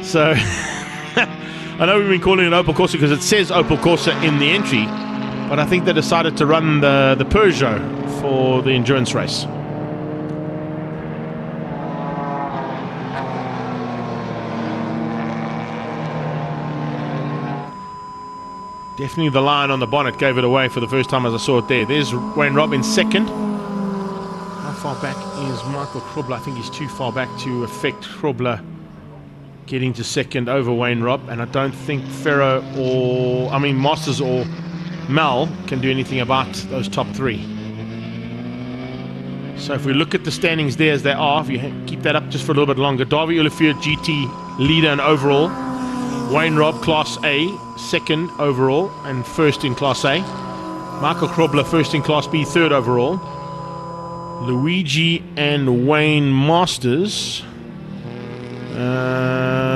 So I know we've been calling it Opel Corsa because it says Opel Corsa in the entry, but I think they decided to run the Peugeot for the endurance race. Definitely the line on the bonnet gave it away for the first time as I saw it there. There's Wayne Robb in second. How far back is Michael Krobler? I think he's too far back to affect Krobler getting to second over Wayne Robb. And I don't think Masters or Mel can do anything about those top 3. So if we look at the standings there as they are, if you keep that up just for a little bit longer, Davy Olivier GT leader and overall, Wayne Robb, Class A, second overall and first in Class A. Michael Krobler, first in Class B, third overall. Luigi and Wayne Masters,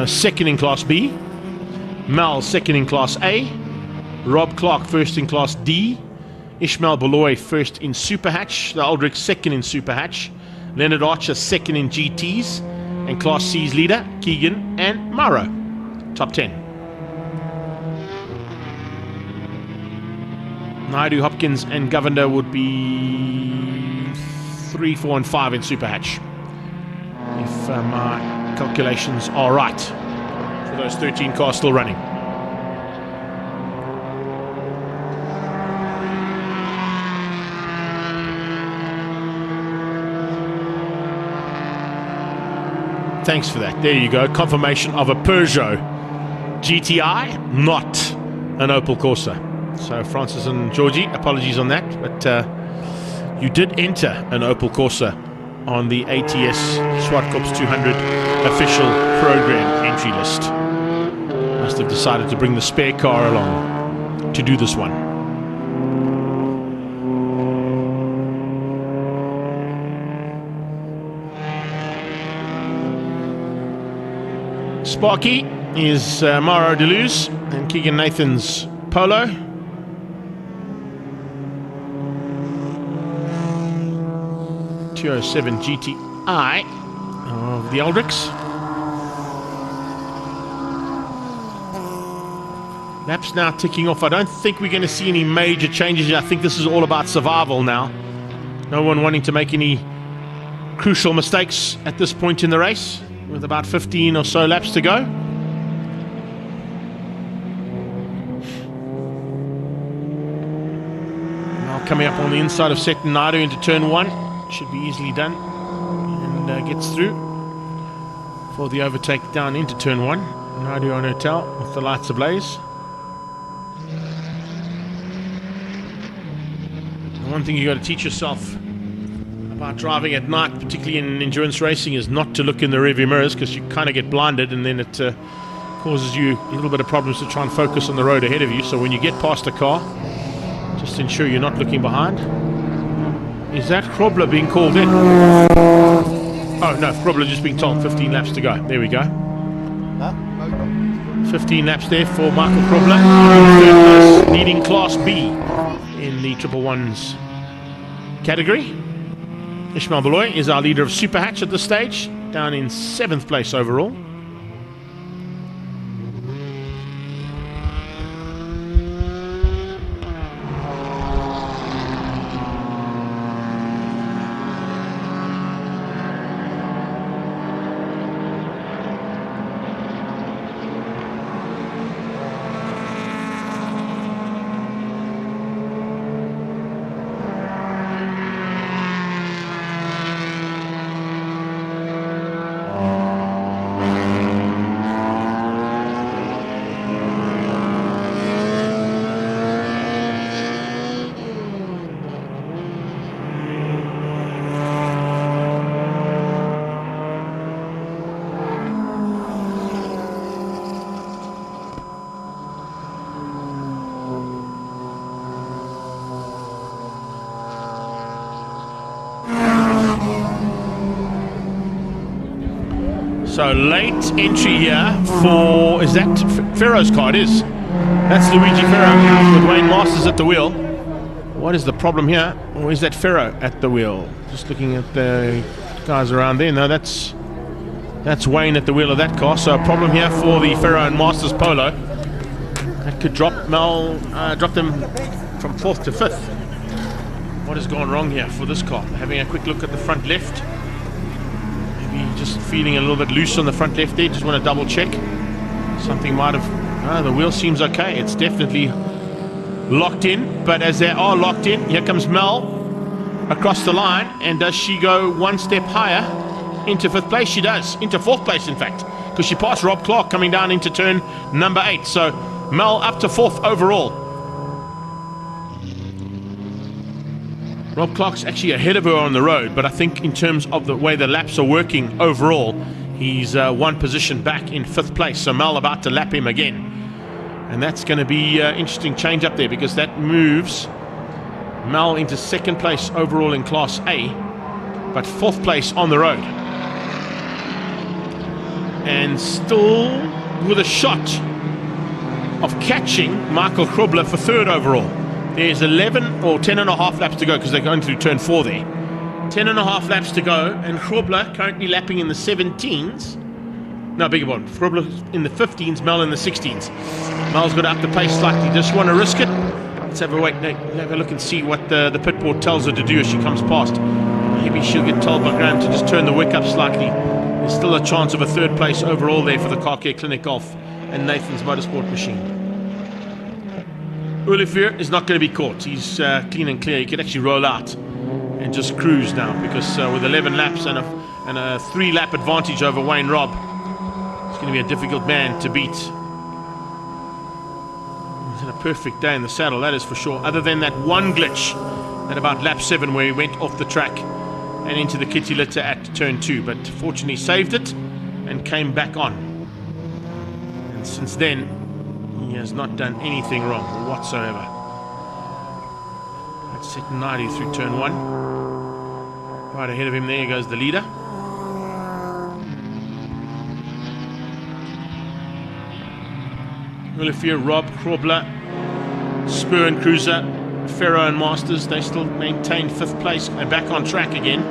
second in Class B. Mel, second in Class A. Rob Clark, first in Class D. Ishmael Beloy, first in Super Hatch. The Aldrich, second in Super Hatch. Leonard Archer, second in GTs. And Class C's leader, Keegan and Mauro. Top 10. Naidu, Hopkins and Governor would be 3, 4 and 5 in Super Hatch, if my calculations are right, for those 13 cars still running. Thanks for that. There you go. Confirmation of a Peugeot GTI, not an Opel Corsa. So Francis and Georgie, apologies on that, but you did enter an Opel Corsa on the ATS Zwartkops 200 official program entry list. Must have decided to bring the spare car along to do this one. Sparky is Mauro Deleuze and Keegan Nathan's Polo. .207 GTI of the Aldrichs. Laps now ticking off. I don't think we're going to see any major changes. I think this is all about survival now. No one wanting to make any crucial mistakes at this point in the race, with about 15 or so laps to go. Now coming up on the inside of Seton Naidu into turn 1. Should be easily done, and gets through for the overtake down into turn 1. Naidu on Hotel with the lights ablaze. One thing you got to teach yourself about driving at night, particularly in endurance racing, is not to look in the rearview mirrors, because you kind of get blinded, and then it causes you a little bit of problems to try and focus on the road ahead of you. So when you get past a car, just ensure you're not looking behind. Is that Krobler being called in? Oh no, Krobler just being told 15 laps to go. There we go. 15 laps there for Michael Krobler, leading Class B in the 111's category. Ishmael Beloy is our leader of Super Hatch at this stage, down in 7th place overall. So late entry here for, is that Ferro's car? It is. That's Luigi Ferro with Wayne Masters at the wheel. What is the problem here? Or is that Ferro at the wheel? Just looking at the guys around there. No, that's Wayne at the wheel of that car. So a problem here for the Ferro and Masters Polo. That could drop them from 4th to 5th. What has gone wrong here for this car? Having a quick look at the front left. Just feeling a little bit loose on the front left there. Just want to double check. Something might have... the wheel seems okay. It's definitely locked in. But as they are locked in, here comes Mel across the line. And does she go one step higher into 5th place? She does. Into 4th place, in fact. Because she passed Rob Clark coming down into turn number 8. So Mel up to 4th overall. Rob Clark's actually ahead of her on the road, but I think in terms of the way the laps are working overall, He's one position back in 5th place, so Mel about to lap him again. And that's going to be interesting change up there, because that moves Mel into 2nd place overall in Class A, but 4th place on the road. And still with a shot of catching Michael Krobler for 3rd overall. There's 11 or 10 and a half laps to go, because they're going through turn 4 there. 10 and a half laps to go, and Krobler currently lapping in the 17s. No, beg your pardon. Krobler in the 15s, Mel in the 16s. Mel's got to up the pace slightly. Just want to risk it. Let's have a wait. Have a look and see what the pit board tells her to do as she comes past. Maybe she'll get told by Graham to just turn the wick up slightly. There's still a chance of a 3rd place overall there for the Car Care Clinic Golf and Nathan's Motorsport machine. Olivier is not going to be caught. He's clean and clear. He could actually roll out and just cruise now, because with 11 laps and a 3-lap advantage over Wayne Robb, it's going to be a difficult man to beat. He's had a perfect day in the saddle, that is for sure, other than that one glitch at about lap 7 where he went off the track and into the kitty litter at turn 2, but fortunately saved it and came back on. And since then, he has not done anything wrong whatsoever. That's set 90 through turn 1. Right ahead of him there goes the leader. Olivier, Rob, Krobler, Spur and Cruiser, Ferro and Masters, they still maintain 5th place and back on track again.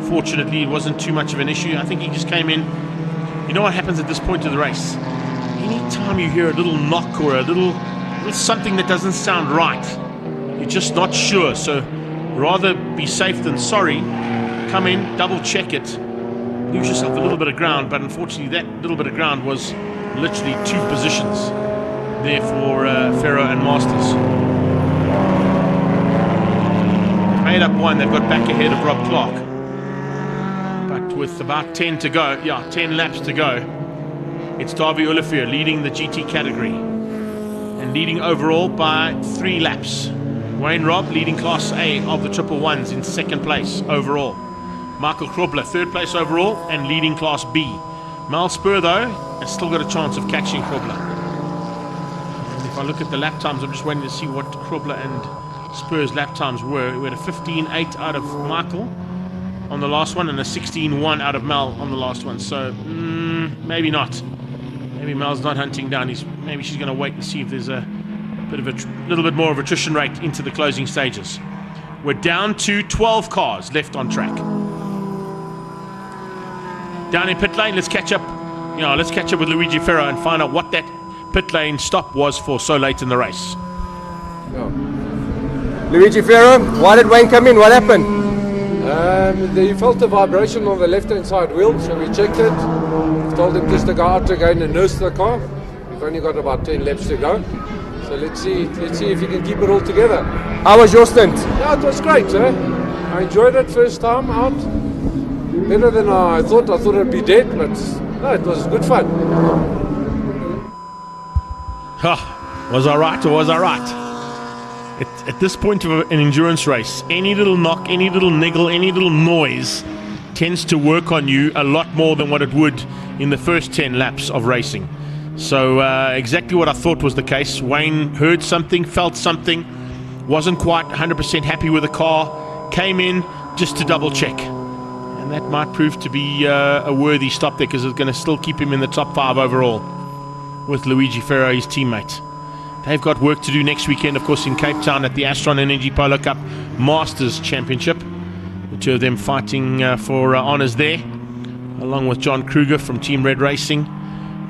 Fortunately, it wasn't too much of an issue. I think he just came in. You know what happens at this point of the race? Anytime you hear a little knock or a little something that doesn't sound right, you're just not sure. So rather be safe than sorry. Come in, double check it, lose yourself a little bit of ground, but unfortunately that little bit of ground was literally 2 positions there for Ferro and Masters. Made up 1, they've got back ahead of Rob Clark. But with about 10 to go, 10 laps to go, it's Davy Olivier leading the GT category and leading overall by 3 laps. Wayne Robb leading Class A of the 111s in 2nd place overall. Michael Krobler 3rd place overall and leading Class B. Mal Spur though has still got a chance of catching Krobler. And if I look at the lap times, I'm just waiting to see what Krobler and Spur's lap times were. We had a 15.8 out of Michael on the last one and a 16.1 out of Mal on the last one. So maybe not. Maybe Mal's not hunting down. Maybe she's going to wait and see if there's a little bit more of attrition rate into the closing stages. We're down to 12 cars left on track. Down in pit lane, let's catch up. Let's catch up with Luigi Ferro and find out what that pit lane stop was for so late in the race. Luigi Ferro, why did Wayne come in? What happened? He felt a vibration on the left-hand side wheel, so we checked it. We told him just to go out again and nurse the car. We've only got about 10 laps to go. So let's see if he can keep it all together. How was your stint? Yeah, it was great, I enjoyed it first time out. Better than I thought. I thought it'd be dead, but no, it was good fun. Was I right or was I right? At this point of an endurance race, any little knock, any little niggle, any little noise tends to work on you a lot more than what it would in the first 10 laps of racing. So exactly what I thought was the case. Wayne heard something, felt something, wasn't quite 100% happy with the car, came in just to double check. And that might prove to be a worthy stop there, because it's going to still keep him in the top 5 overall with Luigi Ferro, his teammate. They've got work to do next weekend, of course, in Cape Town at the Astron Energy Polo Cup Masters Championship. The 2 of them fighting for honours there, along with John Kruger from Team Red Racing,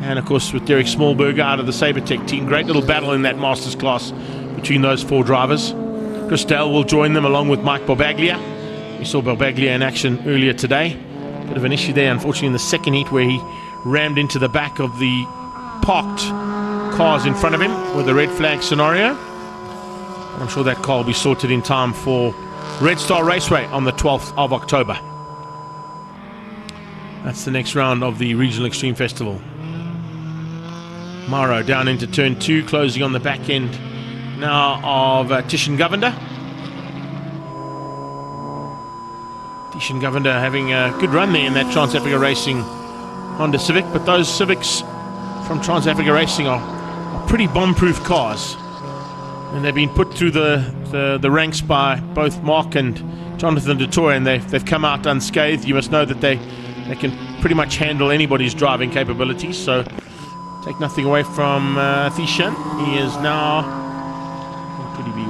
and of course with Derek Smallberger out of the Sabertech team. Great little battle in that Masters class between those 4 drivers. Chris Dale will join them along with Mike Barbaglia. We saw Barbaglia in action earlier today. Bit of an issue there, unfortunately, in the second heat, where he rammed into the back of the parked cars in front of him with a red flag scenario. I'm sure that car will be sorted in time for Red Star Raceway on the 12th of October. That's the next round of the Regional Extreme Festival. Maro down into turn 2, closing on the back end now of Tishan Govender. Tishan Govender having a good run there in that Trans Africa Racing Honda Civic, but those Civics from Trans-Africa Racing are pretty bomb-proof cars. And they've been put through the ranks by both Mark and Jonathan Dutour, and they've come out unscathed. You must know that they can pretty much handle anybody's driving capabilities, so take nothing away from Thishan. He is now, what could he be,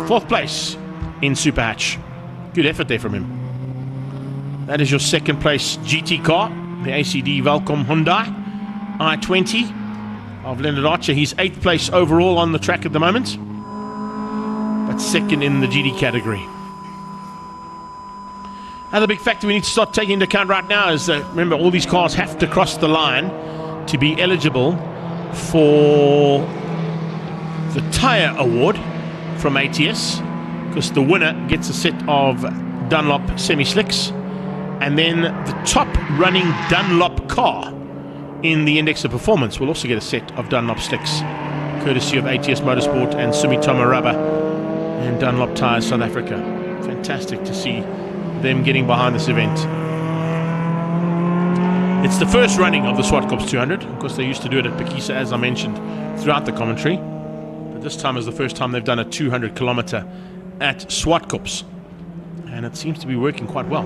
4th place in Super Hatch. Good effort there from him. That is your 2nd place GT car, the ACD Welcome Hyundai i20 of Leonard Archer. He's 8th place overall on the track at the moment, but 2nd in the GT category. Another big factor we need to start taking into account right now is that, remember, all these cars have to cross the line to be eligible for the tyre award from ATS, because the winner gets a set of Dunlop semi-slicks, and then the top running Dunlop car in the Index of Performance will also get a set of Dunlop slicks, courtesy of ATS Motorsport and Sumitomo Rubber and Dunlop Tires South Africa. Fantastic to see them getting behind this event. It's the first running of the Zwartkops 200. Of course, they used to do it at Pekisa, as I mentioned throughout the commentary, but this time is the first time they've done a 200 kilometer at Zwartkops, and it seems to be working quite well.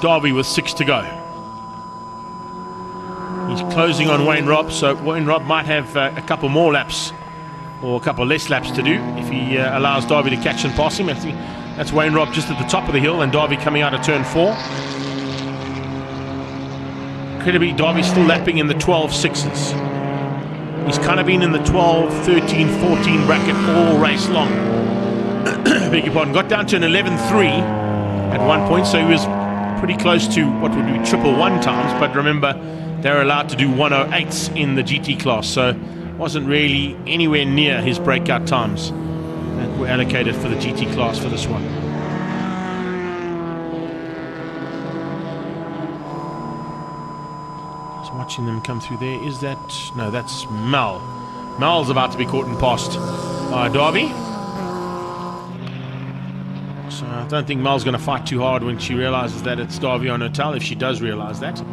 Darby with 6 to go. He's closing on Wayne Robb, so Wayne Robb might have a couple more laps, or a couple less laps to do if he allows Darby to catch and pass him. I think that's Wayne Robb just at the top of the hill, and Darby coming out of turn 4. Incredibly, Darby's still lapping in the 12.6s. He's kind of been in the 12, 13, 14 bracket all race long. Beg your pardon. Got down to an 11.3 at one point, so he was pretty close to what would be 111 times, but remember, they're allowed to do 108s in the GT class, so wasn't really anywhere near his breakout times that were allocated for the GT class for this one. So watching them come through there, is that, no, that's Mal. Mal's about to be caught and passed by Darby. So I don't think Mal's going to fight too hard when she realizes that it's Darby on her tail, if she does realize that.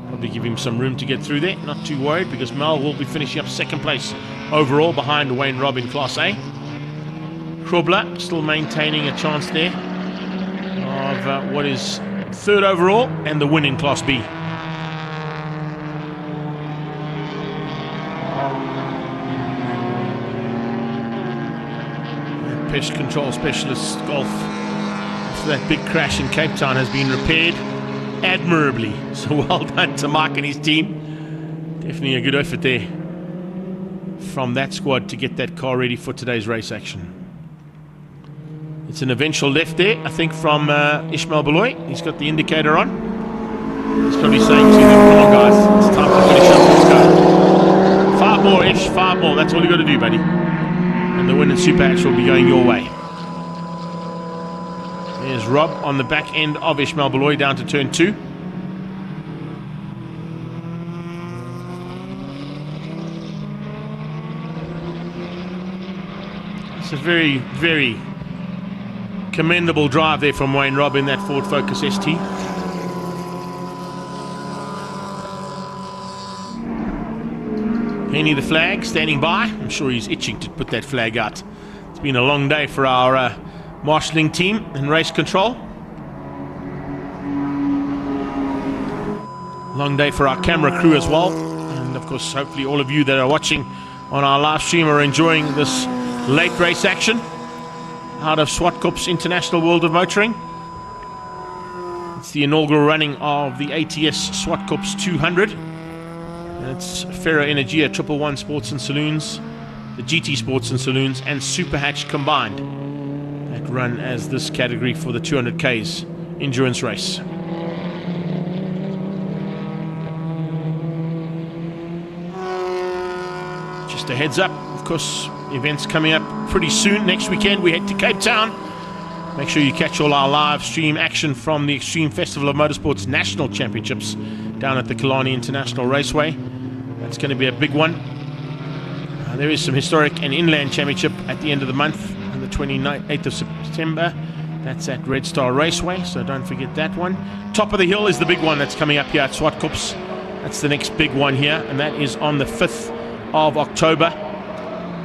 Probably give him some room to get through there. Not too worried, because Mal will be finishing up 2nd place overall behind Wayne Robb in Class A. Krobler still maintaining a chance there of what is 3rd overall and the win in Class B. Pest control specialist Golf, after that big crash in Cape Town, has been repaired admirably. So well done to Mark and his team. Definitely a good effort there from that squad to get that car ready for today's race action. It's an eventual left there, I think, from Ishmael Beloy. He's got the indicator on. He's probably saying to them, come on guys, it's time to finish up, let's go. 5 more, Ish, 5 more, that's all you got to do, buddy. And the win in Super Hatch will be going your way. There's Rob on the back end of Ishmael Beloy down to turn 2. It's a very, very commendable drive there from Wayne Robb in that Ford Focus ST. Penny the flag standing by. I'm sure he's itching to put that flag out. It's been a long day for our marshalling team and race control. Long day for our camera crew as well. And of course, hopefully all of you that are watching on our live stream are enjoying this late race action out of Zwartkops International World of Motoring. It's the inaugural running of the ATS Zwartkops 200. And it's Ferro Energia 111 Sports and Saloons, the GT Sports and Saloons, and Super Hatch combined that run as this category for the 200Ks endurance race. Just a heads up, of course, events coming up pretty soon. Next weekend we head to Cape Town. Make sure you catch all our live stream action from the Extreme Festival of Motorsport's National Championships down at the Killarney International Raceway. That's going to be a big one. There is some historic and inland championship at the end of the month, and the 28th of September. That's at Red Star Raceway, so don't forget that one. Top of the hill is the big one that's coming up here at Zwartkops. That's the next big one here, and that is on the 5th of October.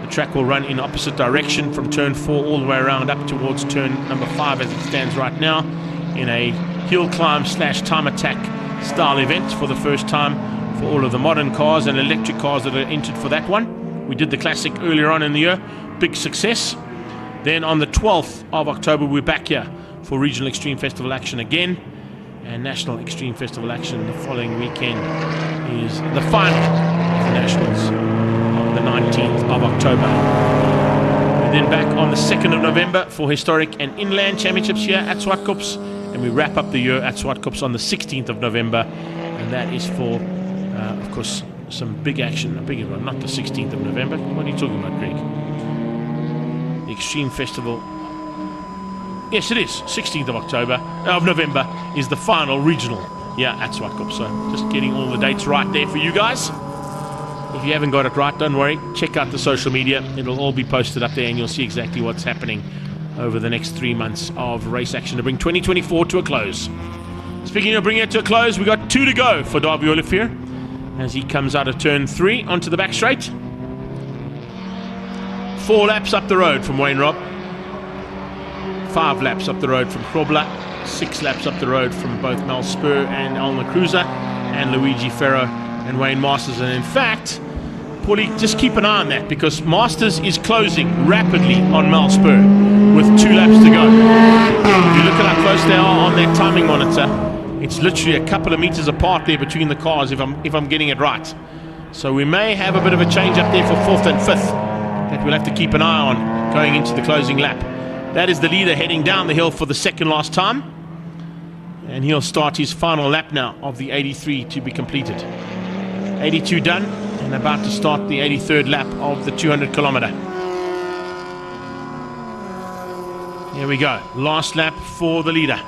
The track will run in opposite direction from turn 4 all the way around up towards turn number 5 as it stands right now, in a hill climb / time attack style event for the first time for all of the modern cars and electric cars that are entered for that one. We did the classic earlier on in the year, big success. Then on the 12th of October we're back here for Regional Extreme Festival action again, and National Extreme Festival action the following weekend is the final of the Nationals on the 19th of October. We're then back on the 2nd of November for Historic and Inland Championships here at Zwartkops, and we wrap up the year at Zwartkops on the 16th of November, and that is for, of course, some big action. A bigger one, not the 16th of November. What are you talking about, Greg? The Extreme Festival. Yes, it is. 16th of November is the final regional here at Zwartkops. So just getting all the dates right there for you guys. If you haven't got it right, don't worry. Check out the social media. It'll all be posted up there and you'll see exactly what's happening over the next 3 months of race action to bring 2024 to a close. Speaking of bringing it to a close, we got 2 to go for Davy Olivier as he comes out of turn 3 onto the back straight. 4 laps up the road from Wayne Robb. 5 laps up the road from Krobler. 6 laps up the road from both Mel Spur and Elmer Cruiser, and Luigi Ferro and Wayne Masters. And in fact, Paulie, just keep an eye on that, because Masters is closing rapidly on Mel Spur with 2 laps to go. If you look at how close they are on that timing monitor, it's literally a couple of meters apart there between the cars, if I'm getting it right. So we may have a bit of a change up there for 4th and 5th that we'll have to keep an eye on going into the closing lap. That is the leader heading down the hill for the second last time, and he'll start his final lap now of the 83 to be completed. 82 done, and about to start the 83rd lap of the 200 kilometer. Here we go, last lap for the leader.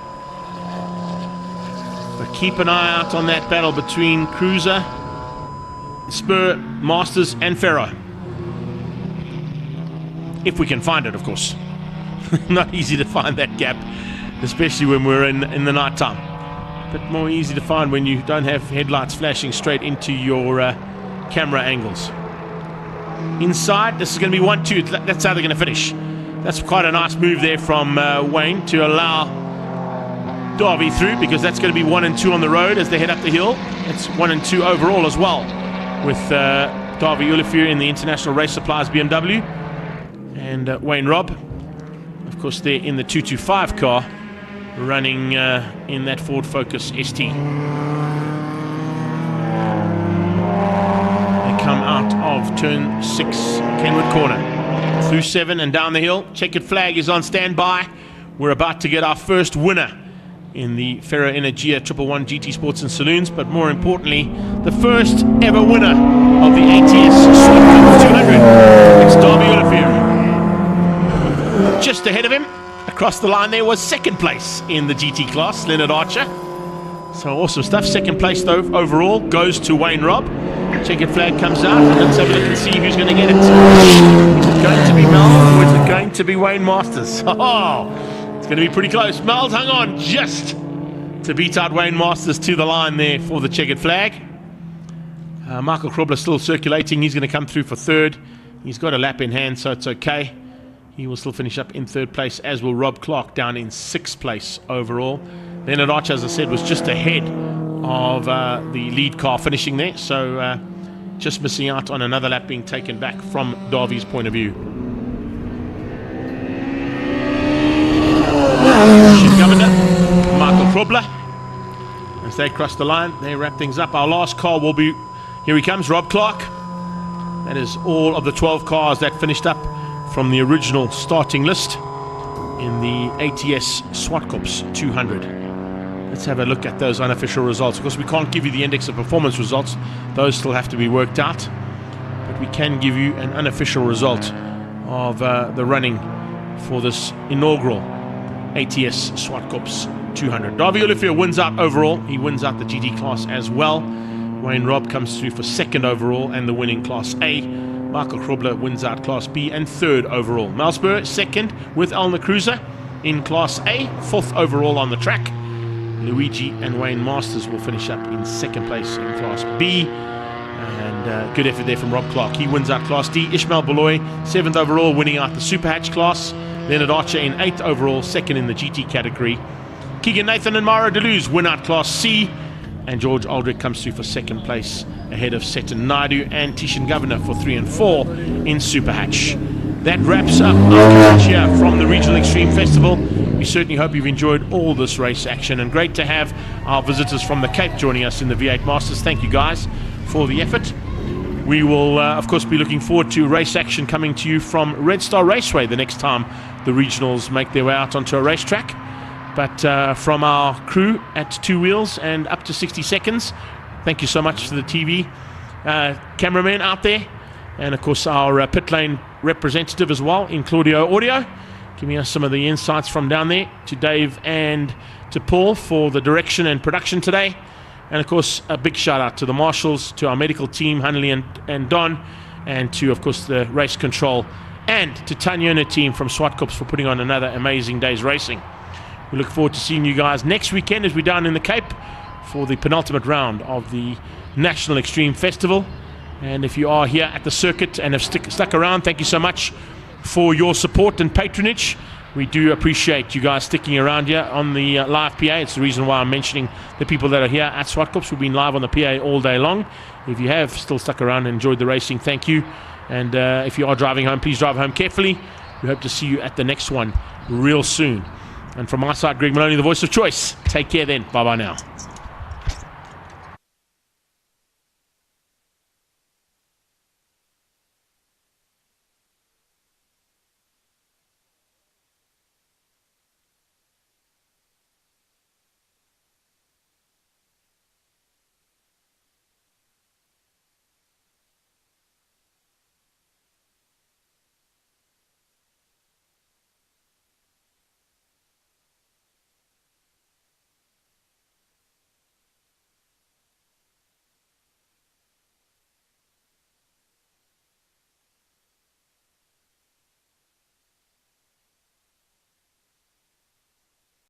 But keep an eye out on that battle between Cruiser, Spur, Masters and Ferro. If we can find it, of course. Not easy to find that gap, especially when we're in the night time. Bit more easy to find when you don't have headlights flashing straight into your camera angles. Inside, this is going to be 1-2. That's how they're going to finish. That's quite a nice move there from Wayne to allow Davy through, because that's going to be 1 and 2 on the road as they head up the hill. It's 1 and 2 overall as well, with Davy Olivier in the International Race Supplies BMW, and Wayne Robb, of course, they're in the 225 car, running in that Ford Focus ST. They come out of turn 6, Kenwood corner, through 7 and down the hill. Checkered flag is on standby. We're about to get our first winner in the Ferro Energia 111 GT Sports and Saloons, but more importantly, the first ever winner of the ATS Zwartkops 200. It's Davy Olivier. Just ahead of him, across the line there, was second place in the GT class, Leonard Archer. So awesome stuff. Second place, though, overall, goes to Wayne Robb. Checkered flag comes out, and let's have a look and see who's going to get it. Is it going to be Mel, or is it going to be Wayne Masters? Oh, it's going to be pretty close. Mel's hung on just to beat out Wayne Masters to the line there for the checkered flag. Michael Krobler still circulating. He's going to come through for 3rd. He's got a lap in hand, so it's okay. He will still finish up in 3rd place, as will Rob Clark down in 6th place overall. Leonard Archer, as I said, was just ahead of the lead car finishing there, so just missing out on another lap being taken back from Davy's point of view. Governor Michael Krobler, as they cross the line, they wrap things up. Our last car will be, here he comes, Rob Clark. That is all of the 12 cars that finished up from the original starting list in the ATS Zwartkops 200. Let's have a look at those unofficial results. Of course, we can't give you the index of performance results. Those still have to be worked out. But we can give you an unofficial result of the running for this inaugural ATS Zwartkops 200. Davy Olivier wins out overall. He wins out the GT class as well. Wayne Robb comes through for 2nd overall and the winning Class A. Michael Krobler wins out Class B and 3rd overall. Malsburg 2nd with Elna Cruiser in Class A, 4th overall on the track. Luigi and Wayne Masters will finish up in 2nd place in Class B. And good effort there from Rob Clark. He wins out Class D. Ishmael Beloy, 7th overall, winning out the Super Hatch class. Leonard Archer in 8th overall, 2nd in the GT category. Keegan Nathan and Mara Deleuze win out Class C. And George Aldrich comes through for 2nd place ahead of Seton Naidu and Tishan Governor for 3 and 4 in Super Hatch. That wraps up our coverage here from the Regional Extreme Festival. We certainly hope you've enjoyed all this race action, and great to have our visitors from the Cape joining us in the V8 Masters. Thank you guys for the effort. We will of course be looking forward to race action coming to you from Red Star Raceway the next time the regionals make their way out onto a racetrack. But from our crew at Two Wheels and up to 60 seconds, thank you so much to the TV cameraman out there, and of course our pit lane representative as well in Claudio Audio, giving us some of the insights from down there, to Dave and to Paul for the direction and production today. And of course a big shout out to the marshals, to our medical team, Hanley and Don, and to of course the race control, and to Tanya and her team from Zwartkops for putting on another amazing day's racing. We look forward to seeing you guys next weekend as we're down in the Cape for the penultimate round of the National Extreme Festival. And if you are here at the circuit and have stuck around, thank you so much for your support and patronage. We do appreciate you guys sticking around here on the live PA. It's the reason why I'm mentioning the people that are here at Zwartkops. We've been live on the PA all day long. If you have still stuck around and enjoyed the racing, thank you. And if you are driving home, please drive home carefully. We hope to see you at the next one real soon. And from my side, Greg Maloney, the voice of choice. Take care then. Bye-bye now.